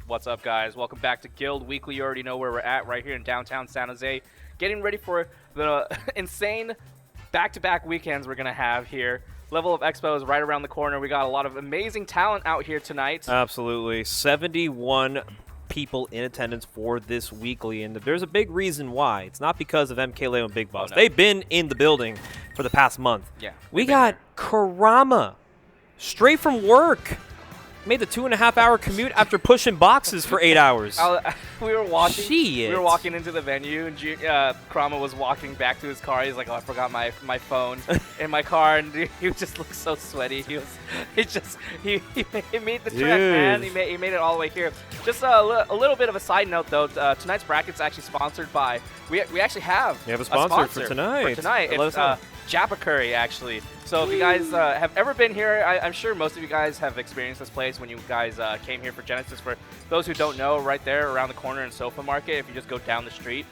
What's up, guys? Welcome back to Guild Weekly. You already know where we're at, right here in downtown San Jose. Getting ready for the insane back-to-back weekends we're going to have here. Level of Expo is right around the corner. We got a lot of amazing talent out here tonight. Absolutely. 71 people in attendance for this weekly, and there's a big reason why. It's not because of MkLeo and Big Boss. No. They've been in the building for the past month. Yeah. We got Kurama straight from work. Made the 2.5-hour commute after pushing boxes for 8 hours. We were walking. Shit. We were walking into the venue, and Kurama was walking back to his car. He's like, "Oh, I forgot my phone in my car," and he just looked so sweaty. He made the trek, man. He made it all the way here. Just a little bit of a side note, though. Tonight's bracket's actually sponsored by. We actually have. We have a sponsor for tonight. For tonight, it's Japa Curry, actually. So if you guys have ever been here, I'm sure most of you guys have experienced this place when you guys came here for Genesis. For those who don't know, right there around the corner in Sofa Market, if you just go down the street,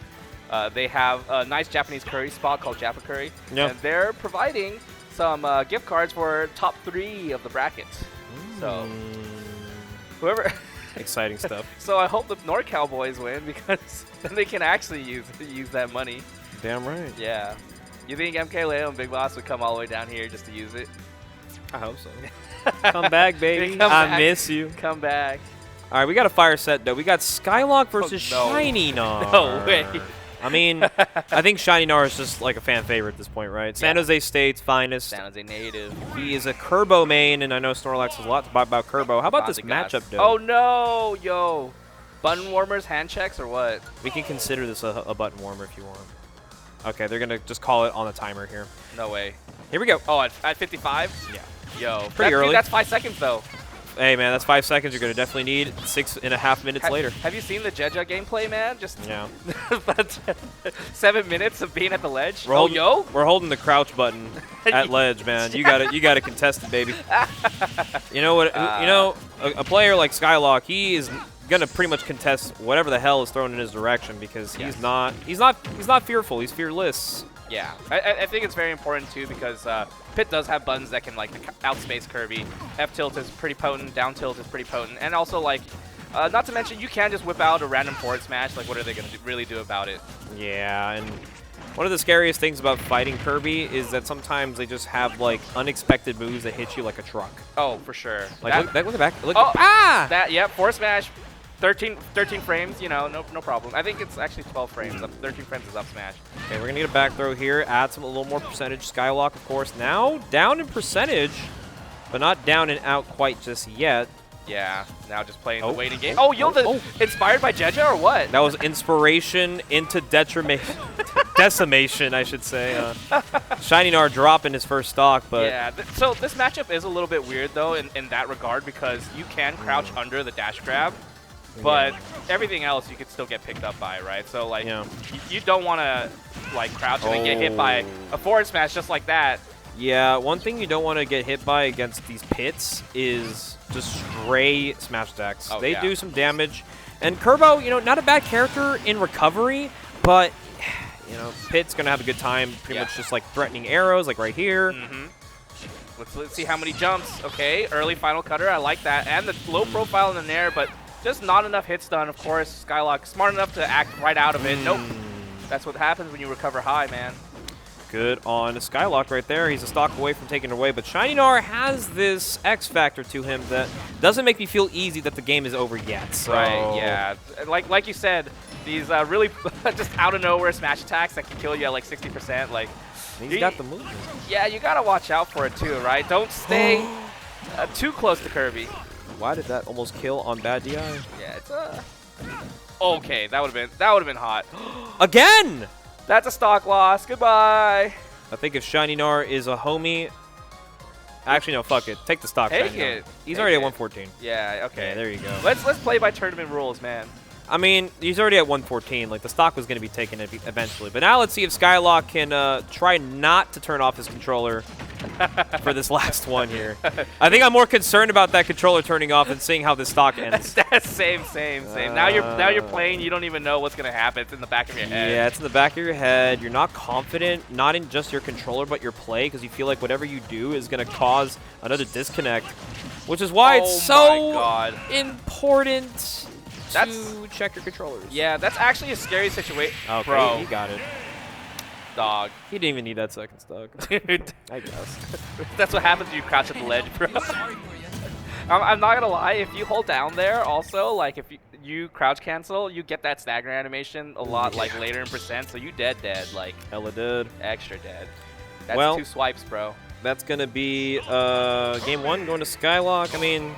they have a nice Japanese curry spot called Japa Curry. Yep. And they're providing some gift cards for top 3 of the bracket. So whoever... Exciting stuff. So I hope the NorCal boys win, because then they can actually use that money. Damn right. Yeah. You think MkLeo and Big Boss would come all the way down here just to use it? I hope so. Come back, baby. I miss you. Come back. All right, we got a fire set, though. We got Skylock versus ShinyNar. No way. I mean, I think ShinyNar is just like a fan favorite at this point, right? San Jose State's finest. San Jose native. He is a Kerbo main, and I know Snorlax has a lot to buy about Kerbo. How about this matchup, though? Oh, no. Yo. Button warmers, hand checks, or what? We can consider this a button warmer if you want. Okay, they're going to just call it on the timer here. No way. Here we go. Oh, at 55? Yeah. Yo. Pretty early. Dude, that's 5 seconds, though. Hey, man, that's 5 seconds. You're going to definitely need 6.5 minutes later. Have you seen the Gen.G gameplay, man? Just yeah. 7 minutes of being at the ledge. We're holding the crouch button at ledge, man. You got to contest it, baby. You know what? A player like Skylock, he is gonna pretty much contest whatever the hell is thrown in his direction, because he's not fearful. He's fearless. Yeah, I think it's very important too, because Pit does have buttons that can like outspace Kirby. F tilt is pretty potent, down tilt is pretty potent, and also like not to mention you can just whip out a random forward smash. Like, what are they gonna really do about it? Yeah, and one of the scariest things about fighting Kirby is that sometimes they just have like unexpected moves that hit you like a truck. Oh, for sure. Like look at the back. Look, that yep, forward smash. 13 frames, you know, no problem. I think it's actually 12 frames. 13 frames is up smash. Okay, we're gonna need a back throw here. Add a little more percentage. Skylock, of course, now down in percentage, but not down and out quite just yet. Yeah, now just playing the waiting game. Oh, inspired by Gen.G or what? That was inspiration into decimation, I should say. ShinyNar dropping his first stock, but yeah. So this matchup is a little bit weird though in that regard, because you can crouch under the dash grab. But everything else you could still get picked up by, right? So, like, you don't want to, like, crouch and then get hit by a forward smash just like that. Yeah, one thing you don't want to get hit by against these pits is just stray smash attacks. They do some damage. And Kerbo, you know, not a bad character in recovery, but, you know, Pit's going to have a good time pretty much just, like, threatening arrows, like right here. Let's see how many jumps. Okay, early final cutter. I like that. And the low profile in the air, but just not enough hits done, of course. Skylock smart enough to act right out of it. Nope. That's what happens when you recover high, man. Good on Skylock right there. He's a stock away from taking it away, but ShinyNar has this X factor to him that doesn't make me feel easy that the game is over yet. So. Right, yeah. Like you said, these really just out of nowhere smash attacks that can kill you at like 60%. Like, he's got the movement. Yeah, you gotta watch out for it too, right? Don't stay too close to Kirby. Why did that almost kill on bad DI? Yeah, it's okay. That would have been hot. Again. That's a stock loss. Goodbye. I think if ShinyNar is a homie, actually no, fuck it. Take the stock. Take it. He's already at 114. Yeah. Okay. Yeah, there you go. Let's play by tournament rules, man. I mean, he's already at 114. Like, the stock was going to be taken eventually. But now let's see if Skylock can try not to turn off his controller for this last one here. I think I'm more concerned about that controller turning off and seeing how this stock ends. That's same. Now you're playing. You don't even know what's going to happen. It's in the back of your head. Yeah, it's in the back of your head. You're not confident, not in just your controller, but your play, because you feel like whatever you do is going to cause another disconnect, which is why it's so important to check your controllers. Yeah, that's actually a scary situation. Okay, Bro. he got it. Dog. He didn't even need that second stock. Dude. I guess. That's what happens when you crouch at the ledge, bro. I'm not gonna lie, if you hold down there also, like if you crouch cancel, you get that stagger animation a lot like later in percent, so you dead, like Hella dead. extra dead. That's Well, 2 swipes, bro. That's gonna be game 1 going to Skylock. I mean,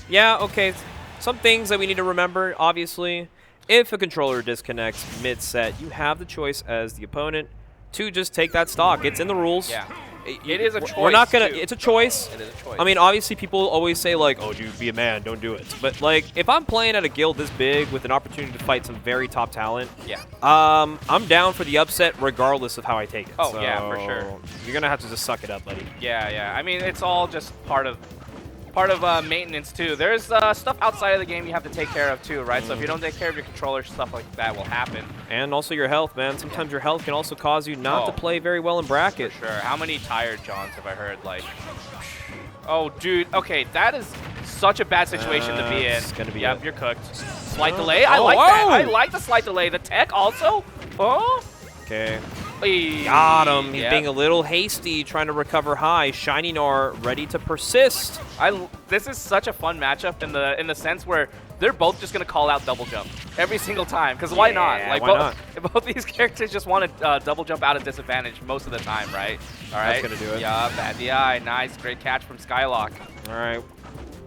yeah, okay. Some things that we need to remember, obviously. If a controller disconnects mid-set, you have the choice as the opponent to just take that stock. It's in the rules. Yeah. It is a choice. We're not gonna. Too. It's a choice. It is a choice. I mean, obviously, people always say like, "Oh, dude, be a man, don't do it." But like, if I'm playing at a guild this big with an opportunity to fight some very top talent, yeah, I'm down for the upset regardless of how I take it. Oh, so yeah, for sure. You're gonna have to just suck it up, buddy. Yeah, yeah. I mean, it's all just part of maintenance too. There's stuff outside of the game you have to take care of too, right? So if you don't take care of your controller, stuff like that will happen. And also your health, man. Sometimes your health can also cause you not to play very well in bracket. For sure. How many tired Johns have I heard? Like, oh, dude. Okay, that is such a bad situation to be in. It's gonna be Yep, you're cooked. Slight delay. I like that. I like the slight delay. The tech also. Oh. Okay. Hey. Got him. He's Yep. being a little hasty, trying to recover high. ShinyNar ready to persist. This is such a fun matchup in the sense where they're both just gonna call out double jump every single time. Because why not? Like why not? Both these characters just want to double jump out of disadvantage most of the time, right? All right. That's gonna do it. Yeah, bad DI. Nice, great catch from Skylock. All right.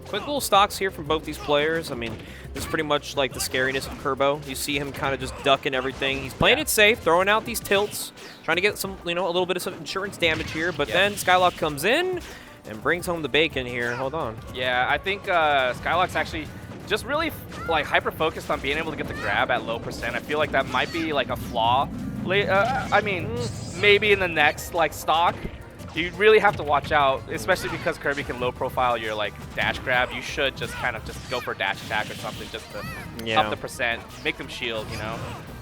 Quick little stocks here from both these players. I mean, this is pretty much like the scariness of Kurbo. You see him kind of just ducking everything. He's playing it safe, throwing out these tilts, trying to get some, a little bit of some insurance damage here. But then Skylock comes in and brings home the bacon here. Hold on. Yeah, I think Skylock's actually just really like hyper-focused on being able to get the grab at low percent. I feel like that might be like a flaw. I mean, maybe in the next like stock. You really have to watch out, especially because Kirby can low profile your like dash grab. You should just kind of just go for a dash attack or something just to up the percent, make them shield,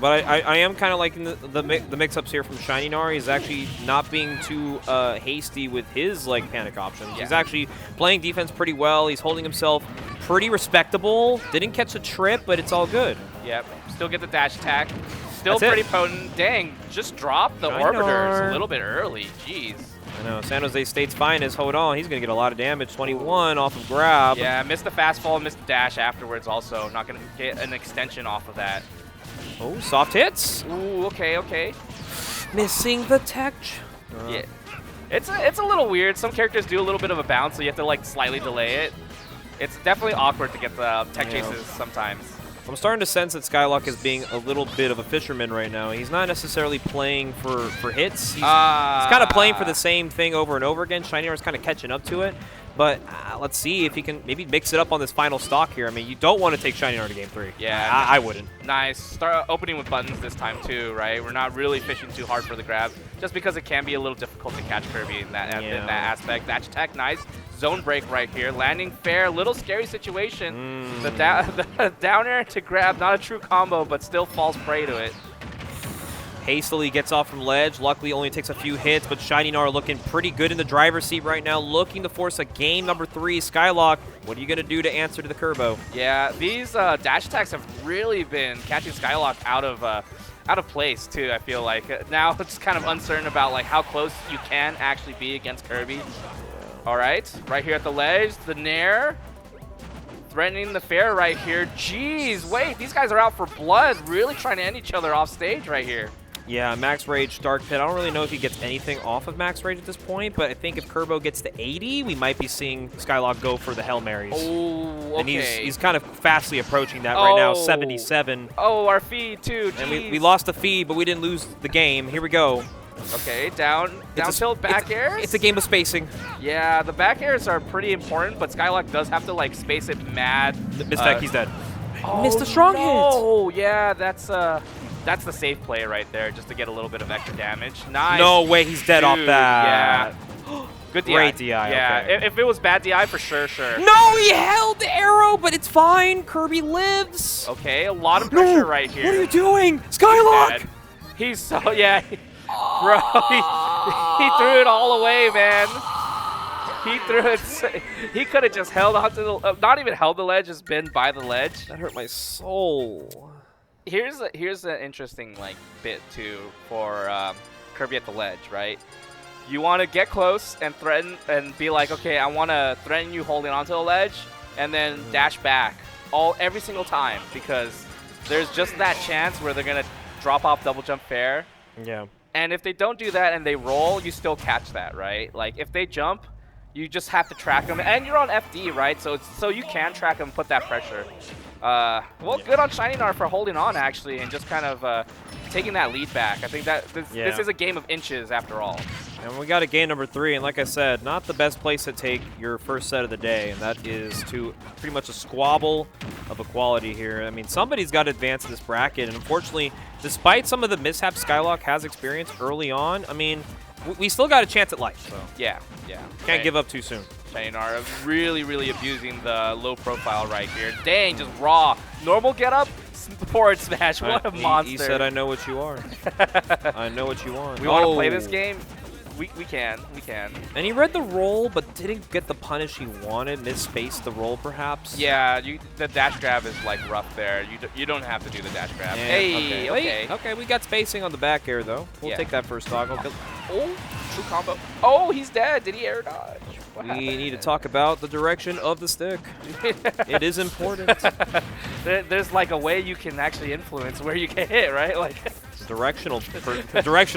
But I am kind of liking the mix-ups here from ShinyNar. He's actually not being too hasty with his like panic options. Yeah. He's actually playing defense pretty well. He's holding himself pretty respectable. Didn't catch a trip, but it's all good. Yep, still get the dash attack. Still pretty potent. Dang, just dropped the orbiters a little bit early. Jeez. I know, San Jose State's finest. Hold on, he's going to get a lot of damage. 21 off of grab. Yeah, missed the fast fall, missed the dash afterwards also. Not going to get an extension off of that. Oh, soft hits. Ooh, okay. Missing the tech. Yeah. It's a little weird. Some characters do a little bit of a bounce, so you have to like slightly delay it. It's definitely awkward to get the tech chases sometimes. I'm starting to sense that Skylock is being a little bit of a fisherman right now. He's not necessarily playing for hits. He's kind of playing for the same thing over and over again. ShinyNar is kind of catching up to it. But let's see if he can maybe mix it up on this final stock here. I mean, you don't want to take ShinyNar to game 3. Yeah. I wouldn't. Nice. Start opening with buttons this time too, right? We're not really fishing too hard for the grab, just because it can be a little difficult to catch Kirby in that aspect. Dash attack, nice. Zone break right here. Landing fair, little scary situation. The down air to grab, not a true combo, but still falls prey to it. Hastily gets off from ledge. Luckily, only takes a few hits, but ShinyNar looking pretty good in the driver's seat right now, looking to force a game number 3. Skylock, what are you going to do to answer to the Kurbo? Yeah, these dash attacks have really been catching Skylock out of place too. I feel like now it's kind of uncertain about like how close you can actually be against Kirby. All right, right here at the ledge, the Nair. Threatening the fair right here. Jeez, wait, these guys are out for blood, really trying to end each other off stage right here. Yeah, Max Rage, Dark Pit. I don't really know if he gets anything off of Max Rage at this point, but I think if Kurbo gets to 80, we might be seeing Skylock go for the Hail Marys. Oh, okay. And he's kind of fastly approaching that right now, 77. Oh, our feed too, jeez. And we lost the feed, but we didn't lose the game. Here we go. Okay, down tilt back airs. It's a game of spacing. Yeah, the back airs are pretty important, but Skylock does have to like space it mad. Mistech, he's dead. Oh, missed a strong hit. Oh, yeah, that's the safe play right there, just to get a little bit of extra damage. Nice. No way, he's dead off that. Yeah. Good DI. Great DI. Yeah, okay. if it was bad DI, for sure. No, he held the arrow, but it's fine. Kirby lives. Okay, a lot of pressure right here. What are you doing? Skylock! He's so, yeah. Bro, he threw it all away, man. He threw it. He could have just held onto the, not even held the ledge, just been by the ledge. That hurt my soul. Here's an interesting like bit too for Kirby at the ledge, right? You want to get close and threaten and be like, okay, I want to threaten you holding onto the ledge, and then dash back every single time, because there's just that chance where they're gonna drop off double jump fair. Yeah. And if they don't do that and they roll, you still catch that, right? Like if they jump, you just have to track them, and you're on FD, right? So you can track them, put that pressure. Well, good on ShinyNar for holding on actually, and just kind of taking that lead back. I think that this is a game of inches after all. And we got a game number 3, and like I said, not the best place to take your first set of the day, and that is to pretty much a squabble of equality here. I mean, somebody's got to advance this bracket, and unfortunately, despite some of the mishaps Skylock has experienced early on, I mean, we still got a chance at life. So yeah. Can't give up too soon. ShinyNar really abusing the low profile right here. Dang, just raw. Normal get up, forward smash. What a monster. He said, I know what you are. I know what you want. We want to play this game? We can. And he read the roll, but didn't get the punish he wanted. Misspaced the roll, perhaps. Yeah, the dash grab is like rough there. You don't have to do the dash grab. Yeah, hey, okay. We got spacing on the back air though. We'll take that first toggle. Oh, true combo. Oh, he's dead. Did he air dodge? We need to talk about the direction of the stick. It is important. There's like a way you can actually influence where you get hit, right? Like directional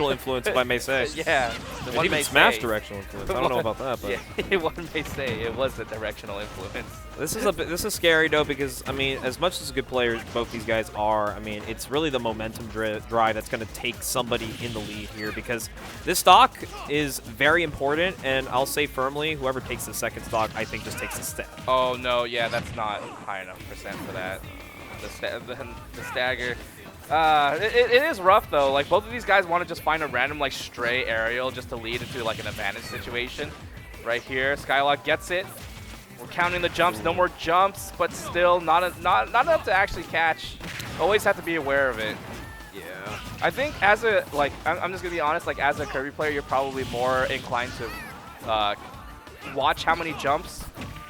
influence, if I may say. Yeah. One even Smash directional influence. I don't know about that, but yeah, one may say it was the directional influence. This is scary though, because I mean, as much as good players both these guys are, I mean, it's really the momentum drive that's going to take somebody in the lead here, because this stock is very important, and I'll say firmly, whoever takes the second stock, I think just takes the step. Oh no, yeah, that's not high enough percent for that. The stagger. It is rough though. Like both of these guys want to just find a random like stray aerial just to lead into like an advantage situation. Right here, Skylock gets it. We're counting the jumps. No more jumps, but still not enough to actually catch. Always have to be aware of it. Yeah. I think as a I'm just gonna be honest. Like as a Kirby player, you're probably more inclined to watch how many jumps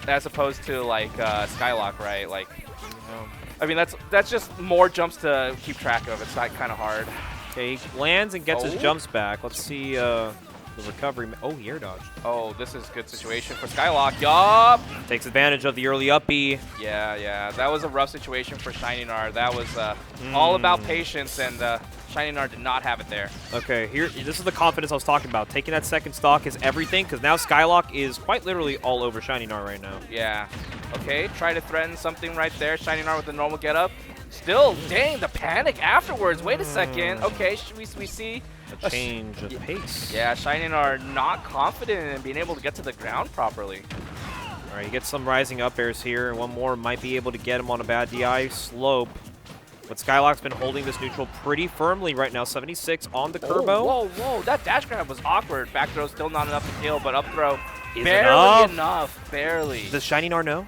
as opposed to like Skylock, right? Like. I mean, that's just more jumps to keep track of. It's not kind of hard. Okay, he lands and gets his jumps back. Let's see the recovery. Oh, he air dodged. Oh, this is a good situation for Skylock. Yup! Takes advantage of the early up B. Yeah. That was a rough situation for ShinyNar. That was all about patience, and ShinyNar did not have it there. Okay, this is the confidence I was talking about. Taking that second stock is everything, because now Skylock is quite literally all over ShinyNar right now. Yeah. Okay, try to threaten something right there. ShinyNar with the normal get up. Still, dang, the panic afterwards. Wait a second. Okay, we see a change of pace. Yeah, ShinyNar not confident in being able to get to the ground properly. All right, he gets some rising up airs here. One more might be able to get him on a bad DI slope. But Skylock's been holding this neutral pretty firmly right now. 76 on the Kurbo. Whoa. That dash grab was awkward. Back throw still not enough to kill, but up throw barely enough. Barely. Does ShinyNar know?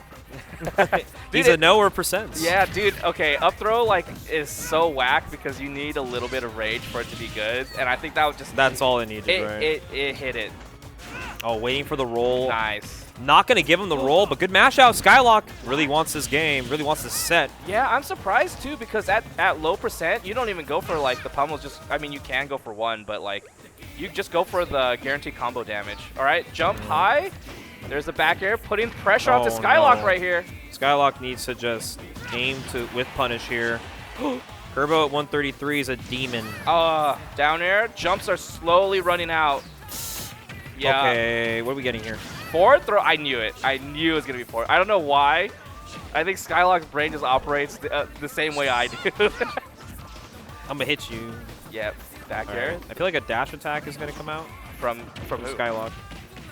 He's a no or percents. Yeah, dude. Okay, up throw like is so whack because you need a little bit of rage for it to be good, and I think that was just that's all it needed. Right? It hit it. Oh, waiting for the roll. Nice. Not gonna give him the roll, but good mash out. Skylock really wants this game, really wants this set. Yeah, I'm surprised too, because at low percent, you don't even go for like the pummels. Just I mean, you can go for one, but like you just go for the guaranteed combo damage. All right, jump high. There's the back air, putting pressure onto Skylock right here. Skylock needs to just aim to with punish here. Kurbo at 133 is a demon. Down air. Jumps are slowly running out. Yeah. Okay, what are we getting here? Forward throw. I knew it. I knew it was going to be forward. I don't know why. I think Skylock's brain just operates the same way I do. I'm going to hit you. Yep. Back air. Right. I feel like a dash attack is going to come out from Skylock.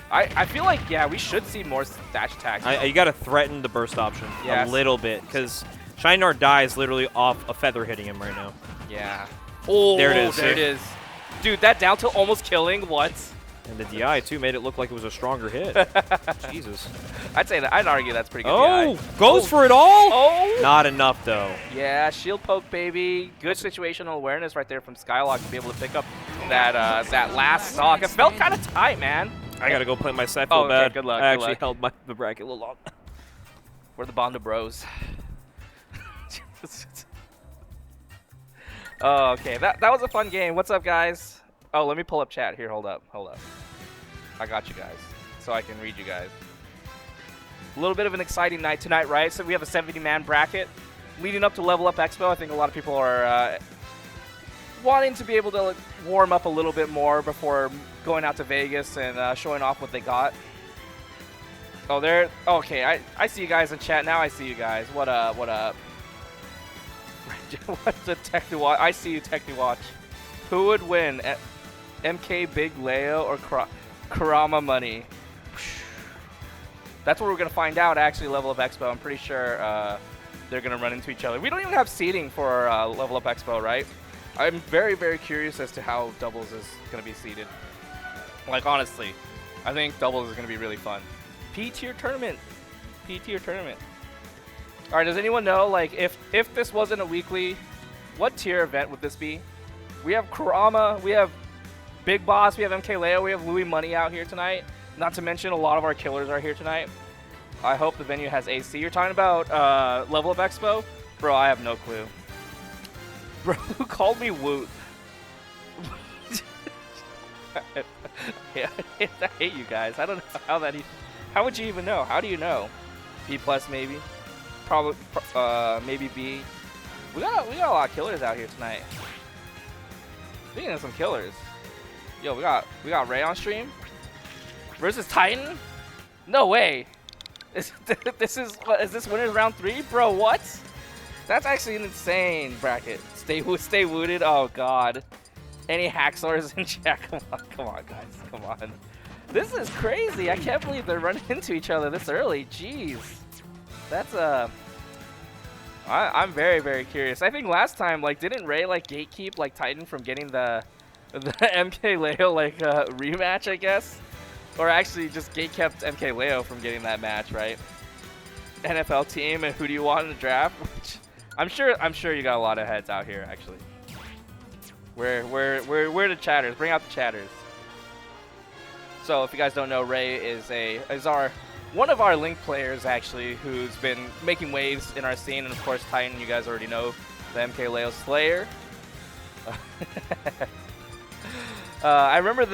I feel like, yeah, we should see more dash attacks. You got to threaten the burst option a little bit, because ShinyNar dies literally off a feather hitting him right now. Yeah. Oh, there it is. There it is. Dude, that down tilt almost killing. What? And the DI, too, made it look like it was a stronger hit. Jesus. I'd argue that's pretty good DI. Goes for it all? Oh! Not enough, though. Yeah, shield poke, baby. Good situational awareness right there from Skylock to be able to pick up that last stock. It felt kind of tight, man. I gotta go play my side. Oh, okay, bad. good luck. I Good actually luck. held the bracket a little long. We're the Bond of Bros. Oh, okay. That was a fun game. What's up, guys? Oh, let me pull up chat here. Hold up. I got you guys, so I can read you guys. A little bit of an exciting night tonight, right? So we have a 70-man bracket leading up to Level Up Expo. I think a lot of people are wanting to be able to warm up a little bit more before going out to Vegas and showing off what they got. Oh, there. Okay, I see you guys in chat now. I see you guys. What up? What up? What's the Techniwatch? I see you, Techniwatch. Who would win? MkBigLeo or Kurama Money? That's what we're gonna find out. Actually, Level Up Expo. I'm pretty sure they're gonna run into each other. We don't even have seating for Level Up Expo, right? I'm very, very curious as to how doubles is gonna be seated. Like, honestly, I think doubles is gonna be really fun. P-tier tournament. P-tier tournament. All right, does anyone know, like, if this wasn't a weekly, what tier event would this be? We have Kurama, we have Big Boss, we have MkLeo, we have Lui Money out here tonight. Not to mention a lot of our killers are here tonight. I hope the venue has AC. You're talking about Level Up Expo? Bro, I have no clue. Bro, who called me Woot? I hate you guys. I don't know how that. How would you even know? How do you know? B plus maybe. Probably maybe B. We got a lot of killers out here tonight. Speaking of some killers, yo, we got Ray on stream versus Titan. No way. Is this winners round 3, bro? What? That's actually an insane bracket. Stay wooted. Oh god. Any Haxors in chat? Come on, guys. Come on. This is crazy. I can't believe they're running into each other this early. Jeez. That's I'm very, very curious. I think last time, like, didn't Ray like gatekeep like Titan from getting the MkLeo like rematch, I guess, or actually just gatekept MkLeo from getting that match, right? NFL team, and who do you want in the draft? Which I'm sure you got a lot of heads out here actually. Where the chatters? Bring out the chatters. So if you guys don't know, Ray is one of our Link players actually, who's been making waves in our scene, and of course Titan, you guys already know, the MkLeo Slayer. I remember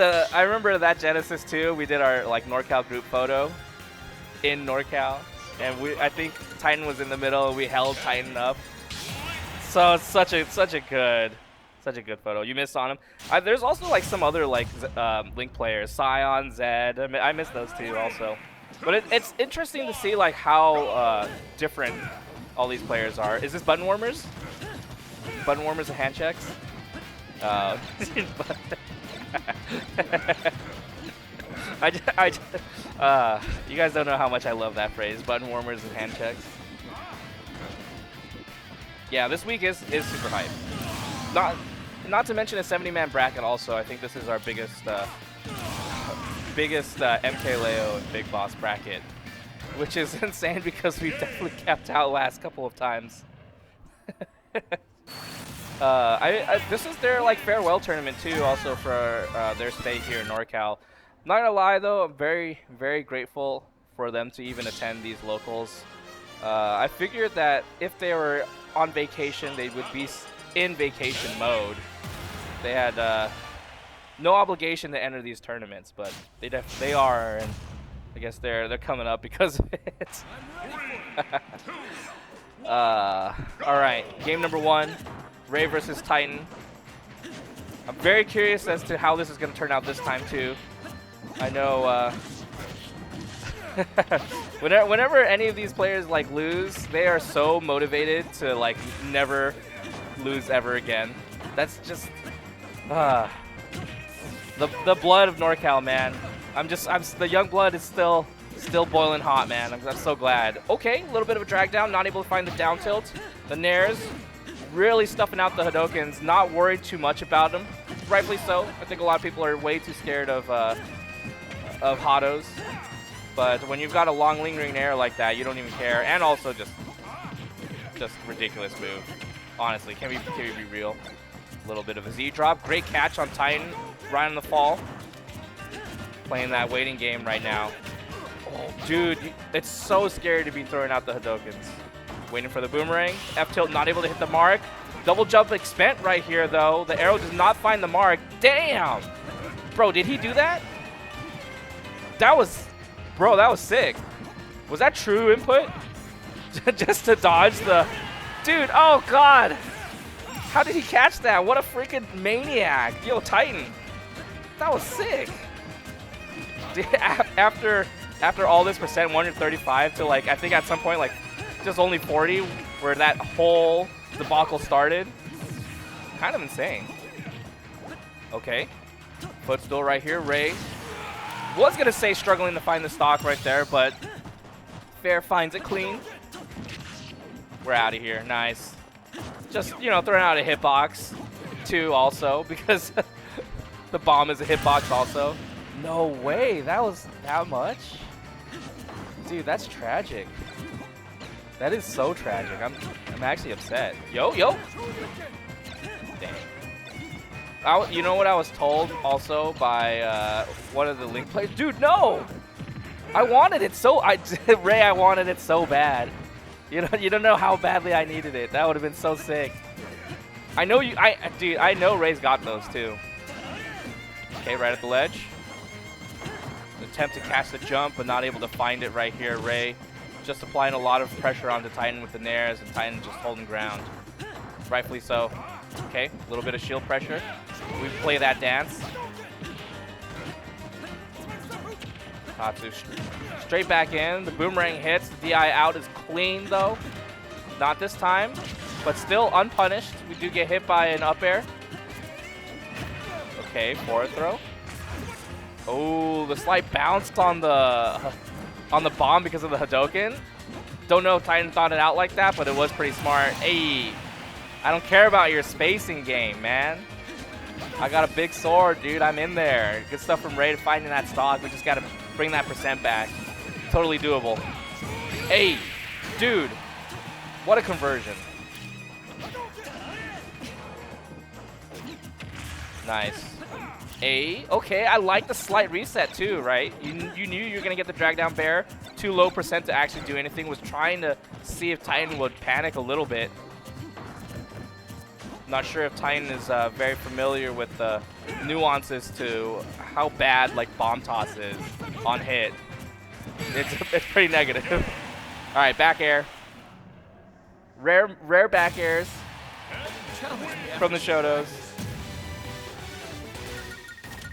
that Genesis too. We did our like NorCal group photo in NorCal, and I think Titan was in the middle. We held Titan up. So it's such a good photo. You missed on him. There's also like some other like Link players, Scion, Zed. I missed those two also. But it's interesting to see like how different all these players are. Is this button warmers? Button warmers and hand checks? You guys don't know how much I love that phrase, button warmers and hand checks. Yeah, this week is super hype. Not to mention a 70-man bracket also. I think this is our biggest MkLeo and Big Boss bracket, which is insane because we've definitely capped out last couple of times. This is their like farewell tournament too, also for their stay here in NorCal. Not gonna lie though, I'm very, very grateful for them to even attend these locals. I figured that if they were on vacation, they would be in vacation mode. They had no obligation to enter these tournaments, but they are, and I guess they're coming up because of it. All right, game number 1, Ray versus Titan. I'm very curious as to how this is going to turn out this time too. I know whenever any of these players like lose, they are so motivated to like never lose ever again. That's just the blood of NorCal, man. The young blood is still boiling hot, man. I'm so glad. Okay, a little bit of a drag down, not able to find the down tilt. The nairs, really stuffing out the Hadokens, not worried too much about them. Rightfully so. I think a lot of people are way too scared of Hados. But when you've got a long lingering nair like that, you don't even care. And also just ridiculous move. Honestly, can we be real? A little bit of a Z drop. Great catch on Titan, right on the fall. Playing that waiting game right now. Oh, dude, it's so scary to be throwing out the Hadokens. Waiting for the boomerang. F-tilt not able to hit the mark. Double jump spent right here, though. The arrow does not find the mark. Damn! Bro, did he do that? That was... Bro, that was sick. Was that true input? Just to dodge the... Dude, oh, God. How did he catch that? What a freaking maniac. Yo, Titan. That was sick. Dude, after all this percent, 135 to, like, I think at some point, like, just only 40, where that whole debacle started. Kind of insane. Okay. Footstool right here. Ray was going to say struggling to find the stock right there, but Fair finds it clean. We're out of here. Nice. Just, you know, throwing out a hitbox, too, also, because the bomb is a hitbox also. No way. That was that much? Dude, that's tragic. That is so tragic. I'm actually upset. Yo. Dang. You know what I was told also by one of the Link players? Dude, no! I wanted it so... Ray, I wanted it so bad. You don't know how badly I needed it. That would have been so sick. I know you... Dude, I know Ray's got those too. Okay, right at the ledge. Attempt to catch the jump, but not able to find it right here. Ray just applying a lot of pressure onto Titan with the nairs, and Titan just holding ground. Rightfully so. Okay, a little bit of shield pressure. We play that dance. Tatsu straight back in. The boomerang hits. The DI out is clean, though. Not this time, but still unpunished. We do get hit by an up air. Okay, forward throw. Oh, the slight bounce on the bomb because of the Hadoken. Don't know if Titan thought it out like that, but it was pretty smart. Hey, I don't care about your spacing game, man. I got a big sword, dude. I'm in there. Good stuff from Ray finding that stock. We just got to bring that percent back. Totally doable. Hey, dude. What a conversion. Nice. Okay, I like the slight reset too, right? You knew you were going to get the drag down bear. Too low percent to actually do anything. Was trying to see if Titan would panic a little bit. Not sure if Titan is very familiar with the nuances to how bad like bomb toss is on hit. It's pretty negative. All right, back air. Rare back airs from the Shotos.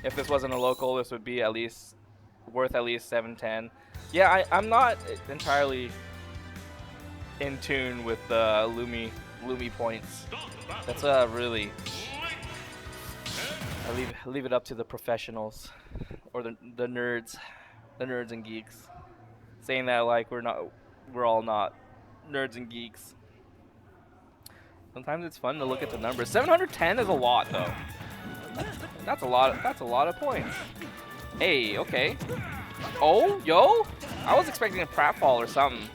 If this wasn't a local, this would be at least worth at least 710. Yeah, I'm not entirely in tune with the Lumi points. That's really. I leave it up to the professionals or the nerds and geeks. Saying that like we're all not nerds and geeks. Sometimes it's fun to look at the numbers. 710 is a lot though. That's a lot of points. Hey, okay. Oh, yo! I was expecting a pratfall or something.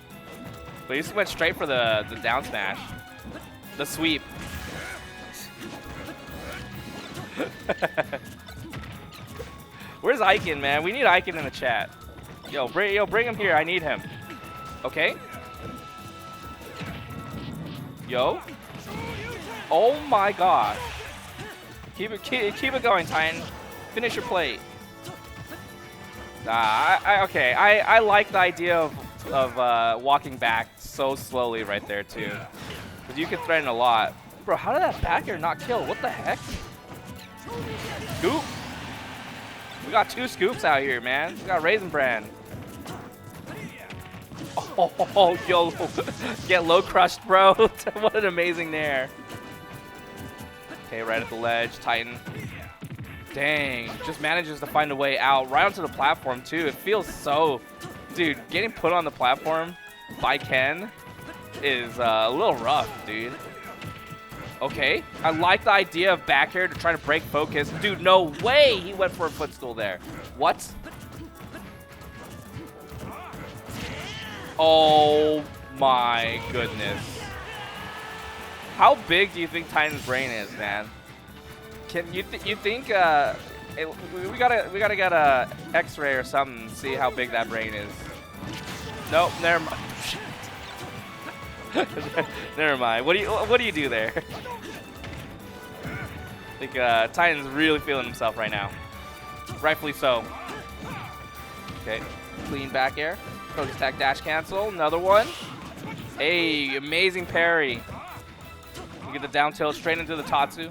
But he just went straight for the down smash. The sweep. Where's Aiken, man? We need Aiken in the chat. Yo, bring him here. I need him. Okay. Yo. Oh my gosh. Keep it going, Titan. Finish your plate. Okay. I like the idea of walking back so slowly right there too, because you can threaten a lot. Bro, how did that back air not kill? What the heck? Scoop. We got 2 scoops out here, man. We got Raisin Bran. Oh, yo, get low crushed, bro. What an amazing nair. Okay, right at the ledge, Titan. Dang, just manages to find a way out right onto the platform too. It feels so, dude, getting put on the platform by Ken is a little rough, dude. Okay, I like the idea of back air to try to break focus. Dude, no way he went for a footstool there. What? Oh my goodness. How big do you think Titan's brain is, man? Can you think Hey, we gotta get a X-ray or something. See how big that brain is. Nope, never mind. Never mind. What do you do there? I think Titan's really feeling himself right now. Rightfully so. Okay, clean back air. Focus attack dash cancel. Another one. Hey, amazing parry. You get the down tilt straight into the Tatsu.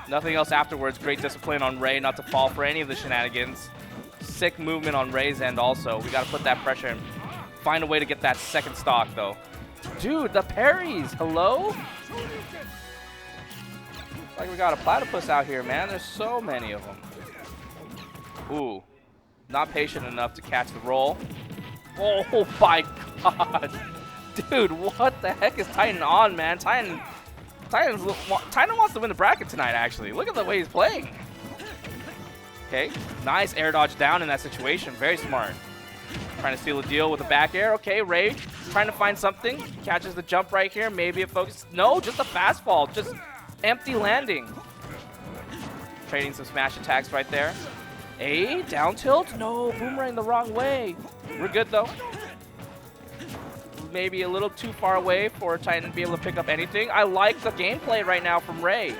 Nothing else afterwards. Great discipline on Ray not to fall for any of the shenanigans. Sick movement on Ray's end also. We got to put that pressure in. Find a way to get that second stock, though. Dude, the parries. Hello? Like we got a platypus out here, man. There's so many of them. Ooh. Not patient enough to catch the roll. Oh my god. Dude, what the heck is Titan on, man? Titan wants to win the bracket tonight, actually. Look at the way he's playing. Okay, nice air dodge down in that situation. Very smart. Trying to steal a deal with a back air. Okay, Ray trying to find something. Catches the jump right here. Maybe it focuses. No, just a fastball. Just empty landing. Trading some smash attacks right there. A down tilt? No, boomerang the wrong way. We're good, though. Maybe a little too far away for Titan to be able to pick up anything. I like the gameplay right now from Ray.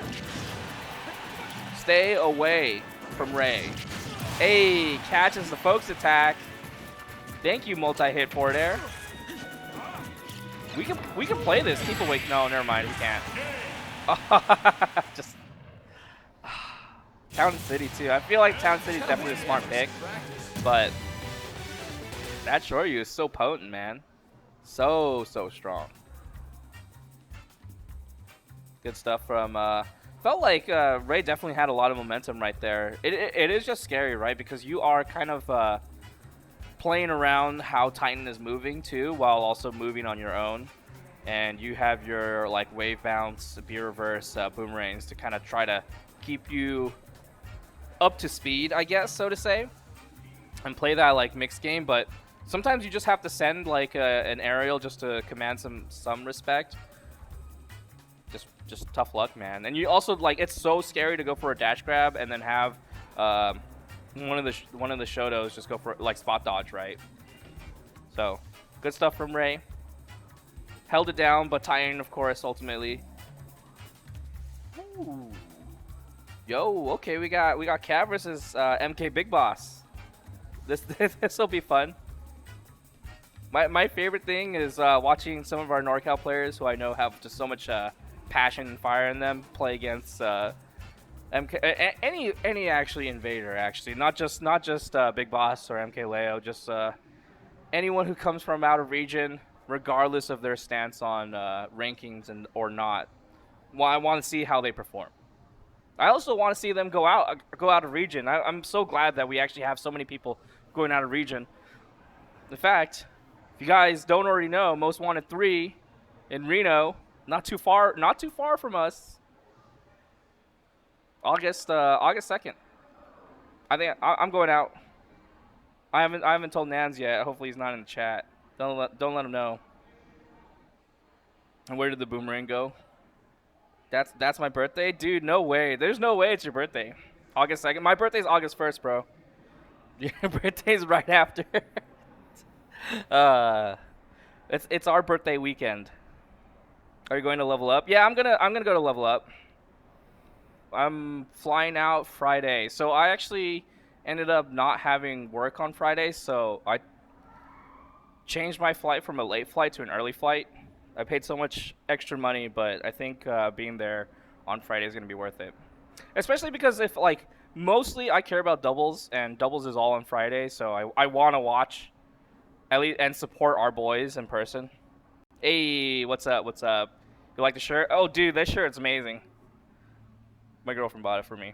Stay away from Ray. Hey, catches the focus attack. Thank you, multi-hit forward air. We can play this. Keep awake. No, never mind. We can't. Just Town City too. I feel like Town City is definitely a smart pick, but that Shoryu is so potent, man. So strong. Good stuff from. Felt like Ray definitely had a lot of momentum right there. It is just scary, right? Because you are kind of playing around how Titan is moving too, while also moving on your own. And you have your like wave bounce, B reverse, boomerangs to kind of try to keep you up to speed, I guess, so to say, and play that like mixed game. But sometimes you just have to send like an aerial just to command some respect. Just tough luck, man. And you also like it's so scary to go for a dash grab and then have one of the Shotos just go for like spot dodge, right? So good stuff from Ray. Held it down, but Titan, of course, ultimately. Ooh. Yo, okay, we got Cav versus MkBigBoss. This will be fun. My favorite thing is watching some of our NorCal players who I know have just so much passion and fire in them play against any actually invader, actually, not just Big Boss or MkLeo, just anyone who comes from out of region, regardless of their stance on rankings or not. Well, I want to see how they perform. I also want to see them go out of region. I'm so glad that we actually have so many people going out of region. In fact, if you guys don't already know, Most Wanted 3 in Reno, not too far from us. August 2nd. I think I'm going out. I haven't told Nans yet. Hopefully he's not in the chat. Don't let him know. And where did the boomerang go? That's my birthday? Dude, no way. There's no way it's your birthday. August 2nd. My birthday's August 1st, bro. Your birthday's right after. It's our birthday weekend. Are you going to level up? Yeah, I'm gonna go to level up. I'm flying out Friday. So I actually ended up not having work on Friday, so I changed my flight from a late flight to an early flight. I paid so much extra money, but I think being there on Friday is going to be worth it. Especially because if, like, mostly I care about doubles, and doubles is all on Friday, so I want to watch at least and support our boys in person. Hey, what's up? What's up? You like the shirt? Oh, dude, this shirt's amazing. My girlfriend bought it for me.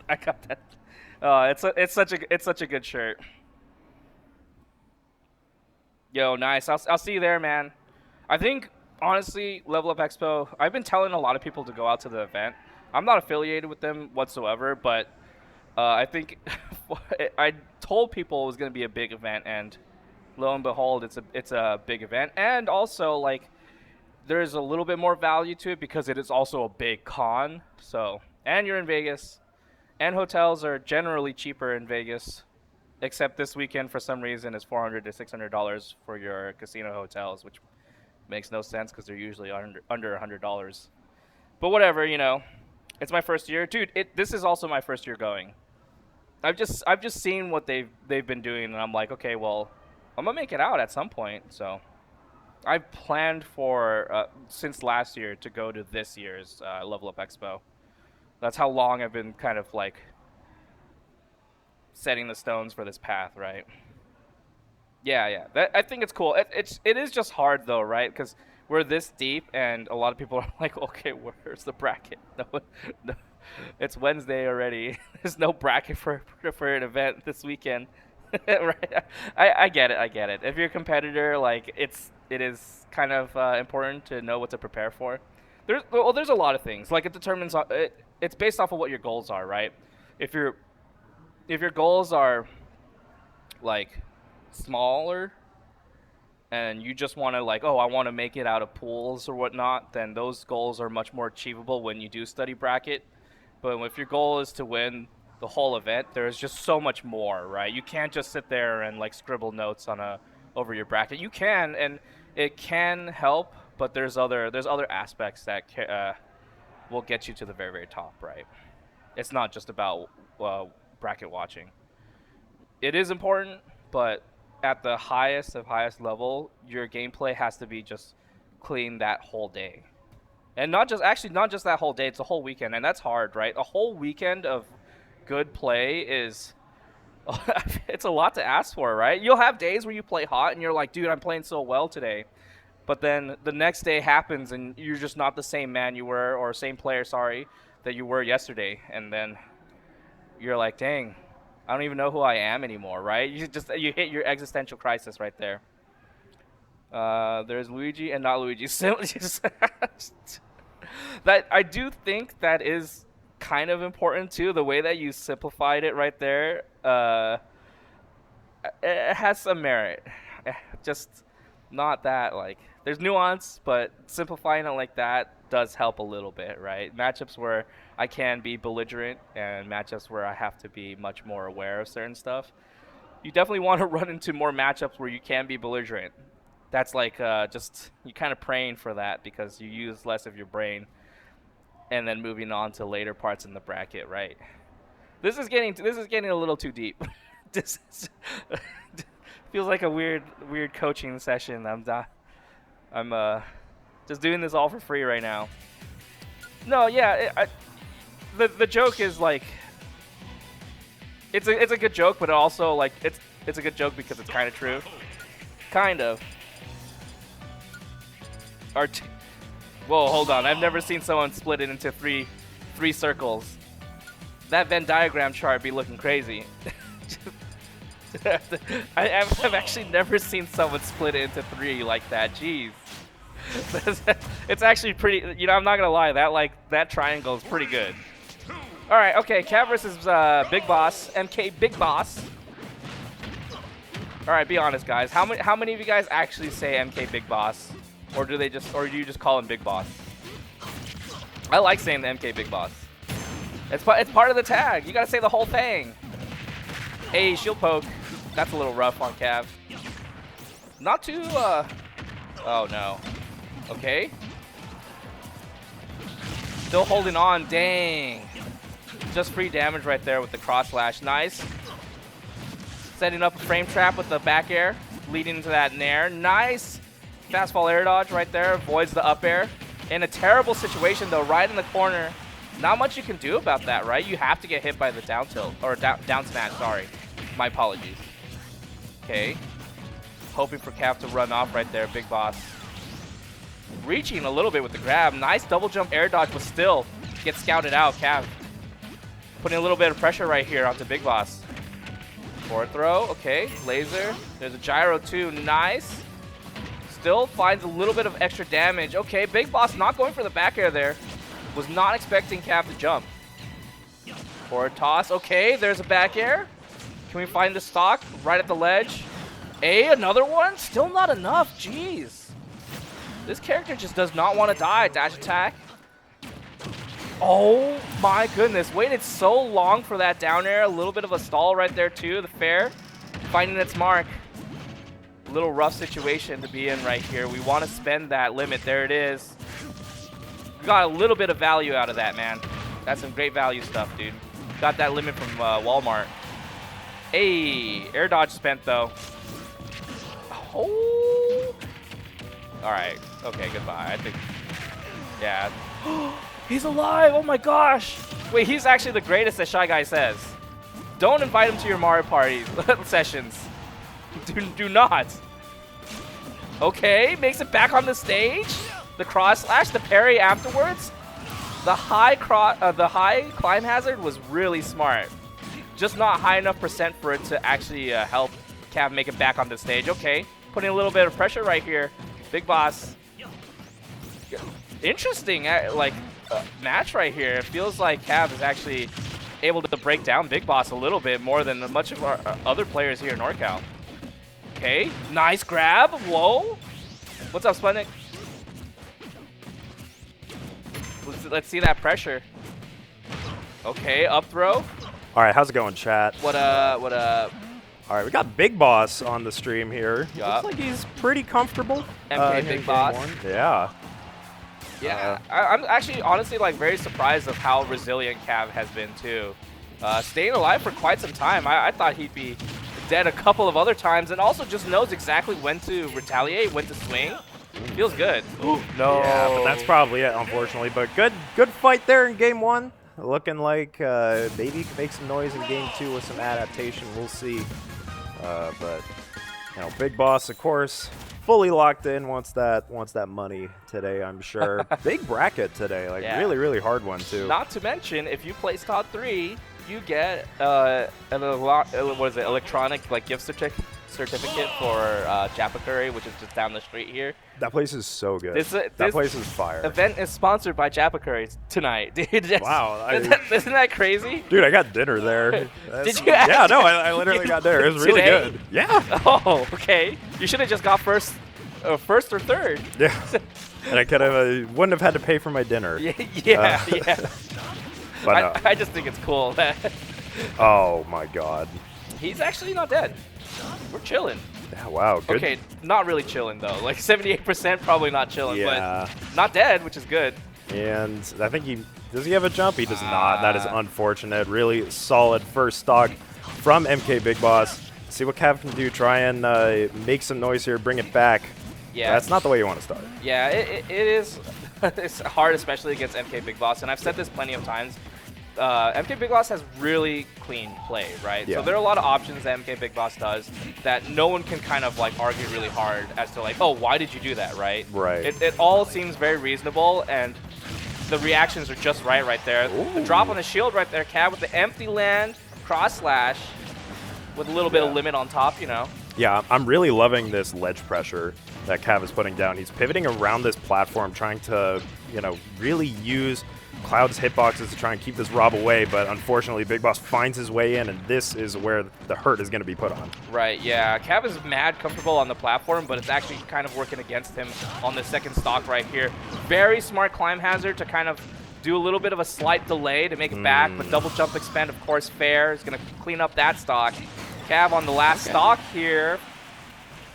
I got that. Oh, it's such a good shirt. Yo, nice. I'll see you there, man. I think, honestly, Level Up Expo, I've been telling a lot of people to go out to the event. I'm not affiliated with them whatsoever, but I think I told people it was going to be a big event, and lo and behold, it's a big event. And also, like, there's a little bit more value to it because it is also a big con. So and you're in Vegas, and hotels are generally cheaper in Vegas, except this weekend for some reason is $400 to $600 for your casino hotels, which makes no sense because they're usually under $100. But whatever, you know, it's my first year, dude. This is also my first year going. I've just seen what they've been doing, and I'm like, okay, well, I'm gonna make it out at some point. So I've planned for since last year to go to this year's Level Up Expo. That's how long I've been kind of like setting the stones for this path, right? Yeah. I think it's cool. It is just hard though, right? Because we're this deep, and a lot of people are like, okay, where's the bracket? No, it's Wednesday already. There's no bracket for an event this weekend. Right? I get it. If you're a competitor, like it is kind of important to know what to prepare for. There's a lot of things. Like it determines it's based off of what your goals are, right? If your goals are like smaller and you just want to like, oh, I want to make it out of pools or whatnot, then those goals are much more achievable when you do study bracket. But if your goal is to win the whole event, there's just so much more, right? You can't just sit there and like scribble notes over your bracket. You can, and it can help, but there's other aspects that will get you to the very, very top, right? It's not just about bracket watching. It is important, but at the highest level, your gameplay has to be just clean that whole day. And not just that whole day, it's a whole weekend, and that's hard, right? A whole weekend of good play is it's a lot to ask for, right? You'll have days where you play hot and you're like, dude, I'm playing so well today. But then the next day happens and you're just not the same man you were, or same player, sorry, that you were yesterday. And then you're like, dang, I don't even know who I am anymore, right? You hit your existential crisis right there. There's Luigi and not Luigi. That I do think that is kind of important too. The way that you simplified it right there, it has some merit. Just not that like there's nuance, but simplifying it like that does help a little bit, right? Matchups where I can be belligerent and matchups where I have to be much more aware of certain stuff. You definitely want to run into more matchups where you can be belligerent. That's like just you kind of praying for that because you use less of your brain, and then moving on to later parts in the bracket, right? This is getting a little too deep. This feels like a weird coaching session. I'm just doing this all for free right now. No, yeah, the joke is like it's a good joke, but also like it's a good joke because it's kind of true, kind of. Whoa, hold on. I've never seen someone split it into three circles. That Venn diagram chart be looking crazy. I've actually never seen someone split it into 3 like that. Jeez. It's actually pretty, you know, I'm not going to lie. That triangle is pretty good. All right, okay. Cav versus Big Boss, MkBigBoss. All right, be honest, guys. How many of you guys actually say MkBigBoss? Or do you just call him Big Boss? I like saying the MkBigBoss. It's part of the tag. You gotta say the whole thing. Hey, shield poke. That's a little rough on Cav. Not too. Oh no. Okay. Still holding on. Dang. Just free damage right there with the cross slash. Nice. Setting up a frame trap with the back air, leading into that nair. Nice. Fastfall air dodge right there, avoids the up air. In a terrible situation though, right in the corner. Not much you can do about that, right? You have to get hit by the down tilt, or down smash, sorry. My apologies. Okay. Hoping for Cav to run off right there, Big Boss. Reaching a little bit with the grab. Nice double jump air dodge, but still gets scouted out, Cav. Putting a little bit of pressure right here onto Big Boss. Forward throw, okay. Laser. There's a gyro too, nice. Still finds a little bit of extra damage. Okay, Big Boss not going for the back air there. Was not expecting Cav to jump. Forward toss. Okay, there's a back air. Can we find the stock right at the ledge? Another one? Still not enough. Jeez. This character just does not want to die. Dash attack. Oh my goodness, waited so long for that down air. A little bit of a stall right there too, the fair. Finding its mark. Little rough situation to be in right here. We want to spend that limit. There it is. We got a little bit of value out of that, man. That's some great value stuff, dude. Got that limit from Walmart. Hey, air dodge spent though. Oh. All right. Okay, goodbye. I think, yeah. He's alive. Oh my gosh. Wait, he's actually the greatest, as Shy Guy says. Don't invite him to your Mario Party sessions. Do not. Okay, makes it back on the stage. The cross slash, the parry afterwards. The high climb hazard was really smart. Just not high enough percent for it to actually help Cav make it back on the stage. Okay, putting a little bit of pressure right here. Big Boss. Interesting, match right here. It feels like Cav is actually able to break down Big Boss a little bit more than much of our other players here in NorCal. Okay, nice grab. Whoa. What's up, Sputnik? Let's see that pressure. Okay, up throw. All right, how's it going, chat? What up? All right, we got Big Boss on the stream here. Yup. Looks like he's pretty comfortable. MkBigBoss. Yeah. Yeah, I'm actually honestly very surprised of how resilient Cav has been too. Staying alive for quite some time. I thought he'd be dead a couple of other times, and also just knows exactly when to retaliate, when to swing. Feels good. Ooh, no. Yeah, but that's probably it, unfortunately. But good fight there in game 1. Looking like maybe you can make some noise in game 2 with some adaptation. We'll see. But you know, Big Boss, of course, fully locked in. Wants that money today, I'm sure. Big bracket today, really hard one too. Not to mention, if you place top 3, you get electronic gift certificate for Japakuri, which is just down the street here. That place is so good. That place is fire. Event is sponsored by Japakuri tonight, dude. Wow. Isn't that crazy? Dude, I got dinner there. Did you? Yeah, no, I literally got dinner. It was really good. Yeah. Oh, okay. You should have just got first or third. Yeah. And I could have wouldn't have had to pay for my dinner. Yeah. But I just think it's cool. Oh my God. He's actually not dead. We're chilling. Yeah, wow. Good. Okay, not really chilling though. 78% probably not chilling, yeah. But not dead, which is good. And I think does he have a jump? He does not. That is unfortunate. Really solid first stock from MkBigBoss. See what Cav can do. Try and make some noise here. Bring it back. Yeah. That's not the way you want to start. Yeah, it is. It's hard, especially against MkBigBoss, and I've said this plenty of times. MkBigBoss has really clean play, right? Yeah. So there are a lot of options that MkBigBoss does that no one can kind of argue really hard as to oh, why did you do that, right? Right. It all seems very reasonable, and the reactions are just right there. Ooh. The drop on the shield right there, Cav with the empty land, cross slash, with a little bit of limit on top, you know. Yeah, I'm really loving this ledge pressure that Cav is putting down. He's pivoting around this platform, trying to, really use Cloud's hitboxes to try and keep this Rob away, but unfortunately Big Boss finds his way in, and this is where the hurt is going to be put on. Right, yeah. Cav is mad comfortable on the platform, but it's actually kind of working against him on the second stock right here. Very smart climb hazard to kind of do a little bit of a slight delay to make it back, but double jump expend, of course, fair. Is going to clean up that stock. Cav on the last stock here.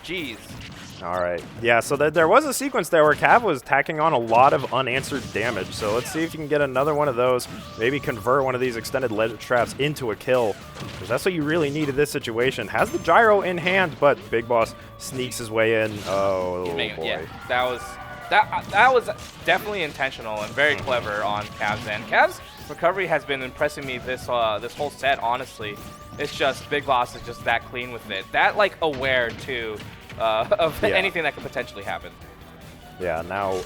Jeez. All right. Yeah, so there was a sequence there where Cav was tacking on a lot of unanswered damage. So let's see if you can get another one of those. Maybe convert one of these extended ledge traps into a kill, because that's what you really need in this situation. Has the gyro in hand, but Big Boss sneaks his way in. Oh, boy. Yeah, that was definitely intentional and very clever on Cav's end. Cav's recovery has been impressing me this whole set, honestly. It's just Big Boss is just that clean with it. That aware too of anything that could potentially happen. Yeah, now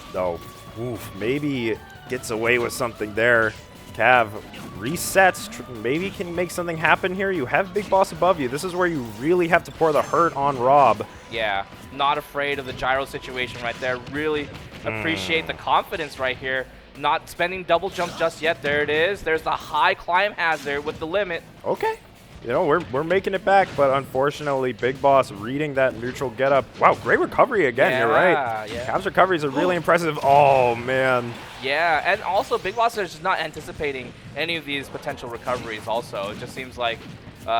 maybe gets away with something there. Cav resets, maybe can make something happen here. You have Big Boss above you. This is where you really have to pour the hurt on Rob. Yeah, not afraid of the gyro situation right there. Really appreciate the confidence right here. Not spending double jump just yet. There it is. There's the high climb hazard with the limit. Okay. you know, we're making it back, but unfortunately, Big Boss reading that neutral getup. Wow, great recovery again. You're right. Yeah. Cav's recoveries are really impressive. Oh man. Yeah, and also Big Boss is just not anticipating any of these potential recoveries. Also, it just seems like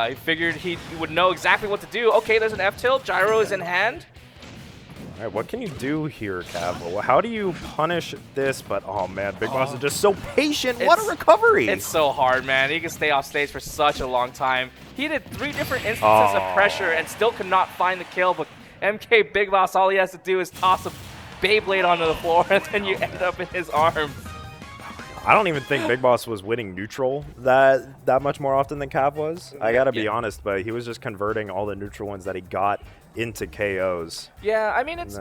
he figured he would know exactly what to do. Okay, there's an F tilt. Gyro is in hand. All right, what can you do here, Cav? Well, how do you punish this? But, oh, man, Big Boss is just so patient. What a recovery. It's so hard, man. He can stay off stage for such a long time. He did 3 different instances of pressure and still could not find the kill. But MkBigBoss, all he has to do is toss a Beyblade onto the floor, and then you end up in his arms. I don't even think Big Boss was winning neutral that much more often than Cav was. I got to be honest, but he was just converting all the neutral ones that he got into KOs. Yeah, I mean it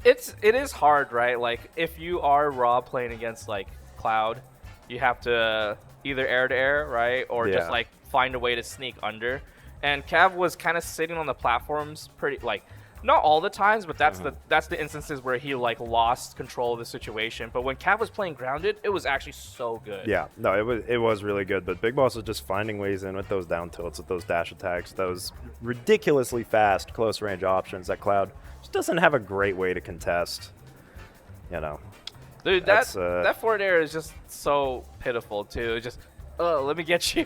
is hard, right? Like if you are raw playing against like Cloud, you have to either air to air, right, or just like find a way to sneak under. And Cav was kind of sitting on the platforms pretty like not all the times, but that's the instances where he like lost control of the situation. But when Cav was playing grounded, it was actually so good. Yeah, no, it was really good. But Big Boss was just finding ways in with those down tilts, with those dash attacks, those ridiculously fast close range options that Cloud just doesn't have a great way to contest. You know, dude, that forward air is just so pitiful too. It's just, let me get you.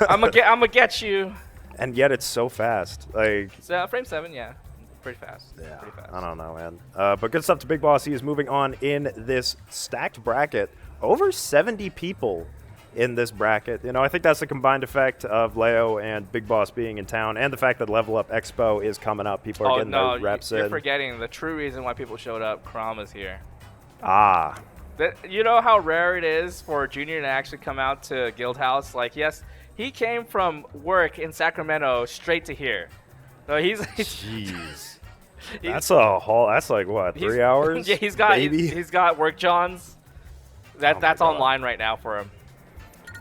I'm gonna get you. And yet it's so fast. Like frame 7, yeah. Pretty fast. Yeah, pretty fast. I don't know, man. But good stuff to Big Boss. He is moving on in this stacked bracket. Over 70 people in this bracket. You know, I think that's the combined effect of Leo and Big Boss being in town, and the fact that Level Up Expo is coming up. People are getting their reps in. You're forgetting the true reason why people showed up. Kurama's here. Ah. You know how rare it is for Junior to actually come out to Guildhouse? Like, yes, he came from work in Sacramento straight to here. So Jeez. That's a haul. That's like what, 3 hours? Yeah, he's got work Johns. That's online right now for him.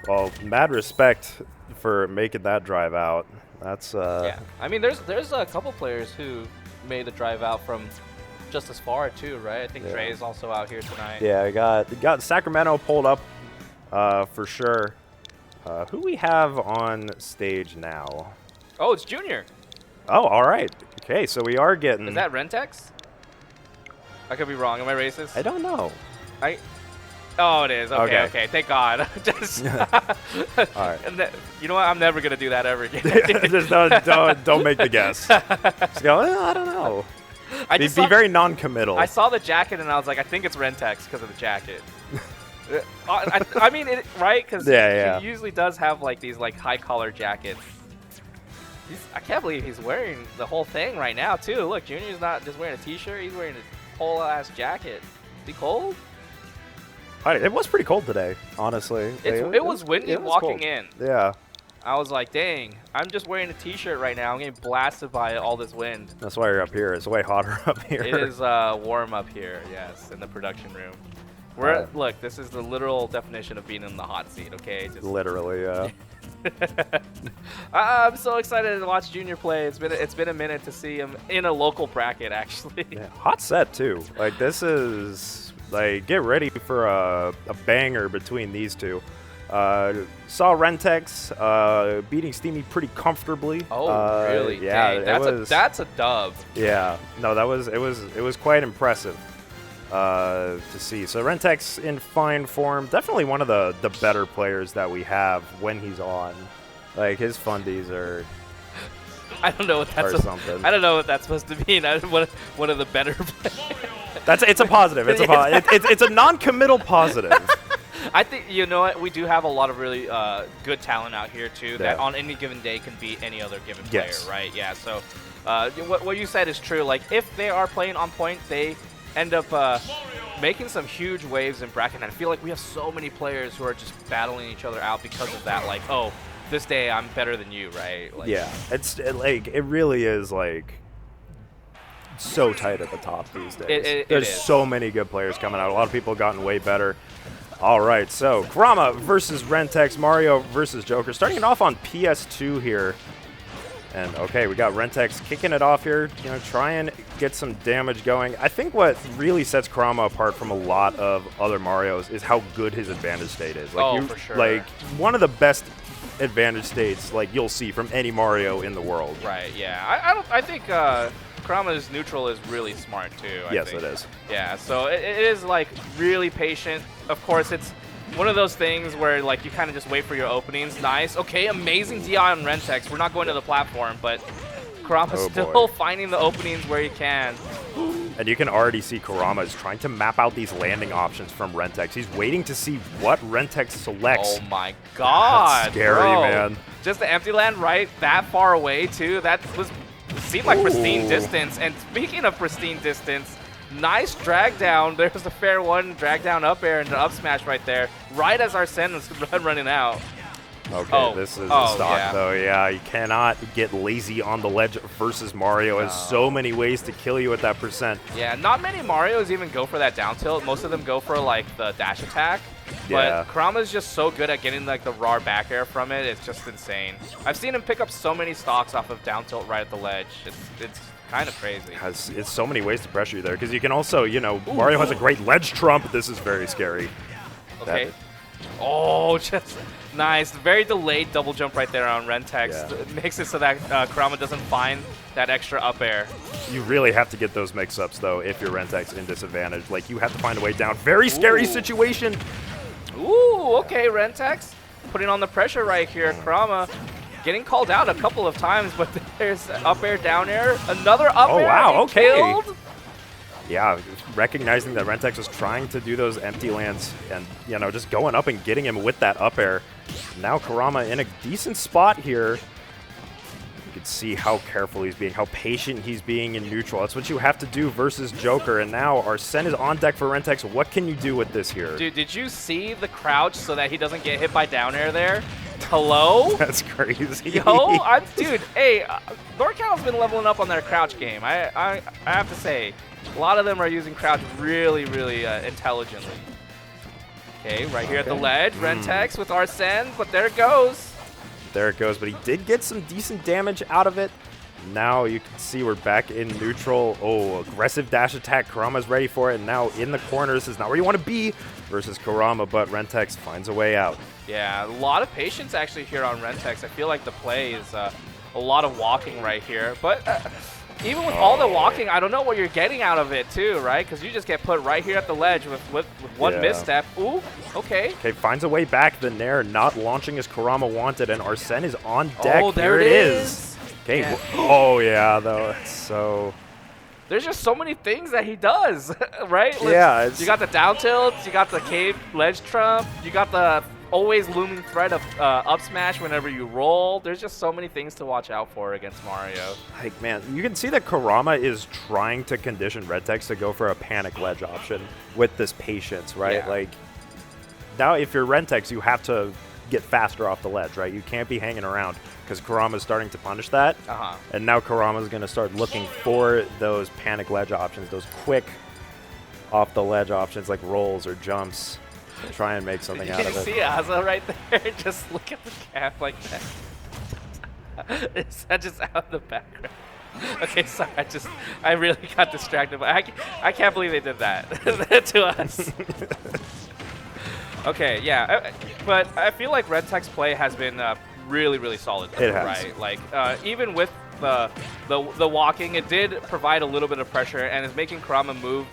Well, mad respect for making that drive out. That's yeah. I mean, there's a couple players who made the drive out from just as far too, right? I think Trey is also out here tonight. Yeah, got Sacramento pulled up for sure. Who we have on stage now? Oh, it's Junior. Oh, all right. Okay, so we are getting... Is that renteks? I could be wrong. Am I racist? I don't know. Oh, it is. Okay. Thank God. Just all right. You know what? I'm never gonna do that ever again. Just don't make the guess. Just go, I don't know. Be very non-committal. I saw the jacket and I was like, I think it's renteks because of the jacket. I mean, right? Because he usually does have like these like high collar jackets. I can't believe he's wearing the whole thing right now, too. Look, Junior's not just wearing a T-shirt. He's wearing a whole-ass jacket. Is he cold? It was pretty cold today, honestly. It was windy walking in. Yeah. I was like, dang, I'm just wearing a T-shirt right now. I'm getting blasted by all this wind. That's why you're up here. It's way hotter up here. It is warm up here, yes, in the production room. Look, this is the literal definition of being in the hot seat, okay? Just literally, yeah. I'm so excited to watch Junior play. It's been a minute to see him in a local bracket, actually. Yeah, hot set too. Like this is like get ready for a banger between these two. Saw renteks beating Steamy pretty comfortably. Oh, really? Yeah, dang, that's a dub. Yeah, no, it was quite impressive to see. So renteks in fine form, definitely one of the better players that we have when he's on. Like his fundies are. I don't know what that's something. I don't know what that's supposed to mean. One of the better players. It's a positive. It's a non-committal positive. I think, you know what, we do have a lot of really good talent out here too that on any given day can beat any other given player, right? Yeah. So what you said is true. Like if they are playing on point, they end up making some huge waves in bracket. And I feel like we have so many players who are just battling each other out because of that. Like, oh, this day I'm better than you, right? Like, yeah, it really is like so tight at the top these days. There's so many good players coming out. A lot of people have gotten way better. All right, so Kurama versus renteks, Mario versus Joker. Starting it off on PS2 here. And okay, we got renteks kicking it off here, you know, try and get some damage going. I think what really sets Kurama apart from a lot of other Marios is how good his advantage state is. Like, for sure. Like one of the best advantage states like you'll see from any Mario in the world. Right. Yeah. I think Kurama's neutral is really smart too. I think. It is. Yeah. So it is like really patient. Of course, it's one of those things where like you kind of just wait for your openings. Nice. Okay. Amazing DI on renteks. We're not going to the platform, but Kurama's still finding the openings where he can. And you can already see Kurama is trying to map out these landing options from renteks. He's waiting to see what renteks selects. Oh my god. That's scary, bro. man. Just the empty land right that far away, too. That seemed like pristine distance. And speaking of pristine distance, nice drag down. There's the fair one, drag down up air and the up smash right there. Right as Arsene was running out. Okay, this is a stock, though. Yeah, you cannot get lazy on the ledge versus Mario. Has so many ways to kill you at that percent. Yeah, not many Marios even go for that down tilt. Most of them go for, like, the dash attack. But Kurama's just so good at getting, like, the raw back air from it. It's just insane. I've seen him pick up so many stocks off of down tilt right at the ledge. It's kind of crazy. It's so many ways to pressure you there. Because you can also, you know, Mario has a great ledge trump. This is very scary. Okay. Oh, just nice. Very delayed double jump right there on renteks. Yeah. It makes it so that Kurama doesn't find that extra up air. You really have to get those mix-ups, though, if you're renteks in disadvantage. Like, you have to find a way down. Very scary situation. Ooh, okay, renteks. Putting on the pressure right here. Kurama getting called out a couple of times, but there's up air, down air. Another up air. Oh, wow, okay. Killed. Yeah, recognizing that renteks was trying to do those empty lands and, you know, just going up and getting him with that up air. Now Kurama in a decent spot here. You can see how careful he's being, how patient he's being in neutral. That's what you have to do versus Joker. And now Arsene is on deck for renteks. What can you do with this here? Dude, did you see the crouch so that he doesn't get hit by down air there? Hello? That's crazy. Yo, dude, hey, NorCal's been leveling up on their crouch game. I have to say. A lot of them are using crouch really, really intelligently. Okay, right here at the ledge, renteks with Arsene, but there it goes. There it goes, but he did get some decent damage out of it. Now you can see we're back in neutral. Oh, aggressive dash attack. Kurama's ready for it, and now in the corner. This is not where you want to be versus Kurama, but renteks finds a way out. Yeah, a lot of patience actually here on renteks. I feel like the play is a lot of walking right here, but... even with all the walking, I don't know what you're getting out of it too, right? Because you just get put right here at the ledge with one misstep. Ooh, okay. Okay, finds a way back. The Nair not launching as Kurama wanted, and Arsene is on deck. Oh, there it is. Okay. Yeah. Oh, yeah, though. It's so... There's just so many things that he does, right? Yeah. You got the down tilts, you got the cave ledge trump, you got the always looming threat of up smash whenever you roll. There's just so many things to watch out for against Mario. Like, man, you can see that Kurama is trying to condition renteks to go for a panic ledge option with this patience, right? Yeah. Like, now if you're renteks, you have to get faster off the ledge, right? You can't be hanging around because Kurama's starting to punish that. And now Kurama's going to start looking for those panic ledge options, those quick off the ledge options like rolls or jumps. Try and make something out of it. You see Azrael right there? Just look at the cap like that. Is that just out of the background? Okay, sorry. I really got distracted. But I can't believe they did that to us. Okay, yeah. But I feel like renteks play has been really, really solid. It has. Right? Like, even with the walking, it did provide a little bit of pressure and is making Kurama move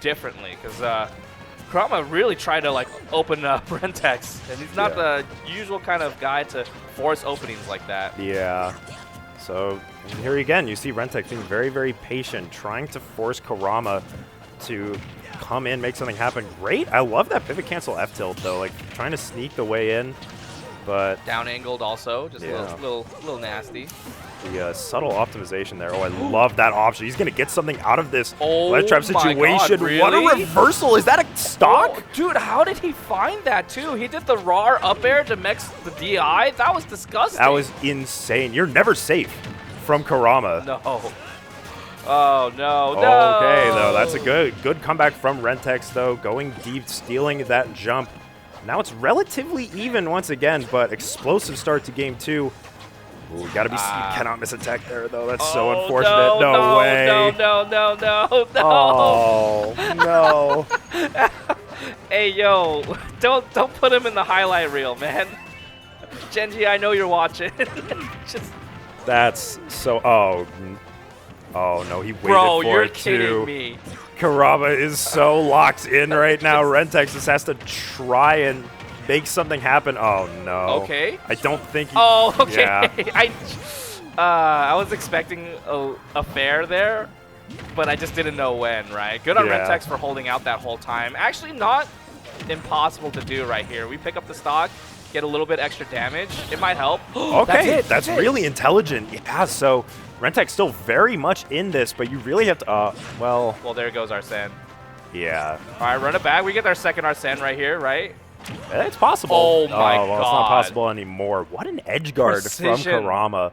differently. Because Kurama really tried to like open up renteks, and he's not the usual kind of guy to force openings like that. Yeah. So here again, you see renteks being very, very patient, trying to force Kurama to come in, make something happen. Great. I love that pivot cancel F tilt though, like trying to sneak the way in, but down angled also, just a little nasty. The subtle optimization there. Oh, I love that option. He's going to get something out of this ledge trap my situation. God, really? What a reversal. Is that a stock? Oh, dude, how did he find that, too? He did the raw up air to mix the DI? That was disgusting. That was insane. You're never safe from Kurama. No. Oh, no, no. Okay, though. That's a good comeback from renteks, though. Going deep, stealing that jump. Now it's relatively even once again, but explosive start to game 2. Ooh, gotta be. You cannot miss a tech there, though. That's so unfortunate. No way. No. Oh no. Hey, yo, don't put him in the highlight reel, man. Gen.G, I know you're watching. Just. That's so. Oh no, he waited Bro, for you're it kidding too. me. Kurama is so locked in right now. renteks just has to try and make something happen. Oh no. Okay. I don't think. Oh, okay. Yeah. I was expecting a fair there, but I just didn't know when. Right. Good on renteks for holding out that whole time. Actually, not impossible to do right here. We pick up the stock, get a little bit extra damage. It might help. Okay, that's really intelligent. Yeah. So renteks still very much in this, but you really have to. Well, there goes Arsene. Yeah. All right, run it back. We get our second Arsene right here, right? It's possible. Oh my god. It's not possible anymore. What an edge guard from Kurama.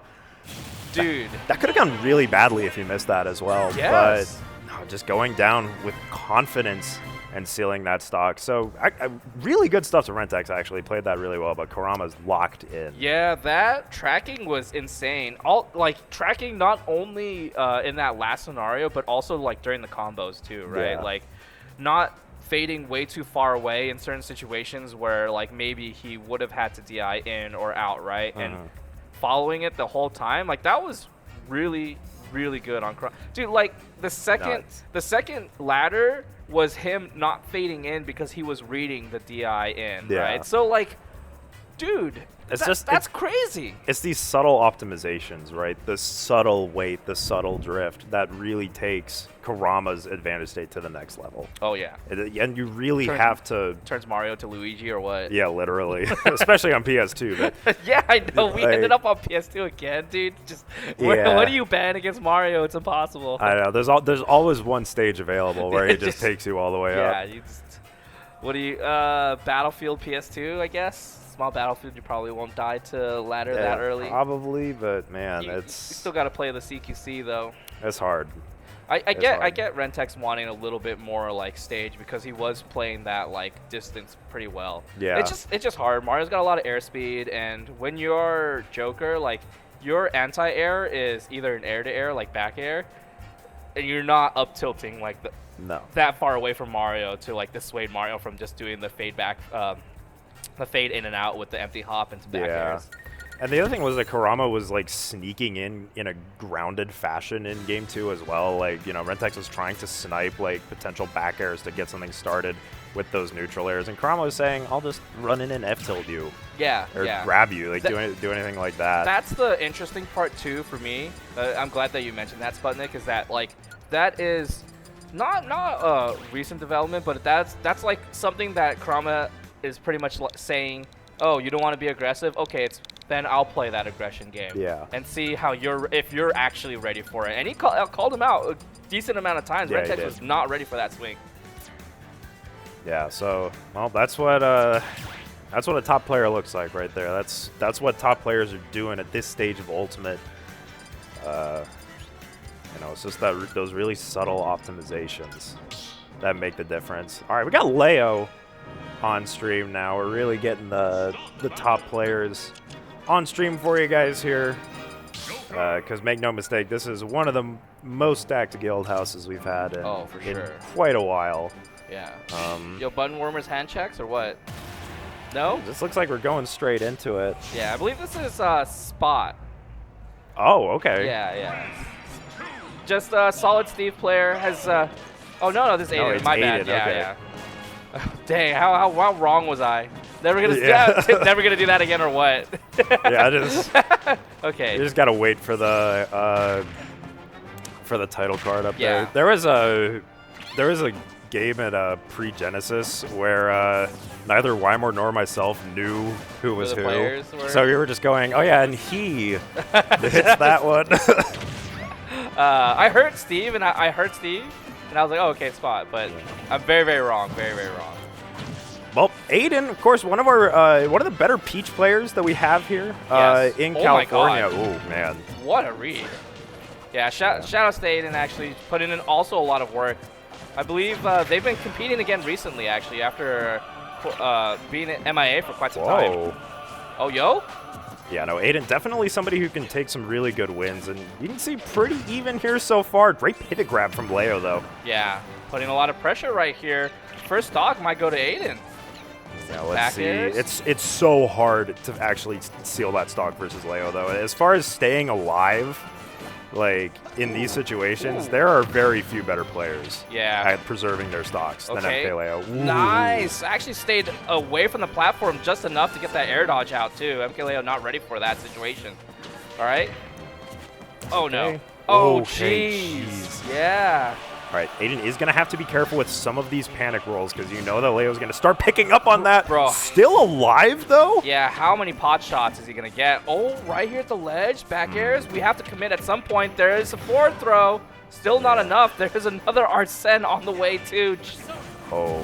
Dude. That could have gone really badly if you missed that as well. Yes. But no, just going down with confidence and sealing that stock. So really good stuff to renteks, actually. Played that really well, but Kurama's locked in. Yeah, that tracking was insane. Tracking not only in that last scenario, but also like during the combos too, right? Yeah. Like not fading way too far away in certain situations where like maybe he would have had to DI in or out, right? And following it the whole time, like that was really, really good on Kurama. Dude, like the second ladder was him not fading in because he was reading the DI in, right? So like, dude, that's crazy. It's these subtle optimizations, right? The subtle weight, the subtle drift that really takes Kurama's advantage state to the next level. Oh yeah. And you really have to turns Mario to Luigi or what? Yeah, literally. Especially on PS2. But yeah, I know. We ended up on PS2 again, dude. Just what do you ban against Mario? It's impossible. I know. There's always one stage available where he just takes you all the way up. Yeah, you just what do you Battlefield PS2, I guess? Small Battlefield, you probably won't die to ladder that early. Probably, but man, you it's still got to play the CQC though. It's hard. I get renteks wanting a little bit more like stage because he was playing that like distance pretty well. Yeah. It's just hard. Mario's got a lot of airspeed, and when you're Joker, like your anti-air is either an air-to-air, like back air, and you're not up tilting like that far away from Mario to like dissuade Mario from just doing the fade back. The fade in and out with the empty hop into back airs. And the other thing was that Kurama was like sneaking in a grounded fashion in game 2 as well. Like, you know, renteks was trying to snipe like potential back airs to get something started with those neutral airs, and Kurama was saying, "I'll just run in and F-tilt you." Or grab you, like do anything like that. That's the interesting part too for me. I'm glad that you mentioned that, Sputnik, is that like that is not recent development, but that's like something that Kurama is pretty much saying, oh, you don't want to be aggressive? Okay, then I'll play that aggression game. And see how if you're actually ready for it. And he called him out a decent amount of times. renteks was not ready for that swing. Yeah, so well, that's what a top player looks like right there. That's what top players are doing at this stage of Ultimate. You know, it's just those really subtle optimizations that make the difference. All right, we got Leo on stream now. We're really getting the top players on stream for you guys here. Because make no mistake, this is one of the most stacked guild houses we've had in quite a while. Yeah. Yo, button warmers hand checks or what? No? This looks like we're going straight into it. Yeah, I believe this is Spot. Oh, okay. Yeah. Just Solid Steve player has. Oh no, this is Ayden. My bad. Yeah. Dang, how wrong was I? Never gonna do that again or what? Okay. You just gotta wait for the title card up there. There was a game at pre-Genesis where neither Wymore nor myself knew who was who. So we were just going, oh yeah, and he hits that one. I heard Steve, and I heard Steve. And I was like, oh, okay, Spot. But I'm very, very wrong. Very, very wrong. Well, Ayden, of course, one of the better Peach players that we have here in California. Oh, man. What a read. Yeah, shout out to Ayden, actually. Putting in also a lot of work. I believe they've been competing again recently, actually, after being at MIA for quite some time. Oh, yo? Yeah, no, Ayden, definitely somebody who can take some really good wins, and you can see pretty even here so far. Great pivot grab from Leo, though. Yeah, putting a lot of pressure right here. First stock might go to Ayden. Yeah, let's see. It's so hard to actually seal that stock versus Leo, though. As far as staying alive, like, in these situations, there are very few better players at preserving their stocks than MkLeo. Nice. Actually stayed away from the platform just enough to get that air dodge out, too. MkLeo not ready for that situation. All right. Oh, no. Oh, jeez. Yeah. All right, Ayden is going to have to be careful with some of these panic rolls because you know that Leo's going to start picking up on that. Bro. Still alive, though? Yeah, how many pot shots is he going to get? Oh, right here at the ledge, back airs. We have to commit at some point. There is a forward throw. Still not enough. There's another Arsene on the way, too. Oh,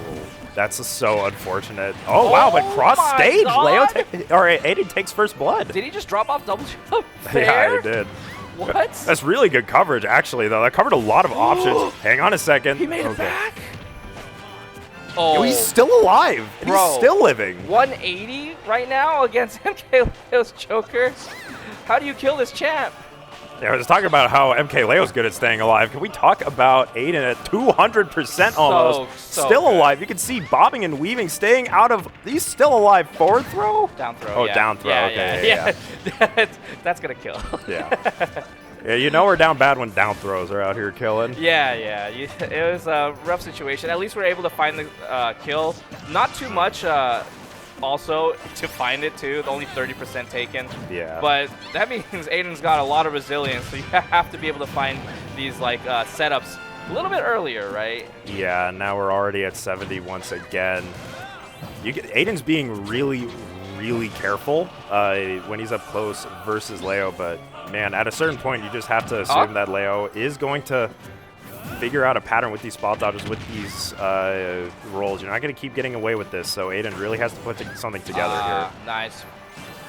that's so unfortunate. Oh, wow, but cross stage. Leo Ayden takes first blood. Did he just drop off double jump? Yeah, he did. What? That's really good coverage, actually, though. That covered a lot of options. Hang on a second. He made it back? Oh. Yo, he's still alive. And he's still living. 180 right now against MkLeo's Joker. How do you kill this champ? Yeah, I was talking about how MkLeo's good at staying alive. Can we talk about Ayden at 200% almost? Still alive. You can see bobbing and weaving, staying out of... He's still alive. Forward throw? Down throw, Oh, down throw. Yeah. That's going to kill. Yeah. Yeah, you know we're down bad when down throws are out here killing. Yeah. It was a rough situation. At least we're able to find the kill. Not too much... also to find it too, only 30% taken. Yeah. But that means Ayden's got a lot of resilience, so you have to be able to find these like setups a little bit earlier, right? Yeah, now we're already at 70 once again. Ayden's being really, really careful when he's up close versus Leo, but man, at a certain point you just have to assume that Leo is going to figure out a pattern with these spot dodges, with these rolls. You're not going to keep getting away with this, so Ayden really has to put something together here. Nice.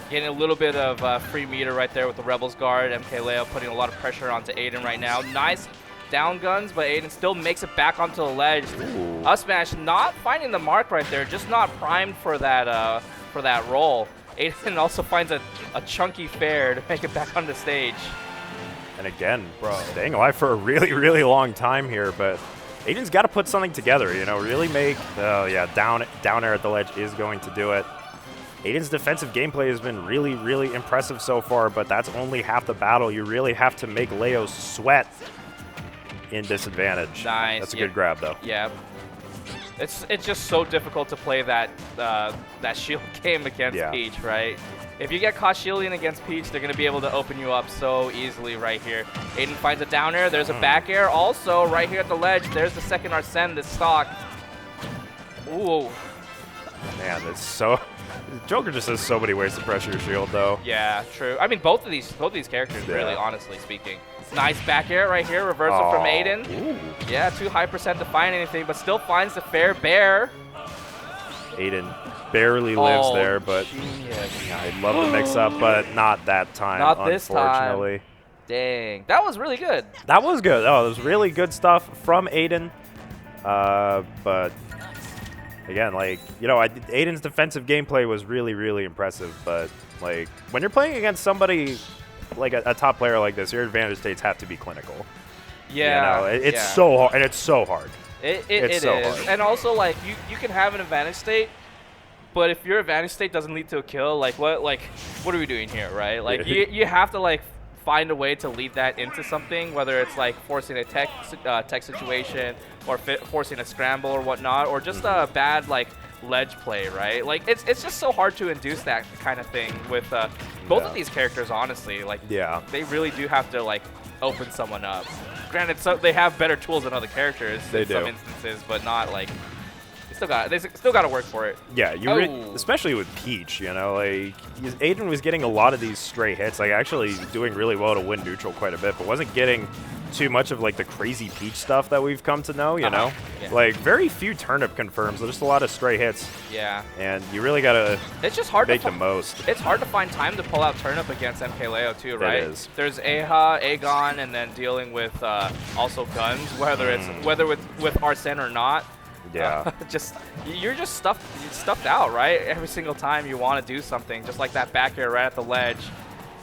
Getting a little bit of free meter right there with the Rebels guard. MkLeo putting a lot of pressure onto Ayden right now. Nice down guns, but Ayden still makes it back onto the ledge. Up smash, not finding the mark right there, just not primed for that roll. Ayden also finds a chunky fair to make it back on the stage. And again, staying alive for a really, really long time here, but Ayden's got to put something together, you know, really make, down air at the ledge is going to do it. Ayden's defensive gameplay has been really, really impressive so far, but that's only half the battle. You really have to make Leo sweat in disadvantage. Nice. That's a good grab, though. Yeah. It's just so difficult to play that shield game against Peach, right? If you get caught shielding against Peach, they're going to be able to open you up so easily right here. Ayden finds a down air. There's a back air also right here at the ledge. There's the second Arsene, this stock. Ooh. Man, it's so... Joker just has so many ways to pressure your shield, though. Yeah, true. I mean, both of these characters, really, honestly speaking. Nice back air right here. Reversal from Ayden. Ooh. Yeah, too high percent to find anything, but still finds the fair bear. Ayden barely lives there, but I'd love to mix up, but not that time, not this unfortunately. Time. Dang. That was really good. That was good. Oh, it was really good stuff from Ayden. But again, like, you know, Ayden's defensive gameplay was really, really impressive, but like when you're playing against somebody like a top player like this, your advantage states have to be clinical. Yeah. You know, it's so hard, and it's so hard. It is. Hard. And also, like, you can have an advantage state, but if your advantage state doesn't lead to a kill, like what are we doing here, right? Like you have to like find a way to lead that into something, whether it's like forcing a tech situation or forcing a scramble or whatnot, or just a bad like ledge play, right? Like it's just so hard to induce that kind of thing with both of these characters, honestly. Like they really do have to like open someone up. Granted, they have better tools than other characters in some instances, but not like they still got to work for it. Yeah, especially with Peach, you know, like Ayden was getting a lot of these stray hits, like actually doing really well to win neutral quite a bit, but wasn't getting too much of like the crazy Peach stuff that we've come to know, you know? Yeah. Like very few turnip confirms, just a lot of stray hits. Yeah. And you really gotta make the most. It's hard to find time to pull out turnip against MkLeo too, right? It is. There's Aha, Aegon, and then dealing with also guns, whether with Arsene or not. Yeah. You're just stuffed out, right? Every single time you want to do something, just like that back air right at the ledge.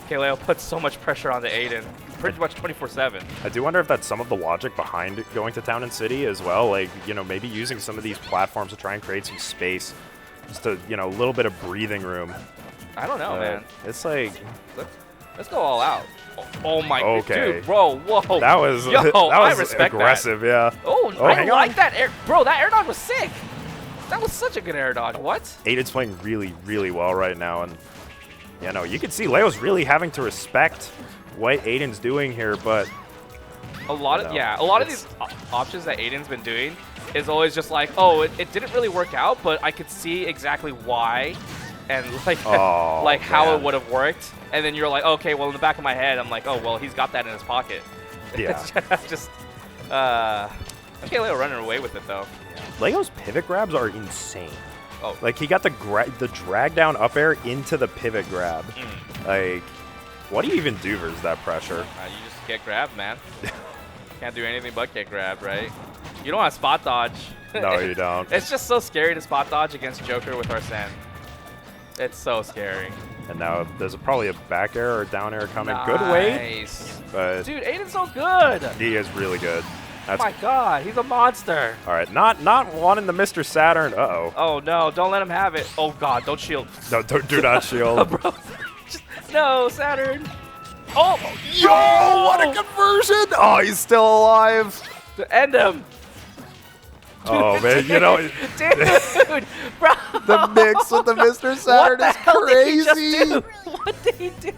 MkLeo puts so much pressure onto Ayden, pretty much 24/7. I do wonder if that's some of the logic behind going to Town and City as well. Like, you know, maybe using some of these platforms to try and create some space Just a a little bit of breathing room. I don't know, man. It's like let's go all out. Oh my god, okay. dude, bro, whoa. That was I respect aggressive, that. yeah. Oh, I like that air, bro. That air dodge was sick. That was such a good air dodge. What? Ayden's playing really, really well right now, and you can see Leo's really having to respect what Ayden's doing here, but a lot of these options that Ayden's been doing is always just like, oh, it didn't really work out, but I could see exactly why, and like how it would have worked, and then you're like, okay, well in the back of my head, I'm like, oh well, he's got that in his pocket. Yeah. It's just MkLeo running away with it though. Leo's pivot grabs are insane. Oh, like he got the drag down up air into the pivot grab. Like, what do you even do versus that pressure? You just get grabbed, man. Can't do anything but get grabbed, right? You don't want to spot dodge. No, you don't. It's just so scary to spot dodge against Joker with Arsene. It's so scary. And now there's probably a back air or down air coming. Nice. Good weight. But dude, Ayden's so good. He is really good. Oh my god, he's a monster. All right, not wanting the Mr. Saturn. Uh-oh. Oh, no, don't let him have it. Oh, god, don't shield. No, do not shield. Bro, no, Saturn. Oh, yo, what a conversion. Oh, he's still alive. To end him. Oh, man, dude, bro. The mix with the Mr. Saturn is crazy. What did he do?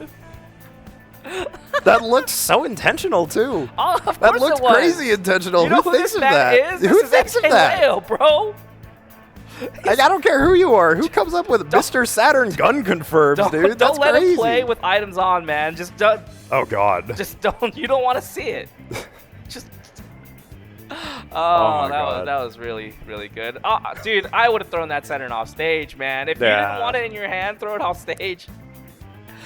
That looked so intentional, too. Oh, of that course looked it was. crazy intentional. You know who thinks of that? Is? Who this thinks is of that? MkLeo, bro. I don't care who you are. Who comes up with Mr. Saturn gun confirms, dude? That's don't let crazy. him play with items on, man. Just don't. Oh, God. Just don't. You don't want to see it. Just. Oh that was really, really good. Oh, dude, I would have thrown that Saturn off stage, man. If you didn't want it in your hand, throw it off stage.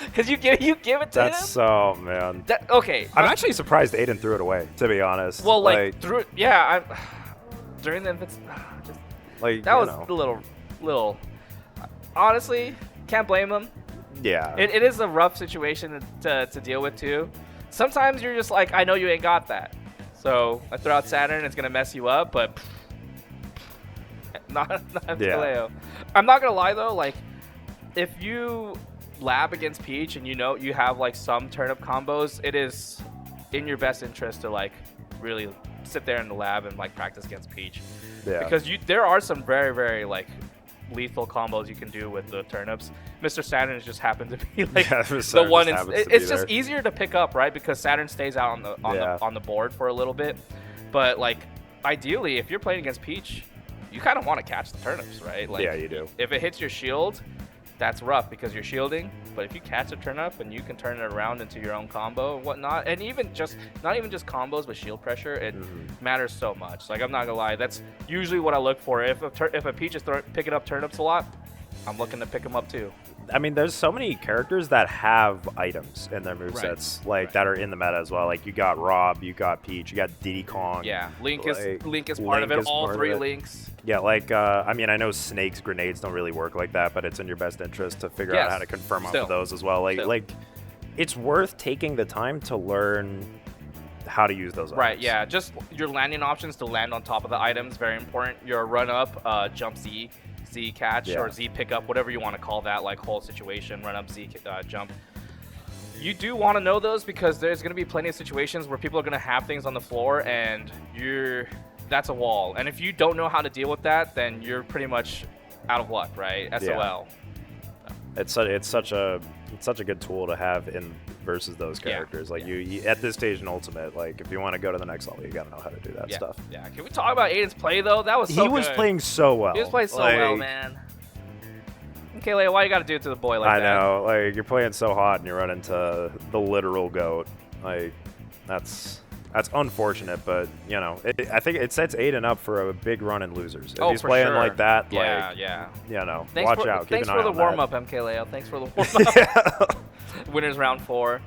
Because you give it to him? That's so, man. Okay. I'm actually surprised Ayden threw it away, to be honest. Well, threw it, yeah. During the just that was a little. Honestly, can't blame him. Yeah. It is a rough situation to deal with, too. Sometimes you're just like, I know you ain't got that. So I throw out Saturn, it's going to mess you up, but not MkLeo. I'm not going to lie, though. Like, if you lab against Peach and you have like some turnip combos, it is in your best interest to like really sit there in the lab and like practice against Peach. Yeah. Because there are some very, very like lethal combos you can do with the turnips. Mr. Saturn just happened to be like the one. It's just easier to pick up, right? Because Saturn stays out on the board for a little bit. But like ideally, if you're playing against Peach, you kind of want to catch the turnips, right? Like, yeah, you do. If it hits your shield, that's rough because you're shielding. But if you catch a turnip and you can turn it around into your own combo and whatnot, and even just not even just combos but shield pressure, it matters so much. Like, I'm not gonna lie, that's usually what I look for. If a Peach is picking up turnips a lot, I'm looking to pick them up too. I mean, there's so many characters that have items in their movesets, that are in the meta as well. Like, you got Rob, you got Peach, you got Diddy Kong. Yeah, Link is part of it. All three Links. Yeah, like, I mean, I know Snake's grenades don't really work like that, but it's in your best interest to figure out how to confirm off of those as well. Like, it's worth taking the time to learn how to use those items. Right, yeah. Just your landing options to land on top of the items, very important. Your run up, jump Z catch, or Z pickup, whatever you want to call that, like whole situation, run up Z jump. You do want to know those because there's going to be plenty of situations where people are going to have things on the floor and that's a wall. And if you don't know how to deal with that, then you're pretty much out of luck, right? SOL. It's such a good tool to have in versus those characters. Like you at this stage in Ultimate, like if you want to go to the next level, you gotta know how to do that stuff. Yeah. Can we talk about Ayden's play though? That was so He was playing so well. He was playing so well, man. MkLeo, why you gotta do it to the boy like that? I know. Like, you're playing so hot and you run into the literal GOAT. Like, that's unfortunate, but I think it sets Ayden up for a big run in losers. If he's playing like that, watch out. Thanks for the warm up, MkLeo. Thanks for the warm up. Winners round 4.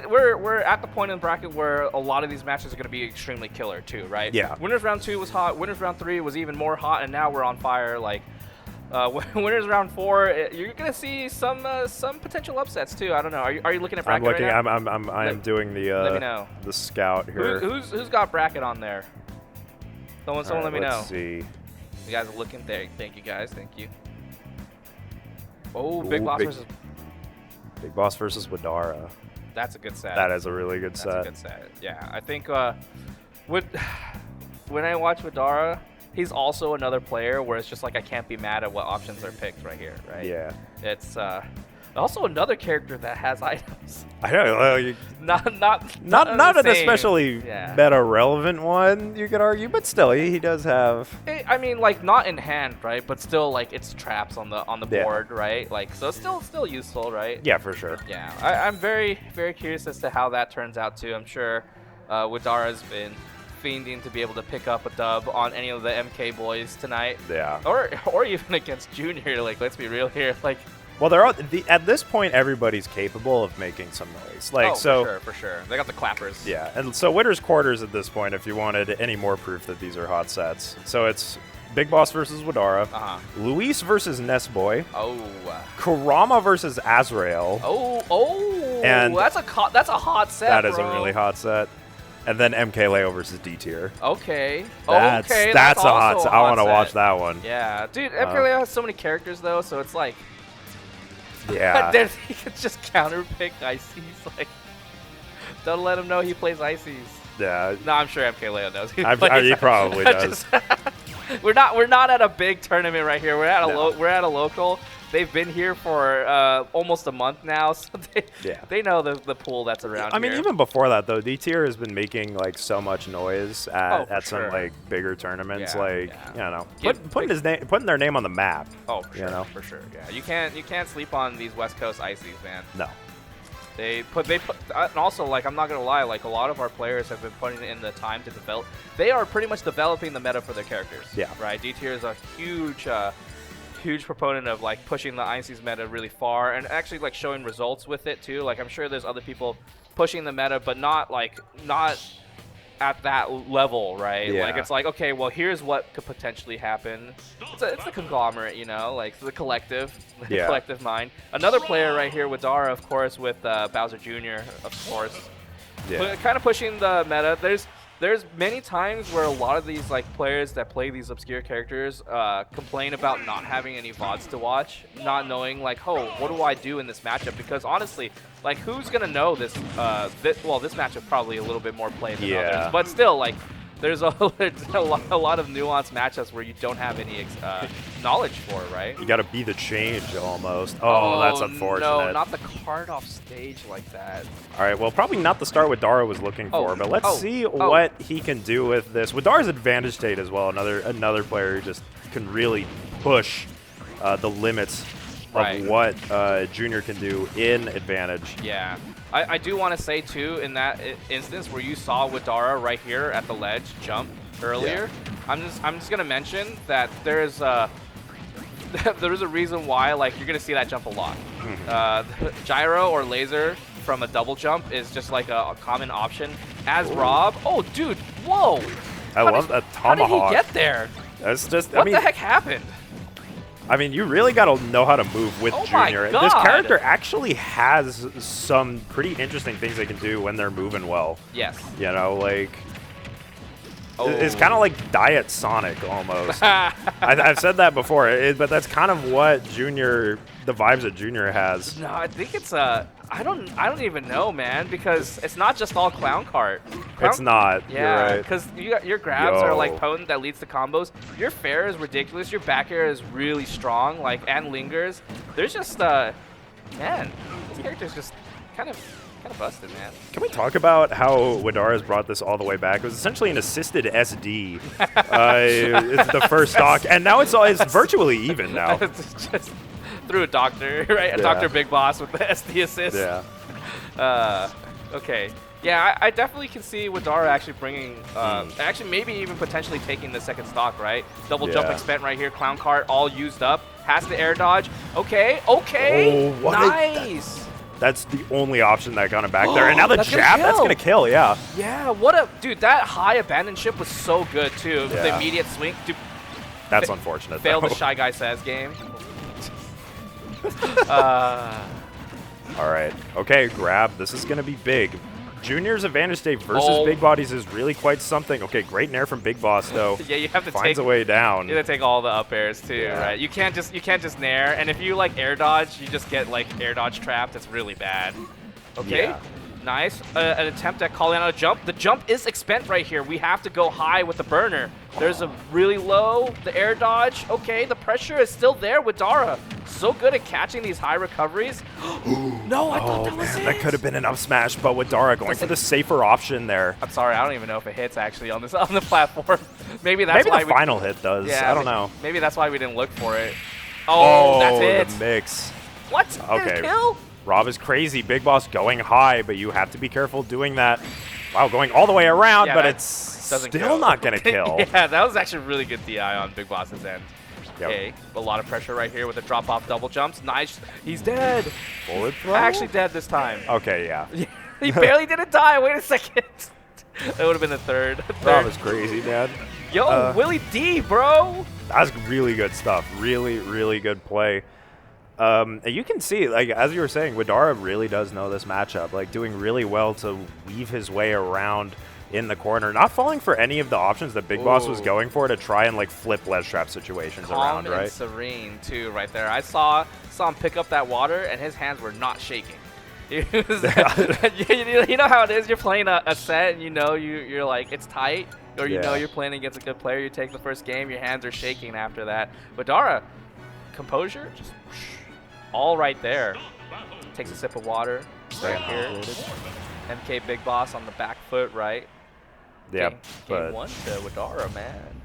We're at the point in the bracket where a lot of these matches are going to be extremely killer too, right? Yeah. Winners round 2 was hot. Winners round 3 was even more hot, and now we're on fire. Like, winners round 4, you're going to see some potential upsets too. I don't know. Are you looking at bracket right now? I am doing the let me know. The scout here. Who's got bracket on there? Someone let me know. Let's see. You guys are looking there. Thank you guys. Thank you. Oh, Big Boss versus... Big Boss versus Widara. That's a good set. That is a really good That's set. a good set. Yeah, I think when I watch Widara, he's also another player where it's just like I can't be mad at what options are picked right here, right? Yeah. It's also another character that has items. I know. Not an especially meta relevant one, you could argue, but still, he does have. I mean, like not in hand, right? But still, like it's traps on the board, right? Like so, still useful, right? Yeah, for sure. Yeah, I'm very curious as to how that turns out too. I'm sure Widara's been fiending to be able to pick up a dub on any of the MK boys tonight. Yeah. Or even against Junior. Like, let's be real here. Like. Well, they're all, at this point, everybody's capable of making some noise. Like, for sure. They got the clappers. Yeah, and so Winter's Quarters at this point, if you wanted any more proof that these are hot sets. So it's Big Boss versus Widara, Luis versus Nesboy, Kurama versus Azrael. And that's a hot set. That is a really hot set. And then MkLeo versus Dtier. Okay. That's a hot set. I want to watch that one. Yeah, dude. MkLeo has so many characters though, so it's like. Yeah. He could just counterpick Ices. Like, don't let him know he plays Ices. Yeah. No, I'm sure MkLeo knows. He probably does. We're not at a big tournament right here. We're at a local. They've been here for almost a month now, so they know the pool that's around. I mean, even before that though, Dtier has been making like so much noise at some like bigger tournaments, you know, putting their name on the map. Oh, for sure. Yeah, you can't sleep on these West Coast Ices, man. No. They put and also, like, I'm not gonna lie, like a lot of our players have been putting in the time to develop. They are pretty much developing the meta for their characters. Yeah. Right. Dtier is a huge proponent of like pushing the Ices meta really far and actually like showing results with it too. Like I'm sure there's other people pushing the meta, but not at that level, right? Yeah. Like it's like, okay, well here's what could potentially happen. It's a conglomerate, you know, like the collective, collective mind. Another player right here, Widara, of course, with Bowser Jr., of course, kind of pushing the meta. There's many times where a lot of these like players that play these obscure characters complain about not having any VODs to watch, not knowing like, oh, what do I do in this matchup? Because honestly, like who's gonna know this? This matchup probably a little bit more play than others, but still, like there's a lot of nuanced matchups where you don't have any knowledge for, right? You gotta be the change almost. Oh, that's unfortunate. No, not the card off stage like that. All right, well, probably not the start Widara was looking for, but let's see what he can do with this. Widara's advantage state as well. Another player who just can really push the limits of what Junior can do in advantage. Yeah. I do want to say, too, in that instance where you saw Widara right here at the ledge jump earlier, I'm just going to mention that there's a reason why like you're going to see that jump a lot. Gyro or laser from a double jump is just like a common option. As Rob, oh, dude, whoa. I love that tomahawk. How did he get there? That's just, what the heck happened? I mean, you really got to know how to move with Junior. This character actually has some pretty interesting things they can do when they're moving well. Yes. You know, like, it's kind of like Diet Sonic almost. I've said that before, but that's kind of what the vibes that Junior has. No, I think it's I don't even know, man, because it's not just all clown cart. It's not. Yeah, because your grabs are like potent that leads to combos. Your fair is ridiculous. Your back air is really strong, like, and lingers. There's just man, this character's just kind of busted, man. Can we talk about how Widara's brought this all the way back? It was essentially an assisted SD. It's the first stock, and now it's virtually even now. It's just through a doctor, right? A Dr. Big Boss with the SD assist. Yeah. Okay. Yeah, I definitely can see Widara actually bringing, actually maybe even potentially taking the second stock, right? Double jumping spent right here, clown cart all used up, has the air dodge. Okay. Oh, nice. That's the only option that got him back there. And now the jab, that's going to kill, yeah. Yeah, dude, that high abandon ship was so good, too. The immediate swing. Dude, that's unfortunate, Fail the Shy Guy Says game. All right. Okay, grab. This is going to be big. Junior's advantage state versus Big Bodies is really quite something. Okay, great nair from Big Boss though. Yeah, you have to finds a way down. You have to take all the up airs too, right? You can't just nair, and if you like air dodge, you just get like air dodge trapped. It's really bad. Okay. Yeah. Nice. An attempt at calling out a jump. The jump is expent right here. We have to go high with the burner. There's a really low, the air dodge. Okay, the pressure is still there with Widara. So good at catching these high recoveries. No, I thought that was it. That could have been an up smash, but Widara going for the safer option there. I'm sorry, I don't even know if it hits actually on the platform. Maybe that's why the final hit does. Yeah, I don't know. Maybe that's why we didn't look for it. Oh, that's it. The mix. What? Okay. Kill? Rob is crazy. Big Boss going high, but you have to be careful doing that. Wow, going all the way around, but it's still not going to kill. Yeah, that was actually really good DI on Big Boss's end. Yep. Okay, a lot of pressure right here with the drop-off double jumps. Nice. He's dead. Forward throw? Actually dead this time. Okay, yeah. He barely didn't die. Wait a second. That would have been the third. Rob is crazy, man. Yo, Willie D, bro. That's really good stuff. Really, really good play. You can see, like, as you were saying, Widara really does know this matchup, like, doing really well to weave his way around in the corner, not falling for any of the options that Big Boss was going for to try and, like, flip ledge trap situations around, right? And serene, too, right there. I saw him pick up that water, and his hands were not shaking. You know how it is? You're playing a set, and you know you're like, it's tight, or you know you're playing against a good player. You take the first game, your hands are shaking after that. Widara, composure, just all right there. Takes a sip of water right here. MkBigBoss on the back foot, right? Yeah, game one to Widara, man.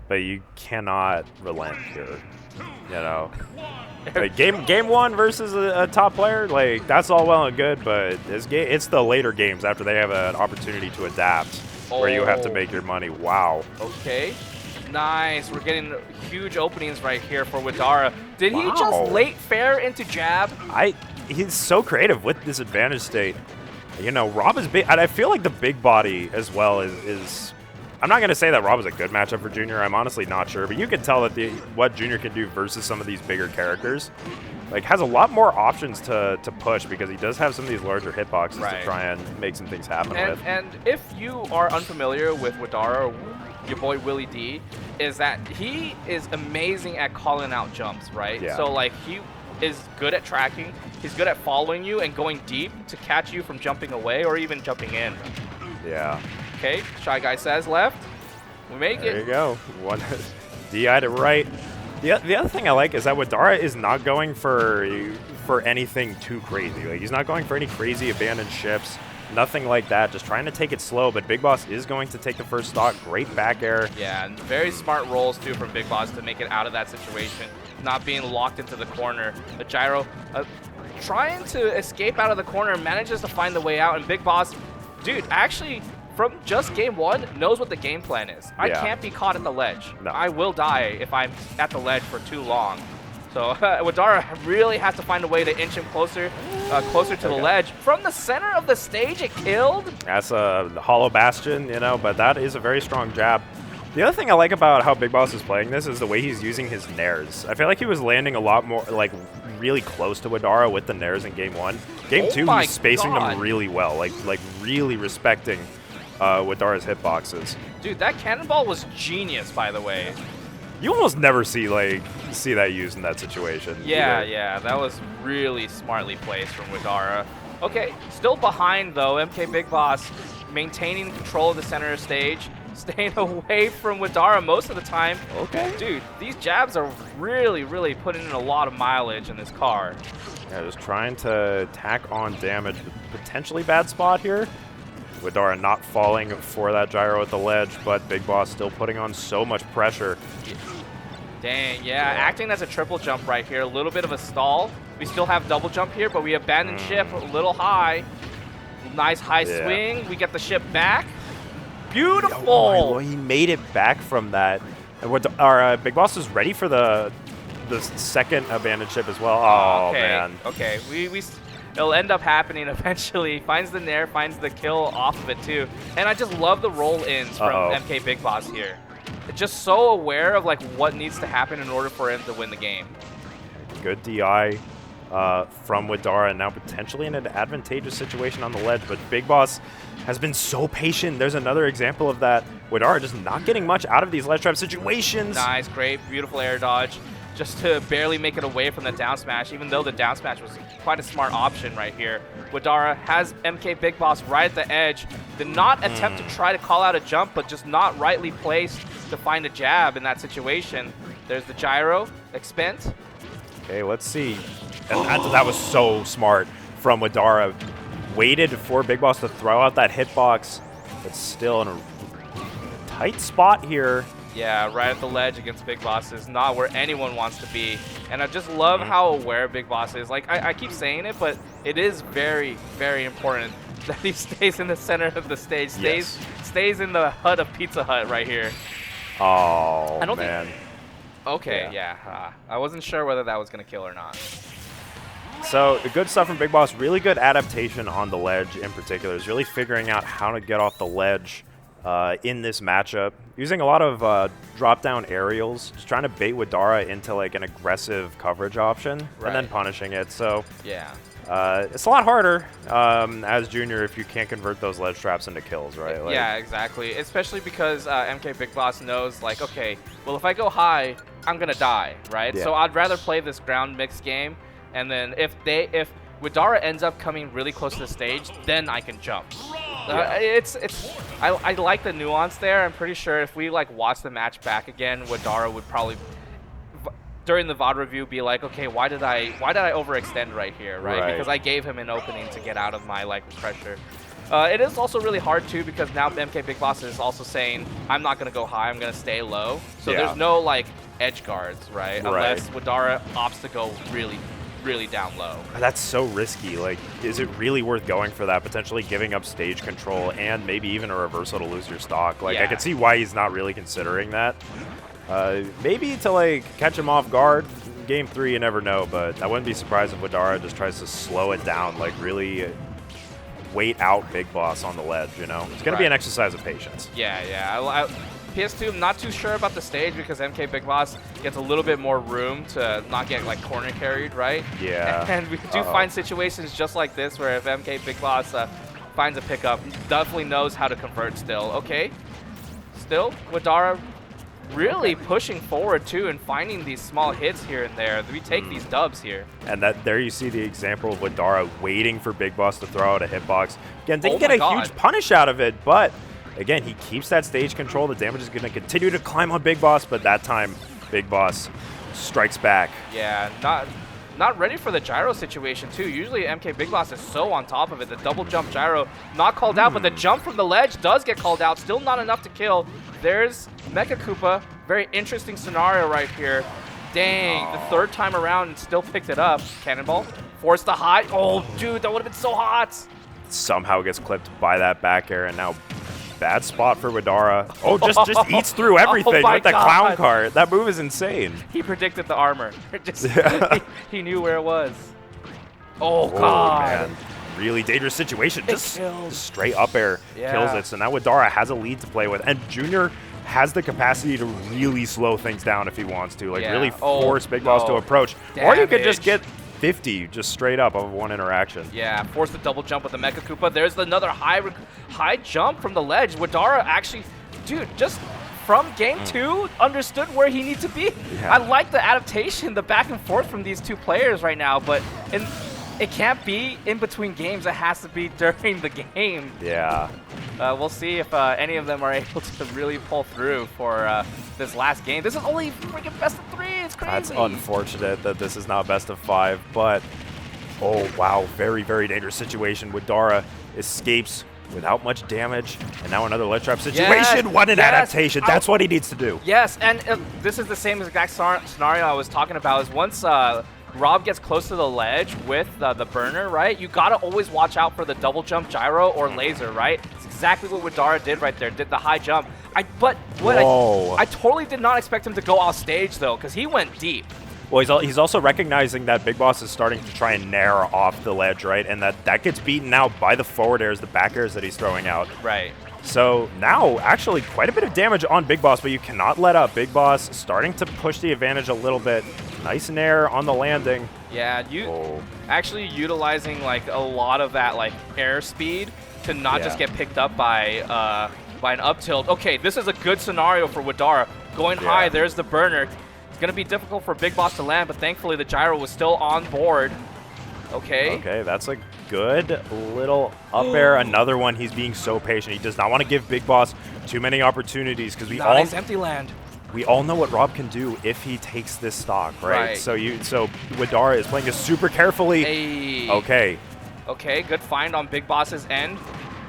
But you cannot relent here, you know. Like game one versus a top player, like, that's all well and good, but it's the later games after they have an opportunity to adapt where you have to make your money. Wow. Okay. Nice. We're getting huge openings right here for Widara. Did he just late fair into jab? He's so creative with this advantage state. You know, Rob is big, and I feel like the big body as well is I'm not going to say that Rob is a good matchup for Junior. I'm honestly not sure, but you can tell that what Junior can do versus some of these bigger characters, like, has a lot more options to push because he does have some of these larger hitboxes to try and make some things happen with. And if you are unfamiliar with Widara, your boy Willie D, is that he is amazing at calling out jumps, right? Yeah. So, like, he is good at tracking. He's good at following you and going deep to catch you from jumping away or even jumping in. Yeah. Okay, Shy Guy says left. We make it. There you go. One DI to right. The other thing I like is that Widara is not going for anything too crazy. Like, he's not going for any crazy abandoned ships. Nothing like that. Just trying to take it slow, but Big Boss is going to take the first stock. Great back air. Yeah, and very smart rolls, too, from Big Boss to make it out of that situation. Not being locked into the corner. A gyro trying to escape out of the corner, manages to find the way out, and Big Boss, dude, actually, from just game one, knows what the game plan is. I can't be caught at the ledge. No. I will die if I'm at the ledge for too long. So Widara really has to find a way to inch him closer to the ledge. From the center of the stage, it killed. That's a hollow bastion, you know, but that is a very strong jab. The other thing I like about how Big Boss is playing this is the way he's using his nairs. I feel like he was landing a lot more, like, really close to Widara with the nairs in game one. Game two, he's spacing them really well, like really respecting Widara's hitboxes. Dude, that cannonball was genius, by the way. You almost never see that used in that situation. Yeah, either. yeah, that was really smartly placed from Widara. Okay, still behind though. MkBigBoss maintaining control of the center stage, staying away from Widara most of the time. Okay. Dude, these jabs are really putting in a lot of mileage in this car. Yeah, just trying to tack on damage. Potentially bad spot here. Widara not falling for that gyro at the ledge, but Big Boss still putting on so much pressure. Dang, yeah, acting as a triple jump right here. A little bit of a stall. We still have double jump here, but we abandon ship a little high. Nice high swing. We get the ship back. Beautiful. Oh, he made it back from that. And our Big Boss is ready for the second abandoned ship as well. Oh, okay. Man. Okay, it'll end up happening eventually. Finds the nair, finds the kill off of it too. And I just love the roll-ins from MkBigBoss here. Just so aware of, like, what needs to happen in order for him to win the game. Good DI. from Widara, now potentially in an advantageous situation on the ledge, but Big Boss has been so patient. There's another example of that. Widara just not getting much out of these ledge trap situations. Nice, great, beautiful air dodge, just to barely make it away from the down smash, even though the down smash was quite a smart option right here. Widara has MkBigBoss right at the edge, did not attempt to try to call out a jump, but just not rightly placed to find a jab in that situation. There's the gyro, expend. Okay, let's see. And that was so smart from Widara. Waited for Big Boss to throw out that hitbox, but still in a tight spot here. Yeah, right at the ledge against Big Boss is not where anyone wants to be. And I just love how aware Big Boss is. Like, I keep saying it, but it is very, very important that he stays in the center of the stage, stays in the hut of Pizza Hut right here. Oh, I don't man. think, okay, yeah. I wasn't sure whether that was going to kill or not. So, the good stuff from Big Boss, really good adaptation on the ledge in particular. Is really figuring out how to get off the ledge in this matchup. Using a lot of drop-down aerials, just trying to bait Widara into like an aggressive coverage option, and then punishing it. So, yeah. it's a lot harder as Junior if you can't convert those ledge traps into kills, right? Like, yeah, exactly. Especially because MkBigBoss knows, like, okay, well, if I go high, I'm going to die, right? Yeah. So I'd rather play this ground mix game. And then if Widara ends up coming really close to the stage, then I can jump. I like the nuance there. I'm pretty sure if we like watch the match back again, Widara would probably during the VOD review be like, okay, why did I overextend right here, right? Because I gave him an opening to get out of my like pressure. It is also really hard too because now MkBigBoss is also saying I'm not gonna go high, I'm gonna stay low. So there's no like edge guards, right? Unless Widara opts to go really down low. That's so risky. Like, is it really worth going for that? Potentially giving up stage control and maybe even a reversal to lose your stock. Like, I could see why he's not really considering that. Maybe to like catch him off guard. Game 3, you never know, but I wouldn't be surprised if Widara just tries to slow it down, like really wait out Big Boss on the ledge, you know? It's going to be an exercise of patience. Yeah. PS2, I'm not too sure about the stage because MkBigBoss gets a little bit more room to not get like corner carried, right? Yeah. And we do find situations just like this where if MkBigBoss finds a pickup, he definitely knows how to convert still. Okay. Still, Widara really pushing forward too and finding these small hits here and there. We take these dubs here. And there you see the example of Widara waiting for Big Boss to throw out a hitbox. Again, didn't get a huge punish out of it, but again, he keeps that stage control. The damage is going to continue to climb on Big Boss, but that time, Big Boss strikes back. Yeah, not ready for the gyro situation, too. Usually, MkBigBoss is so on top of it. The double jump gyro not called out, but the jump from the ledge does get called out. Still not enough to kill. There's Mecha Koopa. Very interesting scenario right here. Dang, the third time around and still picked it up. Cannonball. Force the high. Oh, dude, that would have been so hot. Somehow gets clipped by that back air, and now bad spot for Widara. Oh, just eats through everything with that clown cart. That move is insane. He predicted the armor. He knew where it was. Oh, God. Man. Really dangerous situation. Just straight up air kills it. So now Widara has a lead to play with. And Junior has the capacity to really slow things down if he wants to. Like, really force Big Boss to approach. Or you could just get 50 just straight up of one interaction. Yeah, force the double jump with the Mecha Koopa. There's another high jump from the ledge. Widara actually, dude, just from game 2, understood where he needs to be. Yeah. I like the adaptation, the back and forth from these two players right now, but it can't be in between games. It has to be during the game. Yeah. We'll see if any of them are able to really pull through for this last game. This is only freaking best of 3. It's crazy. That's unfortunate that this is not best of 5, but oh wow, very, very dangerous situation. Widara escapes without much damage, and now another ledge trap situation. Yes, what an adaptation. That's what he needs to do. Yes, and this is the same exact scenario I was talking about. Is once Rob gets close to the ledge with the burner, right? You gotta always watch out for the double jump gyro or laser, right? It's exactly what Widara did right there. Did the high jump. I totally did not expect him to go off stage though, because he went deep. Well, he's also recognizing that Big Boss is starting to try and nair off the ledge, right? And that gets beaten out by the forward airs, the back airs that he's throwing out. Right. So now, actually, quite a bit of damage on Big Boss, but you cannot let up. Big Boss starting to push the advantage a little bit. Nice and air on the landing. Yeah, you actually utilizing like a lot of that like air speed to not just get picked up by an up tilt. Okay, this is a good scenario for Widara. Going high, there's the burner. It's going to be difficult for Big Boss to land, but thankfully the gyro was still on board. Okay. Okay, that's a good little up air. Another one. He's being so patient. He does not want to give Big Boss too many opportunities because empty land. We all know what Rob can do if he takes this stock, right? So Widara is playing this super carefully. Hey. Okay. Okay, good find on Big Boss's end.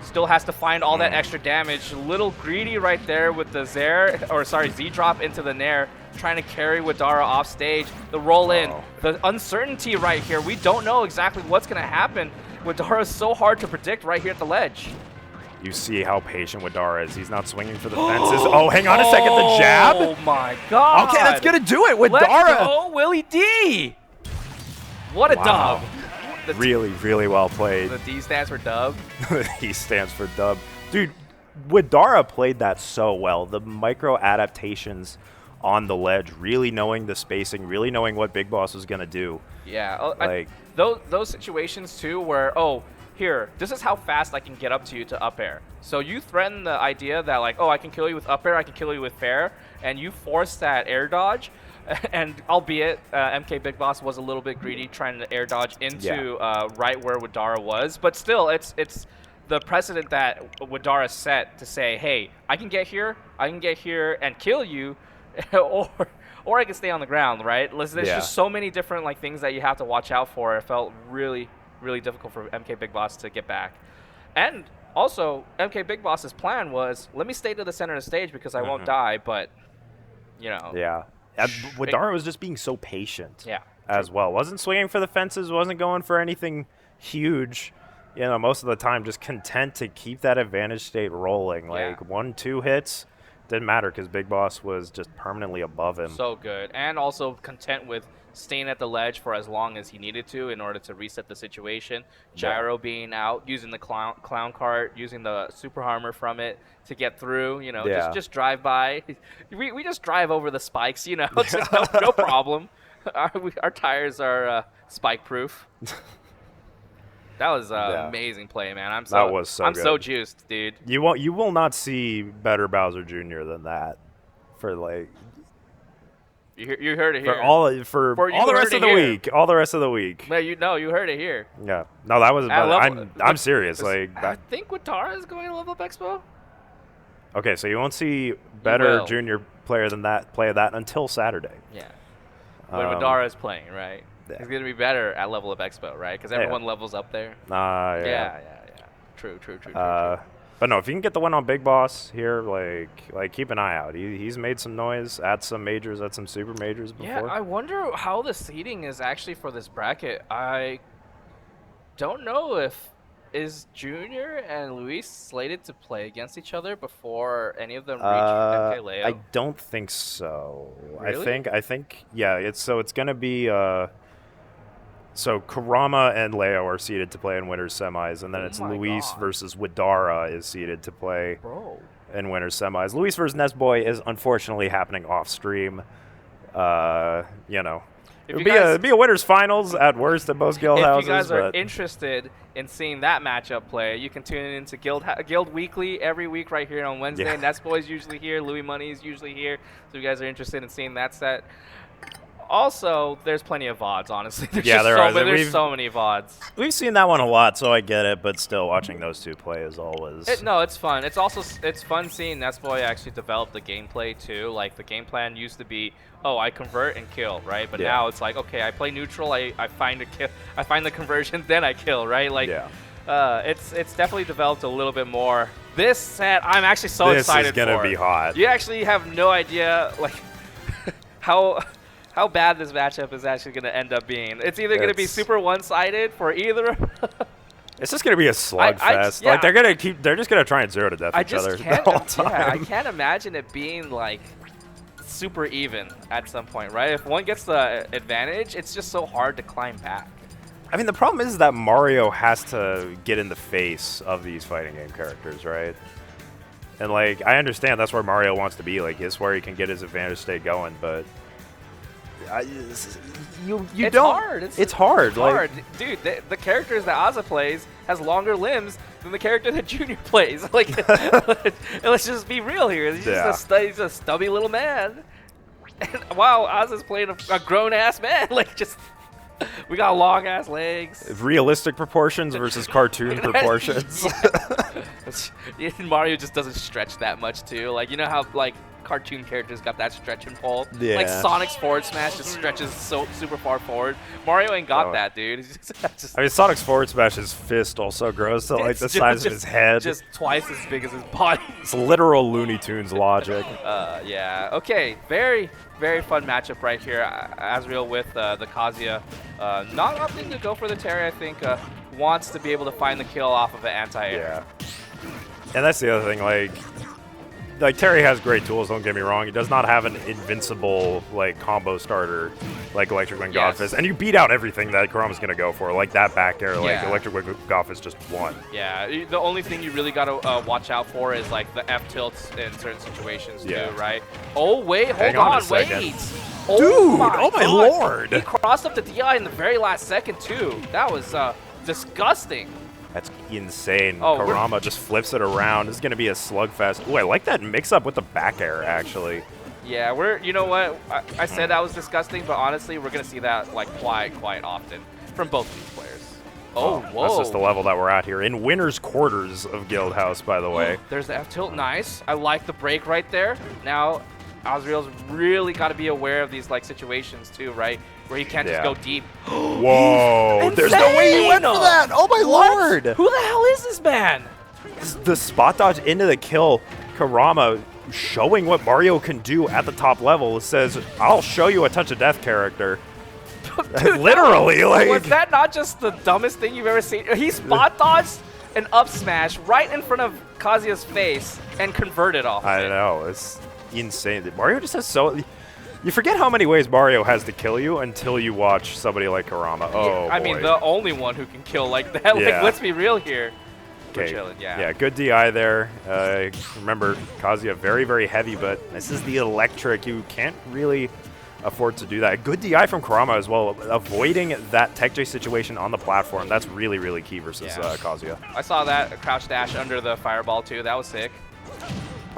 Still has to find all that extra damage. Little greedy right there with the Z drop into the Nair, trying to carry Widara off stage. The roll in, the uncertainty right here. We don't know exactly what's going to happen. Widara is so hard to predict right here at the ledge. You see how patient Widara is. He's not swinging for the fences. Oh, hang on a second. The jab. Oh my god. Okay, that's going to do it. Widara. Let's go, Willie D. What a dub. Really, really well played. The D stands for dub. D stands for dub. Dude, Widara played that so well. The micro adaptations on the ledge, really knowing the spacing, really knowing what Big Boss was going to do. Yeah. Like those situations too where, here, this is how fast I can get up to you to up air. So you threaten the idea that like, I can kill you with up air, I can kill you with fair, and you force that air dodge. And albeit MkBigBoss was a little bit greedy trying to air dodge into right where Widara was, but still it's the precedent that Widara set to say, hey, I can get here and kill you, or I can stay on the ground, right? There's just so many different like things that you have to watch out for. It felt really, really difficult for MkBigBoss to get back. And also, MkBigBoss's plan was, let me stay to the center of the stage because I won't die, but, you know. Yeah. Widara was just being so patient as well. Wasn't swinging for the fences, wasn't going for anything huge. You know, most of the time just content to keep that advantage state rolling. Like 1-2 hits, didn't matter because Big Boss was just permanently above him. So good. And also content with staying at the ledge for as long as he needed to in order to reset the situation. Gyro being out, using the clown cart, using the super armor from it to get through, you know, just drive by. We just drive over the spikes, you know, it's just no problem. Our tires are spike proof. That was amazing play, man. I'm so juiced, dude. You will not see better Bowser Jr. than that for like. You heard it here. For all the rest of the week. All the rest of the week. No, you heard it here. Yeah. No, that was. I'm serious. Like I think Widara is going to Level Up Expo. Okay, so you won't see better junior player than that play that until Saturday. Yeah. When Widara is playing, right? Yeah. He's going to be better at Level Up Expo, right? Because everyone levels up there. Yeah. True. But no, if you can get the win on Big Boss here, like keep an eye out. He's made some noise at some majors, at some super majors before. Yeah, I wonder how the seeding is actually for this bracket. I don't know if is Junior and Luis slated to play against each other before any of them reach MkLeo? I don't think so. Really? I think it's going to be so Kurama and Leo are seeded to play in winners semis, and then it's Luis versus Widara is seeded to play in winners semis. Luis versus Nesboy is unfortunately happening off stream. You know, it'd be a winners finals at worst at most Guildhouses. If you guys are interested in seeing that matchup play, you can tune into Guild Weekly every week right here on Wednesday. Yeah. Nesboy's usually here. Louis Money is usually here. So if you guys are interested in seeing that set. Also, there's plenty of VODs, honestly. There's so many VODs. We've seen that one a lot, so I get it, but still, watching those two play is always... it's fun. It's fun seeing Nesboy actually develop the gameplay, too. Like, the game plan used to be, I convert and kill, right? But now it's like, okay, I play neutral, I find the conversion, then I kill, right? Like, it's definitely developed a little bit more. This set, I'm actually so excited for. This is going to be hot. You actually have no idea, like, how bad this matchup is actually going to end up being. It's either going to be super one-sided for either. It's just going to be a slugfest. Like they're just going to try and zero to death each other the whole time. Yeah, I can't imagine it being like super even at some point, right? If one gets the advantage, it's just so hard to climb back. I mean, the problem is that Mario has to get in the face of these fighting game characters, right? And like, I understand that's where Mario wants to be. Like, it's where he can get his advantage state going, but you it's don't. Hard. It's hard. It's hard. Dude, the characters that Aza plays has longer limbs than the character that Junior plays. Like, let's just be real here. He's just he's a stubby little man. And wow, Aza's playing a grown-ass man. Like, just... We got long-ass legs. Realistic proportions versus cartoon proportions. Mario just doesn't stretch that much, too. Like, you know how, like, cartoon characters got that stretch and pull? Yeah. Like, Sonic's forward smash just stretches so super far forward. Mario ain't got that, dude. I mean, Sonic's forward smash's fist also grows to, like, the size of his head. Just twice as big as his body. It's literal Looney Tunes logic. Yeah. Okay, very fun matchup right here. Azrael with the Kazuya. Not opting to go for the Dtier, I think. Wants to be able to find the kill off of an anti-air. Yeah. And that's the other thing, like Dtier has great tools, don't get me wrong. He does not have an invincible, like, combo starter like Electric Wind Godfist. And you beat out everything that Kurama's going to go for. Like, that back air, like, Electric Wind Godfist just won. Yeah, the only thing you really got to watch out for is, like, the F-tilts in certain situations, too, right? Oh, wait, hold on, wait! Dude, oh my lord! He crossed up the DI in the very last second, too. That was disgusting. That's insane. Kurama just flips it around. This is going to be a slugfest. Ooh, I like that mix-up with the back air, actually. Yeah, you know what? I said that was disgusting, but honestly, we're going to see that, like, quite often from both of these players. Oh, whoa. That's just the level that we're at here. In winner's quarters of Guildhouse, by the way. There's the F-tilt. Nice. I like the break right there. Now, Azrael's really got to be aware of these, like, situations, too, right? Where he can't just go deep. Whoa! There's no way he went for that! Oh my lord! Who the hell is this man? The spot dodge into the kill. Kurama showing what Mario can do at the top level. It says, I'll show you a touch of death character. Dude, literally, like... Was that not just the dumbest thing you've ever seen? He spot dodged an up smash right in front of Kazuya's face and converted off of it. I know, it's insane. Mario just has so... You forget how many ways Mario has to kill you until you watch somebody like Kurama. Oh, I mean, the only one who can kill like that. Like, let's be real here. We're chilling, yeah, good DI there. Remember, Kazuya very heavy, but this is the electric. You can't really afford to do that. Good DI from Kurama as well, avoiding that Tech J situation on the platform. That's really key versus Kazuya. I saw that crouch dash under the fireball too. That was sick.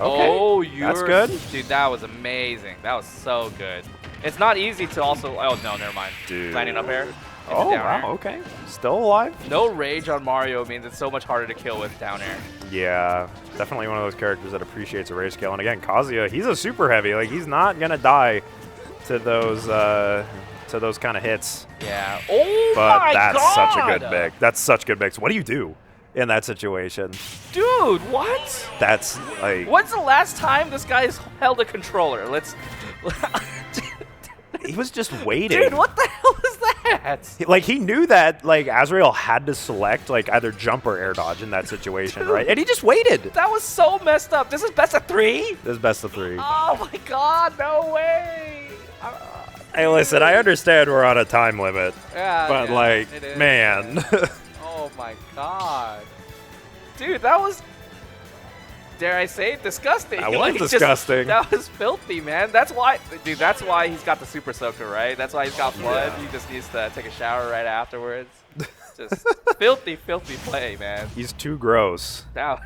Okay. Oh, that's good. Dude, that was amazing. That was so good. It's not easy to also... Oh, no, never mind. Dude. Landing up air. Oh, wow, okay. Still alive? No rage on Mario means it's so much harder to kill with down air. Yeah, definitely one of those characters that appreciates a rage scale. And again, Kazuya, he's a super heavy. Like, he's not going to die to those kind of hits. Yeah. Oh, but my God! But that's such a good mix. That's such good mix. What do you do in that situation? Dude, what? That's like... When's the last time this guy's held a controller? Let's... He was just waiting. Dude, what the hell is that? Like, he knew that, like, Azrael had to select, like, either jump or air dodge in that situation, right? And he just waited. That was so messed up. This is best of 3? This is best of 3. Oh, my God. No way. Hey, listen, I understand we're on a time limit. Yeah, but, like, man. Oh, my God. Dude, that was... Dare I say, disgusting. That was disgusting. That was filthy, man. That's why, dude. That's why he's got the Super Soaker, right? That's why he's got Flood. He just needs to take a shower right afterwards. Just filthy play, man. He's too gross. Now,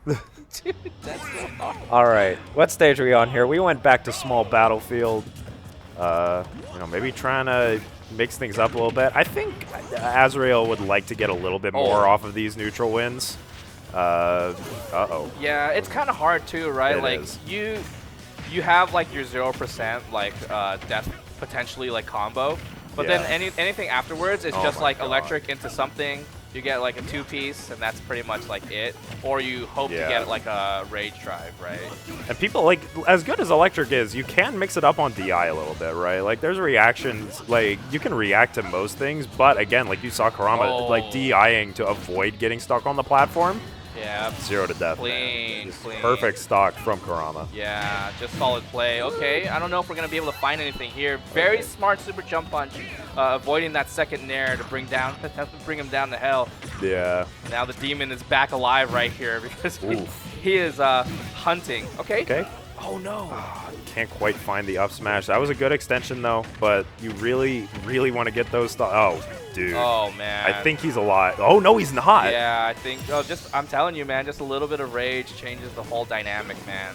dude, that's so hard. All right, what stage are we on here? We went back to small battlefield. You know, maybe trying to mix things up a little bit. I think Azrael would like to get a little bit more off of these neutral wins. Yeah, it's kind of hard too, right? Like you have like your 0% like death potentially like combo, but then anything afterwards is just like electric into something. You get like a 2-piece, and that's pretty much like it. Or you hope to get like a rage drive, right? And people, like, as good as electric is, you can mix it up on DI a little bit, right? Like, there's reactions, like, you can react to most things, but again, like you saw Kurama, like, DIing to avoid getting stuck on the platform. Yeah. 0 to death. Clean. Perfect stock from Kurama. Yeah, just solid play. Okay, I don't know if we're going to be able to find anything here. Very smart super jump punch, avoiding that second nair to bring him down to hell. Yeah. Now the demon is back alive right here because he is hunting. Okay. Oh no! Can't quite find the up smash. That was a good extension though, but you really want to get those. Oh, dude. Oh man. I think he's alive. Oh no, he's not. Yeah, I think. Oh, I'm telling you, man. Just a little bit of rage changes the whole dynamic, man.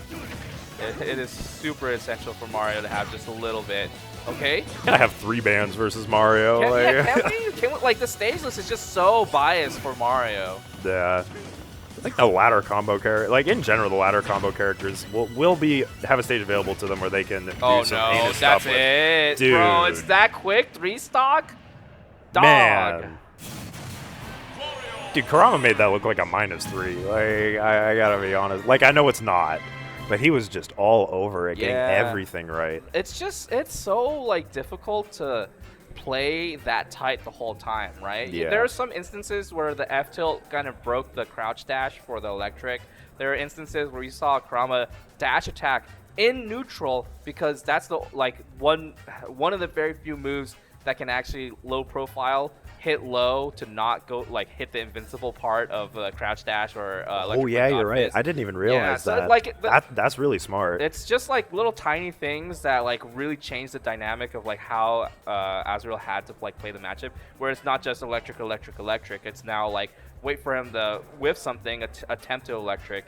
It is super essential for Mario to have just a little bit. Okay. I have 3 bans versus Mario. Can we, like the stage list is just so biased for Mario. Yeah. I think the ladder combo character, like in general, the ladder combo characters will have a stage available to them where they can do some heinous stuff. That's it, Dude. bro. It's that quick. 3 stock. Dog. Man. Dude, Kurama made that look like a -3. Like I gotta be honest. Like I know it's not, but he was just all over it, getting everything right. It's so like difficult to play that tight the whole time, right? Yeah. There are some instances where the F tilt kind of broke the crouch dash for the electric. There are instances where you saw Kurama dash attack in neutral because that's the one of the very few moves that can actually low profile hit low to not go hit the invincible part of crouch dash or oh yeah, you're right. I didn't even realize that. That's really smart. It's just like little tiny things that really change the dynamic of how Azrael had to play the matchup, where it's not just electric. It's now wait for him to whiff something, attempt to electric,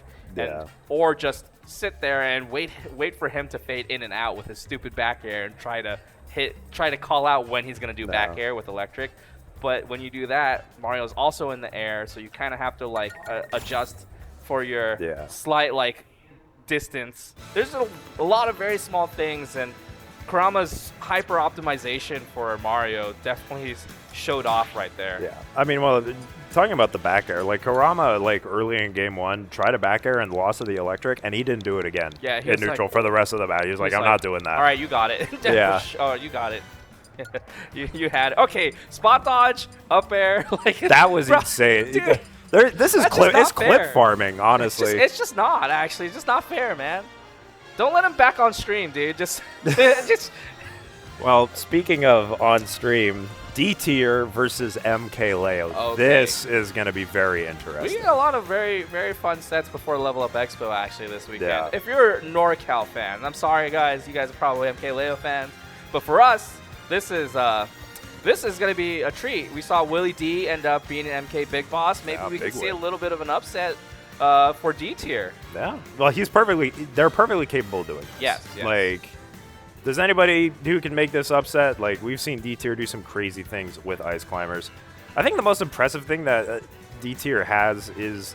or just sit there and wait for him to fade in and out with his stupid back air and try to call out when he's gonna do back air with electric. But when you do that, Mario's also in the air, so you kind of have to adjust for your slight distance. There's a lot of very small things, and Kurama's hyper optimization for Mario definitely showed off right there. Yeah, I mean, well, talking about the back air, Kurama, early in game 1, tried a back air and lost to the electric, and he didn't do it again in neutral for the rest of the match. He was like, I'm not doing that. All right, you got it. Yeah. Oh, you got it. you had it. Okay, spot dodge, up air. That was insane. Dude, this is clip farming, honestly. It's just not, actually. It's just not fair, man. Don't let him back on stream, dude. Just Well, speaking of on stream, Dtier versus MkLeo. Okay. This is going to be very interesting. We got a lot of very, very fun sets before Level Up Expo, actually, this weekend. Yeah. If you're a NorCal fan, I'm sorry, guys. You guys are probably MkLeo fans. But for us, this is going to be a treat. We saw Willie D end up being an MkBigBoss. Maybe we can see a little bit of an upset for Dtier. Yeah. Well, they're perfectly capable of doing this. Yes. There's anybody who can make this upset? We've seen Dtier do some crazy things with Ice Climbers. I think the most impressive thing that Dtier has is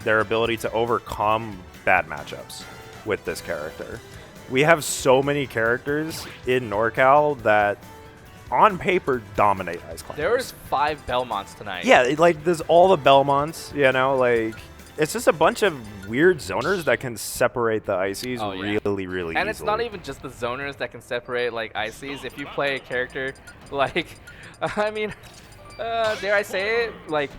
their ability to overcome bad matchups with this character. We have so many characters in NorCal that, on paper, dominate Ice Climbers. There's 5 Belmonts tonight. Yeah, there's all the Belmonts, it's just a bunch of weird zoners that can separate the Ices really easily. And it's not even just the zoners that can separate, Ices. If you play a character I mean, dare I say it,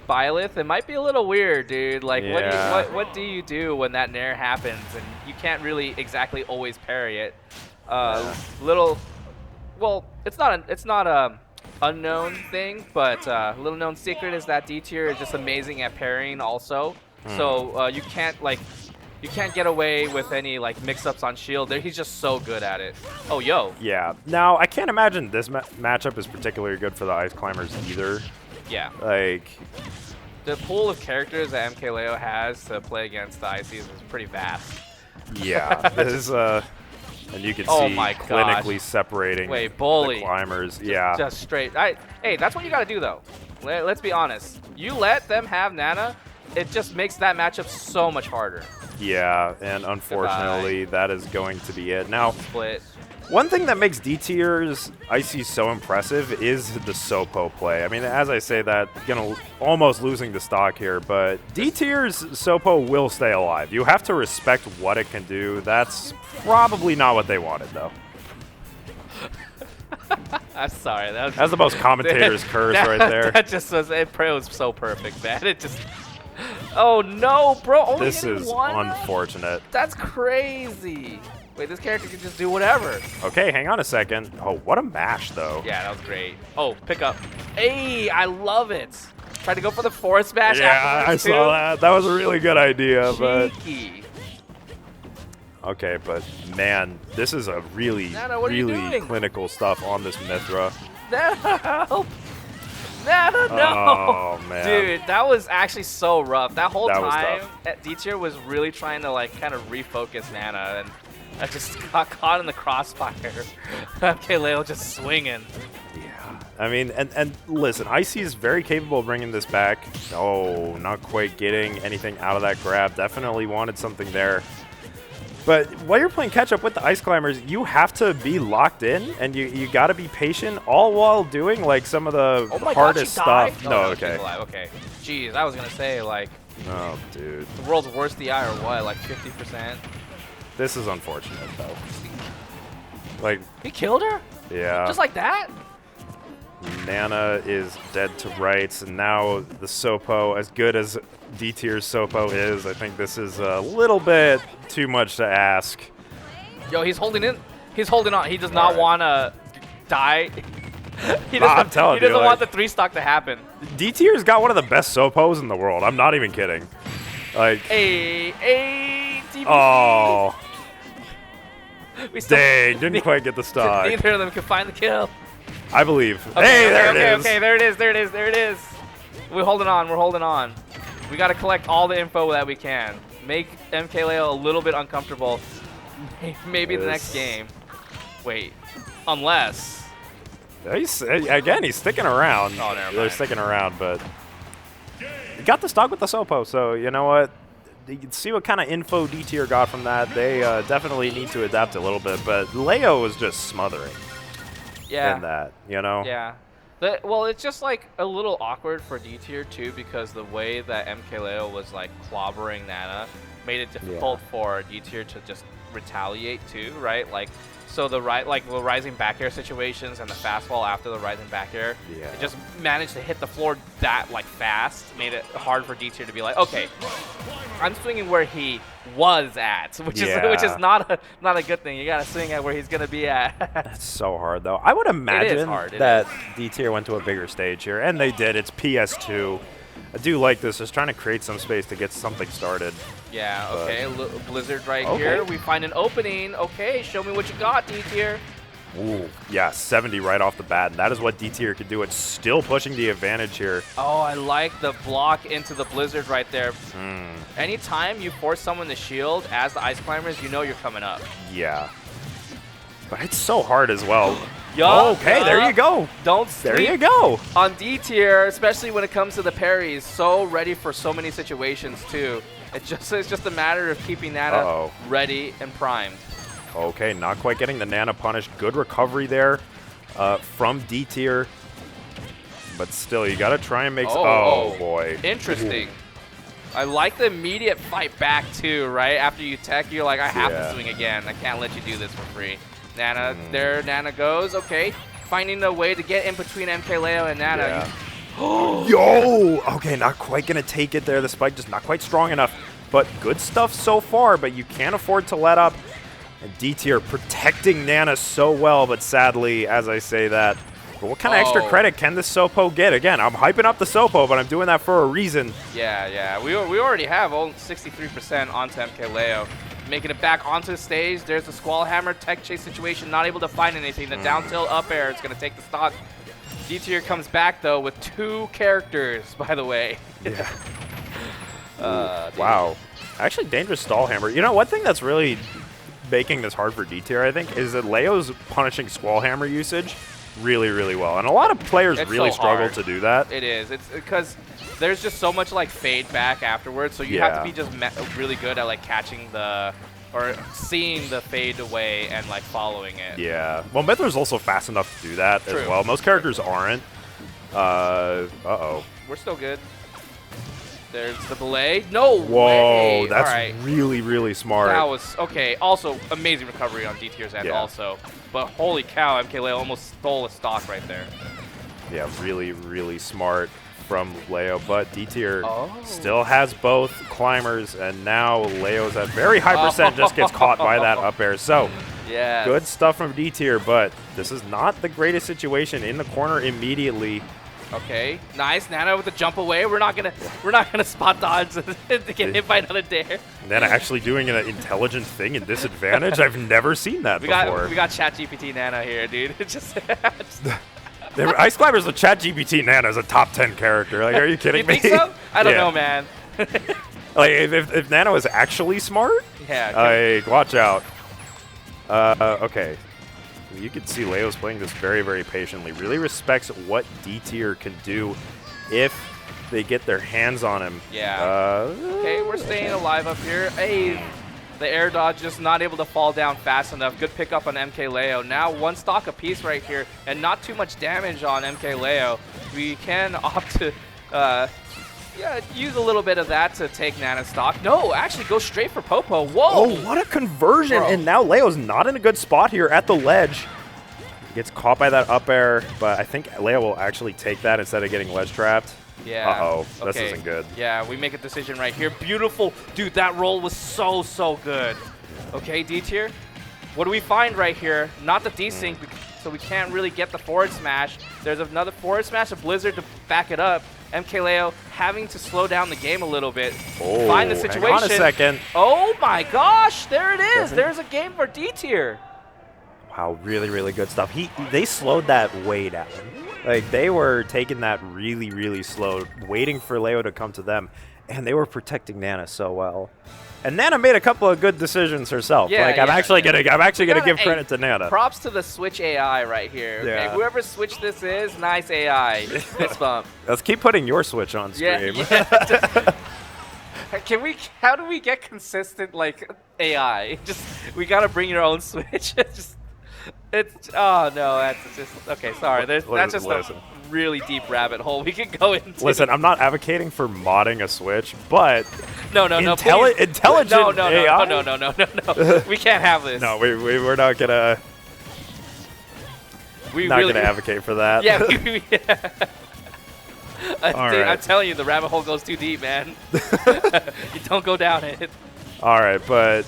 Byleth, it might be a little weird, dude. What do you do when that nair happens and you can't really exactly always parry it? Well, it's not a unknown thing, but little known secret is that Dtier is just amazing at parrying also. So you can't get away with any mix-ups on shield. He's just so good at it. Oh, yo. Yeah. Now, I can't imagine this matchup is particularly good for the Ice Climbers either. Yeah. The pool of characters that MkLeo has to play against the Ices is pretty vast. Yeah. This is and you can see clinically separating the climbers. Just straight. Hey, that's what you got to do, though. Let's be honest. You let them have Nana, it just makes that matchup so much harder. Yeah, and unfortunately, that is going to be it. Now, Split. One thing that makes Dtier's Icy so impressive is the Sopo play. I mean, as I say that, almost losing the stock here, but Dtier's Sopo will stay alive. You have to respect what it can do. That's probably not what they wanted, though. I'm sorry. That's the most commentator's curse right there. That just was, it was so perfect, man. It just... Oh, no, bro. Only this is unfortunate. That's crazy. Wait, this character can just do whatever. Okay, hang on a second. Oh, what a mash, though. Yeah, that was great. Oh, pick up. Hey, I love it. Tried to go for the force smash. Yeah, I saw that. That was a really good idea. Cheeky. Okay, but man, this is a really, Nana, what are you really doing? clinical stuff on this Mythra. Nana, help! Nana, no! Oh, man. Dude, that was actually so rough. That whole That was time, tough. Dtier was really trying to like kind of refocus Nana, and I just got caught in the crossfire. MkLeo just swinging. Yeah. I mean, and listen, Icy is very capable of bringing this back. Oh, not quite getting anything out of that grab. Definitely wanted something there. But while you're playing catch-up with the Ice Climbers, you have to be locked in, and you got to be patient, all while doing, like, some of the Oh my hardest God, she stuff. died? No, she's okay. alive. Okay. Jeez, I was going to say, like, Oh, dude. the world's worst DI or what? Like 50%? This is unfortunate, though. Like, He killed her? yeah. Just like that? Nana is dead to rights, and now the Sopo, as good as D-tier's Sopo is, I think this is a little bit too much to ask. Yo, he's holding in. He's holding on. He does not Alright. want to die. He I'm telling he doesn't you, want like- the 3-stock to happen. D-tier's got one of the best Sopos in the world. I'm not even kidding. Like, Hey, TBC. oh, We still- dang, didn't quite get the stock. Neither of them can find the kill. I believe. Okay, Hey, okay, there okay, it is. Okay, there it is. There it is. There it is. We're holding on. We're holding on. We got to collect all the info that we can. Make MkLeo a little bit uncomfortable. Maybe the next game. Wait. Unless. Again, he's sticking around. Oh, never They're mind. sticking around, but he got the stock with the Sopo, so you know what? You can see what kind of info D-tier got from that. They definitely need to adapt a little bit, but Leo was just smothering in that, you know? Yeah. Well, it's just like a little awkward for Dtier too, because the way that MkLeo was like clobbering Nana made it difficult for Dtier to just retaliate too, right? Like, so the rising back air situations and the fastball after the rising back air, it just managed to hit the floor that like fast, made it hard for Dtier to be like, okay, I'm swinging where he was at, which is not a good thing. You gotta swing at where he's gonna be at. That's so hard, though. I would imagine that D-tier went to a bigger stage here, and they did. It's PS2. I do like this, just trying to create some space to get something started. Yeah, okay, Blizzard right Okay. here. We find an opening. Okay, show me what you got, Dtier. Ooh, yeah, 70 right off the bat, and that is what D-tier could do. It's still pushing the advantage here. Oh, I like the block into the Blizzard right there. Anytime you force someone to shield as the Ice Climbers, you know you're coming up. Yeah. But it's so hard as well. Okay, there you go. Don't There sleep you go. on D-tier, especially when it comes to the parries. So ready for so many situations, too. It's just a matter of keeping Nana ready and primed. Okay, not quite getting the Nana punish. Good recovery there from D-tier. But still, you got to try and make oh, boy. Interesting. I like the immediate fight back, too, right? After you tech, you're like, I have to swing again. I can't let you do this for free. Nana, there Nana goes. Okay, finding a way to get in between MkLeo and Nana. Yo! Okay, not quite going to take it there. The spike just not quite strong enough. But good stuff so far, but you can't afford to let up. And D-tier protecting Nana so well, but sadly, as I say that, but what kind of extra credit can this Sopo get? Again, I'm hyping up the Sopo, but I'm doing that for a reason. Yeah. We already have 63% onto MkLeo. Making it back onto the stage. There's the Squall Hammer tech chase situation. Not able to find anything. The down tilt up air is going to take the stock. D-tier comes back, though, with 2 characters, by the way. Yeah. Wow. Actually, dangerous stall hammer. You know, one thing that's really making this hard for D-tier, I think, is that Leo's punishing Squall Hammer usage really, really well. And a lot of players really struggle to do that. It is. It's because there's just so much like fade back afterwards, so you have to be just really good at like catching the or seeing the fade away and like following it. Yeah. Well, Mythra's also fast enough to do that as well. Most characters aren't. Uh-oh. We're still good. There's the belay. No way. Whoa, that's all right. really, really smart. That was okay. Also, amazing recovery on D-tier's end also. But holy cow, MkLeo almost stole a stock right there. Yeah, really, really smart from Leo. But D-tier still has both climbers, and now Leo's at very high percent just gets caught by that up air. So, good stuff from D-tier, but this is not the greatest situation in the corner immediately. Okay, nice. Nana with the jump away. We're not gonna spot dodge to get hit by another Dare. Nana actually doing an intelligent thing in disadvantage. I've never seen that before. We got ChatGPT Nana here, dude. It's just Ice Climber's the ChatGPT Nana is a top 10 character. Like, are you kidding me? You think so? I don't know, man. Like, if Nana was actually smart, yeah. Like, watch out. Okay. You can see Leo's playing this very, very patiently. Really respects what Dtier can do if they get their hands on him. Yeah. Okay, we're staying alive up here. Hey, the air dodge just not able to fall down fast enough. Good pickup on MkLeo. Now one stock apiece right here, and not too much damage on MkLeo. We can opt to use a little bit of that to take Nana's stock. No, actually go straight for Popo. Whoa! Oh, what a conversion! Bro. And now Leo's not in a good spot here at the ledge. Gets caught by that up air, but I think Leo will actually take that instead of getting ledge trapped. Yeah. Uh-oh, this isn't good. Yeah, we make a decision right here. Beautiful. Dude, that roll was so good. Okay, Dtier. What do we find right here? Not the desync, so we can't really get the forward smash. There's another forward smash, a blizzard to back it up. MkLeo having to slow down the game a little bit. Oh, find the situation. Hang on a second. Oh my gosh, there it is. There's a game for Dtier. Wow, really, really good stuff. They slowed that way down. Like, they were taking that really, really slow, waiting for Leo to come to them, and they were protecting Nana so well. And Nana made a couple of good decisions herself. Yeah, like, I'm actually gonna give credit to Nana. Props to the Switch AI right here. Okay? Yeah. Whoever Switch this is, nice AI. Fist bump. Let's keep putting your Switch on stream. Yeah. How do we get consistent like AI? We gotta bring your own Switch. Oh no, that's just okay. Sorry, that's just a really deep rabbit hole we could go into. Listen, I'm not advocating for modding a Switch, but intelligent AI. No. We can't have this. No, we're not gonna. Gonna advocate for that. Yeah. I'm telling you, the rabbit hole goes too deep, man. You don't go down it. All right, but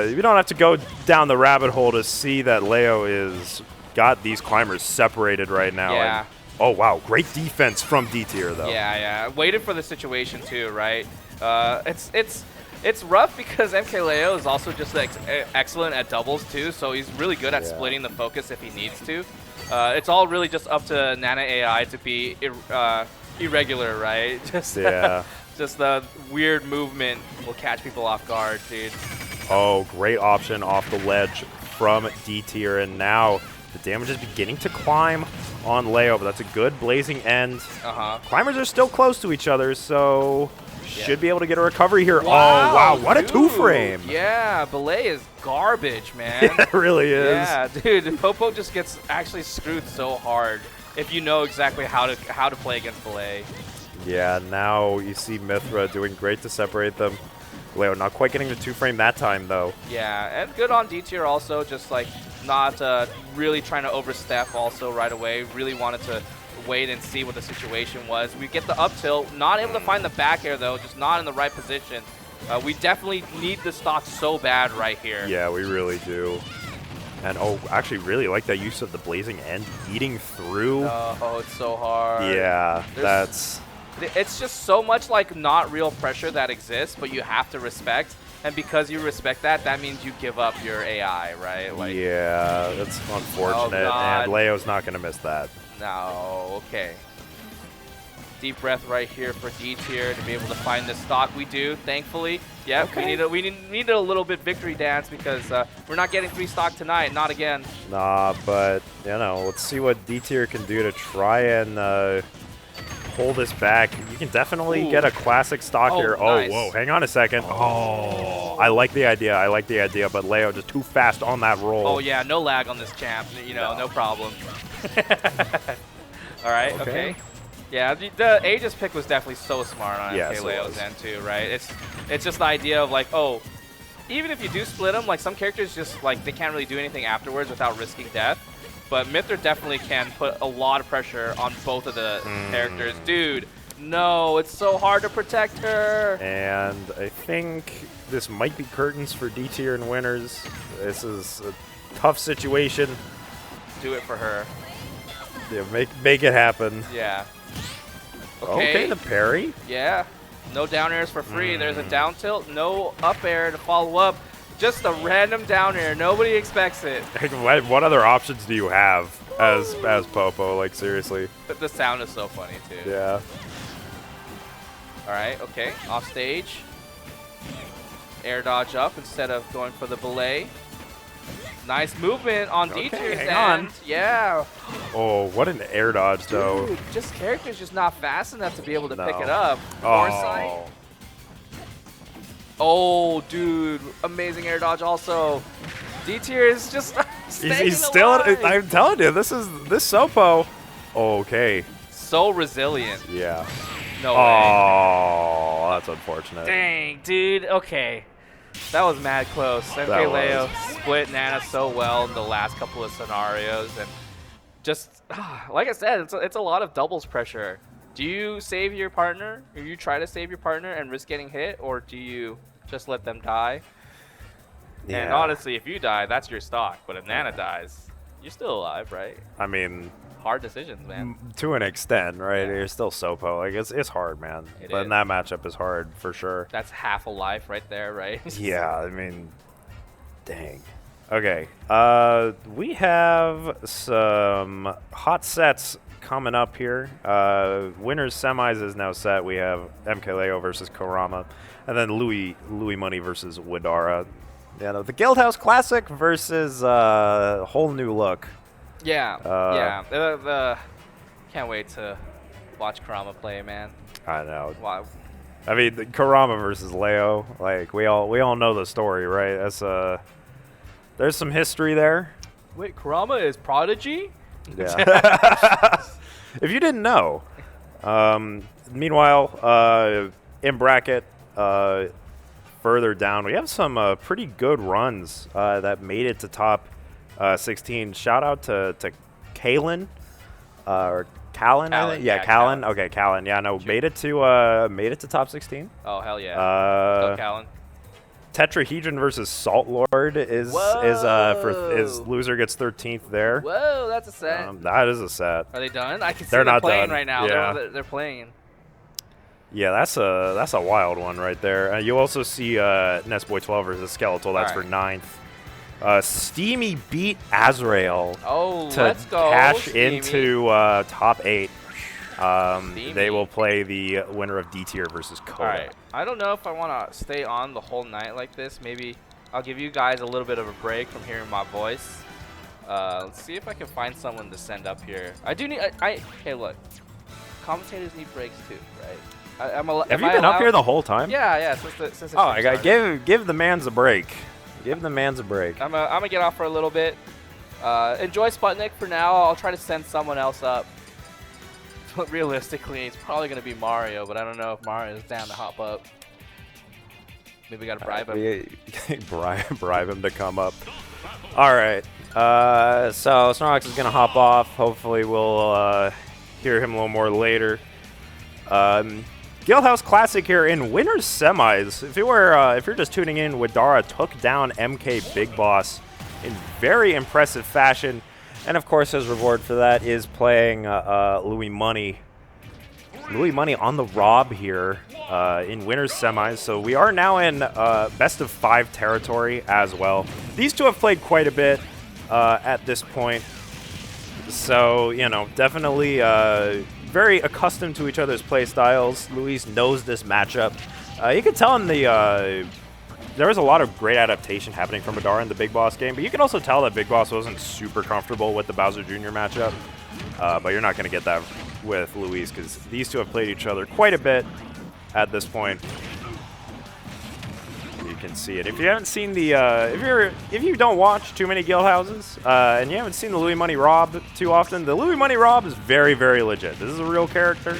you don't have to go down the rabbit hole to see that Leo is got these climbers separated right now. Yeah. And, oh, wow. Great defense from Dtier, though. Yeah. Waited for the situation, too, right? It's rough because MkLeo is also just excellent at doubles, too, so he's really good at splitting the focus if he needs to. It's all really just up to Nana AI to be irregular, right? Just the weird movement will catch people off guard, dude. Oh, great option off the ledge from Dtier, and now the damage is beginning to climb on Leo, but that's a good blazing end. Climbers are still close to each other, so should be able to get a recovery here. Wow, oh, wow, what a two-frame. Yeah, Belay is garbage, man. It really is. Yeah, dude, Popo just gets actually screwed so hard if you know exactly how to play against Belay. Yeah, now you see Mythra doing great to separate them. Leo not quite getting the two-frame that time, though. Yeah, and good on Dtier also, just like not really trying to overstep also right away. Really wanted to wait and see what the situation was. We get the up tilt, not able to find the back air, though, just not in the right position. We definitely need the stock so bad right here. Yeah, we really do. And, oh, actually really like that use of the blazing end, eating through. Oh, it's so hard. Yeah, that's... It's just so much like not real pressure that exists, but you have to respect. And because you respect that, that means you give up your AI, right? Like, yeah, that's unfortunate. And Leo's not going to miss that. No, okay. Deep breath right here for Dtier to be able to find this stock. We do, thankfully. Yeah, okay. we needed a little bit victory dance because we're not getting 3 stock tonight. Not again. Nah, but, you know, let's see what Dtier can do to try and... pull this back. You can definitely get a classic stock here. Nice. Oh, whoa, hang on a second. Oh, I like the idea, but Leo just too fast on that roll. Oh, yeah, no lag on this champ. You know, no problem. All right, okay. Yeah, the Aegis pick was definitely so smart on MkLeo's end too, right? It's just the idea of like, oh, even if you do split them, like some characters just like they can't really do anything afterwards without risking death. But Mythra definitely can put a lot of pressure on both of the characters. Dude, no, it's so hard to protect her. And I think this might be curtains for Dtier and winners. This is a tough situation. Do it for her. Yeah, make it happen. Yeah. Okay, the parry. Yeah. No down airs for free. There's a down tilt, no up air to follow up. Just a random down air. Nobody expects it. What other options do you have as Popo? Like, seriously. But the sound is so funny, too. Yeah. All right, okay. Off stage. Air dodge up instead of going for the belay. Nice movement on Dtier's end. Yeah. Oh, what an air dodge, though. Dude, just character's just not fast enough to be able to pick it up. Foresight. Oh, dude. Amazing air dodge also. Dtier is just he's still, I'm telling you, this Sopo. Okay. So resilient. Yeah. No way. Oh, that's unfortunate. Dang, dude. Okay. That was mad close. MkLeo split Nana so well in the last couple of scenarios. And just, like I said, it's a lot of doubles pressure. Do you save your partner? Or you try to save your partner and risk getting hit? Or do you just let them die? Yeah. And honestly, if you die, that's your stock. But if Nana dies, you're still alive, right? I mean, hard decisions, man. To an extent, right? Yeah. You're still Sopo. Like, it's hard, man. But in that matchup is hard for sure. That's half a life right there, right? Yeah, I mean, dang. Okay, we have some hot sets coming up here. Winners semis is now set. We have MkLeo versus Kurama, and then Lui Money versus Widara. Yeah, the Guildhouse Classic versus whole new look. Yeah, yeah. Can't wait to watch Kurama play, man. I know. Wow. I mean, the Kurama versus Leo. Like, we all know the story, right? That's there's some history there. Wait, Kurama is Prodigy? Yeah. If you didn't know. Meanwhile, in bracket, further down, we have some pretty good runs that made it to top 16. Shout out to Kalen or Callan. Yeah, Callan. Okay, Callan. Yeah, no, made it to top 16. Oh hell yeah! Go Callan. Tetrahedron versus Salt Lord is loser gets 13th there. Whoa, that's a set. That is a set. Are they done? I can see they're them not playing done. right now. Yeah. They're playing. Yeah, that's a wild one right there. You also see Nestboy 12 versus Skeletal. That's for 9th. Steamy beat Azrael to let's go, cash Steamy. into top 8. They will play the winner of Dtier versus Koda. All right. I don't know if I want to stay on the whole night like this. Maybe I'll give you guys a little bit of a break from hearing my voice. Let's see if I can find someone to send up here. I do need. Hey, look. Commentators need breaks too, right? Have you been up here the whole time? Yeah. Since oh, I got give the man's a break. Give the man's a break. I'm gonna get off for a little bit. Enjoy Sputnik for now. I'll try to send someone else up. But realistically, it's probably gonna be Mario, but I don't know if Mario's down to hop up. Maybe we gotta bribe him. bribe him to come up. All right. So Snorlax is gonna hop off. Hopefully, we'll hear him a little more later. Guildhouse Classic here in winners semis. If you're just tuning in, Widara took down MkBigBoss in very impressive fashion, and of course, his reward for that is playing Lui Money. Lui Money on the Rob here in winners semis. So we are now in best of 5 territory as well. These two have played quite a bit at this point, so definitely. Very accustomed to each other's play styles. Luis knows this matchup. You can tell in there was a lot of great adaptation happening from Widara in the Big Boss game, but you can also tell that Big Boss wasn't super comfortable with the Bowser Jr. matchup. But you're not going to get that with Luis because these two have played each other quite a bit at this point. You can see it. If you haven't seen the, if you don't watch too many Guildhouses, and you haven't seen the Lui Money Rob too often, the Lui Money Rob is very, very legit. This is a real character.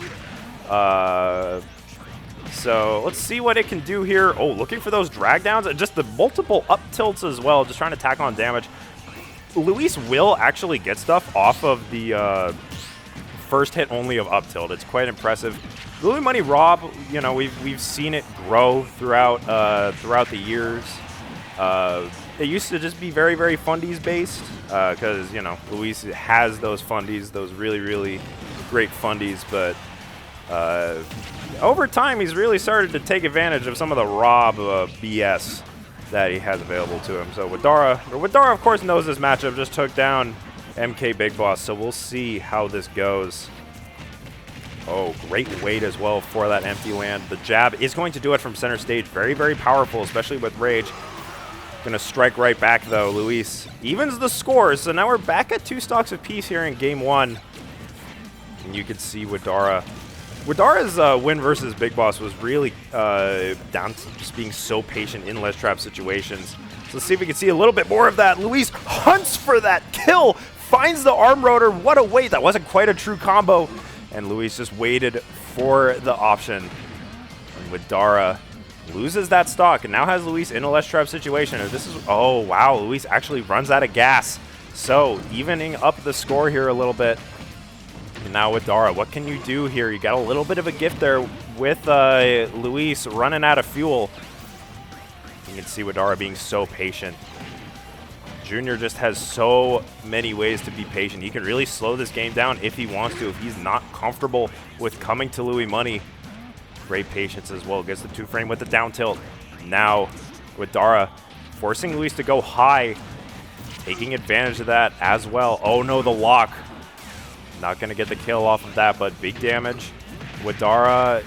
So let's see what it can do here. Oh, looking for those drag downs, and just the multiple up tilts as well, just trying to tack on damage. Luis will actually get stuff off of the first hit only of up tilt. It's quite impressive. The Lui Money Rob, we've seen it grow throughout the years. It used to just be very, very fundies based because Luis has those fundies, those really, really great fundies. But Over time, he's really started to take advantage of some of the Rob BS that he has available to him. So Widara, of course, knows this matchup, just took down MkBigBoss, so we'll see how this goes. Oh, great weight as well for that empty land. The jab is going to do it from center stage. Very, very powerful, especially with Rage. Gonna strike right back, though. Luis evens the scores, so now we're back at 2 stocks apiece here in game 1. And you can see Widara. Widara's win versus Big Boss was really down to just being so patient in ledge trap situations. So let's see if we can see a little bit more of that. Luis hunts for that kill, finds the arm rotor. What a wait. That wasn't quite a true combo. And Luis just waited for the option. And Widara loses that stock and now has Luis in a ledge trap situation. And this is, oh wow, Luis actually runs out of gas. So evening up the score here a little bit. And now Widara, what can you do here? You got a little bit of a gift there with Luis running out of fuel. You can see Widara being so patient. Junior just has so many ways to be patient. He can really slow this game down if he wants to, if he's not comfortable with coming to Lui money. Great patience as well. Gets the 2-frame with the down tilt. Now Widara forcing Luis to go high, taking advantage of that as well. Oh no, the lock. Not going to get the kill off of that, but big damage. Widara,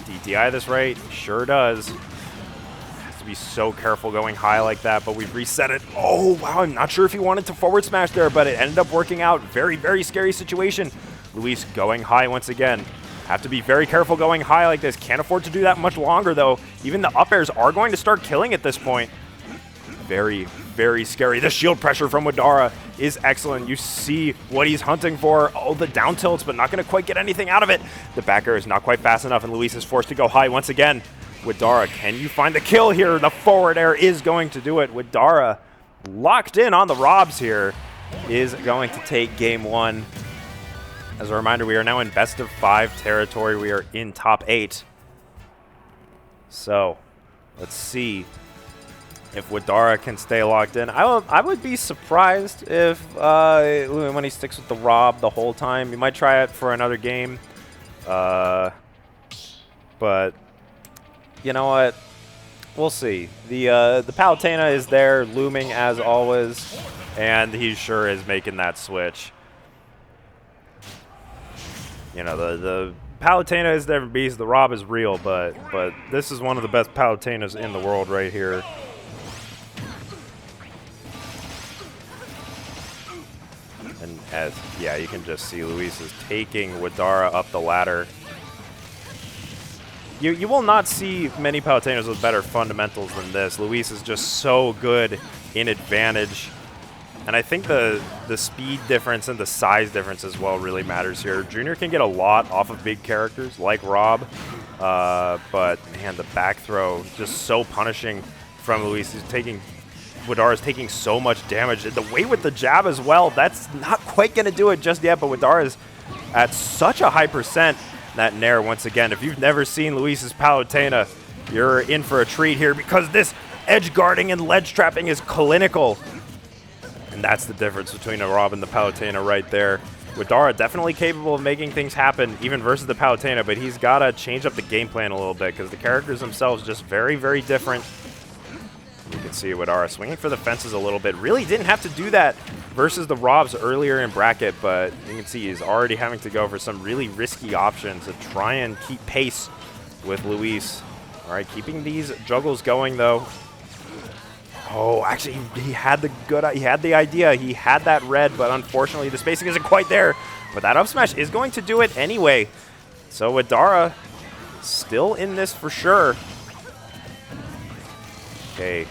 DTI this right? Sure does. Has to be so careful going high like that, but we've reset it. Oh, wow, I'm not sure if he wanted to forward smash there, but it ended up working out. Very, very scary situation. Luis going high once again. Have to be very careful going high like this. Can't afford to do that much longer, though. Even the up airs are going to start killing at this point. Very, very scary. The shield pressure from Widara is excellent. You see what he's hunting for. Oh, the down tilts, but not going to quite get anything out of it. The back air is not quite fast enough, and Luis is forced to go high once again. Widara, can you find the kill here? The forward air is going to do it. Widara, locked in on the Robs here, is going to take game 1. As a reminder, we are now in best of 5 territory. We are in top 8. So, let's see if Widara can stay locked in. I would be surprised if when he sticks with the Rob the whole time. He might try it for another game. But you know what? We'll see. The Palutena is there, looming as always, and he sure is making that switch. You know, the Palutena is different beast. The Rob is real, but this is one of the best Palutenas in the world right here. And as, yeah, you can just see Luis is taking Widara up the ladder. You will not see many Palutenas with better fundamentals than this. Luis is just so good in advantage. And I think the speed difference and the size difference as well really matters here. Junior can get a lot off of big characters like Rob. But, man, the back throw just so punishing from Luis. Widara's taking so much damage. The weight with the jab as well, that's not quite going to do it just yet, but Widara's at such a high percent. That Nair, once again, if you've never seen Luis's Palutena, you're in for a treat here because this edge guarding and ledge trapping is clinical. And that's the difference between a Rob and the Palutena right there. Widara definitely capable of making things happen, even versus the Palutena, but he's got to change up the game plan a little bit because the characters themselves just very, very different. You can see Widara swinging for the fences a little bit. Really didn't have to do that versus the Robs earlier in bracket, but you can see he's already having to go for some really risky options to try and keep pace with Luis. All right, keeping these juggles going though. Oh, actually, he had the idea. He had that red, but unfortunately the spacing isn't quite there. But that up smash is going to do it anyway. So Widara still in this for sure. Okay,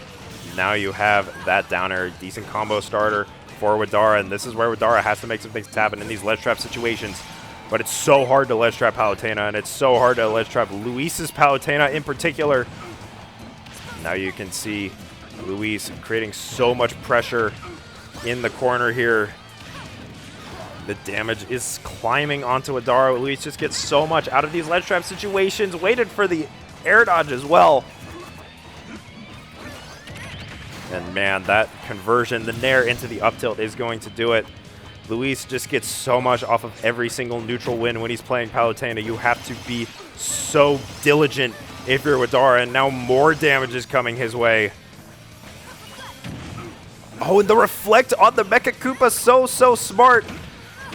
now you have that down air, decent combo starter for Widara, and this is where Widara has to make some things happen in these ledge trap situations. But it's so hard to ledge trap Palutena, and it's so hard to ledge trap Luis's Palutena in particular. Now you can see Luis creating so much pressure in the corner here. The damage is climbing onto Widara. Luis just gets so much out of these ledge trap situations. Waited for the air dodge as well. And man, that conversion, the Nair into the up tilt is going to do it. Luis just gets so much off of every single neutral win when he's playing Palutena. You have to be so diligent if you're Widara, and now more damage is coming his way. Oh, and the reflect on the Mecha Koopa, so smart.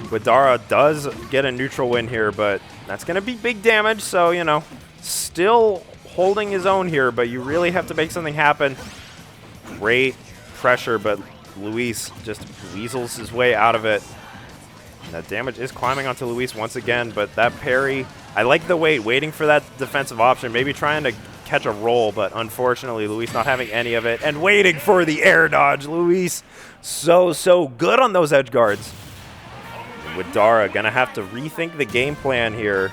Widara does get a neutral win here, but that's going to be big damage, so, you know, still holding his own here, but you really have to make something happen. Great pressure, but Luis just weasels his way out of it. And that damage is climbing onto Luis once again, but that parry, I like the waiting for that defensive option, maybe trying to catch a roll, but unfortunately Luis not having any of it, and waiting for the air dodge. Luis so good on those edge guards. And Widara gonna have to rethink the game plan here.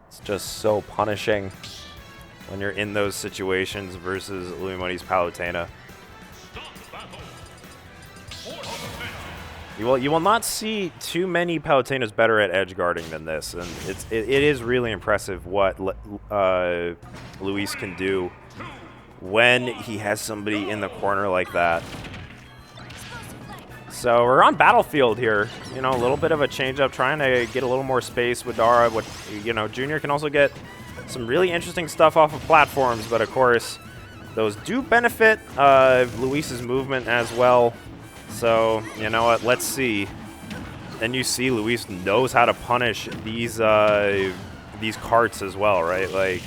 It's just so punishing when you're in those situations versus Lui Money's Palutena. You will not see too many Palutenas better at edge guarding than this, and it is really impressive what Luis can do when he has somebody in the corner like that. So we're on Battlefield here. You know, a little bit of a change up, trying to get a little more space with Dara. You know, Junior can also get some really interesting stuff off of platforms, but of course, those do benefit Luis's movement as well. So, you know what, let's see. And you see Luis knows how to punish these carts as well, right? Like,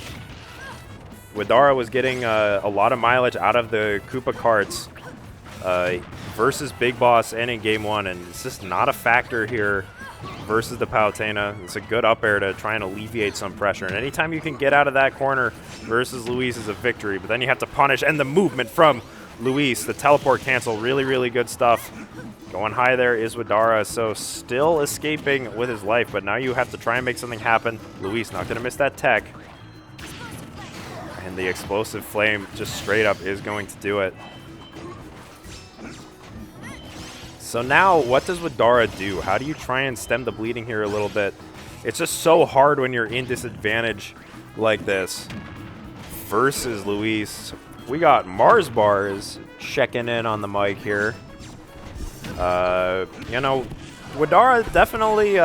Widara was getting a lot of mileage out of the Koopa carts versus Big Boss and in Game 1, and it's just not a factor here versus the Palutena. It's a good up air to try and alleviate some pressure. And anytime you can get out of that corner versus Luis is a victory, but then you have to punish, and the movement from Luis, the teleport cancel, really good stuff. Going high there is Widara, so still escaping with his life, but now you have to try and make something happen. Luis not going to miss that tech. And the explosive flame just straight up is going to do it. So now, what does Widara do? How do you try and stem the bleeding here a little bit? It's just so hard when you're in disadvantage like this versus Luis. We got Mars Bars checking in on the mic here. You know, Widara definitely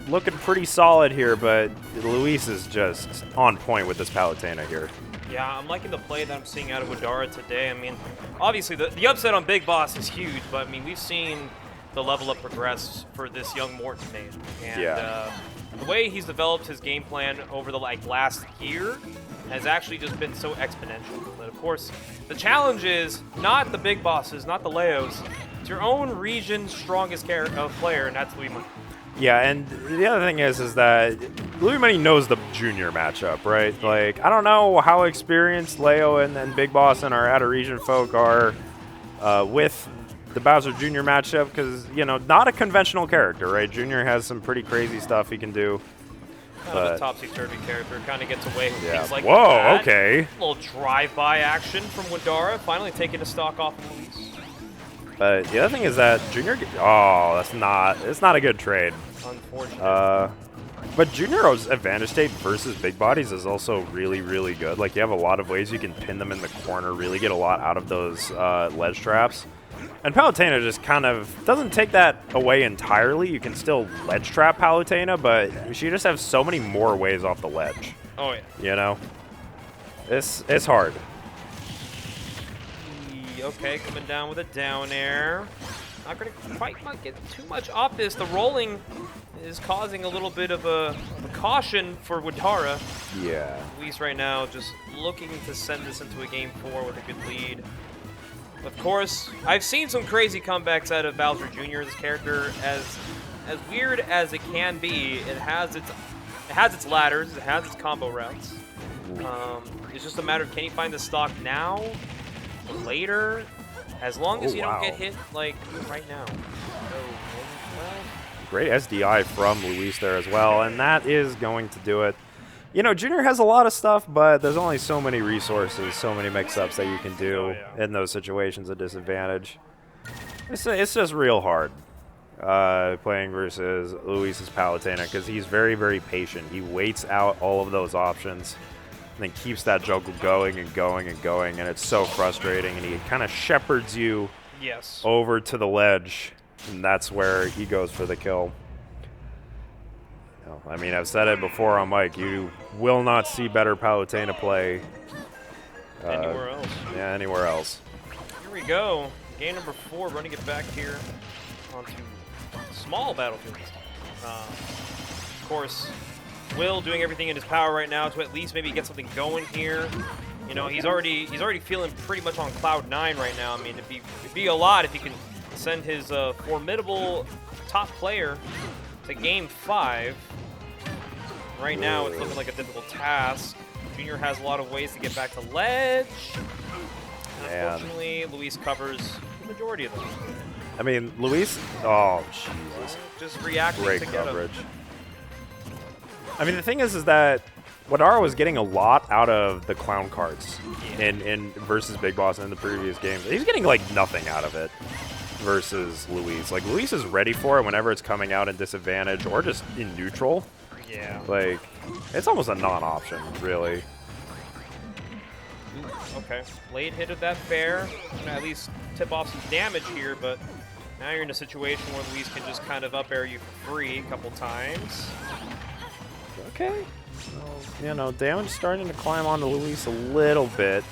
looking pretty solid here, but Luis is just on point with this Palutena here. Yeah, I'm liking the play that I'm seeing out of Widara today. I mean, obviously the upset on Big Boss is huge, but I mean, we've seen the level up progress for this young Morton mate. And the way he's developed his game plan over the last year has actually just been so exponential. But of course, the challenge is not the big bosses, not the Leos. It's your own region's strongest player, and that's Lui Money. Yeah, and the other thing is that Lui Money knows the junior matchup, right? Like, I don't know how experienced Leo and Big Boss and our out-of-region folk are with the Bowser Jr. matchup, because, you know, not a conventional character, right? Junior has some pretty crazy stuff he can do. The topsy-turvy character kind of gets away with things like Whoa, that. okay. A little drive-by action from Widara, finally taking a stock off of Luis. But the other thing is that Junior, it's not a good trade. Unfortunately. But Junior's advantage state versus big bodies is also really good. Like, you have a lot of ways you can pin them in the corner, really get a lot out of those ledge traps. And Palutena just kind of doesn't take that away entirely. You can still ledge trap Palutena, but she just has so many more ways off the ledge. Oh, yeah. You know? It's hard. Okay, coming down with a down air. Not going to quite get too much off this. The rolling is causing a little bit of a caution for Widara. Yeah. Luis right now just looking to send this into a game 4 with a good lead. Of course, I've seen some crazy comebacks out of Bowser Jr. This character, as weird as it can be, it has its ladders, it has its combo routes. It's just a matter of, can you find the stock now or later? As long as you don't get hit like right now. Great SDI from Luis there as well, and that is going to do it. You know, Junior has a lot of stuff, but there's only so many resources, so many mix-ups that you can do in those situations at disadvantage. It's just real hard playing versus Luis's Palutena, because he's very patient. He waits out all of those options. then keeps that juggle going and going and going, and it's so frustrating, and he kind of shepherds you over to the ledge, and that's where he goes for the kill. I mean, I've said it before on mic, you will not see better Palutena play anywhere else. Yeah, anywhere else. Here we go. Game number 4, running it back here onto small battlefield. Of course, Will doing everything in his power right now to at least maybe get something going here. You know, he's already feeling pretty much on cloud 9 right now. I mean, it'd be a lot if he can send his formidable top player to game 5. Right now, it's looking like a difficult task. Junior has a lot of ways to get back to ledge. Unfortunately, Luis covers the majority of them. I mean, Luis, oh, Jesus. Just reacting Great to coverage. Get him. I mean, the thing is that Widara was getting a lot out of the clown cards in versus Big Boss in the previous games. He's getting, like, nothing out of it versus Luis. Like, Luis is ready for it whenever it's coming out in disadvantage or just in neutral. Yeah. Like, it's almost a non-option, really. Okay, late hit of that fair. Gonna at least tip off some damage here, but now you're in a situation where Luis can just kind of up air you for free a couple times. Okay. Well, you know, damage starting to climb onto Luis a little bit.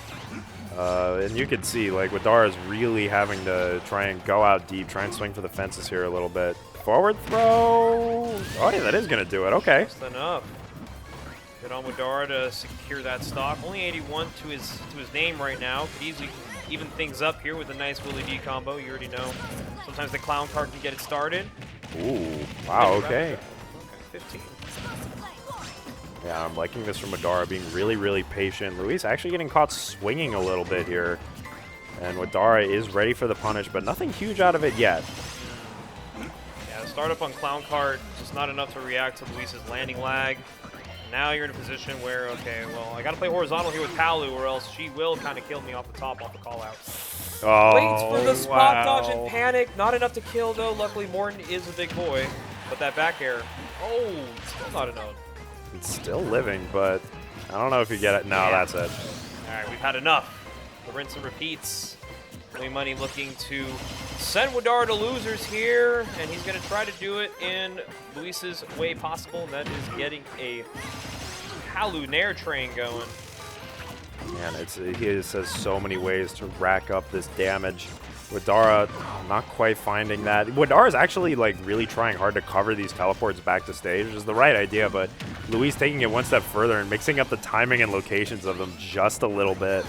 And you can see, like, Widara is really having to try and go out deep, try and swing for the fences here a little bit. Forward throw. Oh, yeah, that is going to do it. Okay. Just enough. Good on Widara to secure that stock. Only 81 to his name right now. Could easily even things up here with a nice Willie D combo. You already know. Sometimes the clown card can get it started. Ooh. Wow, okay. Okay, 15. Yeah, I'm liking this from Widara, being really, really patient. Luis actually getting caught swinging a little bit here. And Widara is ready for the punish, but nothing huge out of it yet. Yeah, the startup on clown card, just not enough to react to Luis's landing lag. Now you're in a position where, okay, well, I got to play horizontal here with Palu, or else she will kind of kill me off the top, off the call-out. Oh, Waits for the spot dodge and panic. Not enough to kill, though. Luckily, Morton is a big boy. But that back air, oh, still not enough. It's still living, but I don't know if you get it. No, that's it. All right, we've had enough. The rinse and repeats. Lui Money looking to send Widara to losers here, and he's going to try to do it in Luis's way possible, and that is getting a Palu Nair train going. Man, he just has so many ways to rack up this damage. Widara not quite finding that. Widara's actually like really trying hard to cover these teleports back to stage, which is the right idea, but Luis taking it one step further and mixing up the timing and locations of them just a little bit,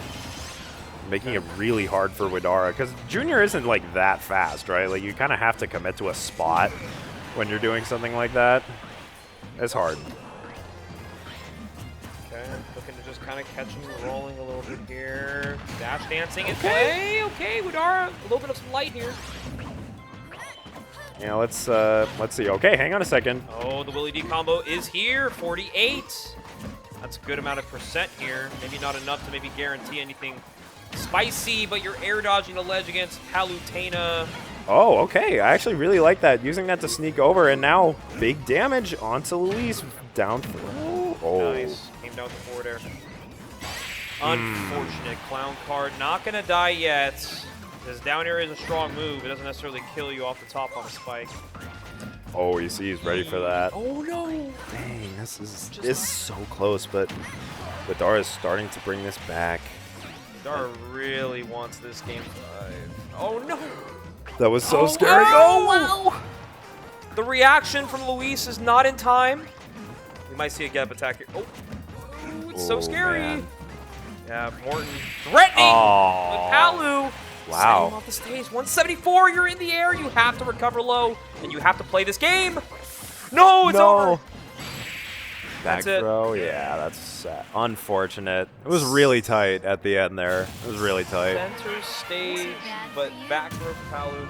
making it really hard for Widara, because Junior isn't like that fast, right? Like you kind of have to commit to a spot when you're doing something like that. It's hard. Okay, looking to just kind of catch him rolling a little bit here. Dash dancing. Okay, Widara, a little bit of some light here. Yeah, let's see. Okay, hang on a second. Oh, the Willie D combo is here. 48. That's a good amount of percent here. Maybe not enough to maybe guarantee anything spicy, but you're air dodging the ledge against Palutena. Oh, okay. I actually really like that. Using that to sneak over, and now big damage onto Luis. Down throw. Oh. Nice. Came down to forward air. Unfortunate. Clown card not going to die yet. Because down air is a strong move. It doesn't necessarily kill you off the top on a spike. Oh, you see he's ready for that. Oh, no. Dang, this is so close, but Widara is starting to bring this back. Widara really wants this game 5. Oh, no. That was so scary. Oh, wow. The reaction from Luis is not in time. We might see a get-up attack here. Oh, it's so scary. Man. Yeah, Morton threatening with Palu. Wow. Setting off the stage. 174, you're in the air. You have to recover low, and you have to play this game. No, it's over. Back throw, yeah, that's sad. Unfortunate. It was really tight at the end there. It was really tight. Center stage, but back throw for Palu.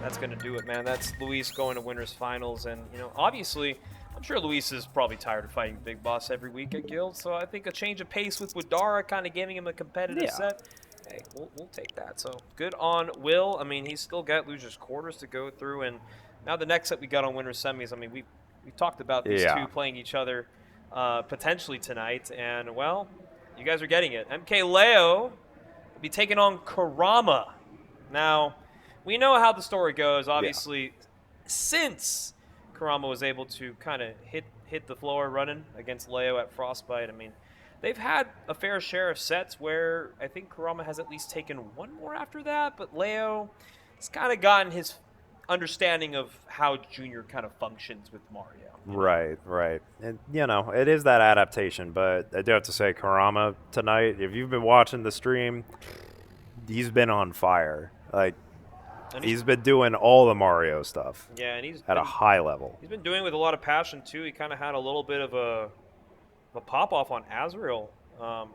That's going to do it, man. That's Luis going to winners finals, and, you know, obviously, I'm sure Luis is probably tired of fighting Big Boss every week at Guild, so I think a change of pace with Widara kind of giving him a competitive set. Hey, we'll take that. So good on Will. I mean, he's still got losers quarters to go through, and now the next set we got on winners semis. I mean, we talked about these two playing each other potentially tonight, and well, You guys are getting it. MkLeo will be taking on Kurama. Now, we know how the story goes. Obviously, since Kurama was able to kind of hit the floor running against Leo at Frostbite, I mean, they've had a fair share of sets where I think Kurama has at least taken one more after that, but Leo has kind of gotten his understanding of how Junior kind of functions with Mario. Right, right. And, you know, it is that adaptation, but I do have to say Kurama tonight, if you've been watching the stream, he's been on fire. Like, he's been doing all the Mario stuff. Yeah, and he's at a high level. He's been doing it with a lot of passion, too. He kind of had a little bit of a pop-off on Azrael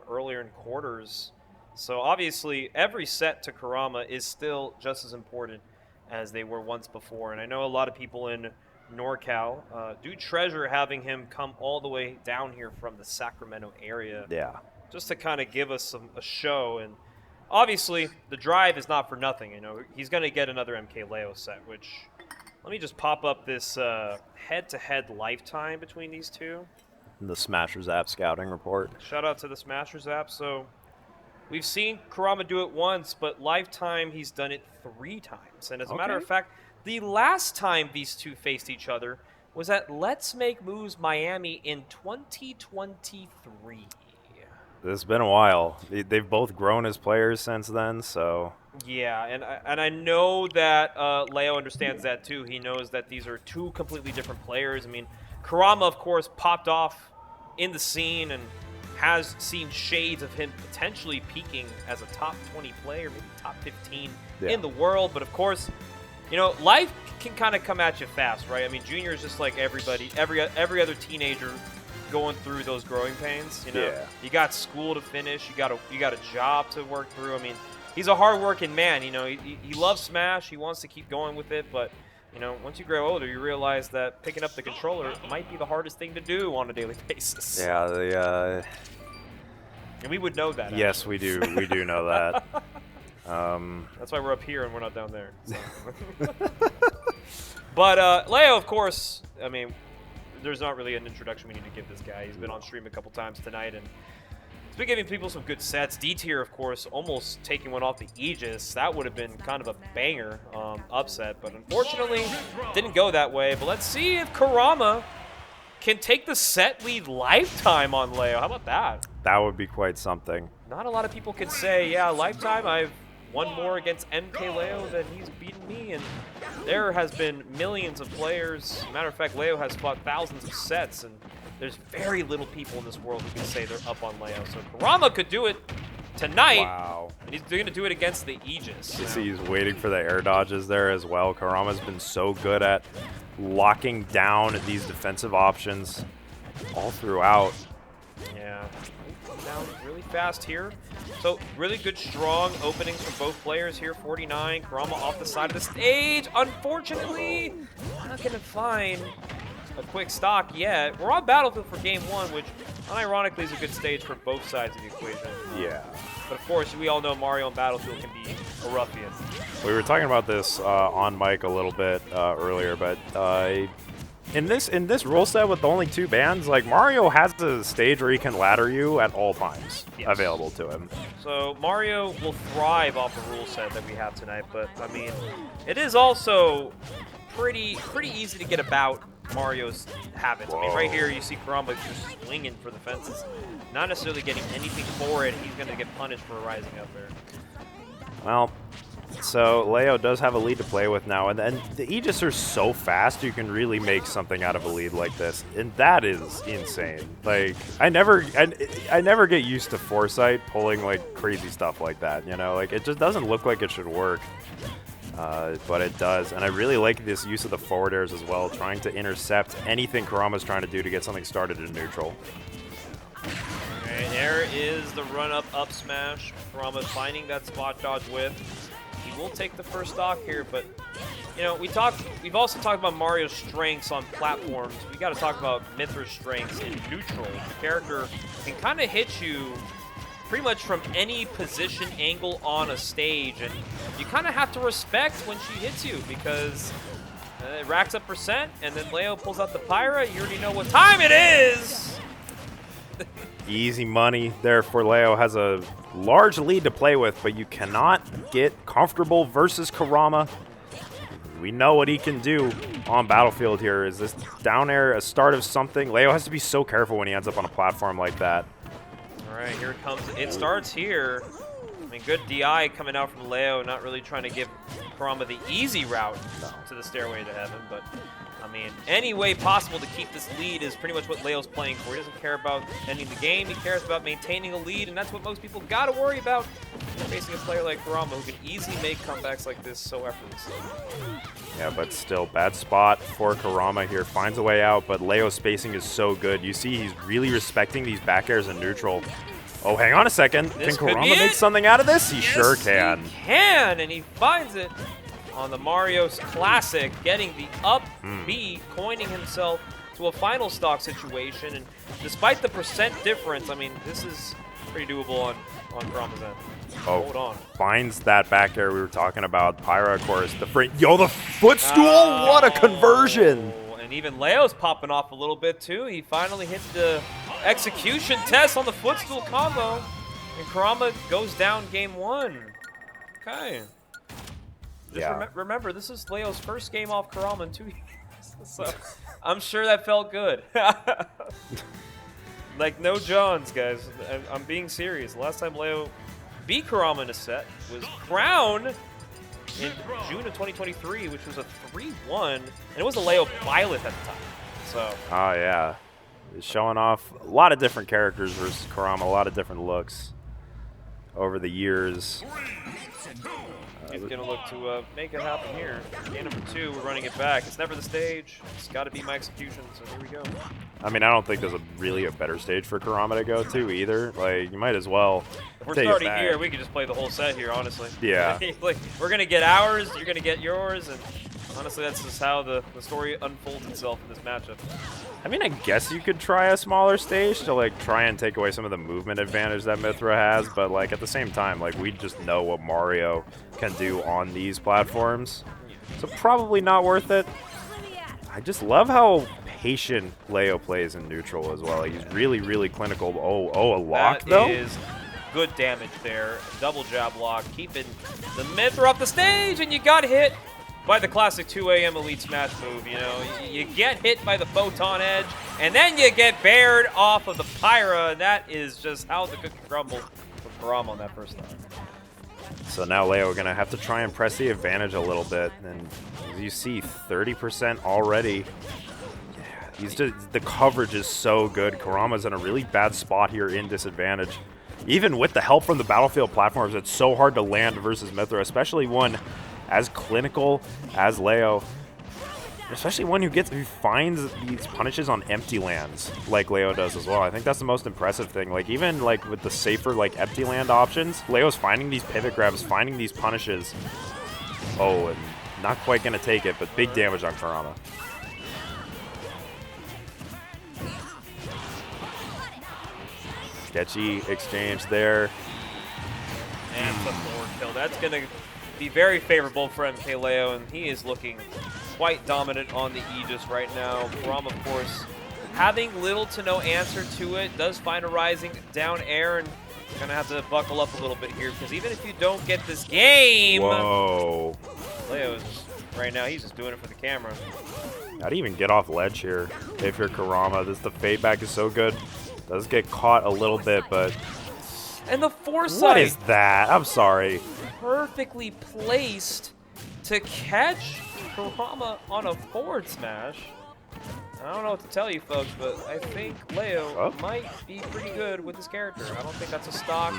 earlier in quarters. So, obviously, every set to Kurama is still just as important as they were once before. And I know a lot of people in NorCal do treasure having him come all the way down here from the Sacramento area. Yeah. Just to kind of give us a show. And obviously, the drive is not for nothing. You know, he's going to get another MkLeo set, which, let me just pop up this head-to-head lifetime between these two. The Smashers app scouting report. Shout out to the Smashers app. So we've seen Kurama do it once, but lifetime he's done it 3 times. And as a matter of fact, the last time these two faced each other was at Let's Make Moves Miami in 2023. It's been a while. They've both grown as players since then, so... Yeah, and I know that Leo understands that too. He knows that these are 2 completely different players. I mean, Kurama, of course, popped off in the scene and has seen shades of him potentially peaking as a top 20 player, maybe top 15 in the world. But of course, you know, life can kind of come at you fast, right? I mean, Junior is just like everybody, every other teenager going through those growing pains. You know, you got school to finish, you got a job to work through. I mean, he's a hard-working man. You know, he loves Smash, he wants to keep going with it, but you know, once you grow older, you realize that picking up the controller might be the hardest thing to do on a daily basis. Yeah, and we would know that. Yes, actually. we do. We do know that. That's why we're up here and we're not down there. So. But Leo, of course, I mean, there's not really an introduction we need to give this guy. He's been on stream a couple times tonight, and he's been giving people some good sets. Dtier, of course, almost taking one off the Aegis. That would have been kind of a banger upset, but unfortunately didn't go that way. But let's see if Kurama can take the set lead lifetime on Leo. How about that? That would be quite something. Not a lot of people can say, yeah, lifetime, I've won more against MkLeo than he's beaten me, and there has been millions of players. Matter of fact, Leo has fought thousands of sets, and there's very little people in this world who can say they're up on Leo. So Kurama could do it tonight, and he's going to do it against the Aegis. You see he's waiting for the air dodges there as well. Kurama's been so good at locking down these defensive options all throughout. Yeah, down really fast here. So really good, strong openings from both players here. 49, Kurama off the side of the stage. Unfortunately, not going to find a quick stock yet. We're on Battlefield for Game 1, which unironically is a good stage for both sides of the equation. Yeah. But of course, we all know Mario on Battlefield can be a ruffian. We were talking about this on mic a little bit earlier, but in this rule set with only 2 bans, like Mario has a stage where he can ladder you at all times available to him. So Mario will thrive off the rule set that we have tonight, but I mean, it is also pretty easy to get about Mario's habits. I mean, right here you see Kurama just swinging for the fences, not necessarily getting anything for it. He's going to get punished for rising up there. Well, so Leo does have a lead to play with now, and then the Aegis are so fast you can really make something out of a lead like this, and that is insane. Like I never get used to Foresight pulling like crazy stuff like that. You know, like it just doesn't look like it should work. But it does, and I really like this use of the forward airs as well, trying to intercept anything Kurama's trying to do to get something started in neutral. And there is the run-up up smash. Kurama finding that spot dodge whiff. He will take the first stock here, but you know, we've also talked about Mario's strengths on platforms. We got to talk about Mythra's strengths in neutral. The character can kind of hit you pretty much from any position angle on a stage, and you kind of have to respect when she hits you because it racks up percent, and then Leo pulls out the Pyra. You already know what time it is. Easy money there for Leo. Has a large lead to play with, but you cannot get comfortable versus Kurama. We know what he can do on Battlefield here. Is this down air a start of something? Leo has to be so careful when he ends up on a platform like that. All right, here it comes. It starts here. I mean, good DI coming out from Leo, not really trying to give Kurama the easy route to the stairway to heaven, but I mean, any way possible to keep this lead is pretty much what Leo's playing for. He doesn't care about ending the game. He cares about maintaining a lead, and that's what most people got to worry about facing a player like Kurama, who can easily make comebacks like this so effortlessly. Yeah, but still, bad spot for Kurama here. Finds a way out, but Leo's spacing is so good. You see he's really respecting these back airs in neutral. Oh, hang on a second. Can Kurama make something out of this? He sure can. He can, and he finds it on the Mario's Classic, getting the up B, coining himself to a final stock situation. And despite the percent difference, I mean, this is pretty doable on Kurama's end. Oh, hold on. Finds that back air we were talking about. Pyra, of course. Yo, the footstool! What a conversion! And even Leo's popping off a little bit, too. He finally hit the execution test on the footstool combo. And Kurama goes down game 1. Okay. Just remember, this is Leo's first game off Kurama in 2 years. So I'm sure that felt good. Like, no Johns, guys. I'm being serious. The last time Leo beat Kurama in a set was Crown in June of 2023, which was a 3-1. And it was a Leo Violet at the time. So. Oh, yeah. He's showing off a lot of different characters versus Kurama, a lot of different looks over the years. He's going to look to make it happen here. Game number 2, we're running it back. It's never the stage. It's got to be my execution, so here we go. I mean, I don't think there's really a better stage for Kurama to go to either. Like, you might as well If we're starting here, we could just play the whole set here, honestly. Yeah. Like, we're going to get ours, you're going to get yours, and honestly, that's just how the story unfolds itself in this matchup. I mean, I guess you could try a smaller stage to, like, try and take away some of the movement advantage that Mythra has, but, like, at the same time, like, we just know what Mario can do on these platforms, so probably not worth it. I just love how patient Leo plays in neutral as well. Like, he's really, really clinical. Oh, a lock, though? That is good damage there. Double jab lock, keeping the Mythra off the stage, and you got hit by the classic 2 AM Elite Smash move. You know, you get hit by the Photon Edge, and then you get bared off of the Pyra, and that is just how the cookie crumbled for Kurama on that first time. So now Leo going to have to try and press the advantage a little bit, and as you see, 30% already. He's just, the coverage is so good. Kurama's in a really bad spot here in disadvantage. Even with the help from the Battlefield platforms, it's so hard to land versus Mythra, especially one as clinical as Leo. Especially one who finds these punishes on empty lands like Leo does as well. I think that's the most impressive thing. Like, even like with the safer like empty land options, Leo's finding these pivot grabs, finding these punishes. Oh, and not quite gonna take it, but big damage on Kurama. Sketchy exchange there. And the forward kill. That's going to be very favorable for MkLeo, and he is looking quite dominant on the Aegis right now. Kurama, of course, having little to no answer to it, does find a rising down air, and going to have to buckle up a little bit here, because even if you don't get this game, whoa, Leo is right now, he's just doing it for the camera. How do you even get off ledge here if you're Kurama? The fade back is so good. Does get caught a little bit, but... And the foresight! What is that? I'm sorry. Perfectly placed to catch Kurama on a forward smash. I don't know what to tell you, folks, but I think Leo might be pretty good with this character. I don't think that's a stock.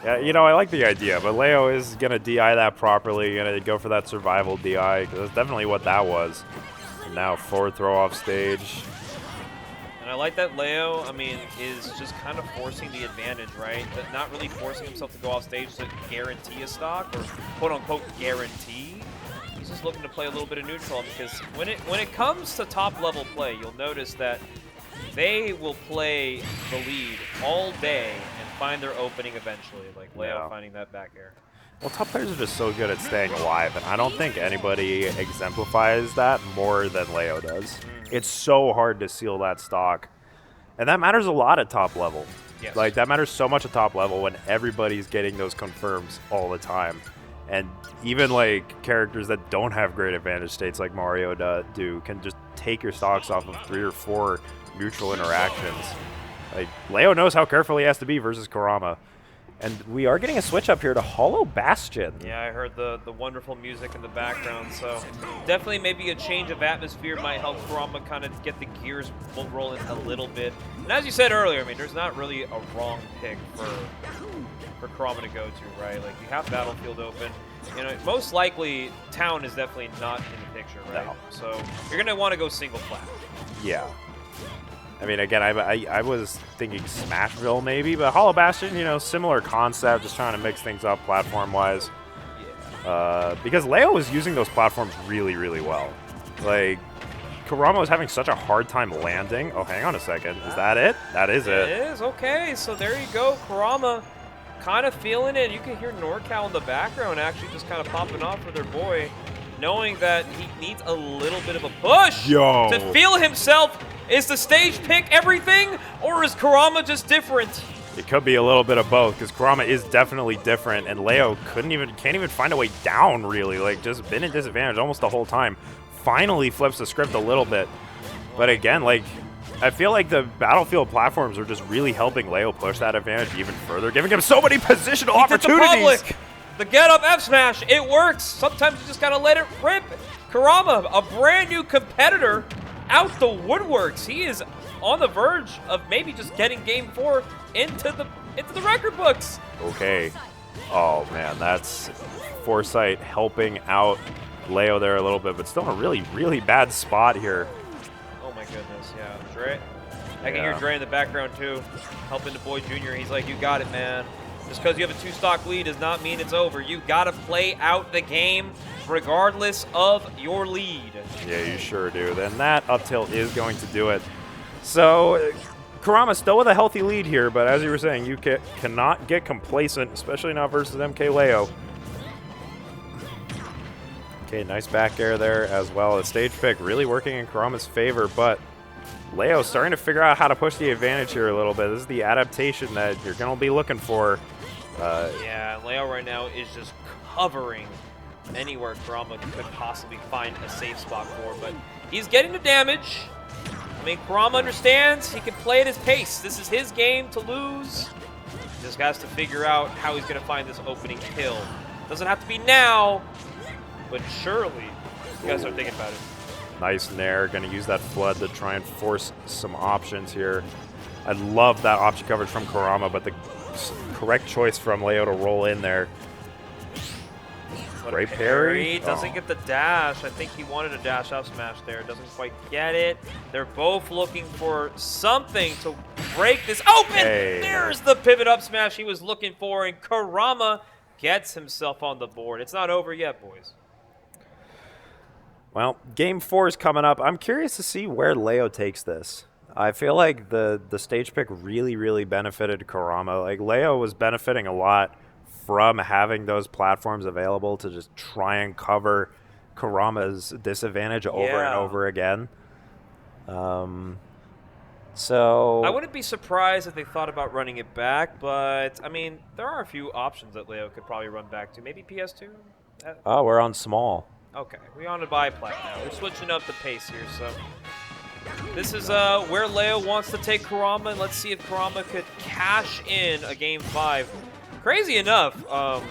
Yeah, you know, I like the idea, but Leo is going to DI that properly. Going to go for that survival DI, because that's definitely what that was. And now forward throw off stage. And I like that Leo, I mean, is just kind of forcing the advantage, right? But not really forcing himself to go off stage to guarantee a stock, or quote-unquote guarantee. He's just looking to play a little bit of neutral, because when it comes to top-level play, you'll notice that they will play the lead all day and find their opening eventually, like Leo finding that back air. Well, top players are just so good at staying alive, and I don't think anybody exemplifies that more than Leo does. It's so hard to seal that stock. And that matters a lot at top level. Yes. Like, that matters so much at top level when everybody's getting those confirms all the time. And even, like, characters that don't have great advantage states like Mario do can just take your stocks off of 3 or 4 neutral interactions. Like, Leo knows how careful he has to be versus Kurama. And we are getting a switch up here to Hollow Bastion. Yeah, I heard the wonderful music in the background, so definitely maybe a change of atmosphere might help Kurama kind of get the gears rolling a little bit. And as you said earlier, I mean, there's not really a wrong pick for Kurama to go to, right? Like, you have Battlefield open. You know, most likely, Town is definitely not in the picture, right? No. So you're going to want to go single flat. Yeah. I mean, again, I was thinking Smashville maybe, but Hollow Bastion, you know, similar concept, just trying to mix things up platform-wise. Yeah. Because Leo was using those platforms really, really well. Like, Kurama was having such a hard time landing. Oh, hang on a second. Is that it? That is it. It is. Okay, so there you go. Kurama kind of feeling it. You can hear NorCal in the background actually just kind of popping off for their boy, knowing that he needs a little bit of a push to feel himself. Is the stage pick everything, or is Kurama just different? It could be a little bit of both, because Kurama is definitely different, and Leo can't even find a way down, really. Like, just been in disadvantage almost the whole time. Finally flips the script a little bit. But again, like, I feel like the Battlefield platforms are just really helping Leo push that advantage even further, giving him so many positional opportunities. The public, the get-up F-smash, it works. Sometimes you just gotta let it rip. Kurama, a brand new competitor, out the woodworks. He is on the verge of maybe just getting Game 4 into the record books. Okay. Oh, man, that's Foresight helping out Leo there a little bit, but still in a really, really bad spot here. Oh, my goodness, yeah. Dre. I can hear Dre in the background, too, helping the boy Junior. He's like, you got it, man. Just because you have a 2-stock lead does not mean it's over. You got to play out the game regardless of your lead. Yeah, you sure do. Then that up tilt is going to do it. So, Kurama still with a healthy lead here, but as you were saying, you cannot get complacent, especially not versus MkLeo. Okay, nice back air there as well. The stage pick really working in Kurama's favor, but Leo starting to figure out how to push the advantage here a little bit. This is the adaptation that you're going to be looking for. Yeah, Leo right now is just covering anywhere Kurama could possibly find a safe spot for, but he's getting the damage. I mean, Kurama understands he can play at his pace. This is his game to lose. He just has to figure out how he's going to find this opening kill. Doesn't have to be now, but surely you guys are thinking about it. Nice nair, going to use that flood to try and force some options here. I love that option coverage from Kurama, but the correct choice from Leo to roll in there. Great parry. Doesn't get the dash. I think he wanted a dash up smash there. Doesn't quite get it. They're both looking for something to break this open. Hey. There's the pivot up smash he was looking for, and Kurama gets himself on the board. It's not over yet, boys. Well, Game 4 is coming up. I'm curious to see where Leo takes this. I feel like the stage pick really, really benefited Kurama. Like, Leo was benefiting a lot from having those platforms available to just try and cover Kurama's disadvantage over and over again. So I wouldn't be surprised if they thought about running it back, but, I mean, there are a few options that Leo could probably run back to. Maybe PS2? Oh, we're on small. Okay, we're on to biplat now. We're switching up the pace here, so this is where Leo wants to take Kurama, and let's see if Kurama could cash in a Game 5. Crazy enough, I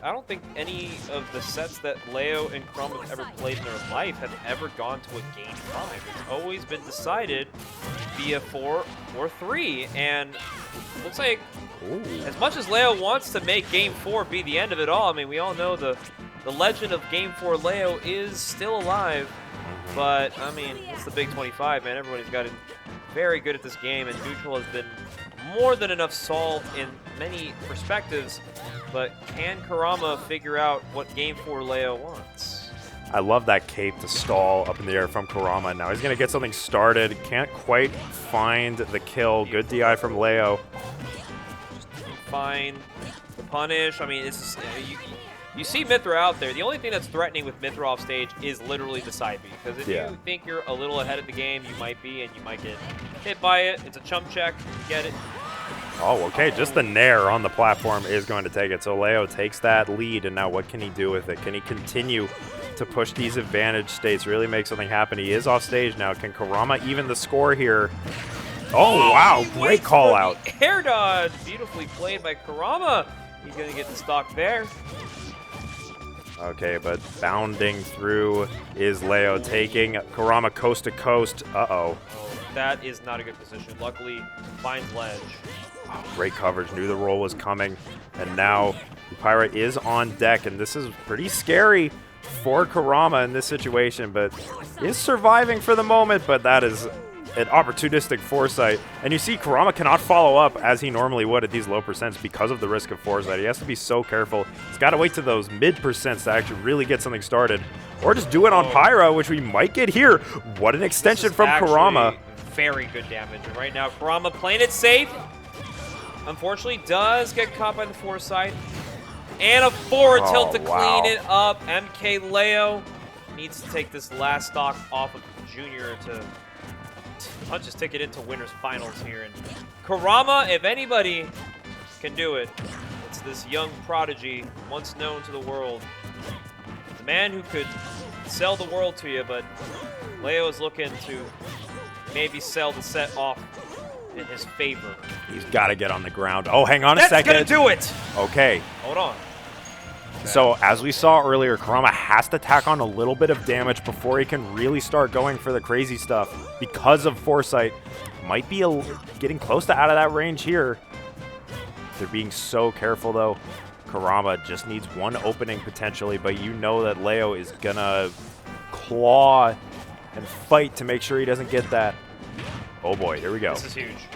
don't think any of the sets that Leo and Kurama have ever played in their life have ever gone to a Game 5. It's always been decided via 4 or 3, and looks like as much as Leo wants to make Game 4 be the end of it all, I mean, we all know the legend of Game 4 Leo is still alive, but, I mean, it's the Big 25, man. Everybody's gotten very good at this game, and neutral has been more than enough solved in many perspectives, but can Kurama figure out what Game 4 Leo wants? I love that cape to stall up in the air from Kurama. Now he's going to get something started. Can't quite find the kill. Good DI from Leo. Just find the punish. I mean, it's You see Mythra out there. The only thing that's threatening with Mythra off stage is literally the side B. Because if you think you're a little ahead of the game, you might be, and you might get hit by it. It's a chump check. You get it. Oh, okay. Just the nair on the platform is going to take it. So Leo takes that lead, and now what can he do with it? Can he continue to push these advantage states, really make something happen? He is off stage now. Can Kurama even the score here? Oh, wow. Great call out. Air dodge. Beautifully played by Kurama. He's going to get the stock there. Okay, but bounding through is Leo, taking Kurama coast to coast. Uh-oh. Oh, that is not a good position. Luckily, finds ledge. Oh, great coverage. Knew the roll was coming. And now Pyra is on deck, and this is pretty scary for Kurama in this situation, but is surviving for the moment, but that is an opportunistic foresight. And you see Kurama cannot follow up as he normally would at these low percents because of the risk of foresight. He has to be so careful. He's got to wait to those mid percents to actually really get something started, or just do it on Pyra, which we might get here. What an extension from Kurama. Very good damage. And right now, Kurama playing it safe. Unfortunately, does get caught by the foresight. And a forward tilt to clean it up. MkLeo needs to take this last stock off of Junior to punch his ticket into winners finals here. And Kurama, if anybody can do it, it's this young prodigy, once known to the world. The man who could sell the world to you, but Leo is looking to maybe sell the set off in his favor. He's got to get on the ground. Oh, hang on a second. That's going to do it. Okay. Hold on. So, as we saw earlier, Kurama has to tack on a little bit of damage before he can really start going for the crazy stuff because of foresight. Might be getting close to out of that range here. They're being so careful, though. Kurama just needs one opening potentially, but you know that Leo is going to claw and fight to make sure he doesn't get that. Oh, boy. Here we go. This is huge.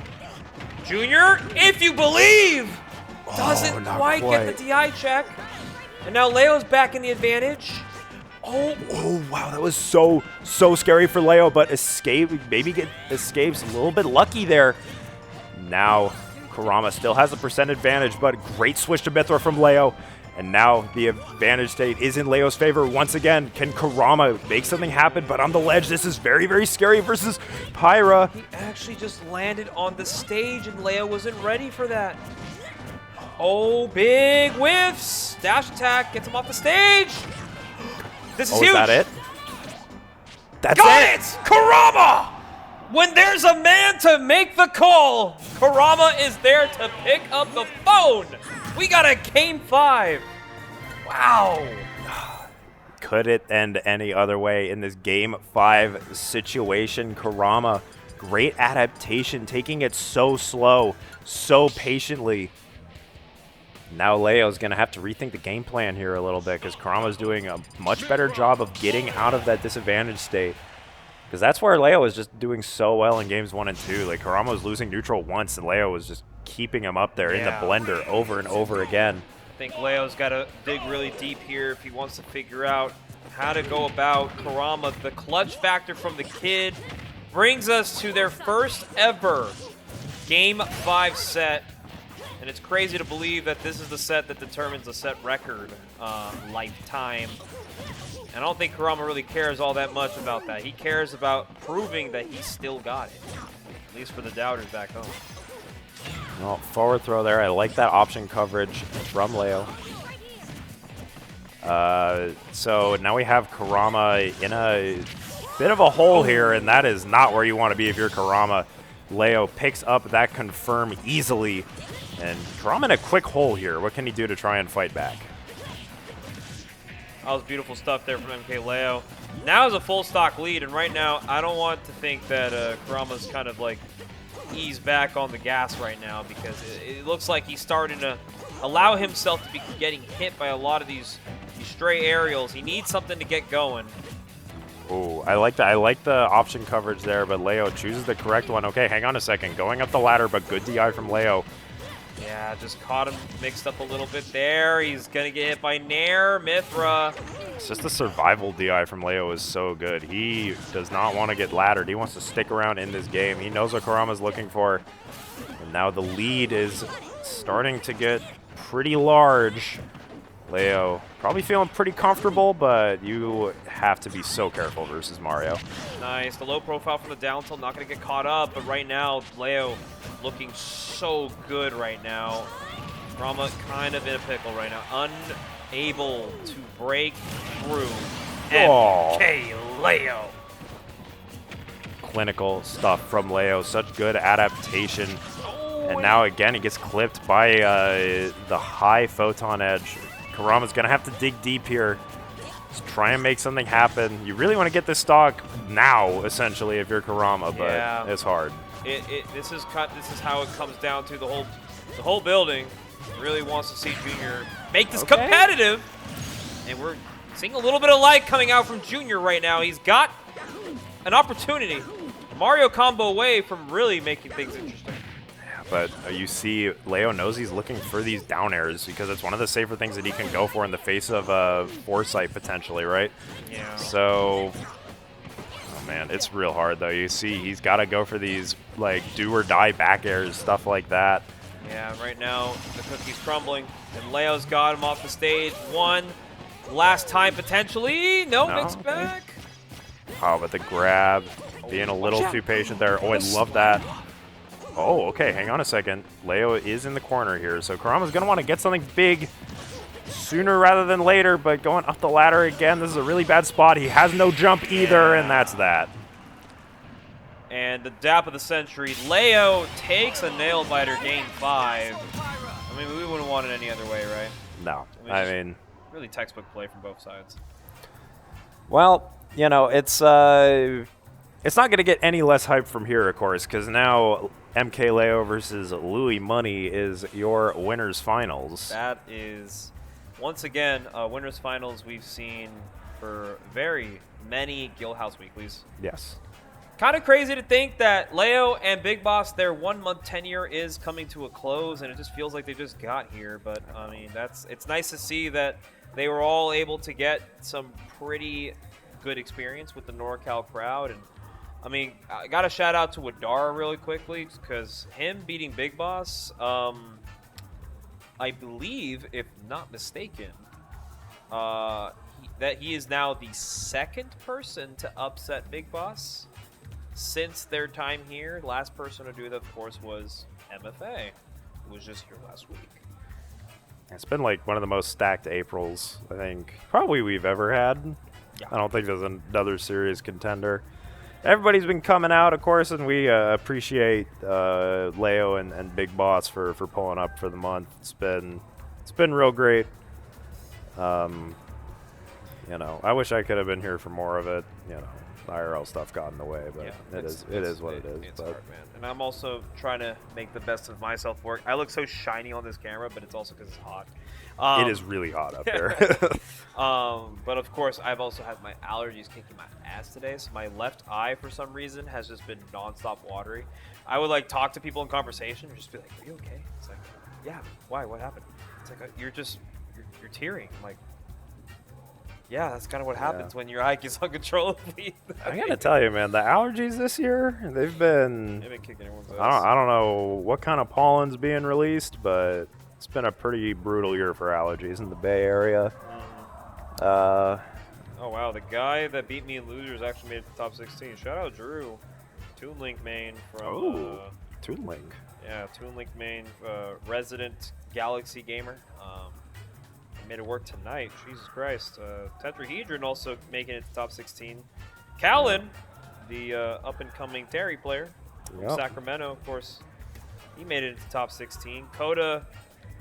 Junior, if you believe, doesn't quite get the DI check. And now Leo's back in the advantage. Oh, wow, that was so scary for Leo, but escapes a little bit lucky there. Now Kurama still has a percent advantage, but great switch to Mythra from Leo. And now the advantage state is in Leo's favor once again. Can Kurama make something happen? But on the ledge, this is very, very scary versus Pyra. He actually just landed on the stage, and Leo wasn't ready for that. Oh, big whiffs. Dash attack gets him off the stage. This is huge. Is that it? That's Got it! Kurama! When there's a man to make the call, Kurama is there to pick up the phone. We got a game 5. Wow. Could it end any other way in this game 5 situation? Kurama, great adaptation, taking it so slow, so patiently. Now Leo's going to have to rethink the game plan here a little bit because Kurama's doing a much better job of getting out of that disadvantage state. Because that's where Leo was just doing so well in games 1 and 2. Like, Kurama was losing neutral once, and Leo was just keeping him up there in the blender over and over again. I think Leo's got to dig really deep here if he wants to figure out how to go about Kurama. The clutch factor from the kid brings us to their first ever game 5 set. And it's crazy to believe that this is the set that determines the set record lifetime. And I don't think Kurama really cares all that much about that. He cares about proving that he still got it, at least for the doubters back home. Well, forward throw there. I like that option coverage from Leo. So now we have Kurama in a bit of a hole here, and that is not where you want to be if you're Kurama. Leo picks up that confirm easily. And Kurama in a quick hole here. What can he do to try and fight back? That was beautiful stuff there from MkLeo. Now is a full stock lead, and right now I don't want to think that Kurama's kind of like eased back on the gas right now because it looks like he's starting to allow himself to be getting hit by a lot of these stray aerials. He needs something to get going. Oh, I like that. I like the option coverage there, but Leo chooses the correct one. Okay, hang on a second. Going up the ladder, but good DI from Leo. Yeah, just caught him mixed up a little bit there. He's going to get hit by Nair, Mythra. It's just the survival DI from Leo is so good. He does not want to get laddered. He wants to stick around in this game. He knows what Kurama's looking for. And now the lead is starting to get pretty large. Leo probably feeling pretty comfortable, but you have to be so careful versus Mario. Nice. The low profile from the down tilt, not going to get caught up, but right now, Leo looking so good right now. Kurama kind of in a pickle right now. Unable to break through. MkLeo. Clinical stuff from Leo. Such good adaptation. And now again, he gets clipped by the high photon edge. Kurama's going to have to dig deep here. Just try and make something happen. You really want to get this stock now, essentially, if you're Kurama, but it's hard. This is how it comes down to the whole building. Really wants to see Junior make this competitive. And we're seeing a little bit of light coming out from Junior right now. He's got an opportunity. Mario combo away from really making things interesting. But you see, Leo knows he's looking for these down airs because it's one of the safer things that he can go for in the face of Foresight, potentially, right? Yeah. So, oh man, it's real hard, though. You see, he's got to go for these, like, do-or-die back airs, stuff like that. Yeah, right now, the cookie's crumbling, and Leo's got him off the stage. One last time, potentially. No, mix back. Oh, but the grab, being a little too patient there. Oh, I love that. Oh, okay, hang on a second. Leo is in the corner here, so Kurama's going to want to get something big sooner rather than later, but going up the ladder again, this is a really bad spot. He has no jump either, and that's that. And the dap of the century, Leo takes a nail-biter, game 5. I mean, we wouldn't want it any other way, right? No, I mean... Really textbook play from both sides. Well, you know, it's not going to get any less hype from here, of course, because now MkLeo versus Lui Money is your winners finals. That is, once again, winners finals we've seen for very many Guildhouse weeklies. Yes. Kind of crazy to think that Leo and Big Boss, their 1 month tenure is coming to a close, and it just feels like they just got here. But I mean, it's nice to see that they were all able to get some pretty good experience with the NorCal crowd. And I mean, I got to shout out to Widara really quickly, because him beating Big Boss, I believe, if not mistaken, that he is now the 2nd person to upset Big Boss since their time here. Last person to do that, of course, was MFA, who was just here last week. It's been like one of the most stacked Aprils, I think, probably we've ever had. Yeah. I don't think there's another serious contender. Everybody's been coming out, of course, and we appreciate Leo and Big Boss for pulling up for the month. It's been real great. You know, I wish I could have been here for more of it. You know, the IRL stuff got in the way, but it is what it is. It's hard, man. And I'm also trying to make the best of myself work. I look so shiny on this camera, but it's also because it's hot. It is really hot up there. But of course, I've also had my allergies kicking my ass today. So my left eye, for some reason, has just been nonstop watery. I would like talk to people in conversation and just be like, "Are you okay?" It's like, "Yeah, why? What happened?" It's like, "You're tearing." I'm like, yeah, that's kind of what happens when your eye gets uncontrollably. I gotta tell you, man, the allergies this year, they've been kicking everyone's ass. I don't know what kind of pollen's being released, but it's been a pretty brutal year for allergies in the Bay Area. Oh, wow. The guy that beat me in Losers actually made it to the top 16. Shout out Drew. Toon Link main from... Toon Link. Yeah, Toon Link main, resident Galaxy gamer. Made it work tonight. Jesus Christ. Tetrahedron also making it to top 16. Callan, the up-and-coming Terry player from Sacramento, of course, he made it to top 16. Coda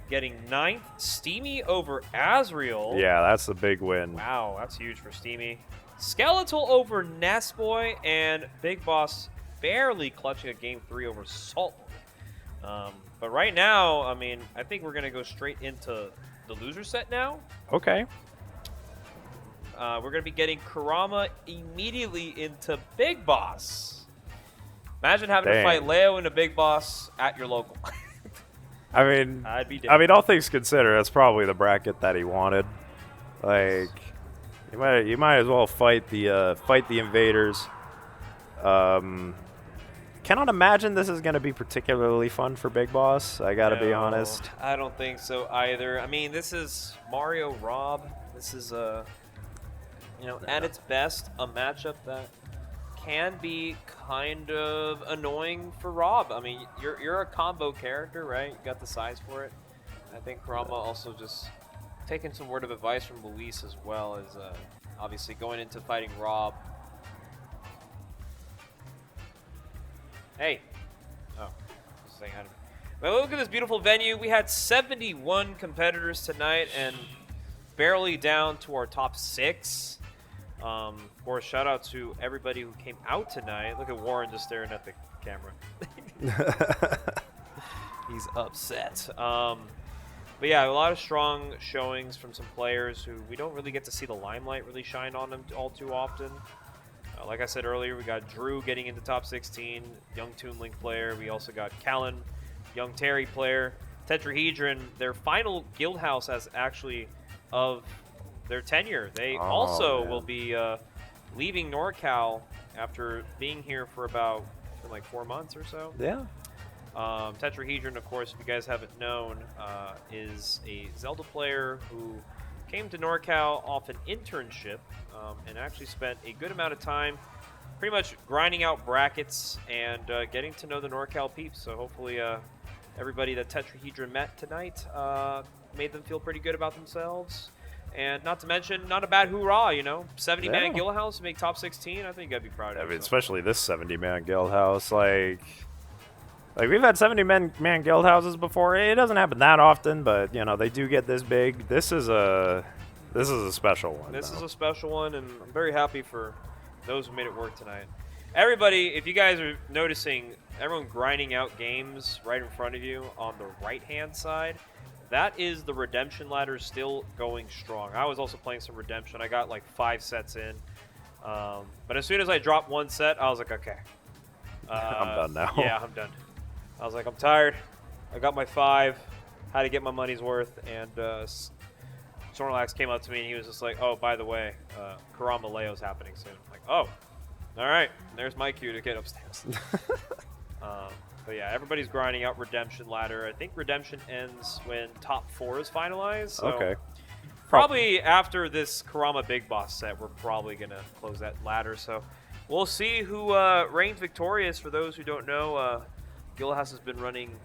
getting 9th. Steamy over Azrael. Yeah, that's the big win. Wow, that's huge for Steamy. Skeletal over Nestboy, and Big Boss barely clutching a game 3 over Salt. But right now, I mean, I think we're going to go straight into the loser set now. Okay. We're going to be getting Kurama immediately into Big Boss. Imagine having to fight Leo and a Big Boss at your local. I mean, I'd be all things considered, that's probably the bracket that he wanted. Like, you might as well fight the invaders. cannot imagine this is going to be particularly fun for Big Boss. I got to be honest. I don't think so either. I mean, this is Mario Rob. This is at its best, a matchup that can be kind of annoying for Rob. I mean, you're a combo character, right? You got the size for it. I think Kurama also just taking some word of advice from Luis as well as obviously going into fighting Rob. Hey. Oh, just saying hi to me. But look at this beautiful venue. We had 71 competitors tonight and barely down to our top 6. Of course, shout out to everybody who came out tonight. Look at Warren just staring at the camera. He's upset. But yeah, a lot of strong showings from some players who we don't really get to see the limelight really shine on them all too often. Like I said earlier, we got Drew getting into top 16, young Toon Link player. We also got Callan, young Terry player. Tetrahedron, their final Guildhouse as actually of their tenure. They will be leaving NorCal after being here for about like 4 months or so. Yeah. Tetrahedron, of course, if you guys haven't known, is a Zelda player who came to NorCal off an internship and actually spent a good amount of time pretty much grinding out brackets and getting to know the NorCal peeps. So hopefully everybody that Tetrahedron met tonight made them feel pretty good about themselves. And not to mention, not a bad hoorah, 70-man Guildhouse to make top 16. I think you got to be proud of yourself. Especially this 70-man Guildhouse. Like we've had 70-man Guildhouses before. It doesn't happen that often, but they do get this big. This is a special one. This is a special one, and I'm very happy for those who made it work tonight. Everybody, if you guys are noticing, everyone grinding out games right in front of you on the right-hand side, that is the redemption ladder still going strong. I was also playing some redemption. I got like 5 sets in. But as soon as I dropped 1 set, I was like, okay. I'm done now. Yeah, I'm done. I was like, I'm tired. I got my 5. Had to get my money's worth. And Snorlax came up to me and he was just like, oh, by the way, Kurama Leo's happening soon. I'm like, oh, all right. There's my cue to get upstairs. But yeah, everybody's grinding out Redemption ladder. I think Redemption ends when top 4 is finalized. So okay. Probably after this Kurama Big Boss set, we're probably going to close that ladder. So we'll see who reigns victorious. For those who don't know, Guildhouse has been running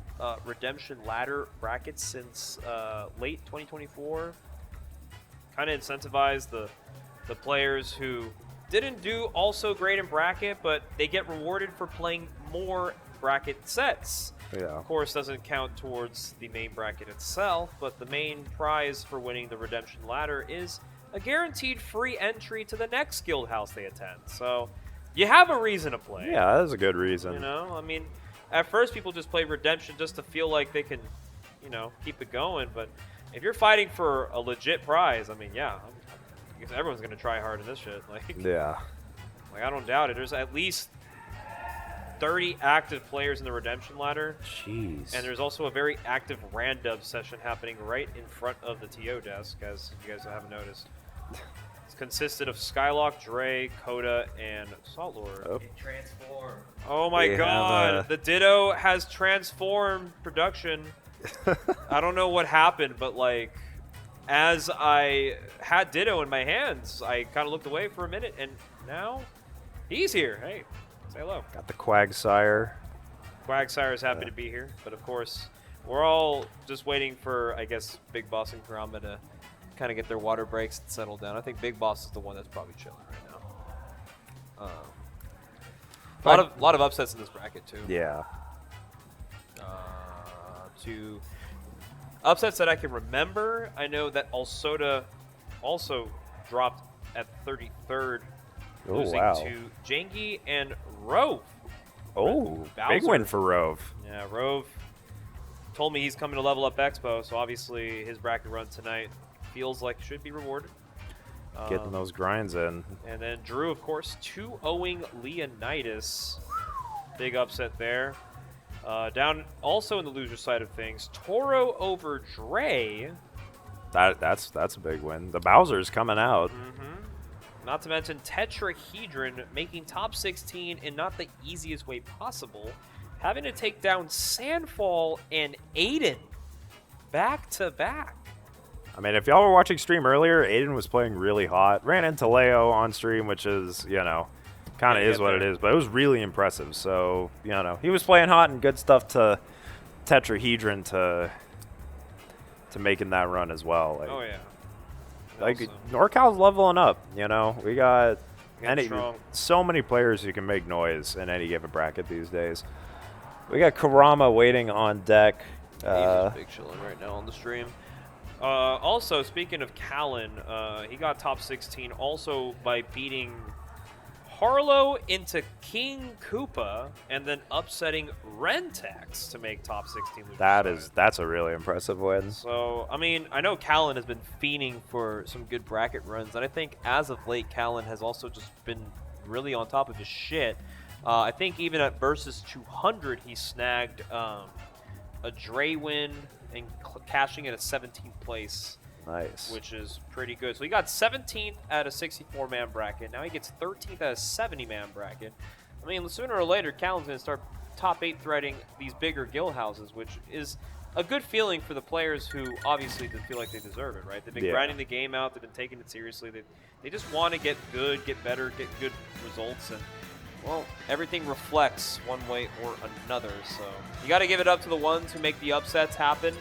Redemption ladder brackets since late 2024. Kind of incentivize the players who didn't do also great in bracket, but they get rewarded for playing more bracket sets. Yeah. Of course, doesn't count towards the main bracket itself, but the main prize for winning the Redemption ladder is a guaranteed free entry to the next Guildhouse they attend. So you have a reason to play. Yeah, that's a good reason. I mean, at first people just play Redemption just to feel like they can, keep it going. But if you're fighting for a legit prize, I mean, yeah, I guess everyone's gonna try hard in this shit. Yeah. I don't doubt it. There's at least 30 active players in the Redemption ladder. Jeez. And there's also a very active random session happening right in front of the TO desk, as if you guys haven't noticed. It's consisted of Skylock, Dre, Coda, and Saltlord. Oh. It transformed. Oh my god, the Ditto has transformed production. I don't know what happened, but as I had Ditto in my hands, I kind of looked away for a minute, and now he's here. Hey. Say hello. Got the Quagsire. Quagsire is happy to be here, but of course, we're all just waiting for, I guess, Big Boss and Kurama to kind of get their water breaks and settle down. I think Big Boss is the one that's probably chilling right now. A lot of upsets in this bracket too. Yeah. To upsets that I can remember, I know that Alsoda also dropped at 33rd. Losing to Gen.G and Rove. Oh, big win for Rove. Yeah, Rove told me he's coming to Level Up Expo, so obviously his bracket run tonight feels like should be rewarded. Getting those grinds in. And then Drew, of course, 2-0ing Leonidas. Big upset there. Down also in the loser side of things, Toro over Dre. That's a big win. The Bowser's coming out. Not to mention Tetrahedron making top 16 in not the easiest way possible, having to take down Sandfall and Ayden back to back. I mean, if y'all were watching stream earlier, Ayden was playing really hot. Ran into Leo on stream, which is, you know, kind of is what it is, but it was really impressive. So, you know, he was playing hot and good stuff to Tetrahedron to making that run as well. Like, oh, yeah. Like, NorCal's leveling up, you know. We got strong. So many players who can make noise in any given bracket these days. We got Kurama waiting on deck. He's just big chilling right now on the stream. Also, speaking of Callan, he got top 16 also by beating Harlow into King Koopa and then upsetting renteks to make top 16. That's a really impressive win. So, I mean, I know Callan has been fiending for some good bracket runs, and I think as of late, Callan has also just been really on top of his shit. I think even at Versus 200, he snagged a Dre win and cashing in at 17th place. Nice. Which is pretty good. So he got 17th at a 64-man bracket. Now he gets 13th at a 70-man bracket. I mean, sooner or later, Callan's going to start top 8 threading these bigger Guildhouses, which is a good feeling for the players who obviously feel like they deserve it, right? They've been grinding the game out. They've been taking it seriously. They just want to get good, get better, get good results. And, well, everything reflects one way or another. So you got to give it up to the ones who make the upsets happen.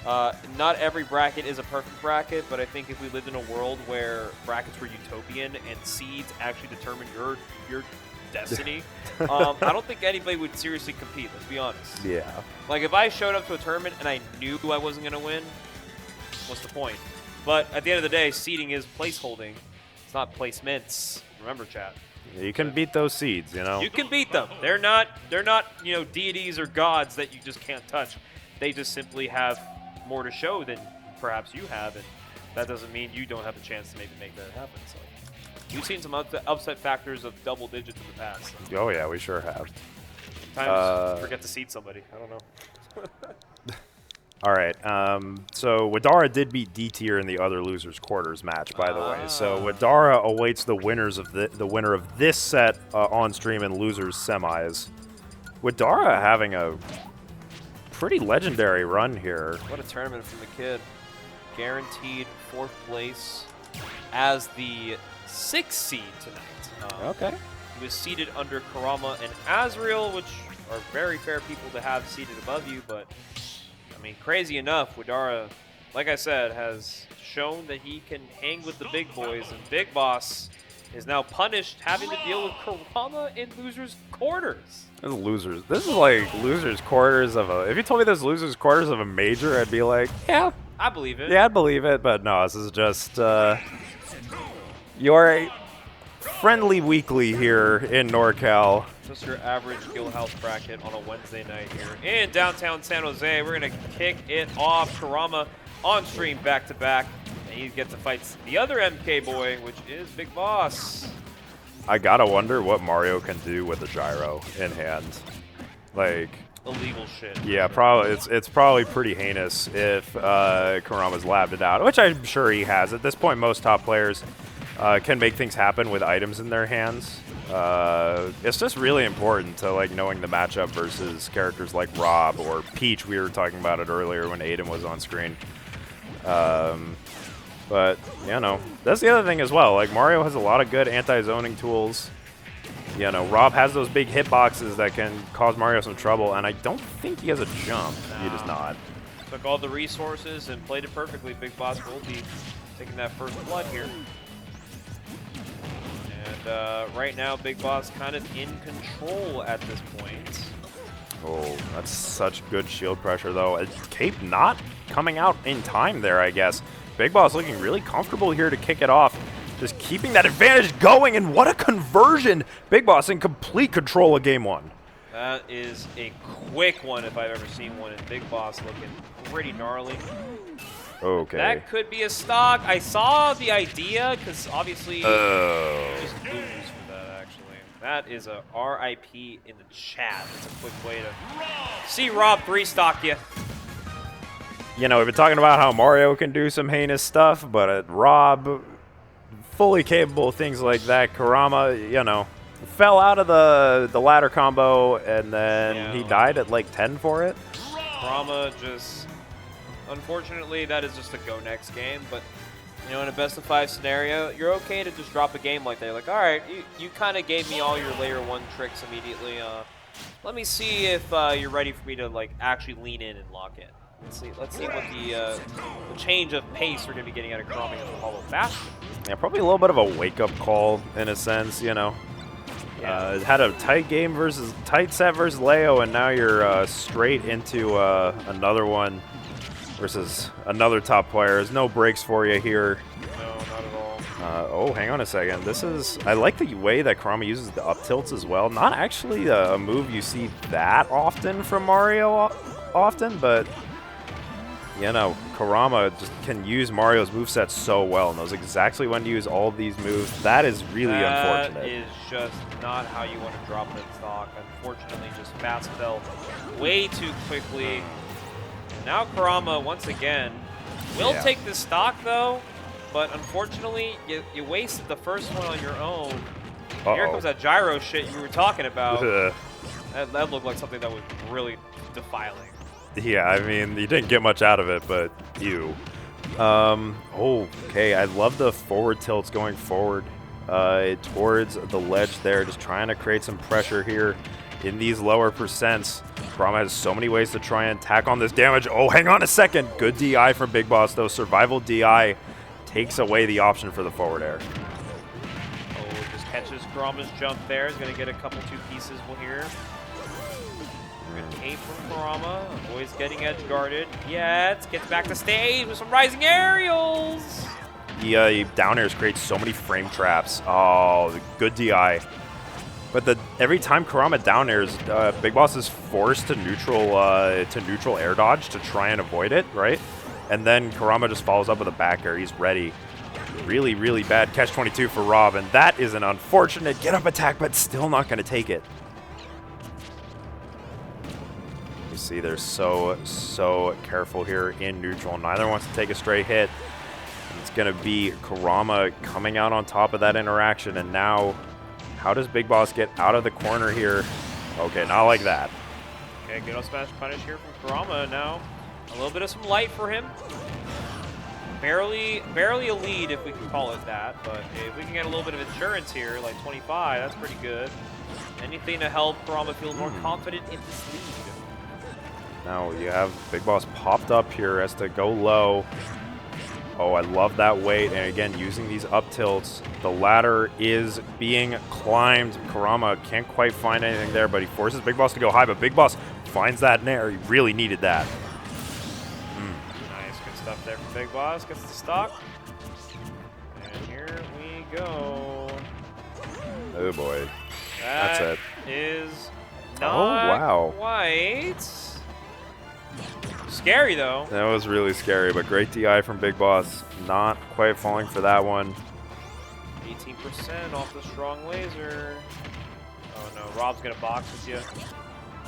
Not every bracket is a perfect bracket, but I think if we lived in a world where brackets were utopian and seeds actually determine your destiny, I don't think anybody would seriously compete, let's be honest. Yeah. Like, if I showed up to a tournament and I knew I wasn't going to win, what's the point? But at the end of the day, seeding is placeholding. It's not placements. Remember, chat. You can beat those seeds, you know. You can beat them. They're not, you know, deities or gods that you just can't touch. They just simply have more to show than perhaps you have, and that doesn't mean you don't have a chance to maybe make that happen. So you've seen some upset factors of double digits in the past. So. Oh yeah, we sure have. Sometimes forget to seed somebody. I don't know. All right. So Widara did beat Dtier in the other losers quarters match, by the way. So Widara awaits the winners of the winner of this set on stream in losers semis. Widara having a pretty legendary run here. What a tournament from the kid. Guaranteed 4th place as the 6th seed tonight. Okay. He was seated under Kurama and Azrael, which are very fair people to have seated above you, but I mean, crazy enough, Widara, like I said, has shown that he can hang with the big boys, and Big Boss is now punished having to deal with Kurama in losers quarters. Losers. This is like losers quarters of a. If you told me this is losers quarters of a major, I'd be like, yeah, I believe it. Yeah, I'd believe it. But no, this is just your friendly weekly here in NorCal. Just your average Guildhouse bracket on a Wednesday night here in downtown San Jose. We're gonna kick it off. Kurama on stream back to back, and he gets to fight the other MK boy, which is Big Boss. I gotta wonder what Mario can do with a gyro in hand. Like illegal shit. Yeah, probably it's probably pretty heinous if Kurama's labbed it out, which I'm sure he has. At this point, most top players can make things happen with items in their hands. It's just really important to like knowing the matchup versus characters like Rob or Peach. We were talking about it earlier when Ayden was on screen. But, you know, that's the other thing as well. Like, Mario has a lot of good anti-zoning tools. You know, Rob has those big hitboxes that can cause Mario some trouble, and I don't think he has a jump. No. He does not. Took all the resources and played it perfectly. Big Boss will be taking that first blood here. And right now, Big Boss kind of in control at this point. Oh, that's such good shield pressure, though. Cape not coming out in time there, I guess. Big Boss looking really comfortable here to kick it off. Just keeping that advantage going, and what a conversion! Big Boss in complete control of game one. That is a quick one if I've ever seen one, and Big Boss looking pretty gnarly. Okay. That could be a stock. I saw the idea, because obviously just lose for that, actually. That is a RIP in the chat. It's a quick way to see Rob 3-stock you. You know, we've been talking about how Mario can do some heinous stuff, but Rob fully capable of things like that. Kurama, you know, fell out of the ladder combo, and then he died at like 10 for it. Kurama just, unfortunately, that is just a go next game. But you know, in a best of 5 scenario, you're okay to just drop a game like that. You're like, all right, you kind of gave me all your layer 1 tricks immediately. Let me see if you're ready for me to like actually lean in and lock in. Let's see what the change of pace we're gonna be getting out of Kurama against the Hollow Bastion. Yeah, probably a little bit of a wake-up call in a sense, you know. Had a tight set versus Leo, and now you're straight into another one versus another top player. There's no breaks for you here. No, not at all. Oh, hang on a second. I like the way that Kurama uses the up tilts as well. Not actually a move you see that often from Mario but you know, Kurama just can use Mario's moveset so well and knows exactly when to use all of these moves. That is really unfortunate. That is just not how you want to drop it in stock. Unfortunately, just fast fell way too quickly. Now Kurama, once again, will take this stock, though, but unfortunately, you wasted the first one on your own. Here comes that gyro shit you were talking about. That looked like something that was really defiling. Yeah, I mean, you didn't get much out of it, but ew. Okay, I love the forward tilts going forward towards the ledge there, just trying to create some pressure here in these lower percents. Kurama has so many ways to try and tack on this damage. Oh, hang on a second. Good DI from Big Boss, though. Survival DI takes away the option for the forward air. Oh, just catches Kurama's jump there. He's going to get a couple 2 pieces here. Good cape from Kurama. Avoids getting edge guarded. Gets back to stage with some rising aerials. The down airs create so many frame traps. Oh, good DI. But every time Kurama down airs, Big Boss is forced to neutral air dodge to try and avoid it, right? And then Kurama just follows up with a back air. He's ready. Really, really bad catch-22 for Rob, and that is an unfortunate get-up attack, but still not going to take it. You see, they're so careful here in neutral. Neither wants to take a straight hit. And it's going to be Kurama coming out on top of that interaction, and now how does Big Boss get out of the corner here? Okay, not like that. Okay, good old smash punish here from Kurama now. A little bit of some light for him. Barely a lead, if we can call it that, but if we can get a little bit of insurance here, like 25, that's pretty good. Anything to help Kurama feel more confident in this lead. Now you have Big Boss popped up here, has to go low. Oh, I love that weight, and again, using these up tilts. The ladder is being climbed. Kurama can't quite find anything there, but he forces Big Boss to go high, but Big Boss finds that nair. He really needed that. Nice, good stuff there from Big Boss. Gets the stock. And here we go. Oh boy. That's it. Is not quite. Scary, though. That was really scary, but great DI from Big Boss. Not quite falling for that one. 18% off the strong laser. Oh, no. Rob's going to box with you.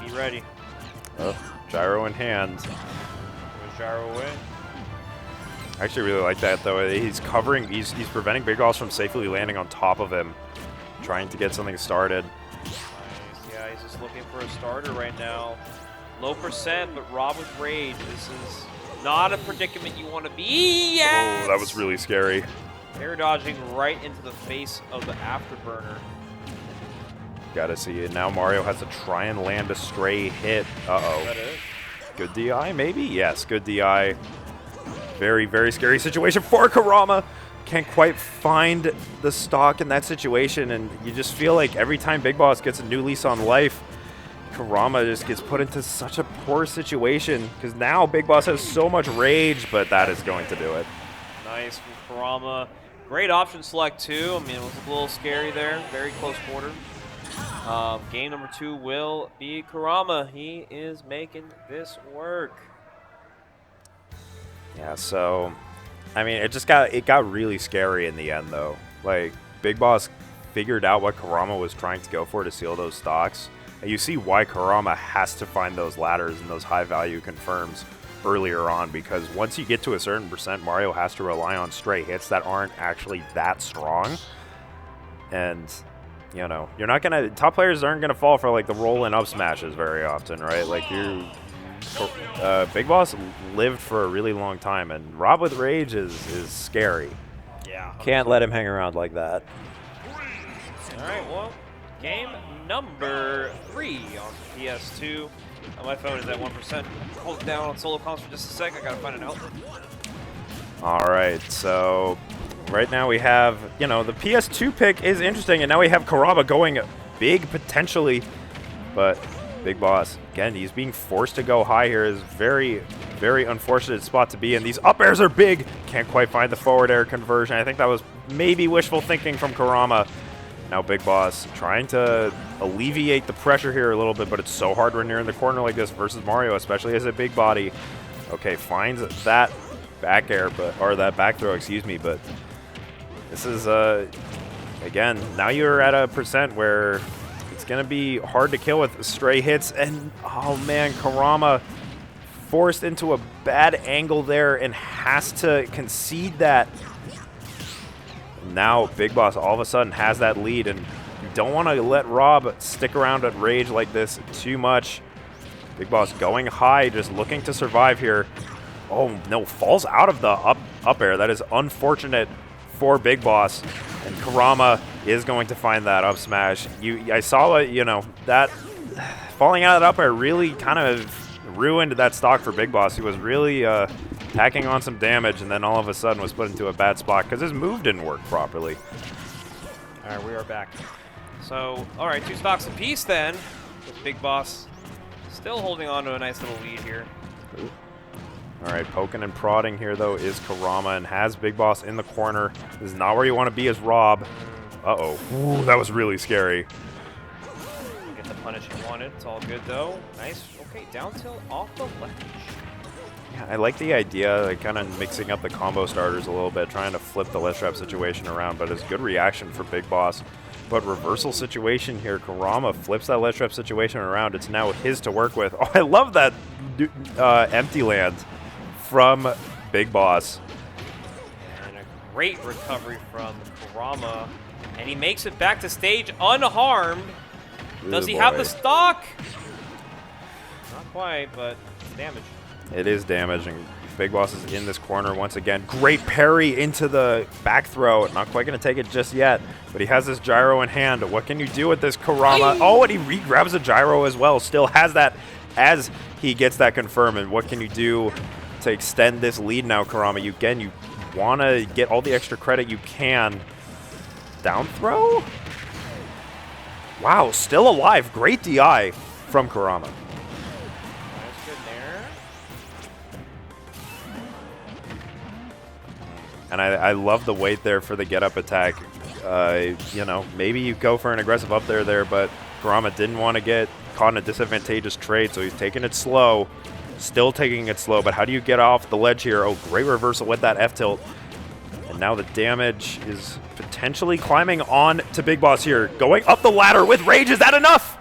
Be ready. Oh, gyro in hand. Goes gyro away. I actually really like that, though. He's covering, he's preventing Big Boss from safely landing on top of him, trying to get something started. Nice. Yeah, he's just looking for a starter right now. Low percent, but Rob with rage. This is not a predicament you want to be at. Oh, that was really scary. Air dodging right into the face of the afterburner. Gotta see it. Now Mario has to try and land a stray hit. Uh-oh. Is that it? Good DI, maybe? Yes, good DI. Very, very scary situation for Kurama. Can't quite find the stock in that situation, and you just feel like every time Big Boss gets a new lease on life, Kurama just gets put into such a poor situation, because now Big Boss has so much rage, but that is going to do it. Nice from Kurama. Great option select, too. I mean, it was a little scary there. Very close quarter. Game number 2 will be Kurama. He is making this work. Yeah, so, I mean, it got really scary in the end, though. Like, Big Boss figured out what Kurama was trying to go for to seal those stocks. And you see why Kurama has to find those ladders and those high-value confirms earlier on, because once you get to a certain percent, Mario has to rely on stray hits that aren't actually that strong. And, you know, you're not going to, top players aren't going to fall for like the roll and up smashes very often, right? Like Big Boss lived for a really long time, and Rob with Rage is scary. Yeah. Can't let him hang around like that. All right, well, game number 3 on PS2. My phone is at 1%. Hold it down on solo comms for just a sec. I gotta find an outlet. All right, so right now we have, you know, the PS2 pick is interesting, and now we have Kurama going big potentially, but Big Boss, again, he's being forced to go high here. Is very, very unfortunate spot to be in. These up airs are big. Can't quite find the forward air conversion. I think that was maybe wishful thinking from Kurama. Now Big Boss trying to alleviate the pressure here a little bit, but it's so hard when you're in the corner like this versus Mario, especially as a big body. Okay, finds that back air, or that back throw, excuse me, but this is, again, now you're at a percent where it's going to be hard to kill with stray hits, and, oh man, Kurama forced into a bad angle there and has to concede that. Now Big Boss all of a sudden has that lead, and you don't want to let Rob stick around at Rage like this too much. Big Boss going high, just looking to survive here. Oh no, falls out of the up air. That is unfortunate for Big Boss, and Kurama is going to find that up smash. I saw it, you know, that falling out of that up air really kind of ruined that stock for Big Boss. He was really tacking on some damage, and then all of a sudden was put into a bad spot because his move didn't work properly. All right, we are back. So, all right, 2 stocks apiece then, with Big Boss still holding on to a nice little lead here. All right, poking and prodding here, though, is Kurama, and has Big Boss in the corner. This is not where you want to be as Rob. Uh-oh. Ooh, that was really scary. Get the punish he wanted. It's all good, though. Nice. Okay, down tilt off the ledge. Yeah, I like the idea, like kind of mixing up the combo starters a little bit, trying to flip the ledge trap situation around, but it's good reaction for Big Boss. But reversal situation here, Kurama flips that ledge trap situation around. It's now his to work with. Oh, I love that empty land from Big Boss. And a great recovery from Kurama. And he makes it back to stage unharmed. Does he have the stock? Not quite, but it's damage. It is damage, and Big Boss is in this corner once again. Great parry into the back throw. Not quite going to take it just yet, but he has this gyro in hand. What can you do with this, Kurama? Oh, and he re-grabs a gyro as well. Still has that as he gets that confirm. And what can you do to extend this lead now, Kurama? You want to get all the extra credit you can. Down throw? Wow, still alive. Great DI from Kurama. And I love the wait there for the get-up attack. You know, maybe you go for an aggressive up there, but Kurama didn't want to get caught in a disadvantageous trade, so he's taking it slow. Still taking it slow, but how do you get off the ledge here? Oh, great reversal with that F-tilt. And now the damage is potentially climbing on to Big Boss here. Going up the ladder with Rage, is that enough?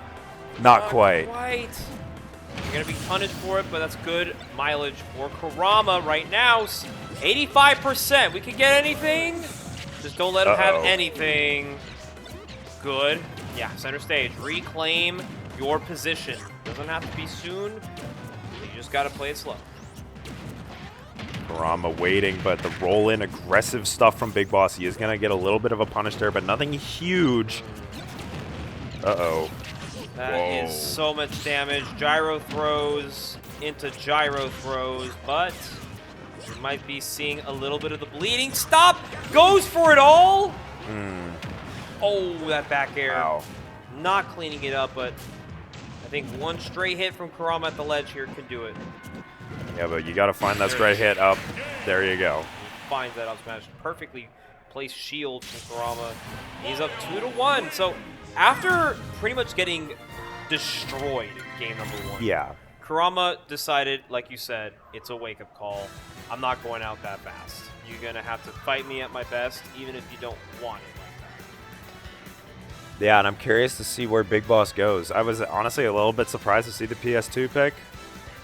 Not quite. You're going to be punished for it, but that's good mileage for Kurama right now. 85%. We can get anything. Just don't let him have anything. Good. Yeah, center stage. Reclaim your position. Doesn't have to be soon. You just got to play it slow. Kurama waiting, but the roll-in aggressive stuff from Big Boss. He is going to get a little bit of a punish there, but nothing huge. Uh-oh. That is so much damage. Gyro throws into gyro throws, but you might be seeing a little bit of the bleeding. Stop! Goes for it all! Oh, that back air. Wow. Not cleaning it up, but I think one stray hit from Kurama at the ledge here could do it. Yeah, but you got to find that stray hit up. There you go. He finds that up smash. Perfectly placed shield from Kurama. He's up 2-1. So after pretty much getting destroyed in game number 1, yeah, Kurama decided, like you said, it's a wake-up call. I'm not going out that fast. You're going to have to fight me at my best, even if you don't want it like that. Yeah, and I'm curious to see where Big Boss goes. I was honestly a little bit surprised to see the PS2 pick.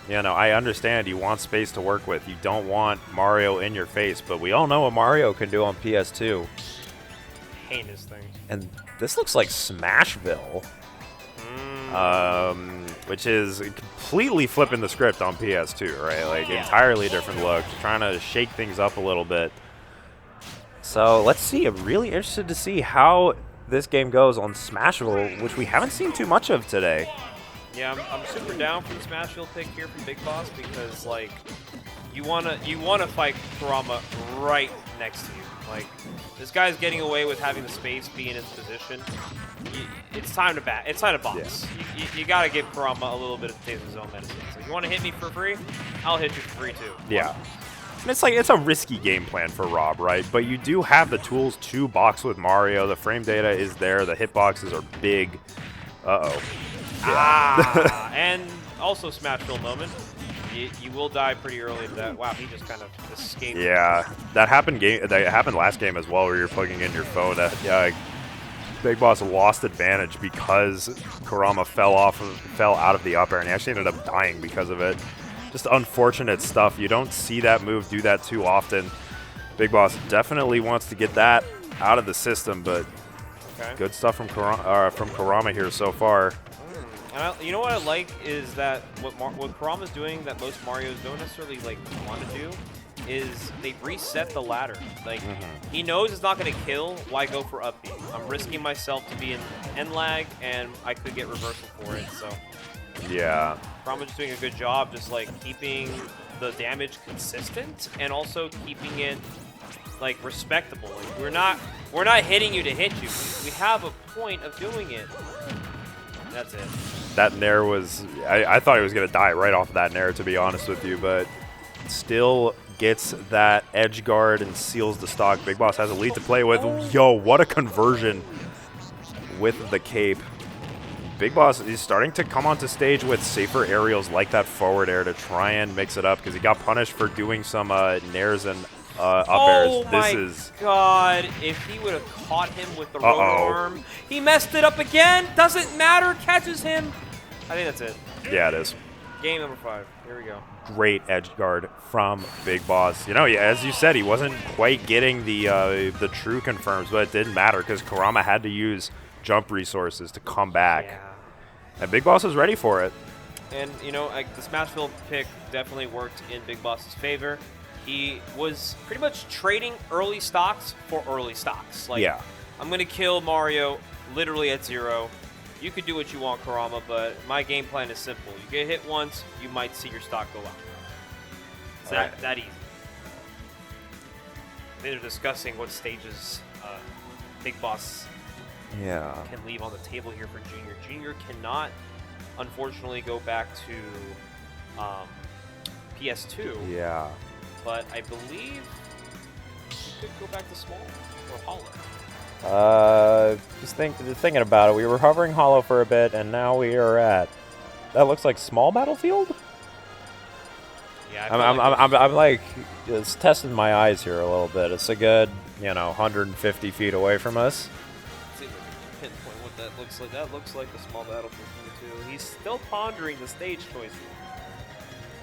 You know, I understand you want space to work with. You don't want Mario in your face, but we all know what Mario can do on PS2. Heinous things. And this looks like Smashville. Which is completely flipping the script on PS2, right? Like, entirely different look. Trying to shake things up a little bit. So, let's see. I'm really interested to see how this game goes on Smashville, which we haven't seen too much of today. Yeah, I'm super down for the Smashville pick here from Big Boss because, like, you wanna fight Kurama right next to you. Like, this guy's getting away with having the space be in his position. It's time to bat. It's time to box. Yeah. You gotta give Kurama a little bit of taste of his own medicine. So you want to hit me for free? I'll hit you for free too. Yeah. And it's a risky game plan for Rob, right? But you do have the tools to box with Mario. The frame data is there. The hitboxes are big. Uh-oh. Yeah. And also Smashville moment. You will die pretty early to that. Wow, he just kind of escaped. Yeah, that happened last game as well, where you're plugging in your phone. Big Boss lost advantage because Kurama fell out of the up air, and he actually ended up dying because of it. Just unfortunate stuff. You don't see that move do that too often. Big Boss definitely wants to get that out of the system, but good stuff from Kurama here so far. And you know what I like is that what Kurama's doing that most Marios don't necessarily like want to do is they reset the ladder. Like he knows it's not going to kill. Why go for up B? I'm risking myself to be in end lag, and I could get reversal for it. So yeah, Kurama's just doing a good job, just like keeping the damage consistent and also keeping it like respectable. Like we're not hitting you to hit you. We have a point of doing it. That's it. That nair was... I thought he was going to die right off of that nair, to be honest with you, but still gets that edge guard and seals the stock. Big Boss has a lead to play with. Yo, what a conversion with the cape. Big Boss is starting to come onto stage with safer aerials like that forward air to try and mix it up because he got punished for doing some nairs and up airs. This God, if he would have caught him with the rotor arm. He messed it up again. Doesn't matter. Catches him. I think that's it. Yeah, it is. Game number 5. Here we go. Great edge guard from Big Boss. You know, as you said, he wasn't quite getting the true confirms, but it didn't matter because Kurama had to use jump resources to come back. Yeah. And Big Boss was ready for it. And, you know, like the Smashville pick definitely worked in Big Boss's favor. He was pretty much trading early stocks for early stocks. Like, I'm going to kill Mario literally at 0. You could do what you want, Kurama, but my game plan is simple. You get hit once, you might see your stock go out. It's that easy. They're discussing what stages Big Boss can leave on the table here for Junior. Junior cannot, unfortunately, go back to PS2. Yeah. But I believe he could go back to small or hollow. Just thinking about it, we were hovering hollow for a bit, and now we are at. That looks like small battlefield. Yeah, I'm like it's testing my eyes here a little bit. It's a good 150 feet away from us. Let's see if we can pinpoint what that looks like. That looks like the small battlefield too. He's still pondering the stage choices.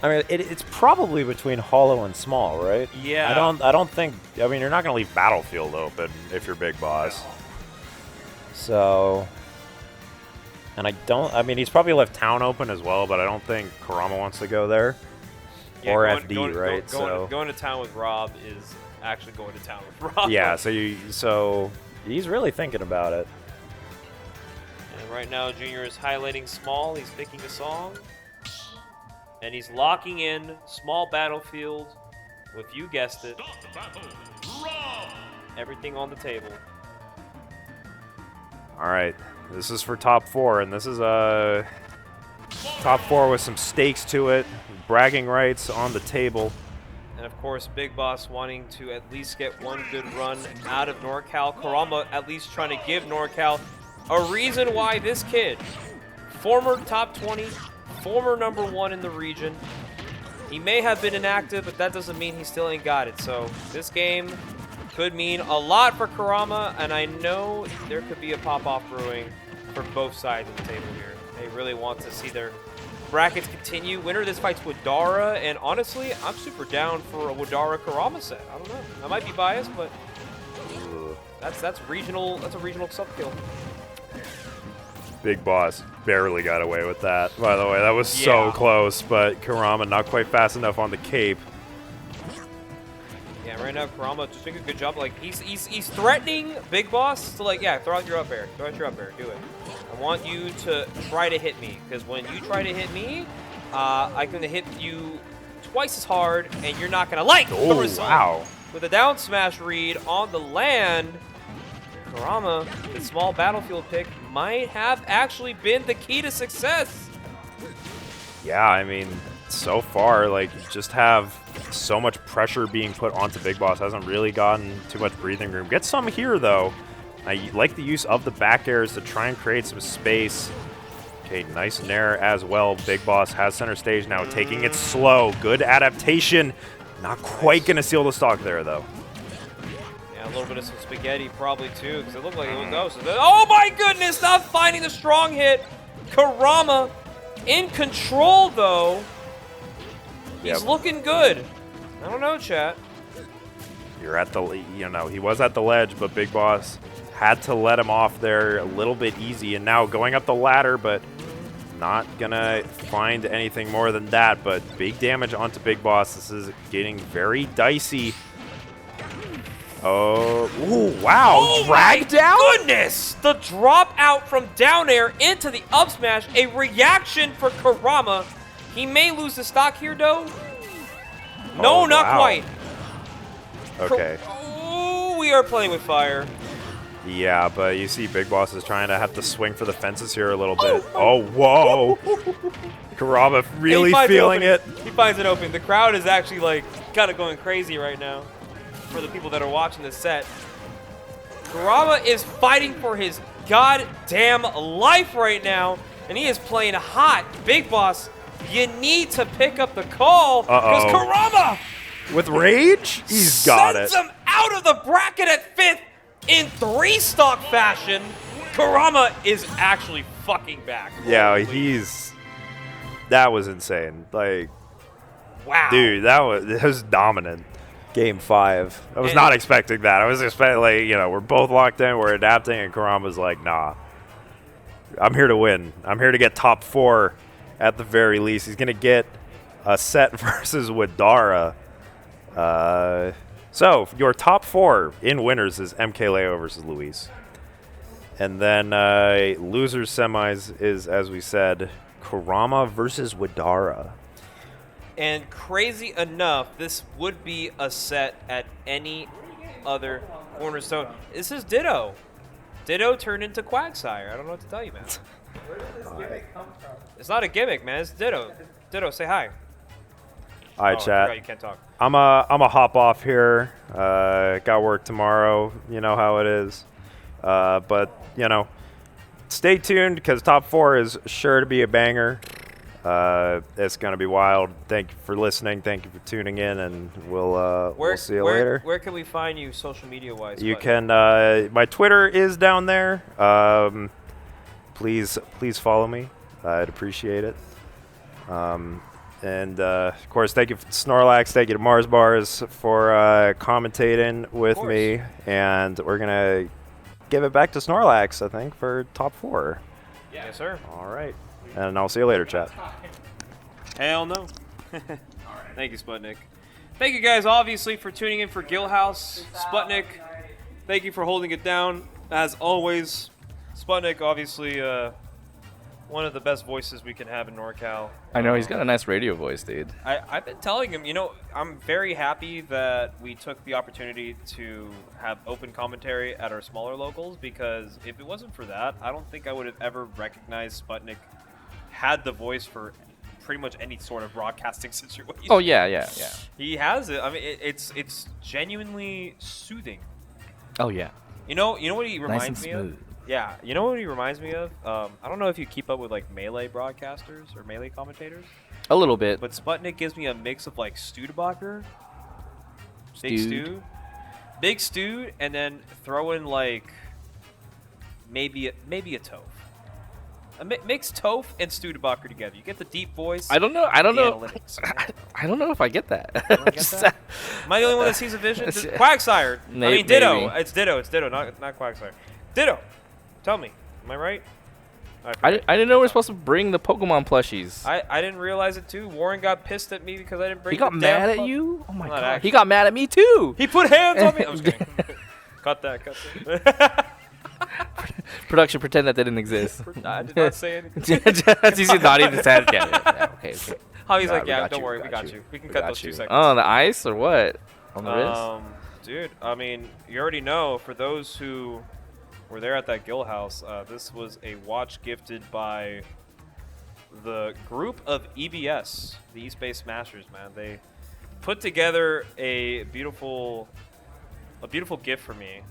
I mean, it's probably between hollow and small, right? Yeah. I don't think. I mean, you're not going to leave battlefield open if you're Big Boss. No. So, and I mean, he's probably left town open as well, but I don't think Kurama wants to go there. Yeah, or FD, right? Going to town with Rob is actually going to town with Rob. Yeah. So he's really thinking about it. And right now, Junior is highlighting small. He's picking a song. And he's locking in small battlefield with, you guessed it, everything on the table. All right, this is for top 4, and this is a top 4 with some stakes to it, bragging rights on the table. And of course, Big Boss wanting to at least get one good run out of NorCal. Kurama at least trying to give NorCal a reason why this kid, former top 20, former #1 in the region. He may have been inactive, but that doesn't mean he still ain't got it. So this game could mean a lot for Kurama, and I know there could be a pop-off brewing for both sides of the table here. They really want to see their brackets continue. Winner of this fight's Widara, and honestly, I'm super down for a Widara Kurama set. I don't know. I might be biased, but that's regional. That's a regional sub kill. Big Boss barely got away with that. By the way, that was so close, but Kurama not quite fast enough on the cape. Yeah, right now Kurama just doing a good job. Like he's threatening Big Boss to like throw out your up air, do it. I want you to try to hit me, because when you try to hit me, I'm gonna hit you twice as hard, and you're not gonna like the result. Wow! With a down smash read on the land, Kurama, the small battlefield pick, might have actually been the key to success. Yeah, I mean, so far, like, you just have so much pressure being put onto Big Boss. Hasn't really gotten too much breathing room. Get some here, though. I like the use of the back airs to try and create some space. Okay, nice nair as well. Big Boss has center stage now, taking it slow. Good adaptation. Not quite going to seal the stock there, though. Yeah, a little bit of some spaghetti probably, too, because it looked like it was... Oh, my goodness! Not finding the strong hit. Kurama in control, though. He's looking good. I don't know, chat. You're at the... he was at the ledge, but Big Boss had to let him off there a little bit easy. And now going up the ladder, but not going to find anything more than that. But big damage onto Big Boss. This is getting very dicey. Oh, ooh, wow. Oh, drag down? Goodness! The drop out from down air into the up smash. A reaction for Kurama. He may lose the stock here, though. No, not quite. Okay. Oh, we are playing with fire. Yeah, but you see Big Boss is trying to have to swing for the fences here a little bit. Oh, whoa. Kurama really feeling it. He finds it open. The crowd is actually, like, kind of going crazy right now for the people that are watching this set. Kurama is fighting for his goddamn life right now, and he is playing hot. Big Boss, you need to pick up the call, because Kurama with rage, he's got it. Sends him out of the bracket at 5th in 3-stock fashion. Kurama is actually fucking back. Yeah, that was insane. Like, wow, dude, that was dominant. Game 5. I was not expecting that. I was expecting, like, we're both locked in, we're adapting, and Kurama's like, nah, I'm here to win. I'm here to get top 4 at the very least. He's gonna get a set versus Widara. So your top 4 in winners is MkLeo versus Luis. And then losers semis is, as we said, Kurama versus Widara. And crazy enough, this would be a set at any other cornerstone. This is Ditto. Ditto turned into Quagsire. I don't know what to tell you, man. It's not a gimmick, man. It's Ditto. Ditto, say hi. All right, chat. You can't talk. I'm a hop off here. Got work tomorrow. You know how it is. But stay tuned, because top 4 is sure to be a banger. It's gonna be wild. Thank you for listening. Thank you for tuning in, and we'll see you later. Where can we find you social media wise? You can. My Twitter is down there. Please follow me. I'd appreciate it. And of course, thank you to Snorlax, thank you to Mars Bars for commentating with me. And we're going to give it back to Snorlax, I think, for top 4. Yeah. Yes, sir. All right. And I'll see you later, chat. Hell no. Thank you, Sputnik. Thank you guys, obviously, for tuning in for Guildhouse. Sputnik, thank you for holding it down, as always. Sputnik, obviously, one of the best voices we can have in NorCal. I know, he's got a nice radio voice, dude. I've been telling him, I'm very happy that we took the opportunity to have open commentary at our smaller locals, because if it wasn't for that, I don't think I would have ever recognized Sputnik had the voice for pretty much any sort of broadcasting situation. Oh, yeah. He has it. I mean, it's genuinely soothing. Oh, yeah. You know what he reminds nice and me smooth. of? Yeah, you know what he reminds me of? I don't know if you keep up with like Melee broadcasters or Melee commentators. A little bit. But Sputnik gives me a mix of like Studebaker, Big Stewed, and then throw in like maybe a Toph. Mix Toph and Studebaker together. You get the deep voice. I don't know. I don't the know. analytics. I don't know if I get that. You don't get that? Am I the only one that sees a vision? Quagsire. I mean, Ditto. Maybe. It's Ditto. It's Ditto, not Quagsire. Ditto. Tell me. Am I right? I didn't know we were supposed to bring the Pokemon plushies. I didn't realize it too. Warren got pissed at me because I didn't bring. He got the damn mad at pup. you? Oh my Not god. actually. He got mad at me too. He put hands on me. I was kidding. Cut that. Cut that. Production, pretend that didn't exist. I did not say anything. He's nodding his head. Yeah, okay. Howie's like, We yeah, got don't you, worry, we we got got you. you. We can We cut got those 2 you. seconds. Oh, on the ice or what? On the wrist? Dude, I mean, you already know, for those who were there at that Guildhouse, this was a watch gifted by the group of EBS, the East Bay Smashers, man. They put together a beautiful gift for me.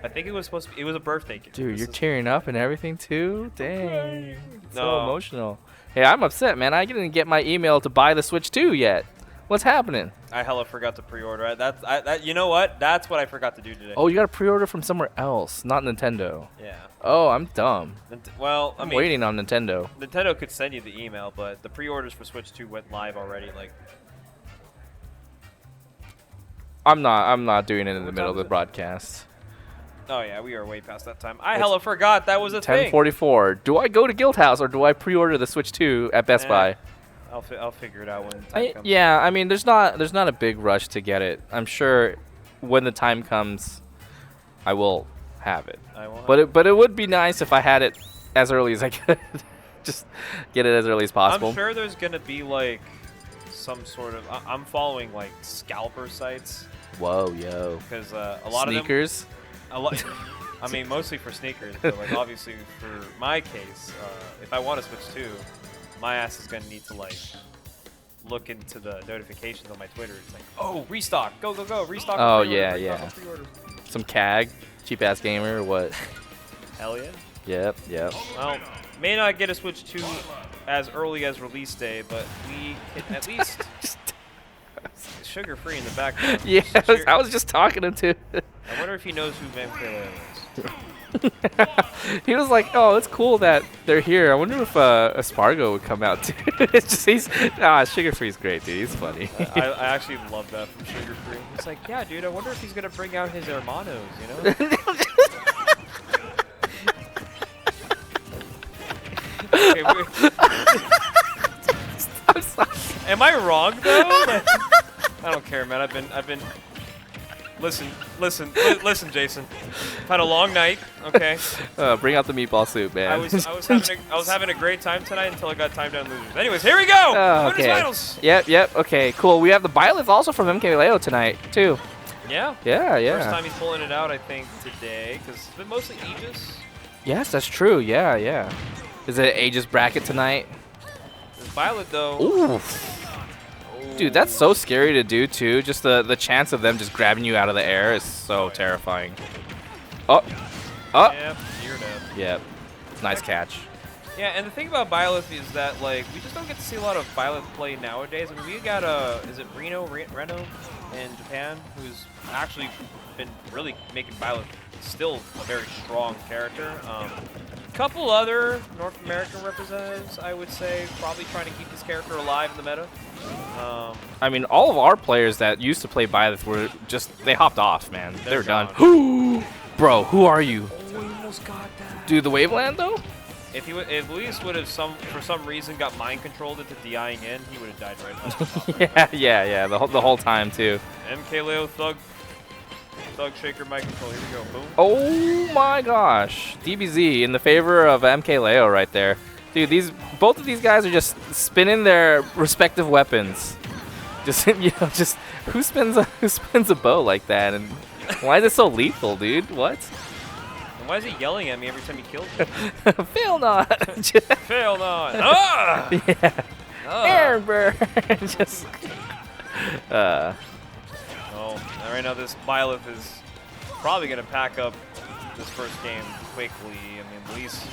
I think it was supposed to be, it was a birthday gift. Dude, This you're is- tearing up and everything too? Dang. It's so No. emotional. Hey, I'm upset, man. I didn't get my email to buy the Switch 2 yet. What's happening? I hella forgot to pre-order. You know what? That's what I forgot to do today. Oh, you got to pre-order from somewhere else, not Nintendo. Yeah. Oh, I'm dumb. Well, I I'm mean, waiting on Nintendo. Nintendo could send you the email, but the pre-orders for Switch 2 went live already. Like, I'm not doing it in the What middle of time the is it? broadcast. oh yeah, we are way past that time. I hella forgot that was a thing. 10:44. Do I go to Guildhouse or do I pre-order the Switch 2 at Best Eh, Buy? I'll figure it out when the time comes. Yeah, I mean, there's not a big rush to get it. I'm sure when the time comes, I will have it. I will. But it would be nice if I had it as early as I could. Just get it as early as possible. I'm sure there's gonna be like some sort of. I'm following like scalper sites Whoa, yo. because a lot Sneakers. of them. I mean, mostly for sneakers, but like obviously for my case, if I want to switch to, my ass is gonna need to like look into the notifications on my Twitter. It's like, oh, restock, go, restock. Oh, the pre-order, yeah, restock yeah. the pre-order. Some CAG, cheap ass gamer or what? Hell yeah. Yep. Well, may not get a Switch 2 as early as release day, but we can at least sugar-free in the background. Yeah, I was just talking to him. I wonder if he knows who MkLeo is. He was like, "Oh, it's cool that they're here. I wonder if Aspargo would come out too." It's just Sugar Free's great, dude. He's funny. I actually love that from Sugar Free. It's like, yeah, dude, I wonder if he's gonna bring out his hermanos, you know? Okay, I'm sorry. am I wrong though? Like, I don't care, man. I've been. Listen, Jason. I've had a long night. Okay. Bring out the meatball soup, man. I was having a great time tonight until I got timed down losers. Anyways, here we go. Oh, Winners okay. finals. Yep. Okay, cool. We have the Byleth also from MKLeo tonight too. Yeah. Yeah. First time he's pulling it out, I think, today, because it's been mostly Aegis. Yes, that's true. Yeah. Is it Aegis bracket tonight? There's Violet though. Ooh. Dude, that's so scary to do too. Just the chance of them just grabbing you out of the air is so terrifying. Oh. Yep, you're dead. Yep. Nice catch. Yeah, and the thing about Byleth is that, like, we just don't get to see a lot of Byleth play nowadays. I mean, we got, is it Reno in Japan, who's actually been really making Byleth still a very strong character. Couple other North American representatives, I would say, probably trying to keep this character alive in the meta. I mean, all of our players that used to play Byleth were they hopped off, man. They were done. Bro, who are you? Oh, we almost got that. Dude, the Waveland though? If Luis would have for some reason got mind controlled into DIing in, he would have died right off the top. Yeah. The whole time too. MkLeo Thug Shaker mind control. Here we go. Boom. Oh my gosh. DBZ in the favor of MkLeo right there. Dude, both of these guys are just spinning their respective weapons. Just who spins a bow like that, and why is it so lethal, dude? What? And why is he yelling at me every time he kills me? Fail not. Fail not. Ah! Yeah. Air burn. Just. Oh, right now this Byleth is probably gonna pack up this first game quickly. I mean, at least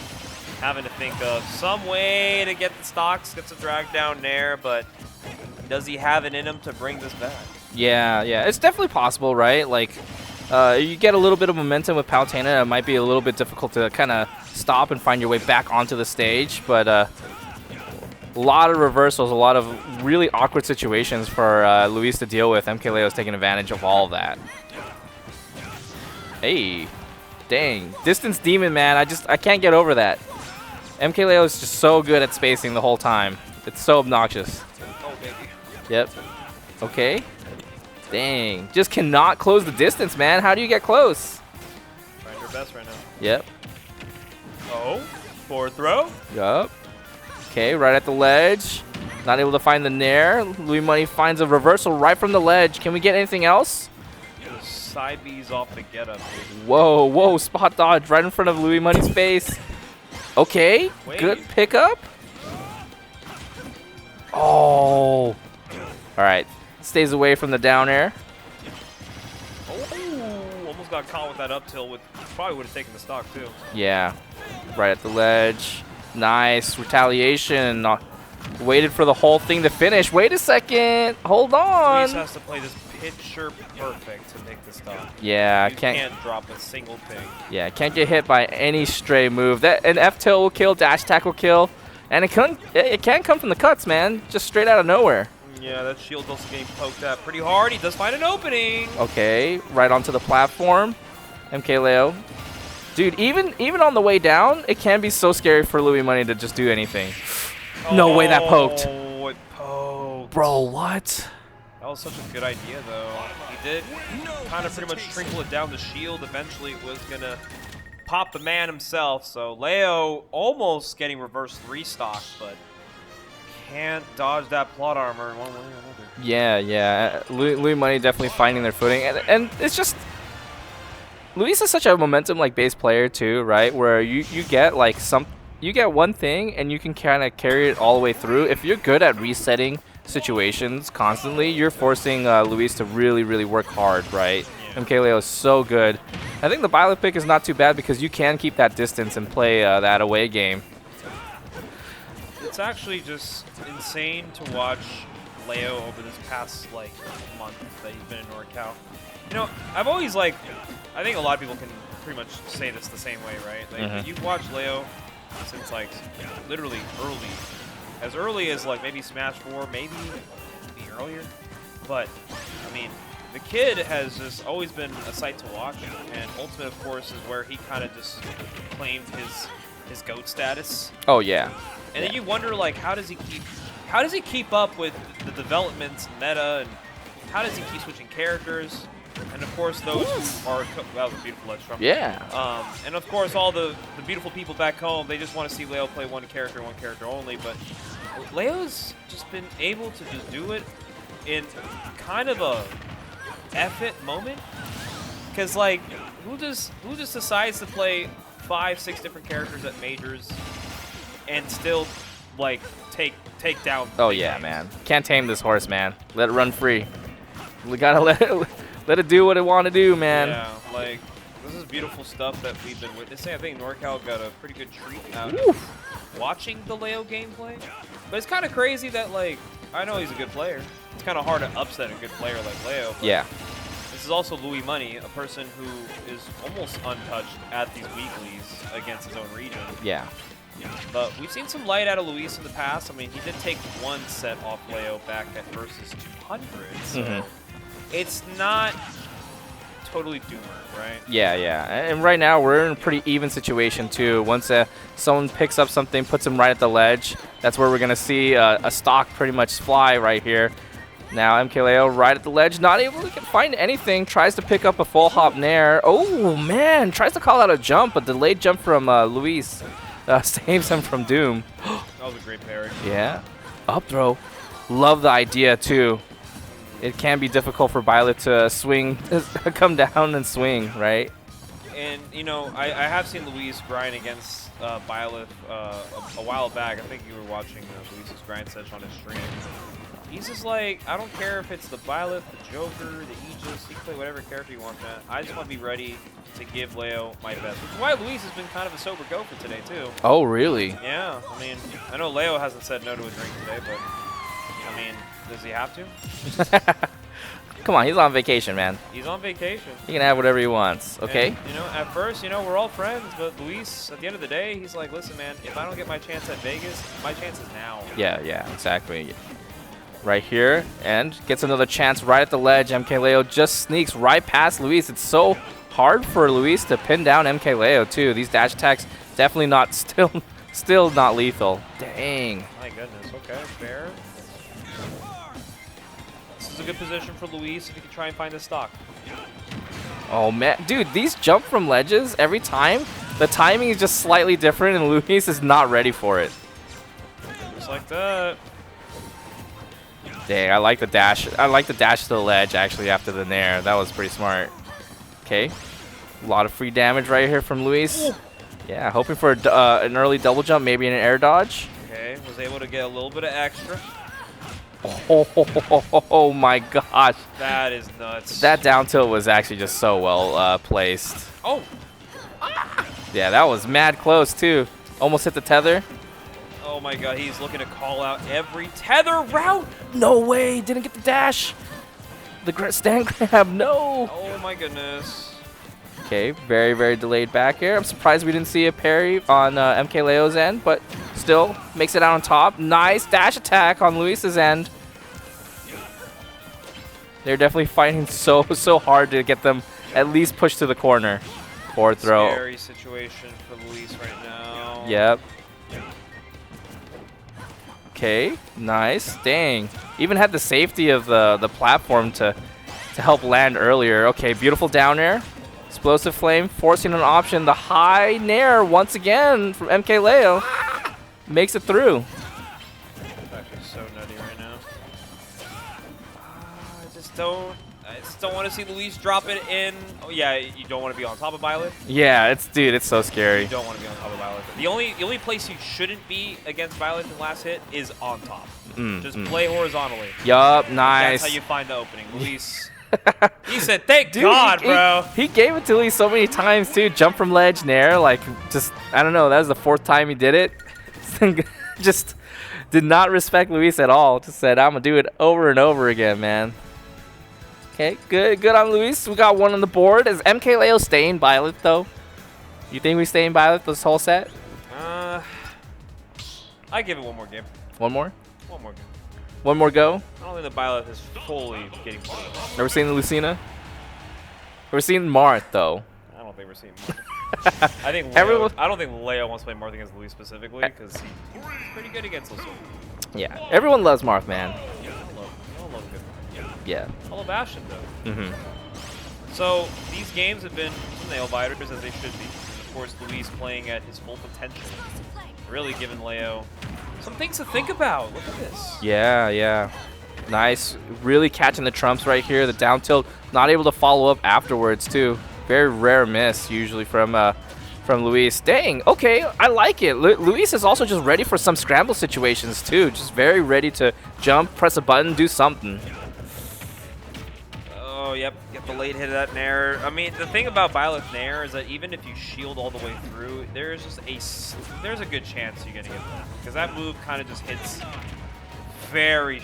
having to think of some way to get the stocks, get some drag down there, but does he have it in him to bring this back? Yeah. It's definitely possible, right? Like, You get a little bit of momentum with Palutena. It might be a little bit difficult to kind of stop and find your way back onto the stage, but a lot of reversals, a lot of really awkward situations for Luis to deal with. MkLeo is taking advantage of all of that. Hey, dang. Distance Demon, man. I can't get over that. MkLeo is just so good at spacing the whole time. It's so obnoxious. Oh, baby. Yep. Okay. Dang. Just cannot close the distance, man. How do you get close? Trying your best right now. Yep. Oh, forward throw. Yup. Okay, right at the ledge. Not able to find the nair. Lui Money finds a reversal right from the ledge. Can we get anything else? Side B's off the get up. Whoa, whoa, spot dodge right in front of Lui Money's face. Okay, good pickup. Oh. All right, stays away from the down air. Oh, almost got caught with that up tilt. Probably would have taken the stock too. Yeah, right at the ledge. Nice retaliation. Waited for the whole thing to finish. Wait a second. Hold on. Luis has to play this picture perfect to make the stock. Yeah, you can't drop a single thing. Yeah, can't get hit by any stray move. That an F tilt will kill, dash attack will kill, and it can come from the cuts, man. Just straight out of nowhere. Yeah, that shield also getting poked at pretty hard. He does find an opening. Okay, right onto the platform. MkLeo. Dude, even on the way down, it can be so scary for Lui Money to just do anything. No way that poked. Oh, it poked. Bro, what? That was such a good idea, though. He did kind of pretty much trickle it down the shield. Eventually, it was going to pop the man himself. So Leo almost getting reverse 3-stock, but can't dodge that plot armor one way or another. Yeah, yeah. Lui Money definitely finding their footing. And it's just... Luis is such a momentum based player too, right? Where you get you get one thing and you can kind of carry it all the way through. If you're good at resetting situations constantly, you're forcing Luis to really, really work hard, right? Yeah. MkLeo is so good. I think the Byleth pick is not too bad because you can keep that distance and play that away game. It's actually just insane to watch Leo over this past month that he's been in NorCal. You know, I've always I think a lot of people can pretty much say this the same way, right? You've watched Leo since literally as early as maybe Smash 4, maybe earlier. But I mean, the kid has just always been a sight to watch, and Ultimate, of course, is where he kind of just claimed his GOAT status. Oh yeah. And then you wonder how does he keep up with the developments, meta, and how does he keep switching characters? And of course, those who are that was a beautiful ledge from. Yeah. And of course, all the beautiful people back home, they just want to see Leo play one character only. But Leo's just been able to just do it in kind of a F-it moment. Because who just decides to play 5-6 different characters at majors and still take down? Oh yeah, man. Can't tame this horse, man. Let it run free. We gotta let it do what it want to do, man. Yeah, this is beautiful stuff that we've been witnessing. I think NorCal got a pretty good treat out of watching the Leo gameplay. But it's kind of crazy that, I know he's a good player. It's kind of hard to upset a good player like Leo. Yeah. This is also Lui Money, a person who is almost untouched at these weeklies against his own region. Yeah. But we've seen some light out of Luis in the past. I mean, he did take one set off Leo back at versus 200. So it's not totally doomer, right? Yeah, yeah. And right now we're in a pretty even situation too. Once someone picks up something, puts him right at the ledge, that's where we're going to see a stock pretty much fly right here. Now MkLeo right at the ledge, not able to find anything, tries to pick up a full hop nair. Oh man, tries to call out a jump, a delayed jump from Luis saves him from doom. That was a great parry. Yeah. Up throw. Love the idea too. It can be difficult for Byleth to swing, come down and swing, right? And, you know, I have seen Luis grind against Byleth a while back. I think you were watching Luis's grind session on his stream. He's just I don't care if it's the Byleth, the Joker, the Aegis, he can play whatever character you want, man. I just want to be ready to give Leo my best. Which is why Luis has been kind of a sober go for today, too. Oh, really? Yeah. I mean, I know Leo hasn't said no to a drink today, but, I mean, does he have to? Come on, he's on vacation, man. He's on vacation. He can have whatever he wants, okay? And, you know, at first, you know, we're all friends, but Luis, at the end of the day, he's like, listen, man, if I don't get my chance at Vegas, my chance is now. Yeah, exactly. Right here, and gets another chance right at the ledge. MkLeo just sneaks right past Luis. It's so hard for Luis to pin down MkLeo, too. These dash attacks definitely not still not lethal. Dang. My goodness, okay, fair. This is a good position for Luis if he can try and find his stock. Oh, man. Dude, these jump from ledges every time. The timing is just slightly different, and Luis is not ready for it. Just like that. Dang, I like the dash. I like the dash to the ledge, actually, after the nair. That was pretty smart. Okay. A lot of free damage right here from Luis. Yeah, hoping for an early double jump, maybe an air dodge. Okay, was able to get a little bit of extra. Oh my gosh. That is nuts. That down tilt was actually just so well placed. Oh! Yeah, that was mad close, too. Almost hit the tether. Oh my god, he's looking to call out every tether route. No way, didn't get the dash. The stand grab, no. Oh my goodness. Okay, very, very delayed back air. I'm surprised we didn't see a parry on MkLeo's end, but still makes it out on top. Nice dash attack on Luis's end. They're definitely fighting so hard to get them at least pushed to the corner. Forward throw. Scary situation for Luis right now. Yep. Okay, nice. Dang. Even had the safety of the platform to help land earlier. Okay, beautiful down air. Explosive flame, forcing an option. The high nair once again from MkLeo. Makes it through. It's actually so nutty right now. I just don't want to see Luis drop it in. Oh yeah, you don't want to be on top of Violet. Yeah, dude, it's so scary. You don't want to be on top of Violet. The only place you shouldn't be against Violet in the last hit is on top. Just play horizontally. Yup, nice. That's how you find the opening. Luis. He said, "Thank God, bro." He gave it to Luis so many times too. Jump from ledge, nair, like just I don't know. That was the 4th time he did it. Just did not respect Luis at all. Just said, "I'm gonna do it over and over again, man." Okay, good on Luis. We got one on the board. Is MkLeo staying Violet though? You think we stay in Violet this whole set? I give it one more game. One more? One more game. One more go? I don't think the Violet is fully getting played. Never seen the Lucina? We're seeing Marth though. I don't think we're seeing Marth. I think Leo, I don't think Leo wants to play Marth against Luis specifically because he's pretty good against Lucina. Yeah, everyone loves Marth, man. I don't love good. Yeah. I love Ashen though. So these games have been nail biters as they should be. And of course, Luis playing at his full potential, really giving Leo some things to think about. Look at this. Yeah. Nice. Really catching the trumps right here. The down tilt, not able to follow up afterwards too. Very rare miss usually from Luis. Dang. Okay, I like it. Luis is also just ready for some scramble situations too. Just very ready to jump, press a button, do something. Oh, yep. Get the late hit of that nair. I mean, the thing about Violet's nair is that even if you shield all the way through, there's a good chance you're gonna get that because that move kind of just hits very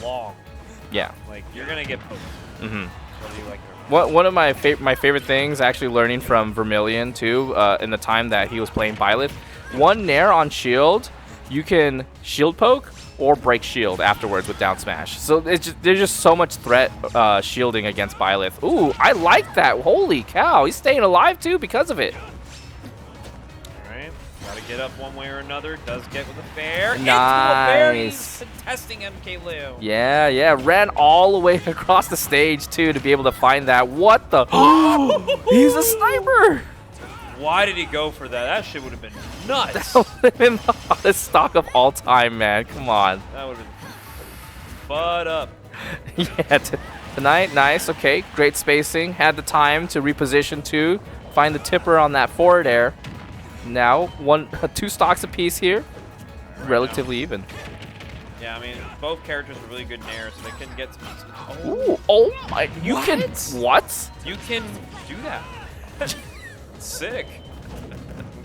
long. Yeah. Like you're gonna get poked. Whether you like it or not. One of my favorite things, actually learning from Vermilion too, in the time that he was playing Byleth, one nair on shield, you can shield poke or break shield afterwards with down smash. So there's just so much threat shielding against Byleth. Ooh, I like that. Holy cow, he's staying alive too because of it. Alright, gotta get up one way or another. Does get with a fair. Nice. Into a fair. He's testing MkLeo. Yeah, ran all the way across the stage too to be able to find that. What the? He's a sniper. Why did he go for that? That shit would have been nuts. That would have been the hottest stock of all time, man. Come on. That would have been bud up. Yeah, tonight, nice. Okay, great spacing. Had the time to reposition too. Find the tipper on that forward air. Now, 2 stocks apiece here. Relatively even. Yeah, I mean, both characters are really good nairs, so they can get some. Ooh, oh my! You can what? You can do that. Sick.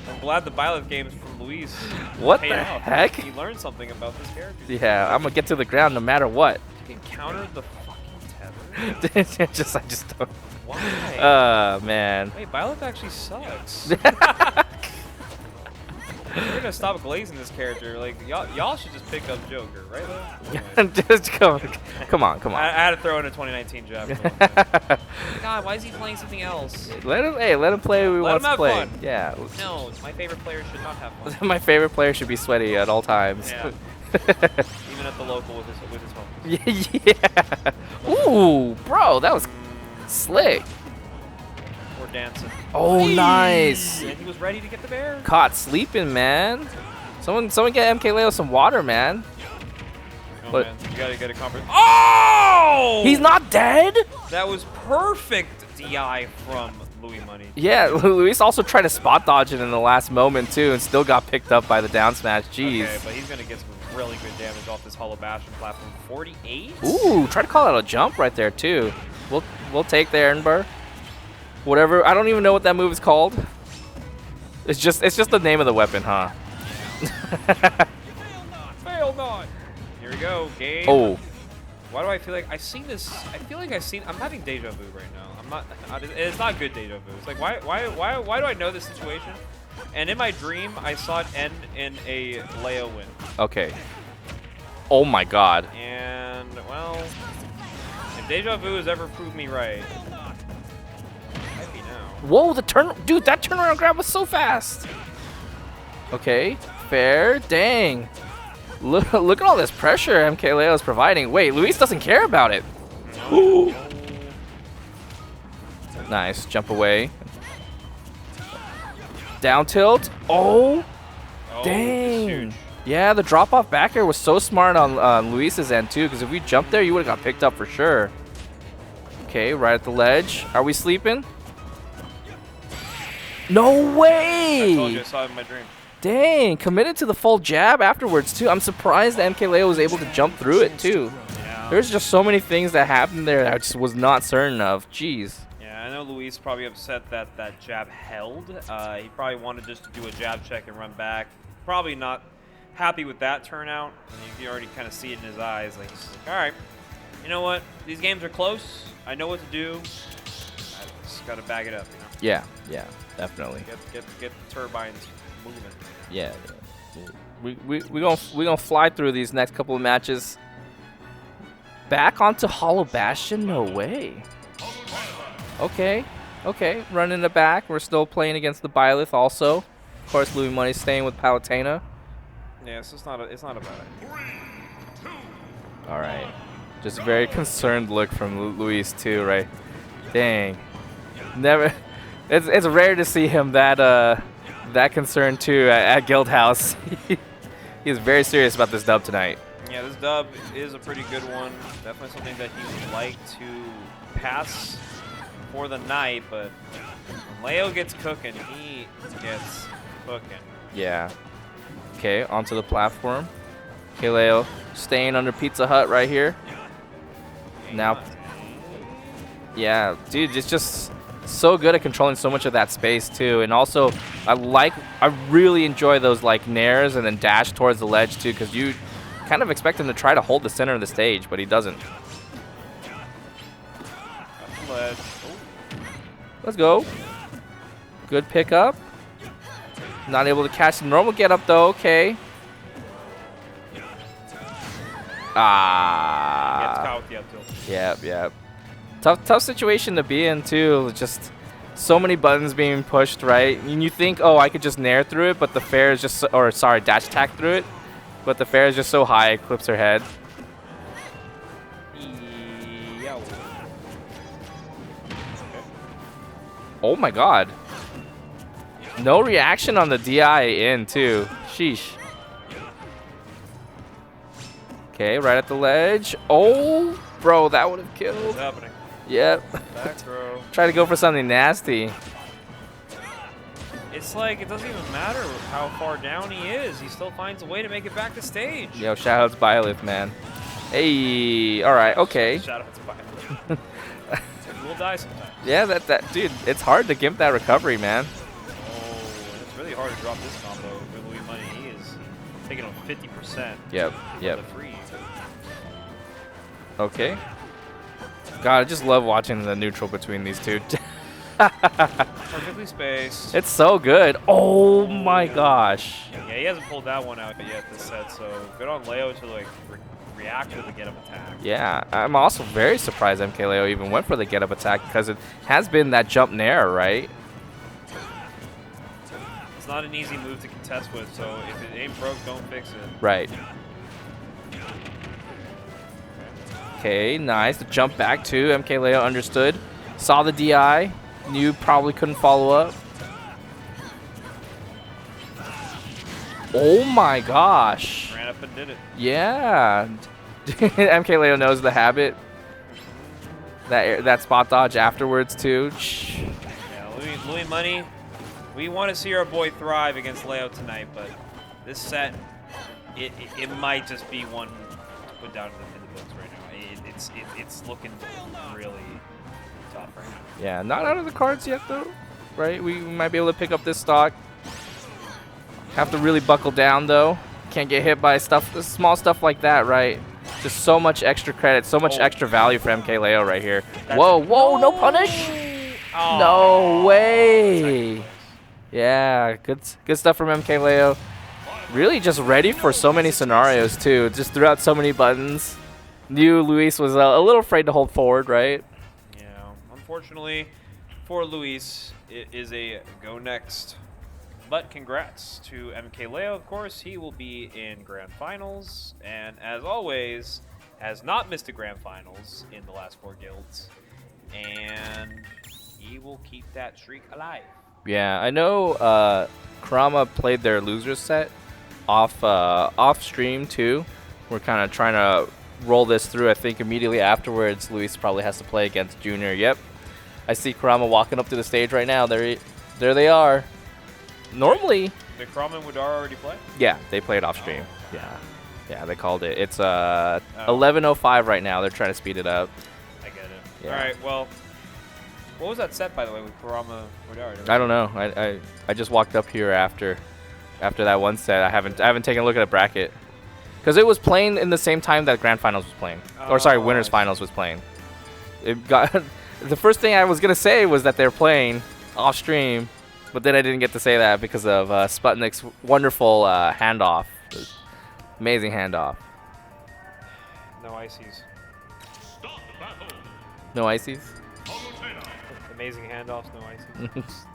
I'm glad the Byleth games from Luis. What paid the off. heck? He learned something about this character. Yeah, I'm gonna get to the ground no matter what. You can counter the fucking tether. I just don't. Why? Man. Wait, Byleth actually sucks. We're gonna stop glazing this character. Like y'all should just pick up Joker, right? Just come on. I had to throw in a 2019 jab. God, why is he playing something else? Let him play who he wants to play. Fun. Yeah. No, my favorite player should not have fun. My favorite player should be sweaty at all times. Yeah. Even at the local with his home. Yeah. Ooh, bro, that was slick. We're dancing. Oh, nice. And he was ready to get the bear. Caught sleeping, man. Someone get MkLeo some water, man. Oh, But- man. You gotta get a conference. Oh! He's not dead? That was perfect DI from Lui Money. Yeah, Luis also tried to spot dodge it in the last moment, too, and still got picked up by the down smash. Jeez. Okay, but he's gonna get some really good damage off this Hollow Bastion platform. 48? Ooh, try to call out a jump right there, too. We'll take the Ehrenburg. Whatever. I don't even know what that move is called. It's just the name of the weapon, huh? Fail not. Here we go. Game. Oh. Why do I feel like I've seen this? I feel like I'm having deja vu right now. I'm not. It's not good deja vu. It's like why do I know this situation? And in my dream, I saw it end in a Leo win. Okay. Oh my God. And well, if deja vu has ever proved me right, might be now. Whoa, dude, that turnaround grab was so fast. Okay, fair. Dang. Look at all this pressure MkLeo is providing. Wait, Luis doesn't care about it. Ooh. Nice, jump away. Down tilt. Oh, dang. Yeah, the drop off back air was so smart on Luis's end too, because if we jumped there, you would have got picked up for sure. Okay, right at the ledge. Are we sleeping? No way! I told you, I saw it in my dream. Dang, committed to the full jab afterwards too. I'm surprised that MkLeo was able to jump through it too. Yeah. There's just so many things that happened there that I just was not certain of. Jeez. Yeah, I know Luis probably upset that that jab held. He probably wanted just to do a jab check and run back. Probably not happy with that turnout. And you can already kind of see it in his eyes. Like, he's like, all right, you know what? These games are close. I know what to do. I just got to bag it up, you know? Yeah, definitely. Get the turbines moving. Yeah. We gonna fly through these next couple of matches. Back onto Hollow Bastion? No way. Okay, running the back. We're still playing against the Byleth also. Of course, Louis Money's staying with Palutena. Yeah, it's not a bad idea. All right. Just a very concerned look from Luis too, right? Dang. Never. It's rare to see him that concerned too at Guildhouse. He's very serious about this dub tonight. Yeah, this dub is a pretty good one. Definitely something that he would like to pass for the night, but when Leo gets cooking, he gets cooking. Yeah. Okay, onto the platform. MkLeo staying under Pizza Hut right here. Now, yeah, dude, it's just so good at controlling so much of that space too. And also, I really enjoy those like nairs and then dash towards the ledge too, because you kind of expect him to try to hold the center of the stage, but he doesn't. Ledge. Let's go. Good pickup. Not able to catch the normal get up though. Okay. Gets caught with the up tilt. Yep. Tough situation to be in too. Just so many buttons being pushed, right? And you think, oh, I could just nair through it, but the fair is just, dash attack through it, but the fair is just so high it clips her head. Yeah. Oh my God. No reaction on the DI in too. Sheesh. Okay, right at the ledge. Oh, bro, that would have killed. What's happening? Yep. Back throw. Try to go for something nasty. It's like it doesn't even matter how far down he is. He still finds a way to make it back to stage. Yo, shout out to Byleth, man. Hey, all right, okay. Shout out to Byleth. We'll die sometimes. Yeah, that dude, it's hard to gimp that recovery, man. Oh, and it's really hard to drop this combo with Lui Money. He is taking on 50%. Yep. The freeze. Okay. God, I just love watching the neutral between these two. Perfectly spaced. It's so good. Oh my gosh. Yeah, he hasn't pulled that one out yet this set, so good on Leo to like react to the get-up attack. Yeah, I'm also very surprised MkLeo even went for the get-up attack because it has been that jump nair, right? It's not an easy move to contest with, so if it ain't broke, don't fix it. Right. Okay, nice. The jump back too. MkLeo understood. Saw the DI. Knew probably couldn't follow up. Oh my gosh. Ran up and did it. Yeah. MkLeo knows the habit. That spot dodge afterwards too. Yeah, Lui Money. We want to see our boy thrive against Leo tonight, but this set, it might just be one to put down in the books right now. It's looking really tough right now. Yeah, not out of the cards yet though, right? We might be able to pick up this stock. Have to really buckle down though. Can't get hit by small stuff like that, right? Just so much extra credit, so much extra value for MkLeo right here. Whoa, no punish? Oh. No way. Yeah, good stuff from MkLeo. Really just ready for so many scenarios too. Just threw out so many buttons. Knew Luis was a little afraid to hold forward, right? Yeah, unfortunately for Luis, it is a go next. But congrats to MkLeo, of course. He will be in Grand Finals, and as always, has not missed a Grand Finals in the last 4 guilds. And he will keep that streak alive. Yeah, I know Kurama played their losers set off stream too. We're kind of trying to roll this through. I think immediately afterwards, Luis probably has to play against Junior. Yep, I see Kurama walking up to the stage right now. There they are. Normally, did Kurama and Widara already play? Yeah, they played off stream. Oh. Yeah, they called it. It's 11:05 right now. They're trying to speed it up. I get it. Yeah. All right, well. What was that set, by the way, with Kurama Widara? I don't know. I just walked up here after that one set. I haven't taken a look at a bracket because it was playing in the same time that Grand Finals was playing, or sorry, Winners Finals was playing. It got the first thing I was gonna say was that they're playing off stream, but then I didn't get to say that because of Sputnik's wonderful handoff, amazing handoff. No ices. No ices. Amazing handoffs, no ices.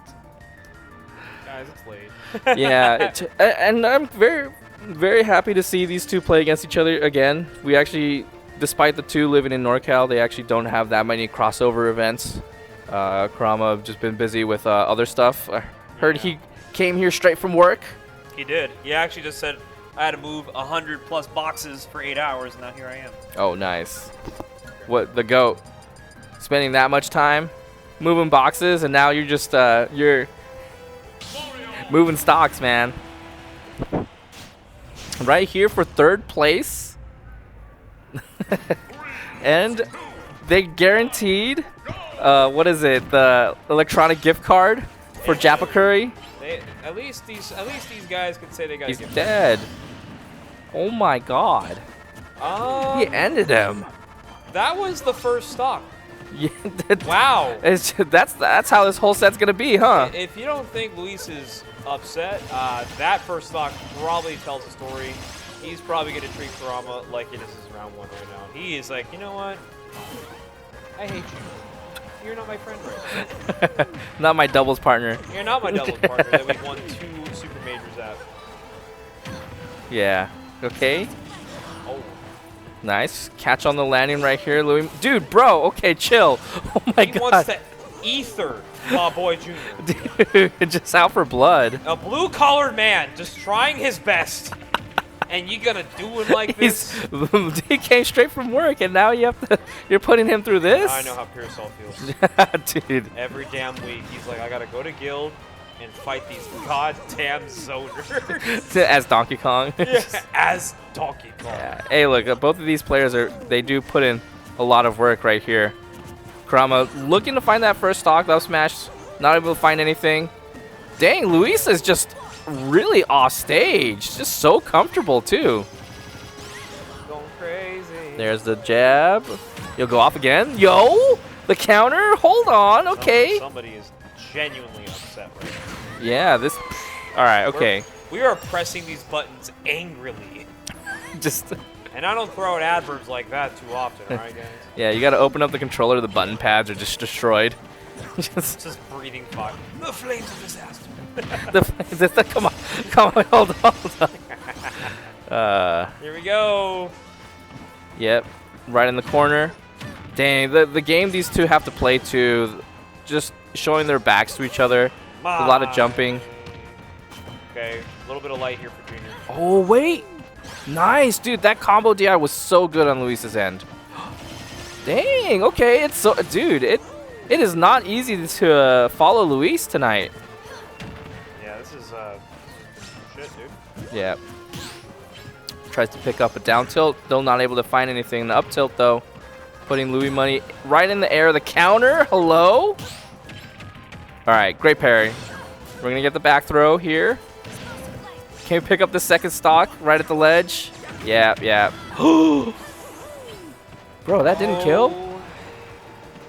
Guys, it's late. Yeah, and I'm very, very happy to see these two play against each other again. We actually, despite the two living in NorCal, they actually don't have that many crossover events. Kurama have just been busy with other stuff. I heard he came here straight from work. He did. He actually just said, I had to move 100+ boxes for 8 hours, and now here I am. Oh, nice. What, the GOAT? Spending that much time moving boxes, and now you're just, you're moving stocks, man. Right here for 3rd place. And they guaranteed, what is it, the electronic gift card for Jappa Curry. At least these guys could say they got. He's dead. Oh my God. He ended him. That was the first stock. Yeah, wow. That's how this whole set's gonna be, huh? If you don't think Luis is upset, that first stock probably tells a story. He's probably gonna treat Kurama like it is round 1 right now. He is like, you know what? I hate you. You're not my friend right now. Not my doubles partner. You're not my doubles partner that we won 2 super majors at. Yeah. Okay. Oh. Nice. Catch on the landing right here, Louis. Dude, bro. Okay, chill. Oh my God. He wants to ether my boy Junior. Dude, just out for blood. A blue-collared man just trying his best. And you gonna do him like this? He came straight from work, and now you're putting him through this? I know how Pearsall feels. Dude. Every damn week, he's like, I gotta go to Guild and fight these goddamn zoners. As Donkey Kong. Yeah, as Donkey Kong. Yeah. Hey, look, both of these players they do put in a lot of work right here. Kurama looking to find that first stock, up smash, not able to find anything. Dang, Luis is just really off stage, just so comfortable too. Going crazy. There's the jab. You'll go off again. Yo! The counter? Hold on. Okay. Somebody is genuinely upset right now. Yeah, this... All right, okay. We are pressing these buttons angrily. Just... And I don't throw out adverbs like that too often, right, guys? Yeah, you got to open up the controller. The button pads are just destroyed. Just breathing fire. The flames of disaster. Come on, hold on. Here we go. Yep, right in the corner. Dang, the game these two have to play to, just showing their backs to each other. A lot of jumping. Okay, a little bit of light here for Junior. Oh wait, nice, dude. That combo DI was so good on Luis's end. Dang. Okay, it's so, dude. It is not easy to follow Luis tonight. Yeah, this is shit, dude. Yeah. Tries to pick up a down tilt, still not able to find anything. The up tilt though, putting Lui money right in the air. The counter, hello. All right, great parry. We're gonna get the back throw here. Can we pick up the second stock right at the ledge? Yeah, yeah. Bro, that didn't kill?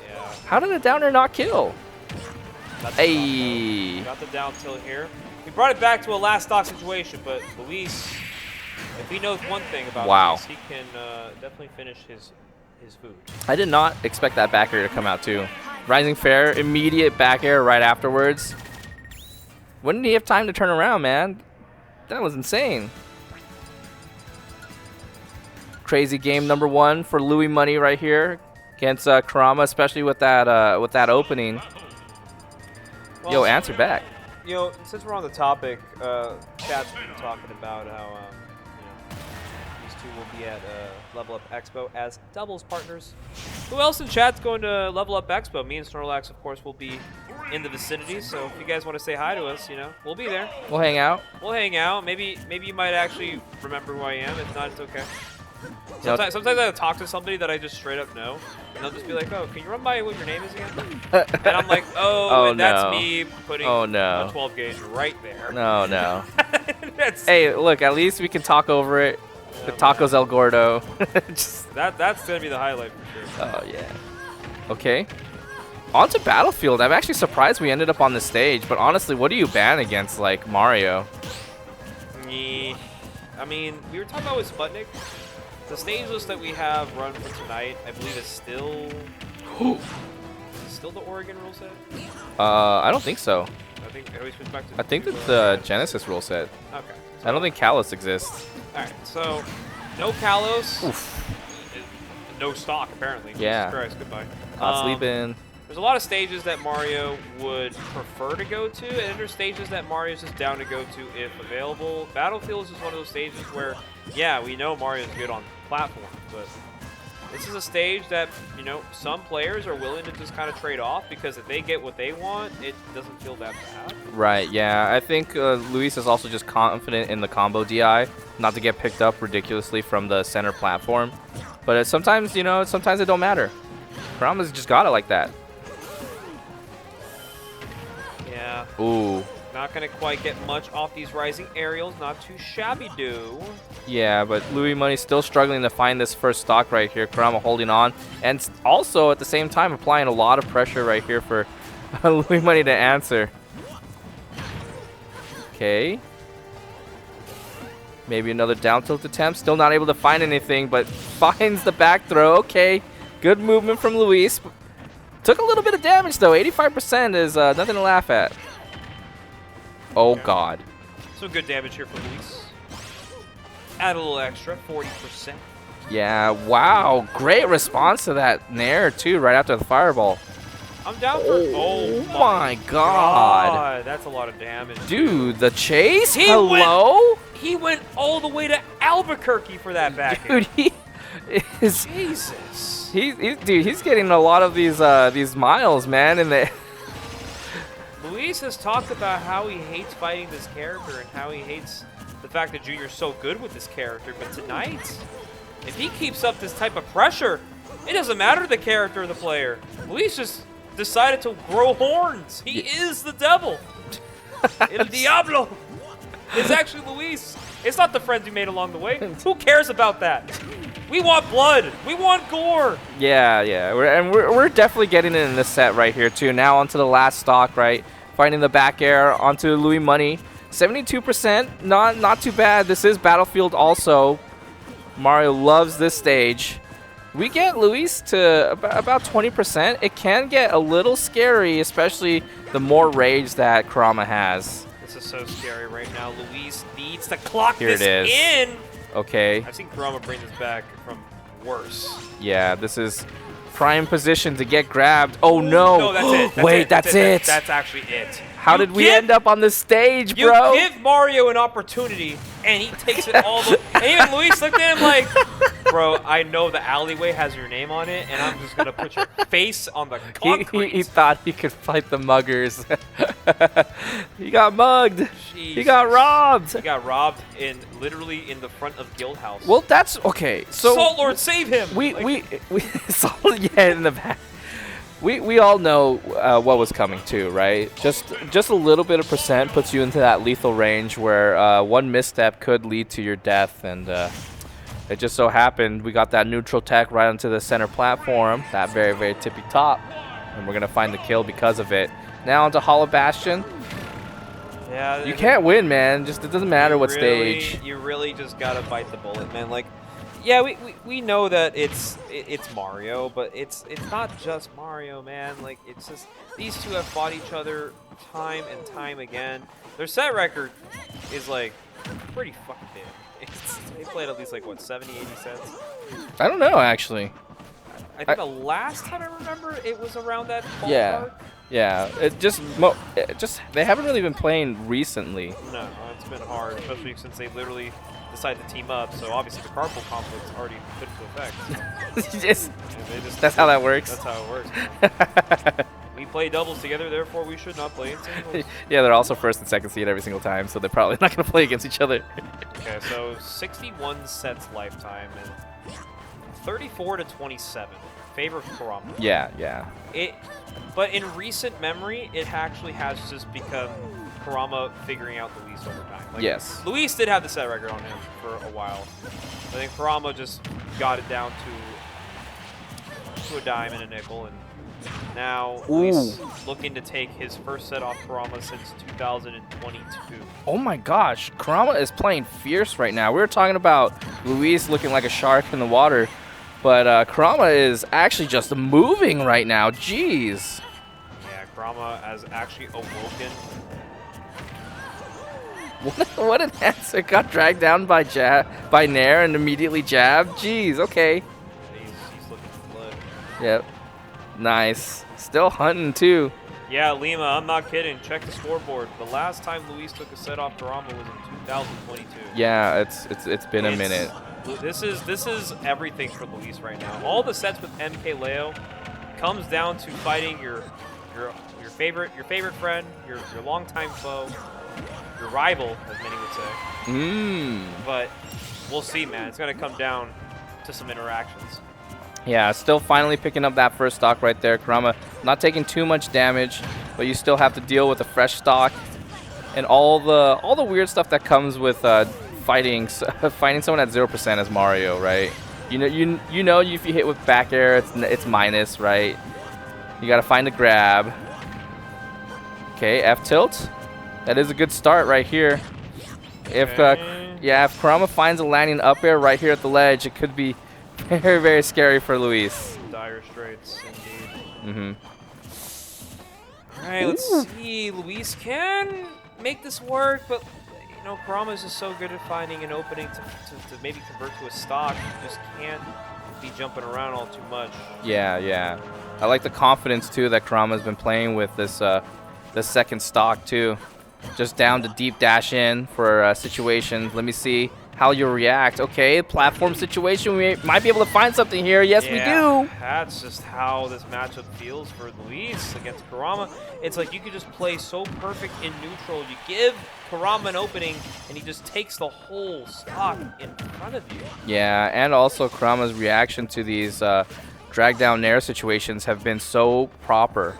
Yeah. How did the downer not kill? Hey. Got the down tilt here. We brought it back to a last stock situation, but Luis, if he knows one thing about Luis, he can definitely finish his food. I did not expect that back air to come out too. Rising fair, immediate back air right afterwards. When did he have time to turn around, man? That was insane. Crazy game number 1 for Lui money right here against Kurama, especially with that opening. Well, yo, answer back. You know, since we're on the topic, chat's been talking about how these two will be at Level Up Expo as doubles partners. Who else in chat's going to Level Up Expo? Me and Snorlax, of course, will be in the vicinity. So if you guys want to say hi to us, we'll be there. We'll hang out. We'll hang out. Maybe you might actually remember who I am. If not, it's okay. Sometimes I talk to somebody that I just straight up know, and they'll just be like, "Oh, can you run by what your name is again?" And I'm like, "Oh, and that's me putting a 12 gauge right there." No. Hey, look, at least we can talk over it. The tacos El Gordo. That's gonna be the highlight for sure. Oh yeah. Okay. On to Battlefield. I'm actually surprised we ended up on this stage, but honestly, what do you ban against like Mario? Yeah. I mean, we were talking about with Sputnik. The stage list that we have run for tonight, I believe, is still the Oregon rule set. I don't think so. I think it always comes back to. I think it's the Genesis rule set. Okay. I don't think Kalos exists. All right, so no Kalos. Oof. No stock apparently. Yeah. Jesus Christ, goodbye. Not sleeping. There's a lot of stages that Mario would prefer to go to, and there's stages that Mario's just down to go to if available. Battlefield is just one of those stages where, yeah, we know Mario's good on platforms, but this is a stage that, some players are willing to just kind of trade off because if they get what they want, it doesn't feel that bad. Right, yeah. I think Luis is also just confident in the combo DI, not to get picked up ridiculously from the center platform. But sometimes, sometimes it don't matter. Kurama's just got it like that. Yeah. Ooh. Not going to quite get much off these rising aerials. Not too shabby do. Yeah, but Lui money's still struggling to find this first stock right here. Kurama holding on. And also, at the same time, applying a lot of pressure right here for Lui money to answer. Okay. Maybe another down tilt attempt. Still not able to find anything, but finds the back throw. Okay. Good movement from Luis. Took a little bit of damage, though. 85% is nothing to laugh at. Oh, God. Some good damage here for Luis. Add a little extra, 40%. Yeah, wow. Great response to that Nair, too, right after the fireball. I'm down for... Oh, my God. That's a lot of damage. Dude, the chase? Hello? He went all the way to Albuquerque for that back. Dude, he is... Jesus. Dude, he's getting a lot of these miles, man, in the... Luis has talked about how he hates fighting this character and how he hates the fact that Junior's so good with this character. But tonight, if he keeps up this type of pressure, it doesn't matter the character or the player. Luis just decided to grow horns. He is the devil. El Diablo. It's actually Luis. It's not the friends you made along the way. Who cares about that? We want blood. We want gore. Yeah, yeah. We're definitely getting it in this set right here, too. Now onto the last stock, right? Finding the back air onto Lui money. 72%. Not too bad. This is Battlefield also. Mario loves this stage. We get Luis to about 20%. It can get a little scary, especially the more rage that Kurama has. This is so scary right now. Luis needs to clock Here this it is. in. Okay. I've seen Kurama bring this back from worse. Yeah, this is prime position to get grabbed. Oh, no. No, that's it. Wait, that's it. That's actually it. How did we end up on this stage, you bro? You give Mario an opportunity, and he takes it all the And even Luis looked at him like, bro, I know the alleyway has your name on it, and I'm just going to put your face on the concrete. He thought he could fight the muggers. He got mugged. Jesus. He got robbed. He got robbed literally in the front of Guildhouse. Well, that's okay. So Salt Lord, save him! We Salt, yeah, in the back. We all know what was coming too, right? Just a little bit of percent puts you into that lethal range where one misstep could lead to your death, and it just so happened we got that neutral tech right onto the center platform, that very, very tippy top, and we're gonna find the kill because of it. Now onto Hollow Bastion. Yeah, you can't win, man. Just it doesn't matter what stage. You really just gotta bite the bullet, man. Like, yeah, we know that it's Mario, but it's not just Mario, man. Like, it's just these two have fought each other time and time again. Their set record is like pretty fucking big. They played at least like what 70, 80 sets. I don't know actually. I think the last time I remember it was around that ballpark. Yeah. Yeah, it just they haven't really been playing recently. No, it's been hard, especially since they literally decided to team up. So obviously the carpool conflict's already put into effect. That's how that works. That's how it works. We play doubles together, therefore we should not play in singles. Yeah, they're also first and second seed every single time, so they're probably not going to play against each other. Okay, so 61 sets lifetime and 34 to 27. Favor Kurama. Yeah, yeah. But in recent memory, it actually has just become Kurama figuring out Luis over time. Like, yes. Luis did have the set record on him for a while. I think Kurama just got it down to a dime and a nickel, and now Luis looking to take his first set off Kurama since 2022. Oh my gosh, Kurama is playing fierce right now. We were talking about Luis looking like a shark in the water. But Kurama is actually just moving right now. Jeez. Yeah, Kurama has actually awoken. What an answer. Got dragged down by Nair and immediately jabbed. Jeez, okay. He's looking for blood. Yep. Nice. Still hunting, too. Yeah, Lima, I'm not kidding. Check the scoreboard. The last time Luis took a set off Kurama was in 2022. Yeah, it's been a minute. This is everything for Luis right now. All the sets with MkLeo comes down to fighting your favorite friend, your longtime foe, your rival, as many would say. But we'll see, man. It's gonna come down to some interactions. Yeah, still finally picking up that first stock right there. Kurama not taking too much damage, but you still have to deal with a fresh stock and all the weird stuff that comes with fighting someone at 0% as Mario, right? You know if you hit with back air, it's minus, right? You gotta find a grab. Okay, F tilt. That is a good start right here. If Kurama finds a landing up air right here at the ledge, it could be very, very scary for Luis. Dire straits, indeed. All right, let's see. Luis can make this work, but you know, Kurama is just so good at finding an opening to maybe convert to a stock. You just can't be jumping around all too much. Yeah, yeah. I like the confidence too that Kurama's been playing with this second stock too. Just down to deep dash in for situations. Let me see how you'll react. Okay, platform situation. We might be able to find something here. Yes, we do. That's just how this matchup feels for Luis against Kurama. It's like you could just play so perfect in neutral. You give Kurama an opening, and he just takes the whole stock in front of you. Yeah, and also Kurama's reaction to these drag down nair situations have been so proper.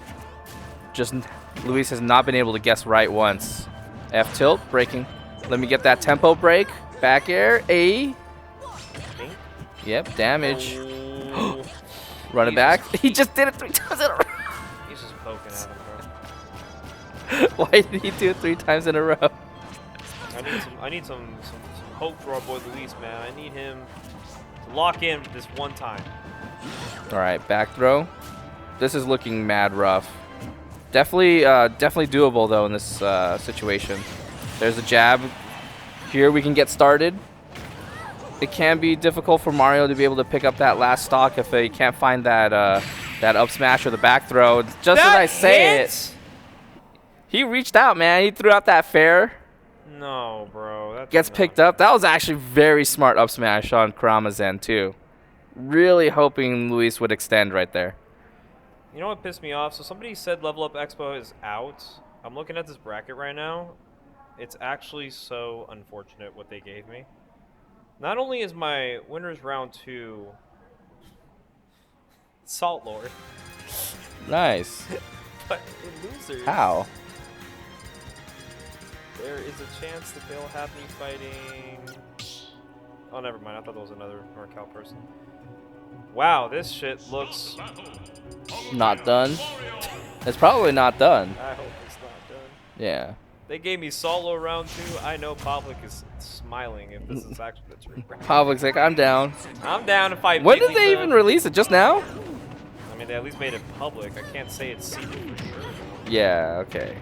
Just Luis has not been able to guess right once. F tilt, breaking. Let me get that tempo break. Back air, A. Yep, damage. Oh. Run it back. He just did it 3 times in a row. He's just poking at him, bro. Why did he do it 3 times in a row? I need some hope for our boy Luis, man. I need him to lock in this one time. All right, back throw. This is looking mad rough. Definitely doable though in this situation. There's a jab. Here we can get started. It can be difficult for Mario to be able to pick up that last stock if he can't find that that up smash or the back throw. Just as I say it, he reached out, man. He threw out that fair. No, bro. That's Gets picked up. That was actually very smart up smash on Kurama's end too. Really hoping Luis would extend right there. You know what pissed me off? So somebody said Level Up Expo is out. I'm looking at this bracket right now. It's actually so unfortunate what they gave me. Not only is my winners round 2 Salt Lord. Nice. But in losers, How? there is a chance that they'll have me fighting. Oh, never mind. I thought that was another NorCal person. Wow, this shit looks Not done. It's probably not done. I hope it's not done. Yeah. They gave me solo round 2. I know Public is smiling if this is actually the true. Public's like, I'm down. I'm down to fight. When did Big they League even Man. release it? Just now? I mean, they at least made it public. I can't say it's secret for sure. Yeah, okay.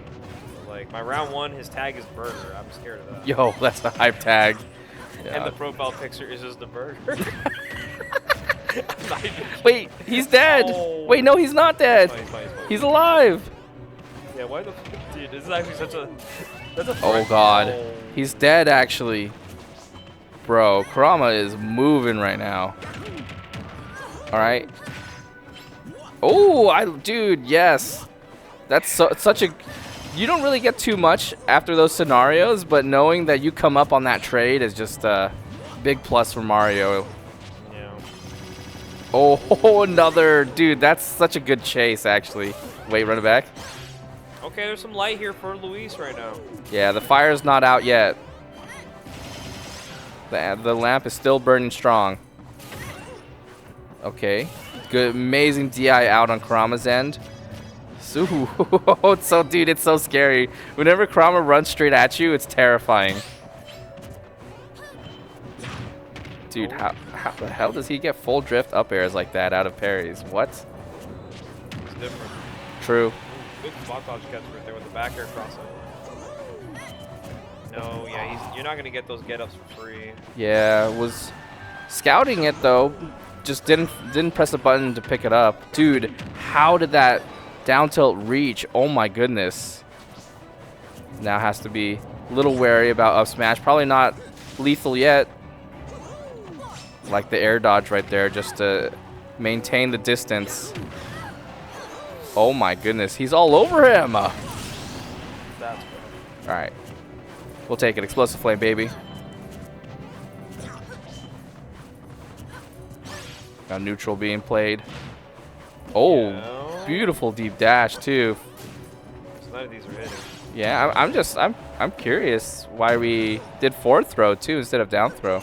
But like my round 1, his tag is burger. I'm scared of that. Yo, that's a hype tag. And the profile picture is just a burger. I'm not even- Wait, he's dead. Oh. Wait, no, he's not dead. Fine. He's alive. Yeah, why the fuck? Dude, this is actually such a... That's a Oh, threat. God. Oh. He's dead, actually. Bro, Kurama is moving right now. All right. Oh, dude, yes. That's such a... You don't really get too much after those scenarios, but knowing that you come up on that trade is just a big plus for Mario. Yeah. Oh, another... Dude, that's such a good chase, actually. Wait, run it back. Okay, there's some light here for Luis right now. Yeah, the fire's not out yet. The lamp is still burning strong. Okay. Good, amazing DI out on Kurama's end. So, dude, it's so scary. Whenever Kurama runs straight at you, it's terrifying. Dude, how the hell does he get full drift up airs like that out of parries? What? It's different. True. Good block dodge catch right there with the back air crossover. No, yeah, you're not going to get those get-ups for free. Yeah, was scouting it though. Just didn't press the button to pick it up. Dude, how did that down tilt reach? Oh my goodness. Now has to be a little wary about up smash. Probably not lethal yet. Like the air dodge right there just to maintain the distance. Oh my goodness, he's all over him. That's good. All right, we'll take it. Explosive flame, baby. Now neutral being played. Oh, Yeah. beautiful deep dash too. So none of these are hitting. Yeah, I'm curious why we did forward throw too instead of down throw.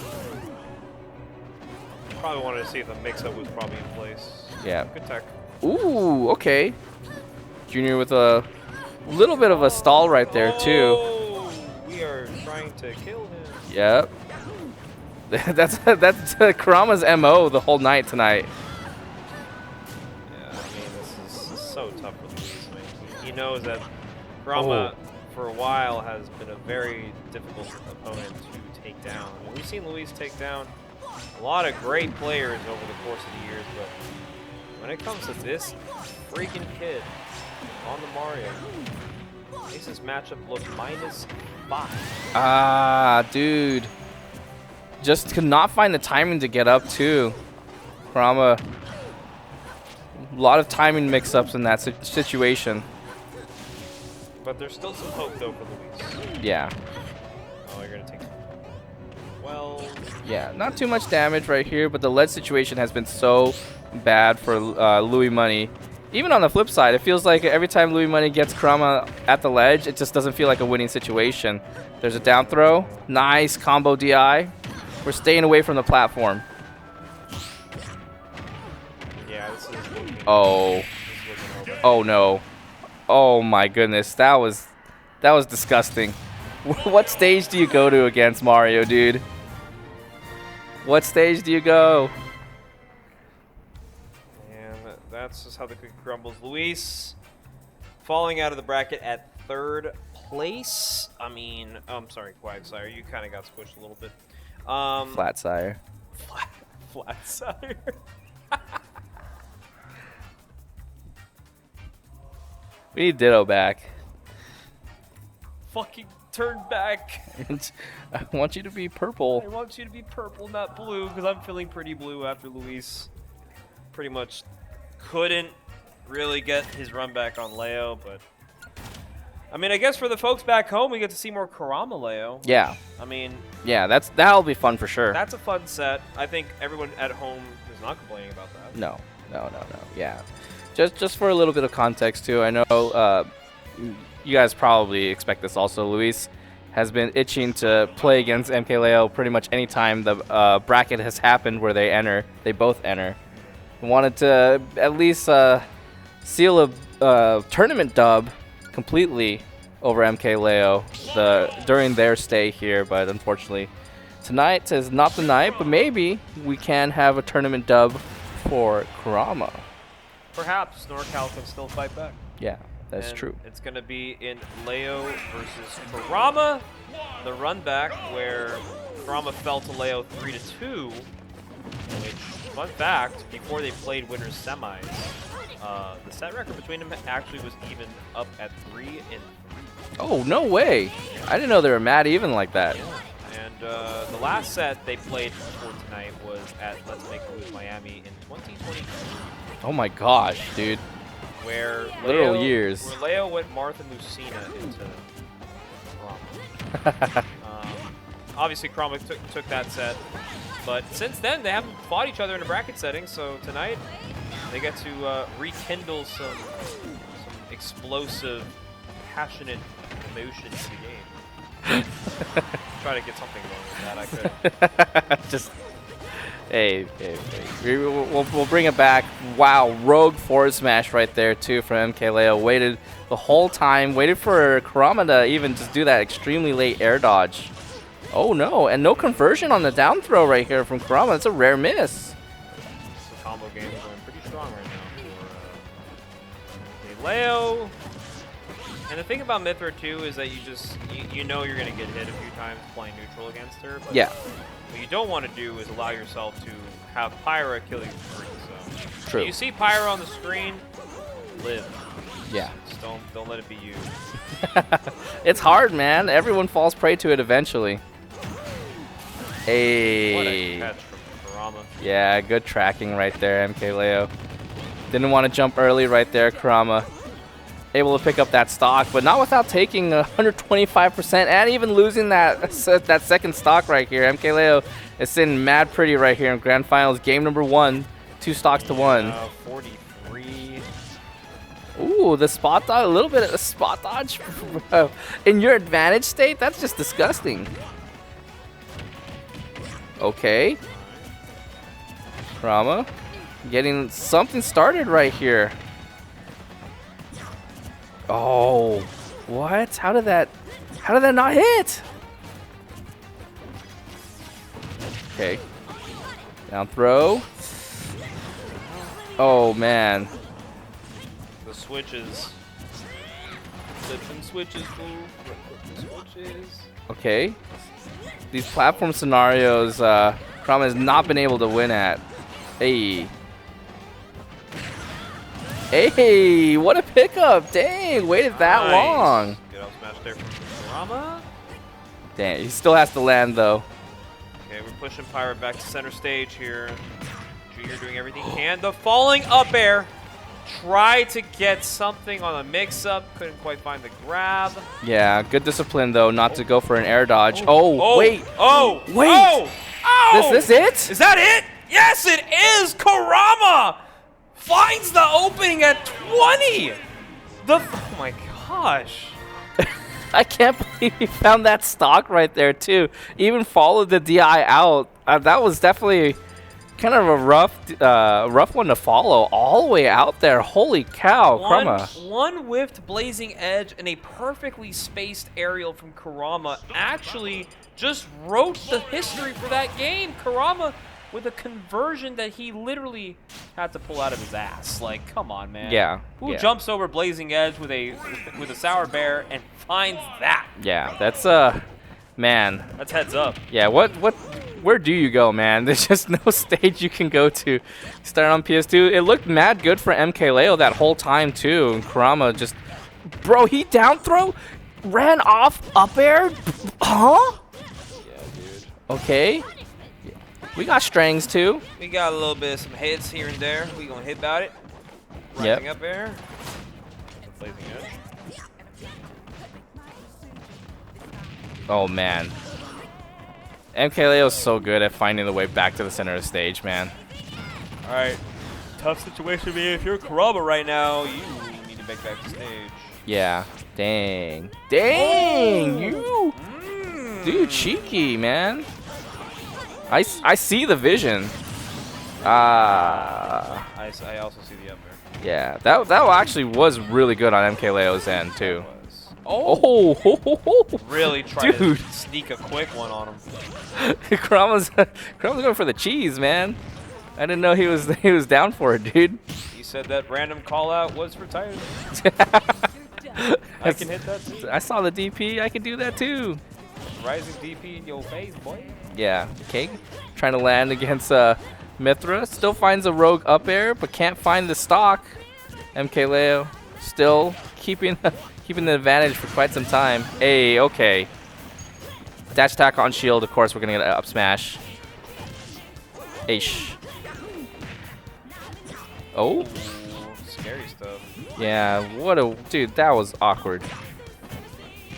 Probably wanted to see if the mix-up was probably in place. Yeah. Good tech. Ooh, okay. Junior with a little bit of a stall right there too. Oh, we are trying to kill him. Yep. that's Kurama's MO the whole night tonight. Yeah, I mean, this is so tough for Luis. I mean, he knows that Kurama, for a while, has been a very difficult opponent to take down. I mean, we've seen Luis take down a lot of great players over the course of the years, but when it comes to this freaking kid on the Mario, makes this matchup look -5. Ah, dude. Just could not find the timing to get up too. Kurama. A lot of timing mix-ups in that situation. But there's still some hope though for Luis. Yeah. Oh, you're gonna take 12. Yeah, not too much damage right here, but the lead situation has been so bad for Lui Money. Even on the flip side, it feels like every time Lui Money gets Kurama at the ledge, it just doesn't feel like a winning situation. There's a down throw. Nice combo DI. We're staying away from the platform. Oh. Oh no. Oh my goodness. That was disgusting. What stage do you go to against Mario, dude? What stage do you go? And that's just how the cookie crumbles. Luis falling out of the bracket at 3rd place. I mean, I'm sorry, Quagsire, you kind of got squished a little bit. Flat sire. Flat sire. We need Ditto back. Fucking turn back. And I want you to be purple. I want you to be purple, not blue, because I'm feeling pretty blue after Luis pretty much couldn't really get his run back on Leo, but I mean, I guess for the folks back home, we get to see more Kurama Leo. Yeah. I mean, yeah, that'll be fun for sure. That's a fun set. I think everyone at home is not complaining about that. No. Yeah. Just for a little bit of context too, I know you guys probably expect this also. Luis has been itching to play against MkLeo pretty much any time the bracket has happened where they both enter. Wanted to at least seal a tournament dub completely over MkLeo during their stay here, but unfortunately tonight is not the night, but maybe we can have a tournament dub for Kurama. Perhaps NorCal can still fight back. Yeah, that's And true. It's going to be in Leo versus Kurama, the run back where Kurama fell to Leo 3-2, which, fun fact, before they played winners semis, the set record between them actually was even up at 3-3. Oh, no way. I didn't know they were mad even like that. And the last set they played for tonight was at Let's Make Moves Miami in 2022. Oh my gosh, dude. Where Literal years. Where Leo went Martha Lucina into Kurama. Obviously, Kurama took that set. But since then, they haven't fought each other in a bracket setting. So tonight, they get to rekindle some explosive, passionate emotion in the game. Try to get something going with that. I could. Just, hey. We'll bring it back. Wow, rogue forward smash right there too from MkLeo. Waited the whole time. Waited for Kurama to even just do that extremely late air dodge. Oh no, and no conversion on the down throw right here from Kurama. That's a rare miss. The combo game is going pretty strong right now for Leo. And the thing about Mithra too is that you know you're going to get hit a few times playing neutral against her. But yeah. What you don't want to do is allow yourself to have Pyra kill you for free. So True. when you see Pyra on the screen, live. Yeah. Just don't let it be you. It's hard, man. Everyone falls prey to it eventually. Hey. What a catch from Kurama. Yeah, good tracking right there, MkLeo. Didn't want to jump early right there, Kurama. Able to pick up that stock, but not without taking 125% and even losing that second stock right here. MkLeo is sitting mad pretty right here in Grand Finals, game number 1, 2 stocks to 1. 43. Ooh, the spot dodge, a little bit of a spot dodge in your advantage state? That's just disgusting. Okay. Kurama getting something started right here. Oh, what? How did that not hit? Okay. Down throw. Oh man. The switches. Flipping switches, fool. Flipping switches. Okay. These platform scenarios, Kurama has not been able to win at. Hey. Hey, what a pickup. Dang, waited that long. Good up smash there from Kurama. Dang, he still has to land though. Okay, we're pushing Pyra back to center stage here. Junior doing everything he can. The falling up air. Tried to get something on a mix-up. Couldn't quite find the grab. Yeah, good discipline though, not to go for an air dodge. Oh, wait. Oh, wait. Oh, oh. Is this it? Is that it? Yes, it is. Kurama finds the opening at 20. Oh my gosh. I can't believe he found that stock right there too. Even followed the DI out. That was definitely kind of a rough one to follow all the way out there. Holy cow, Kurama. One whiffed Blazing Edge and a perfectly spaced aerial from Kurama actually just wrote the history for that game. Kurama with a conversion that he literally had to pull out of his ass. Like, come on, man. Yeah. Who jumps over Blazing Edge with a Sour Bear and finds that? Yeah, that's man. That's heads up. Yeah, where do you go, man? There's just no stage you can go to. Start on PS2. It looked mad good for MkLeo that whole time too. And Kurama just, bro, he down throw, ran off up air, huh? Yeah, dude. Okay. We got strings too. We got a little bit of some hits here and there. We gonna hit about it. Rising up air. Blazing Edge. Oh man. MkLeo is so good at finding the way back to the center of the stage, man. All right, tough situation, man. If you're Kurama right now, you need to make back the stage. Yeah. Dang. Dang. You. Dude, cheeky, man. I see the vision. I also see the up air. Yeah, that actually was really good on MkLeo's end too. Oh, Oh, really tried dude. to sneak a quick one on him. Kurama's going for the cheese, man. I didn't know he was down for it, dude. He said that random call out was for Titan. I can hit that too. I saw the DP. I can do that too. Rising DP in your face, boy. Yeah, okay. Trying to land against Mithra. Still finds a rogue up air, but can't find the stock. MkLeo still keeping the advantage for quite some time. Hey, okay. Dash attack on shield. Of course, we're gonna get an up smash. Aish. Oh. Ooh, scary stuff. Yeah. What a dude. That was awkward.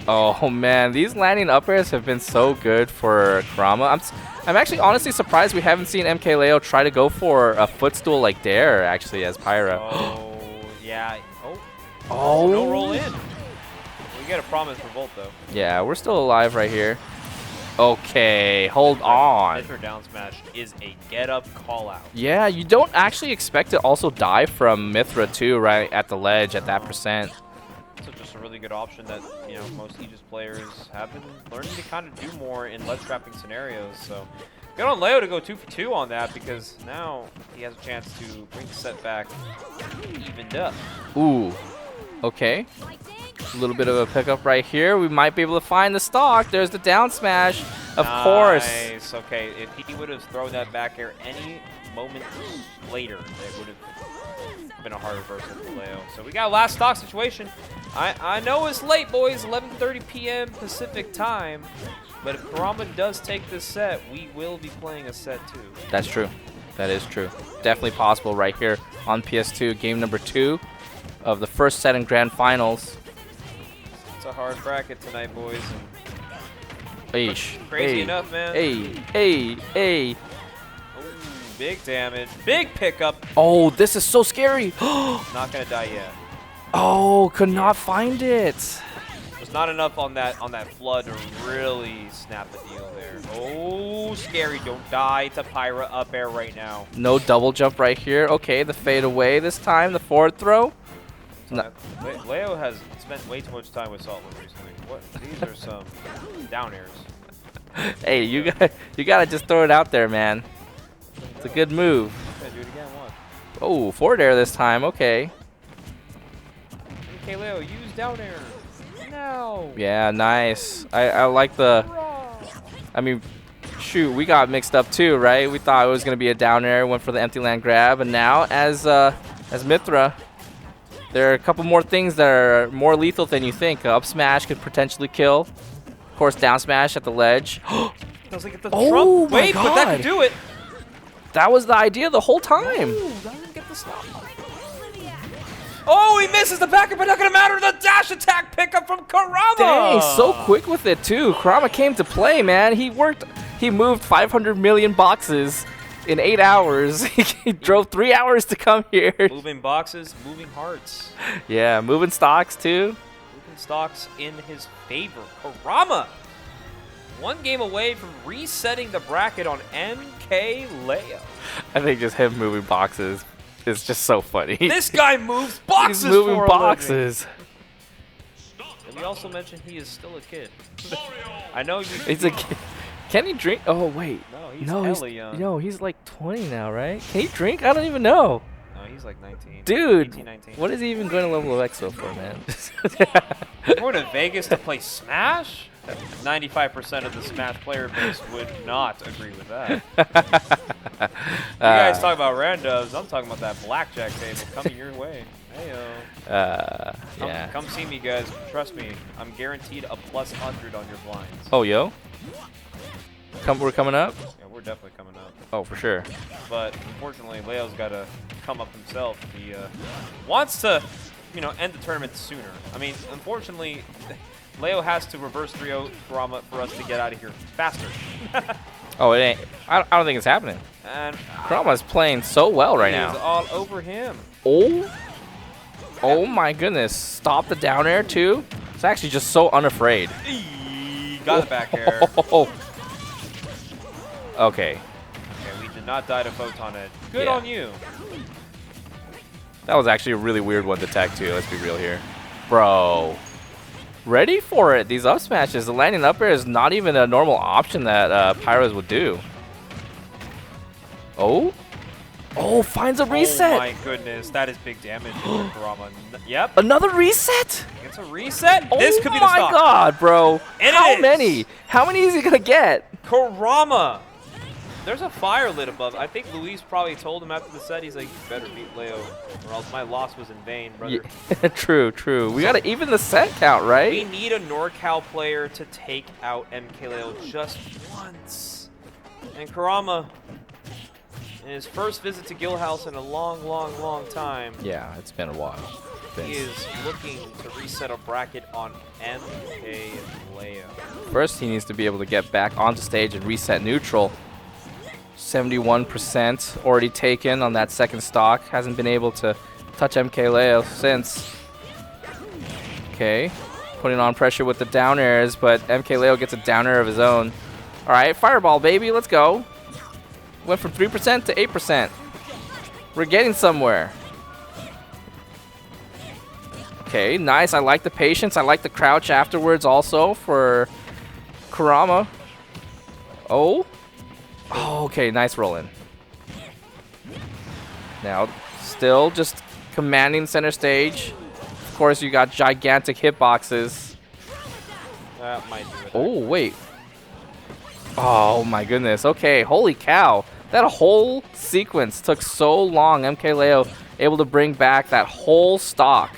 Oh man, these landing up airs have been so good for Kurama. I'm actually honestly surprised we haven't seen MkLeo try to go for a footstool like Dtier actually as Pyra. Oh yeah. Oh. No roll in. We get a promise for Volt though. Yeah, we're still alive right here. Okay, hold on. Mithra down smash is a get up call out. Yeah, you don't actually expect to also die from Mithra too, right at the ledge at that percent. So just a really good option that, you know, most Aegis players have been learning to kind of do more in ledge trapping scenarios. So good on Leo to go 2 for 2 on that, because now he has a chance to bring the set back evened up. Ooh, okay. A little bit of a pickup right here. We might be able to find the stock. There's the down smash, of course. Nice. Okay, if he would have thrown that back air any moment later, it would have been a hard reversal for Leo. So we got a last stock situation. I know it's late, boys, 11:30 p.m. Pacific time, but if Kurama does take this set, we will be playing a set too. That's true. That is true. Definitely possible right here on PS2, game number 2 of the first set in Grand Finals. It's a hard bracket tonight, boys. Eish. Crazy enough, man. Hey. Ooh, big damage. Big pickup. Oh, this is so scary. Not gonna die yet. Oh, could not find it. There's not enough on that flood to really snap the deal there. Oh, scary. Don't die to Pyra up air right now. No double jump right here. Okay, the fade away this time. The forward throw. No. Leo has spent way too much time with Saltwood recently. What? These are some down airs. Hey, you gotta just throw it out there, man. It's a good move. Yeah, do it again. Watch. Oh, forward air this time. Okay. MkLeo, use down air. No. Yeah, nice. I like the. I mean, shoot, we got mixed up too, right? We thought it was gonna be a down air, went for the empty land grab, and now as Mithra, there are a couple more things that are more lethal than you think. Up smash could potentially kill. Of course, down smash at the ledge. Doesn't get the Oh Trump. my Wait, but that God. could do it. That was the idea the whole time. Ooh, doesn't get the stop. Oh, he misses the backer, but not gonna matter. The dash attack pickup from Kurama. Dang, so quick with it too. Kurama came to play, man. He moved 500 million boxes in 8 hours. He drove 3 hours to come here. Moving boxes, moving hearts. Yeah, moving stocks too. Moving stocks in his favor. Kurama, one game away from resetting the bracket on MK. MkLeo. I think just him moving boxes is just so funny. This guy moves boxes. He's moving for a boxes. living. And we also mentioned he is still a kid. I know you. He's a kid. Can he drink? Oh wait. No, he's No, hella young. no, he's like 20 now, right? Can he drink? I don't even know. No, he's like 19. Dude, 18, 19. what is he even going to level of Exo for, man? We're going to Vegas to play Smash? 95% of the Smash player base would not agree with that. You guys talk about randos. I'm talking about that blackjack table coming your way. Heyo. Yeah. Come see me, guys. Trust me. I'm guaranteed a +100 on your blinds. Oh, yo. We're coming up? Yeah, we're definitely coming up. Oh, for sure. But unfortunately, Leo's got to come up himself. He wants to, end the tournament sooner. I mean, unfortunately, Leo has to reverse 3-0 Kurama for us to get out of here faster. Oh, it ain't. I don't think it's happening. And Kurama's playing so well right He now. is all over him. Oh my goodness. Stop the down air, too. It's actually just so unafraid. Got the back air. Okay. Okay, we did not die to Photon Edge. Good Yeah. on you. That was actually a really weird one to tag, too. Let's be real here. Bro. Ready for it. These up smashes. The landing up air is not even a normal option that Pyros would do. Oh? Oh, finds a reset. Oh my goodness, that is big damage for Kurama. Yep. Another reset? It's a reset. This could be the Oh my stop. god, bro. And How it is. many? How many is he going to get? Kurama. There's a fire lit above. I think Luis probably told him after the set, he's like, you better beat Leo, or else my loss was in vain, brother. Yeah. True, true. We got to even the set count, We right? need a NorCal player to take out MkLeo just once. And Kurama, in his first visit to Guildhouse in a long, long, long time, Yeah, it's been a while. he is looking to reset a bracket on MkLeo. First, he needs to be able to get back onto stage and reset neutral. 71% already taken on that second stock. Hasn't been able to touch MkLeo since. Okay, putting on pressure with the down airs, but MkLeo gets a down air of his own. All right, fireball, baby, let's go. Went from 3% to 8%. We're getting somewhere. Okay, nice. I like the patience. I like the crouch afterwards also for Kurama. Oh, okay, nice rolling. Now, still just commanding center stage. Of course, you got gigantic hitboxes. That might do it. Oh, wait. Oh, my goodness. Okay, holy cow. That whole sequence took so long. MkLeo able to bring back that whole stock.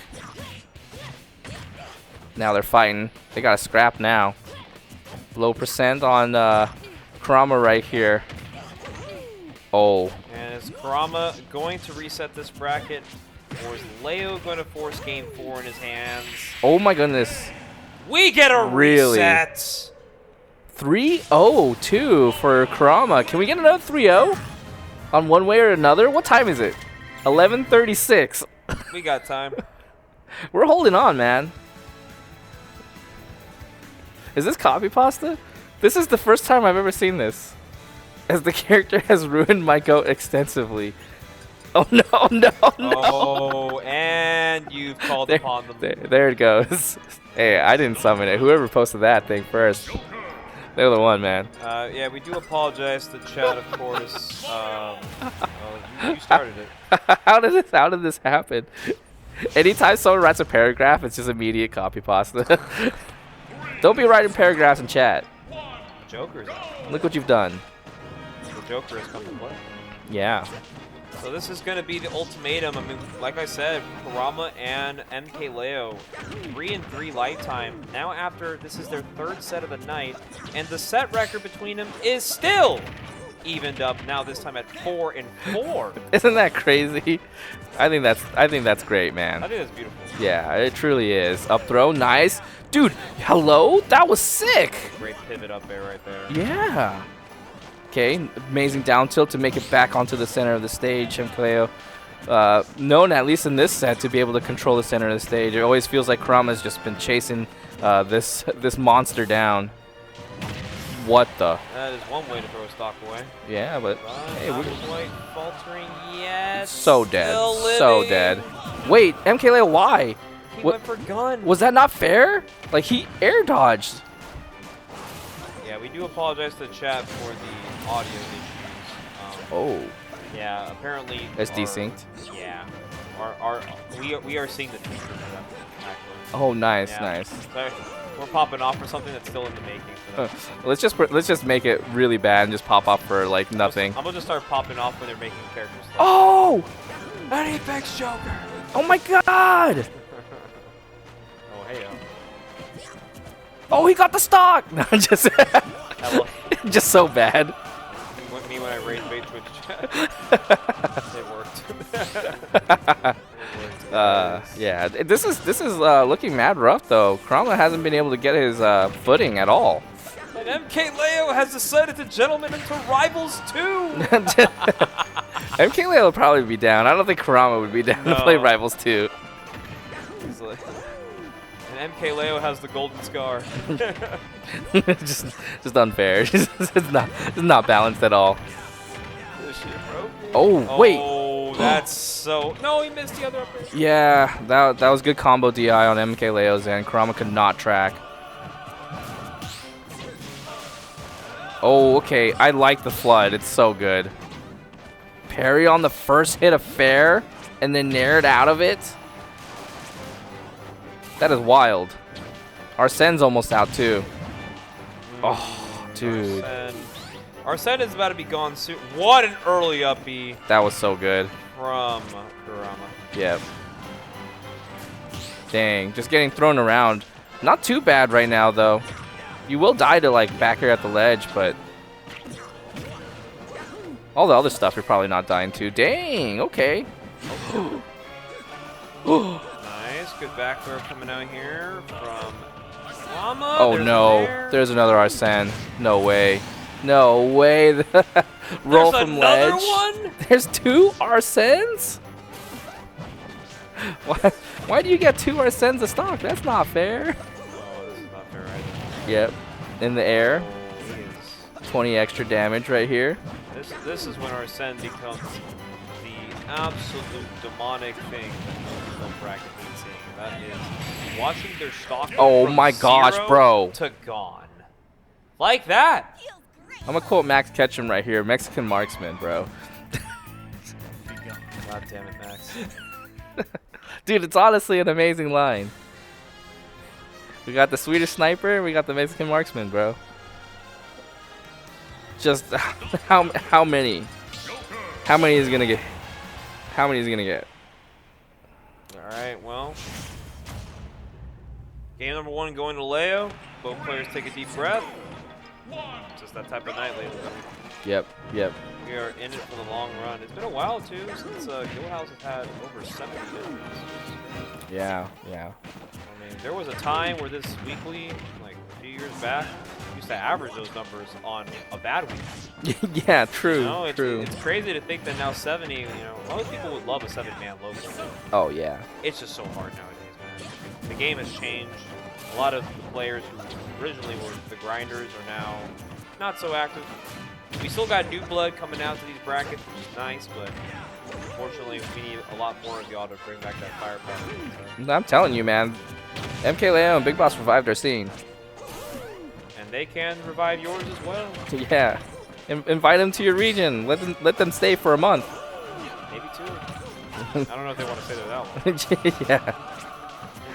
Now they're fighting. They got a scrap now. Low percent on Kurama right here. Oh. And is Kurama going to reset this bracket, or is Leo going to force game 4 in his hands? Oh my goodness. We get a Really? reset! 3-0 too for Kurama. Can we get another 3-0 on one way or another? What time is it? 11:36. We got time. We're holding on, man. Is this copy pasta? This is the first time I've ever seen this. As the character has ruined my goat extensively. Oh no, no, no. Oh, and you've called upon them. There it goes. Hey, I didn't summon it. Whoever posted that thing first. They're the one, man. Yeah, we do apologize to chat, of course. Well, you started it. How did this happen? Anytime someone writes a paragraph, it's just immediate copy pasta. Don't be writing paragraphs in chat. Joker's out. Look what you've done. The Joker has come to play. Yeah. So this is going to be the ultimatum. I mean, like I said, Kurama and MkLeo, 3-3 lifetime. Now after, this is their third set of the night, and the set record between them is still evened up. Now this time at 4-4. Isn't that crazy? I think that's great, man. I think that's beautiful. Yeah, it truly is. Up throw, nice. Dude, hello? That was sick. Great pivot up there, right there. Yeah. Okay, amazing down tilt to make it back onto the center of the stage. MkLeo, known at least in this set to be able to control the center of the stage. It always feels like Kurama's just been chasing this monster down. What the? That is one way to throw a stock away. Yeah, but hey, Not we're quite faltering yet. so dead. Still So living. dead. Wait, MkLeo, why? He What- went for gun. Was that not fair? Like, he air dodged. Yeah, we do apologize to the chat for the audio issues. Oh. Yeah, apparently. That's our- desynced. Yeah. We are seeing the future for them, actually. Oh, nice, Yeah. nice. So we're popping off for something that's still in the making for them. Let's just make it really bad and just pop up for like nothing. I'm gonna just start popping off when they're making characters. Oh! An Apex Joker! Oh my God! Oh, hey, Oh, he got the stock! No, just hello. just so bad. Me when I raised bait Twitch chat. It worked. Yeah, this is looking mad rough though. Kurama hasn't been able to get his footing at all. And MkLeo has decided to gentleman into Rivals 2! MkLeo will probably be down. I don't think Kurama would be down to play No. Rivals 2. Easily. And MkLeo has the golden scar. just unfair. It's not balanced at all. This shit, bro. Oh, wait. Oh, that's so. No, he missed the other upper. Yeah, that was good combo DI on MkLeo's end. Kurama could not track. Oh, okay. I like the flood. It's so good. Parry on the first hit of fair and then nair it out of it. That is wild. Arsene's almost out too. Oh, dude. Arsene is about to be gone soon. What an early up B That was so good. from Kurama. Yep. Dang, just getting thrown around. Not too bad right now though. You will die to like back here at the ledge, but all the other stuff you're probably not dying to. Dang, okay. Nice, good back throw coming out here from Kurama. Oh There's no, a nair. there's another Arsene. No way. No way. Roll There's from another ledge. one? There's 2 Arsenes? Why do you get 2 Arsenes a stock? That's not fair. Oh, this is not fair either. Yep. In the air. Oh, he is. 20 extra damage right here. This is when Arsene becomes the absolute demonic thing that people practically seeing. That is watching their stock. Oh from my gosh, 0 bro. To gone. Like that. I'm gonna quote Max Ketchum right here. Mexican marksman, bro. God damn it, Max. Dude, it's honestly an amazing line. We got the Swedish sniper, we got the Mexican marksman, bro. Just how many? How many is he gonna get? How many is he gonna get? Alright, well. Game number 1 going to Leo. Both players take a deep breath. Just that type of night lately. Yep, yep. We are in it for the long run. It's been a while too since Guildhouse has had over 7 wins. Yeah, yeah. I mean, there was a time where this weekly, like a few years back, used to average those numbers on a bad week. Yeah, true, You know, true. it's crazy to think that now 70, you know, most people would love a 7-man local. Oh, yeah. It's just so hard nowadays, man. The game has changed. A lot of the players who originally were the grinders are now not so active. We still got new blood coming out to these brackets, which is nice, but unfortunately we need a lot more of y'all to bring back that firepower. So. I'm telling you, man. MkLeo and Big Boss revived our scene. And they can revive yours as well. Yeah. Invite them to your region. Let them stay for a month. Maybe 2. I don't know if they want to say that one. Yeah.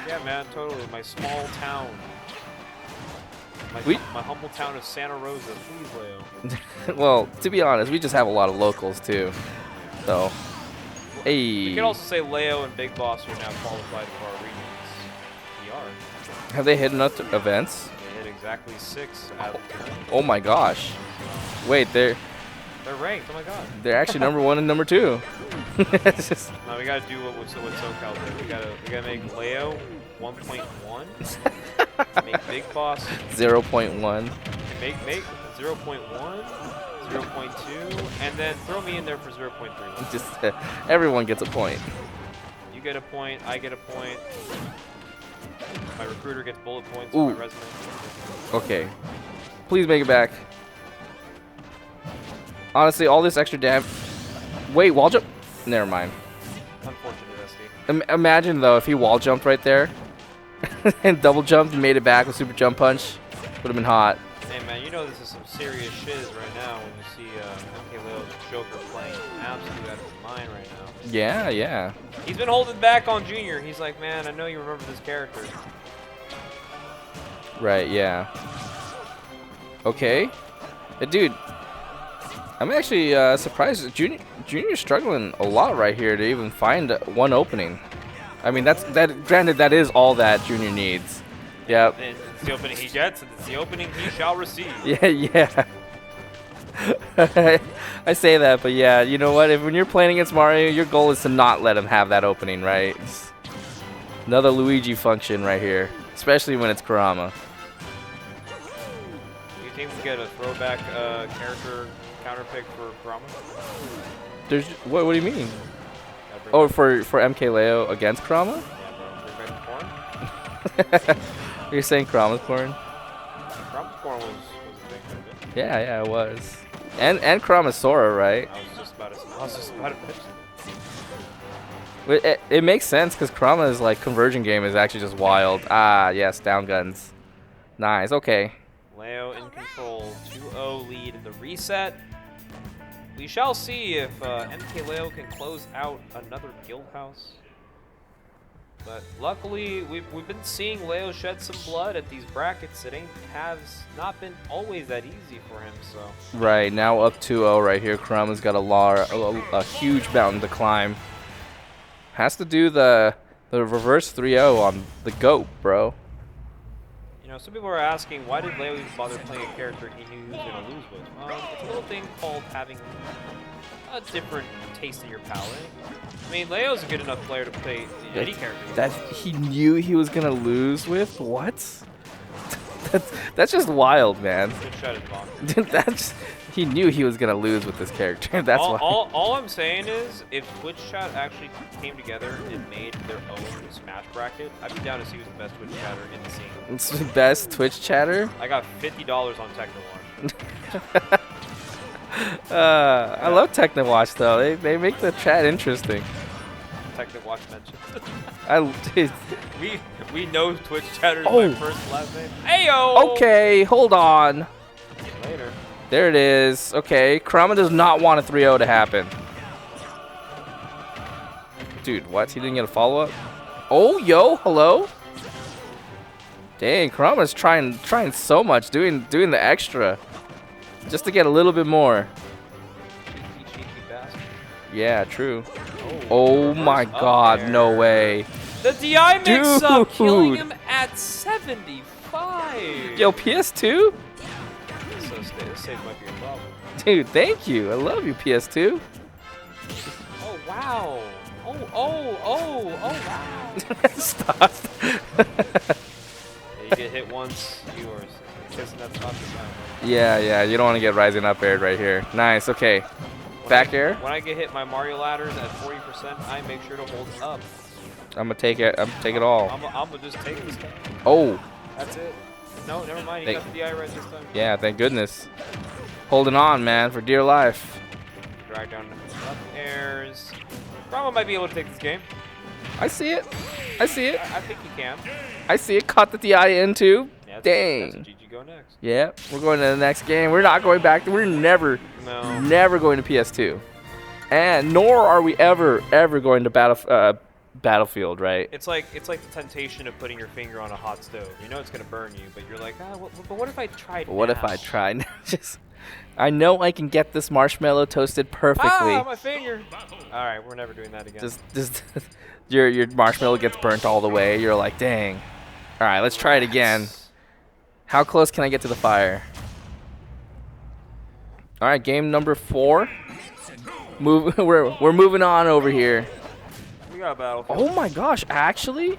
Yeah, man, totally. My small town. My humble town of Santa Rosa. Please, Leo. Well, to be honest, we just have a lot of locals too. So, hey. We can also say Leo and Big Boss are now qualified for our regions. We are. Have they hit enough events? They hit exactly 6 out of 10. Oh my gosh. Wait, they're ranked. Oh my god. they're actually number 1 and number 2. It's just No, we gotta do what SoCal did. We gotta make Leo 1.1. Make Big Boss 0.1. make 0.1, 0.2, and then throw me in there for 0.3. Just everyone gets a point. You get a point, I get a point. My recruiter gets bullet points Ooh. for my resume. Okay. Please make it back. Honestly, all this extra damage. Wait, wall jump? Never mind. Unfortunate, SD. Imagine, though, if he wall jumped right there and double jumped and made it back with super jump punch. Would have been hot. Hey, man, you know this is some serious shiz right now when you see MkLeo's Joker playing absolutely out of his mind right now. Yeah, yeah. He's been holding back on Junior. He's like, man, I know you remember this character. Right, yeah. Okay. Dude, I'm actually surprised. Junior's struggling a lot right here to even find one opening. I mean, granted, that is all that Junior needs. Yep. And it's the opening he gets, and it's the opening he shall receive. Yeah, yeah. I say that, but yeah, you know what? When you're playing against Mario, your goal is to not let him have that opening, right? It's another Luigi function right here, especially when it's Kurama. Do you think we get a throwback character counter pick for Kurama? There's what do you mean? Oh, for MkLeo against Kurama? Yeah, bro. Bring back the porn? You're saying Kurama's porn? Kurama's porn was a big thing, right? Yeah, it was. And Kurama's Sora, right? I was just about to mention. It makes sense because Kurama's like conversion game is actually just wild. Ah, yes, down guns. Nice. Okay. Leo in control, 2-0 lead in the reset. We shall see if MkLeo can close out another Guildhouse. But luckily, we've been seeing Leo shed some blood at these brackets. It has not been always that easy for him. So Right, now up 2-0 right here. Kurama's got a huge mountain to climb. Has to do the reverse 3-0 on the GOAT, bro. You know, some people are asking, why did Leo even bother playing a character he knew he was going to lose with? It's a little thing called having a different taste in your palate. I mean, Leo's a good enough player to play any character. That he knew he was gonna lose with? What? that's just wild, man. Good shot at Vaughn. He knew he was gonna lose with this character. That's why. All I'm saying is, if Twitch chat actually came together and made their own Smash bracket, I'd be down to see who's the best Twitch chatter in the scene. It's the best Twitch chatter. I got $50 on TechnoWatch. I love TechnoWatch though. They make the chat interesting. TechnoWatch mentioned. we know Twitch chatters by first and last name. Ayo! Okay, hold on. Later. There it is. Okay, Kurama does not want a 3-0 to happen. Dude, what? He didn't get a follow-up? Oh, yo, hello? Dang, Kurama's trying so much, doing the extra. Just to get a little bit more. Cheeky bastard. Yeah, true. Oh my god, no way. The DI mix-up, killing him at 75. Yo, PS2? So this save might be a problem. Dude, thank you. I love you, PS2. Oh, wow. Oh, wow. Stop. You get hit once, you are kissing that top of the time. Yeah, you don't want to get rising up aired right here. Nice, okay. Back air. When I get hit my Mario ladders at 40%, I make sure to hold up. I'm gonna take it. Take it all. I'm gonna just take this guy. Oh. That's it. No, never mind. He got the DI right this time. Yeah, thank goodness. Holding on, man, for dear life. Drag down up airs. Kurama might be able to take this game. I see it. I think he can. I see it. Caught the DI in too. Yeah, dang. That's GG go next. Yeah, we're going to the next game. We're not going back. We're never going to PS2. And nor are we ever going to Battlefield, right? It's like the temptation of putting your finger on a hot stove. You know it's gonna burn you, but you're like, but what if I tried? What if I tried? I know I can get this marshmallow toasted perfectly. Ah, my finger! All right, we're never doing that again. Just your marshmallow gets burnt all the way. You're like, dang. All right, let's try it again. How close can I get to the fire? All right, game number 4. We're moving on over here. We got a Battlefield. Oh my gosh, actually?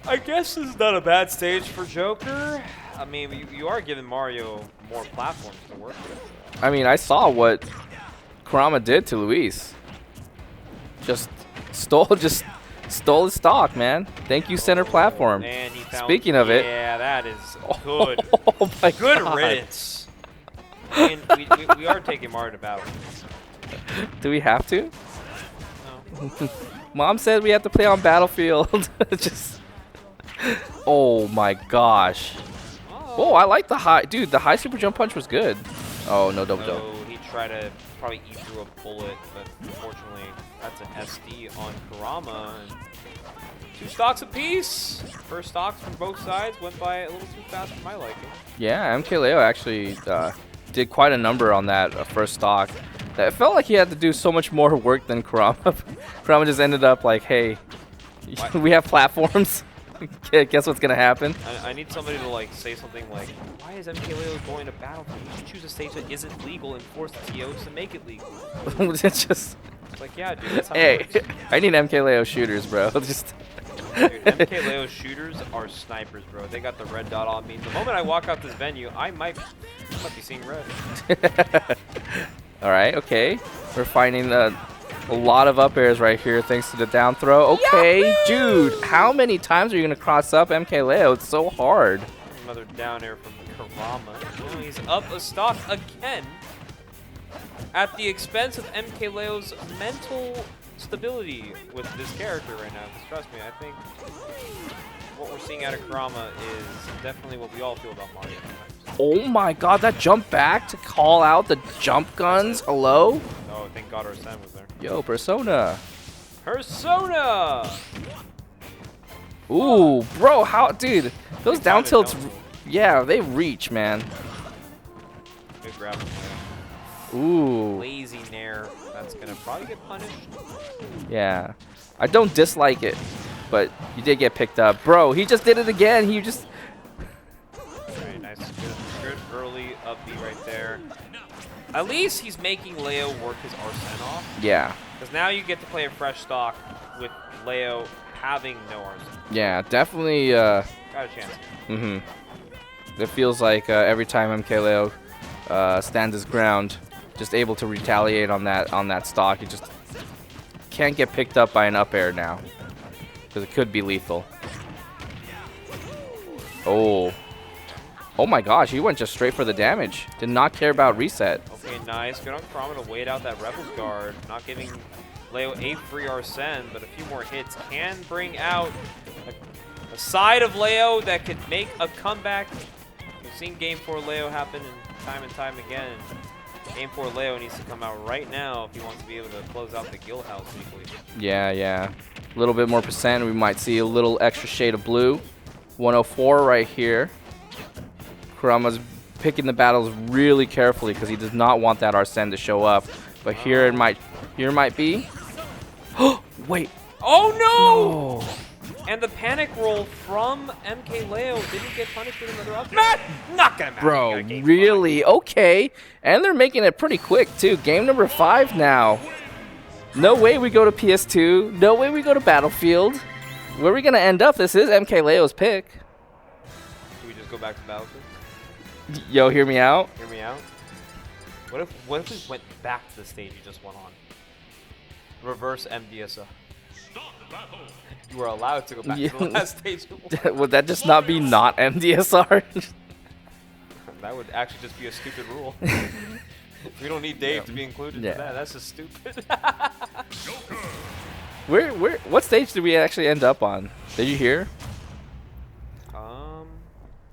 I guess this is not a bad stage for Joker. I mean, you are giving Mario more platforms to work with. I mean, I saw what Kurama did to Luis. Just Stole his stock, man. Thank you, center platform. And he found, Speaking of it. Yeah, that is good. Oh my Good God. riddance. I mean, we are taking Mario to battle. Do we have to? No. Mom said we have to play on Battlefield. Just. Oh my gosh. Oh, I like the high. Dude, the high super jump punch was good. Oh, no double jump. So he tried to probably eat through a bullet, but unfortunately, that's an SD on Kurama. And 2 stocks apiece. First stocks from both sides went by a little too fast for my liking. Yeah, MkLeo actually did quite a number on that first stock. It felt like he had to do so much more work than Kurama. Kurama just ended up like, hey, we have platforms. Guess what's gonna happen? I need somebody to like say something like, why is MkLeo going to Battlefield? You should choose a stage that isn't legal and force the TOs to make it legal. It's just. It's like, yeah, dude, that's how Hey, it works. I need MkLeo shooters, bro. Just. Dude, MkLeo shooters are snipers, bro. They got the red dot on me. The moment I walk out this venue, I might be seeing red. All right, okay. We're finding a lot of up airs right here thanks to the down throw. Okay, dude, how many times are you going to cross up MkLeo? It's so hard. Another down air from Kurama. Oh, he's up a stock again at the expense of MkLeo's mental stability with this character right now. 'Cause trust me, I think what we're seeing out of Kurama is definitely what we all feel about Mario sometimes. Oh my god, that jump back to call out the jump guns. Hello? Oh, thank God Arsene was there. Yo, Persona. Persona! Ooh, bro, how, dude, those down Down tilts, tilt. yeah, they reach, man. Good grab from Ooh, Lazy Nair. That's gonna probably get punished. yeah. I don't dislike it, but you did get picked up. Bro, he just did it again. He just, Alright, nice. Good early up B right there. At least he's making Leo work his Arsene off. yeah. Because now you get to play a fresh stock with Leo having no Arsene. Yeah, definitely, Got a chance. It feels like every time MkLeo stands his ground, just able to retaliate on that stock. He just can't get picked up by an up air now, because it could be lethal. Oh. Oh my gosh, he went just straight for the damage. Did not care about reset. Okay, nice. Good on Kurama to wait out that Rebels guard. Not giving Leo a free Arsene, but a few more hits can bring out a side of Leo that could make a comeback. We've seen Game 4 Leo happen time and time again. Game 4 Leo needs to come out right now if he wants to be able to close out the Guildhouse weekly. Yeah, yeah. A little bit more percent. We might see a little extra shade of blue. 104 right here. Kurama's picking the battles really carefully because he does not want that Arsene to show up. But here it might be. Wait. Oh no! And the panic roll from MkLeo didn't get punished with another up. Not gonna matter. Bro, You got game really? Okay. And they're making it pretty quick, too. Game number 5 now. No way we go to PS2. No way we go to Battlefield. Where are we going to end up? This is MkLeo's pick. Do we just go back to Battlefield? Yo, hear me out. Hear me out. What if we went back to the stage you just went on? Reverse MDSO. You were allowed to go back to the last stage. Would that just not be not MDSR? That would actually just be a stupid rule. We don't need Dave to be included in that. That's just stupid. What stage did we actually end up on? Did you hear?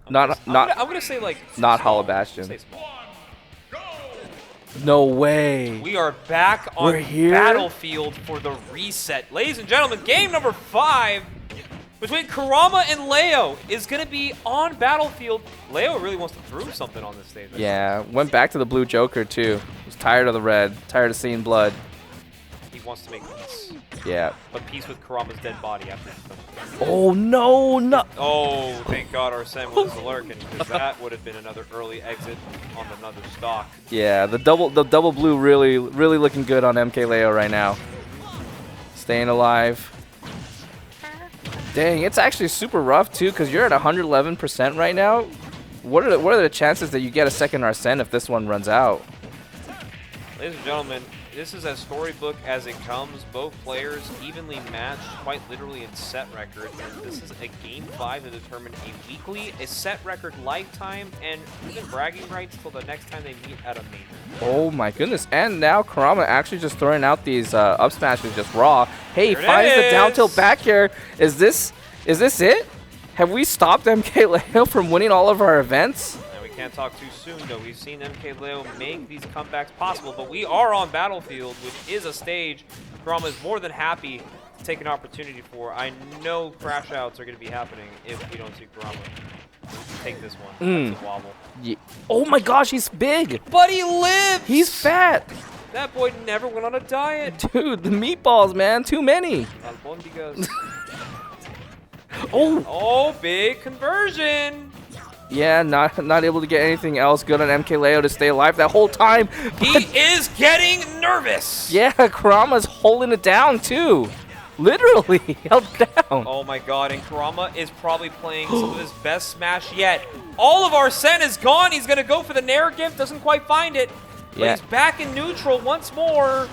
I'm gonna say like not small. Hollow Bastion. Say small. No way. We are back on We're here? Battlefield for the reset. Ladies and gentlemen, game number 5 between Kurama and Leo is going to be on Battlefield. Leo really wants to prove something on this stage. Yeah, went back to the blue Joker too. Was tired of the red, tired of seeing blood. He wants to make peace. Yeah. But peace with Kurama's dead body after this. Oh no, no. Oh, thank God Arsene was lurking, because that would have been another early exit on another stock. Yeah, the double blue really looking good on MkLeo right now. Staying alive. Dang, it's actually super rough too, because you're at 111% right now. What are the chances that you get a second Arsene if this one runs out? Ladies and gentlemen, this is as storybook as it comes. Both players evenly matched, quite literally in set record. And this is a Game 5 to determine a weekly, a set record lifetime, and even bragging rights till the next time they meet at a major. Oh my goodness. And now Kurama actually just throwing out these up smashes just raw. Hey, finds the down tilt back here. Is this it? Have we stopped MkLeo from winning all of our events? Can't talk too soon, though. We've seen MkLeo make these comebacks possible, but we are on Battlefield, which is a stage Kurama is more than happy to take an opportunity for. I know crash outs are going to be happening if we don't see Kurama take this one. That's a wobble. Yeah. Oh my gosh, he's big. But he lives! He's fat. That boy never went on a diet. Dude, the meatballs, man. Too many. Albondigas. Oh, big conversion. Yeah, not able to get anything else good on MkLeo to stay alive that whole time. He is getting nervous. Yeah, Kurama's holding it down too. Literally held down. Oh my god, and Kurama is probably playing some of his best smash yet. All of our Sen is gone. He's going to go for the Nair gift. Doesn't quite find it. But he's back in neutral once more.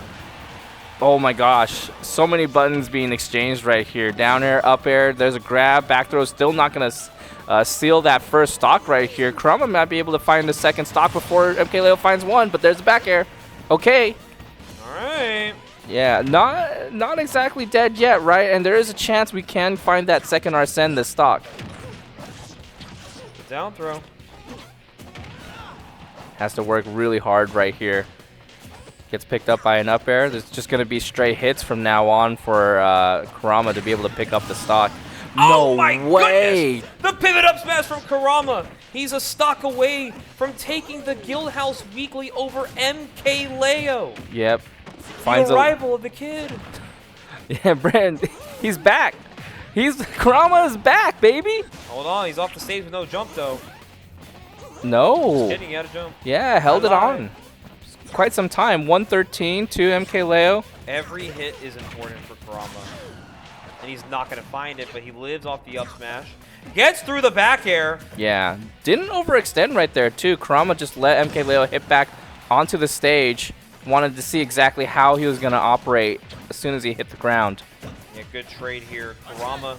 Oh my gosh. So many buttons being exchanged right here. Down air, up air. There's a grab. Back throw still not going to steal that first stock right here. Kurama might be able to find the second stock before MkLeo finds one, but there's the back air. Okay. All right. Yeah, not exactly dead yet, right? And there is a chance we can find that second Arsene this stock. The down throw. Has to work really hard right here. Gets picked up by an up air. There's just going to be stray hits from now on for Kurama to be able to pick up the stock. Oh No my way! Goodness. The pivot up smash from Kurama. He's a stock away from taking the Guildhouse weekly over MkLeo. Yep. The arrival of the kid. Yeah, Brand, he's back. Kurama is back, baby. Hold on, he's off the stage with no jump though. No. Just kidding, he had a jump. Yeah, held it on. Quite some time. 113 to MkLeo. Every hit is important for Kurama. And he's not going to find it, but he lives off the up smash. Gets through the back air. Yeah, didn't overextend right there too. Kurama just let MkLeo hit back onto the stage. Wanted to see exactly how he was going to operate as soon as he hit the ground. Yeah, good trade here. Kurama,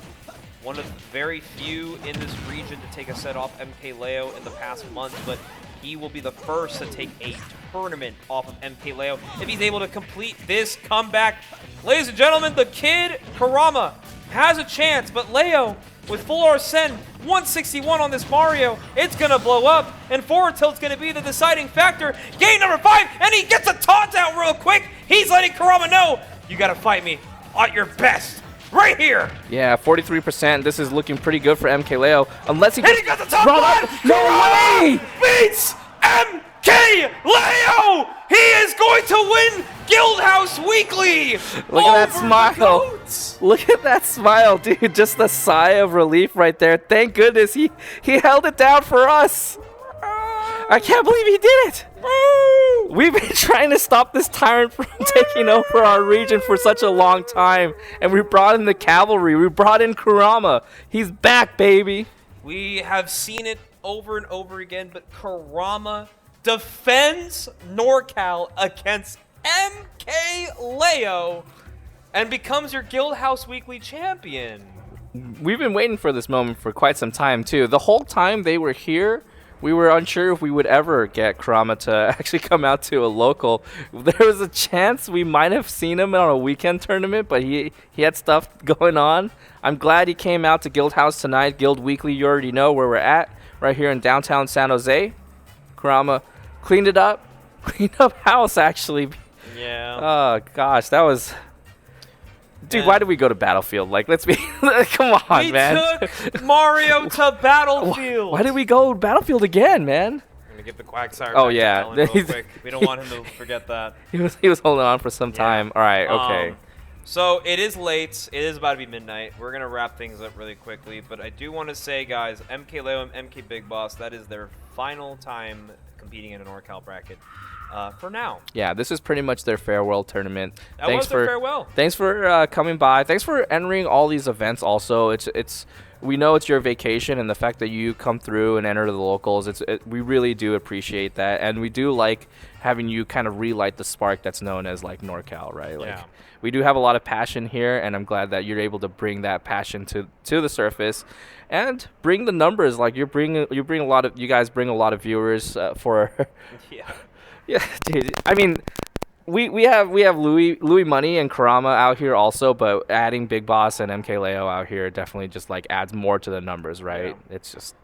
one of the very few in this region to take a set off MkLeo in the past month, but he will be the first to take a tournament off of MkLeo if he's able to complete this comeback. Ladies and gentlemen, the kid, Kurama, has a chance, but Leo, with full Arsene, 161 on this Mario, it's going to blow up, and forward tilt's going to be the deciding factor. Game number 5, and he gets a taunt out real quick. He's letting Kurama know, you got to fight me at your best. Right here. Yeah, 43%. This is looking pretty good for MkLeo. Unless he gets... And he got the top one! No way! Beats MkLeo! He is going to win Guildhouse Weekly! Look at that smile. Look at that smile, dude. Just a sigh of relief right there. Thank goodness he held it down for us. I can't believe he did it. We've been trying to stop this tyrant from taking over our region for such a long time, and we brought in the cavalry. We brought in Kurama. He's back, baby. We have seen it over and over again, but Kurama defends NorCal against MkLeo and becomes your Guildhouse Weekly champion. We've been waiting for this moment for quite some time, too. The whole time they were here, we were unsure if we would ever get Kurama to actually come out to a local. There was a chance we might have seen him on a weekend tournament, but he had stuff going on. I'm glad he came out to Guildhouse tonight. Guild Weekly, you already know where we're at, right here in downtown San Jose. Kurama cleaned it up. Cleaned up house, actually. Yeah. Oh, gosh, that was... Dude, why did we go to Battlefield? Like, let's be... Come on, man. We took Mario to Battlefield. Why did we go Battlefield again, man? I'm going to get the Quagsire Oh, back yeah. to Alan real quick. We don't want him to forget that. He was holding on for some time. All right, okay. So it is late. It is about to be midnight. We're going to wrap things up really quickly. But I do want to say, guys, MkLeo and MkBigBoss, that is their final time competing in a NorCal bracket. for now. Yeah, this is pretty much their farewell tournament. That was their farewell. Thanks for coming by. Thanks for entering all these events. Also, it's we know it's your vacation, and the fact that you come through and enter the locals, we really do appreciate that, and we do like having you kind of relight the spark that's known as like NorCal, right? Like we do have a lot of passion here, and I'm glad that you're able to bring that passion to the surface, and bring the numbers. Like you guys bring a lot of viewers for. Yeah, dude. I mean, we have Lui Money and Kurama out here also, but adding Big Boss and MkLeo out here definitely just like adds more to the numbers, right? Yeah. It's just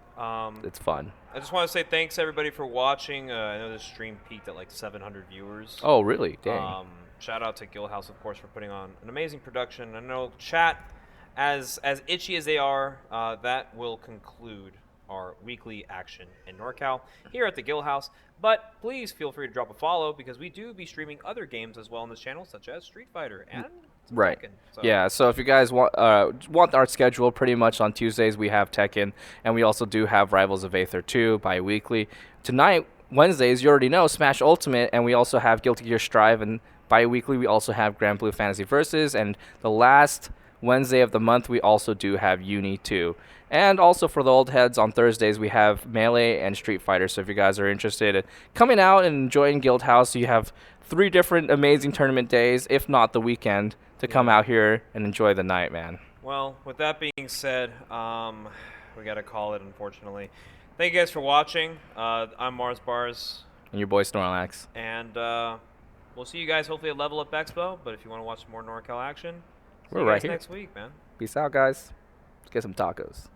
it's fun. I just want to say thanks everybody for watching. I know this stream peaked at like 700 viewers. Oh, really? Dang. Shout out to Guildhouse, of course, for putting on an amazing production. I know chat, as itchy as they are, that will conclude our weekly action in NorCal here at the Guildhouse. But please feel free to drop a follow, because we do be streaming other games as well on this channel, such as Street Fighter and right. Tekken. So. Yeah, so if you guys want our schedule, pretty much on Tuesdays we have Tekken, and we also do have Rivals of Aether 2 bi-weekly. Tonight, Wednesdays, you already know, Smash Ultimate, and we also have Guilty Gear Strive, and bi-weekly we also have Grand Blue Fantasy Versus, and the last Wednesday of the month we also do have Uni 2. And also for the old heads, on Thursdays we have Melee and Street Fighter. So if you guys are interested in coming out and enjoying Guildhouse, you have 3 different amazing tournament days, if not the weekend, to come out here and enjoy the night, man. Well, with that being said, we got to call it, unfortunately. Thank you guys for watching. I'm Mars Bars. And your boy Snorlax. And we'll see you guys hopefully at Level Up Expo. But if you want to watch some more NorCal action, we're right here next week, man. Peace out, guys. Let's get some tacos.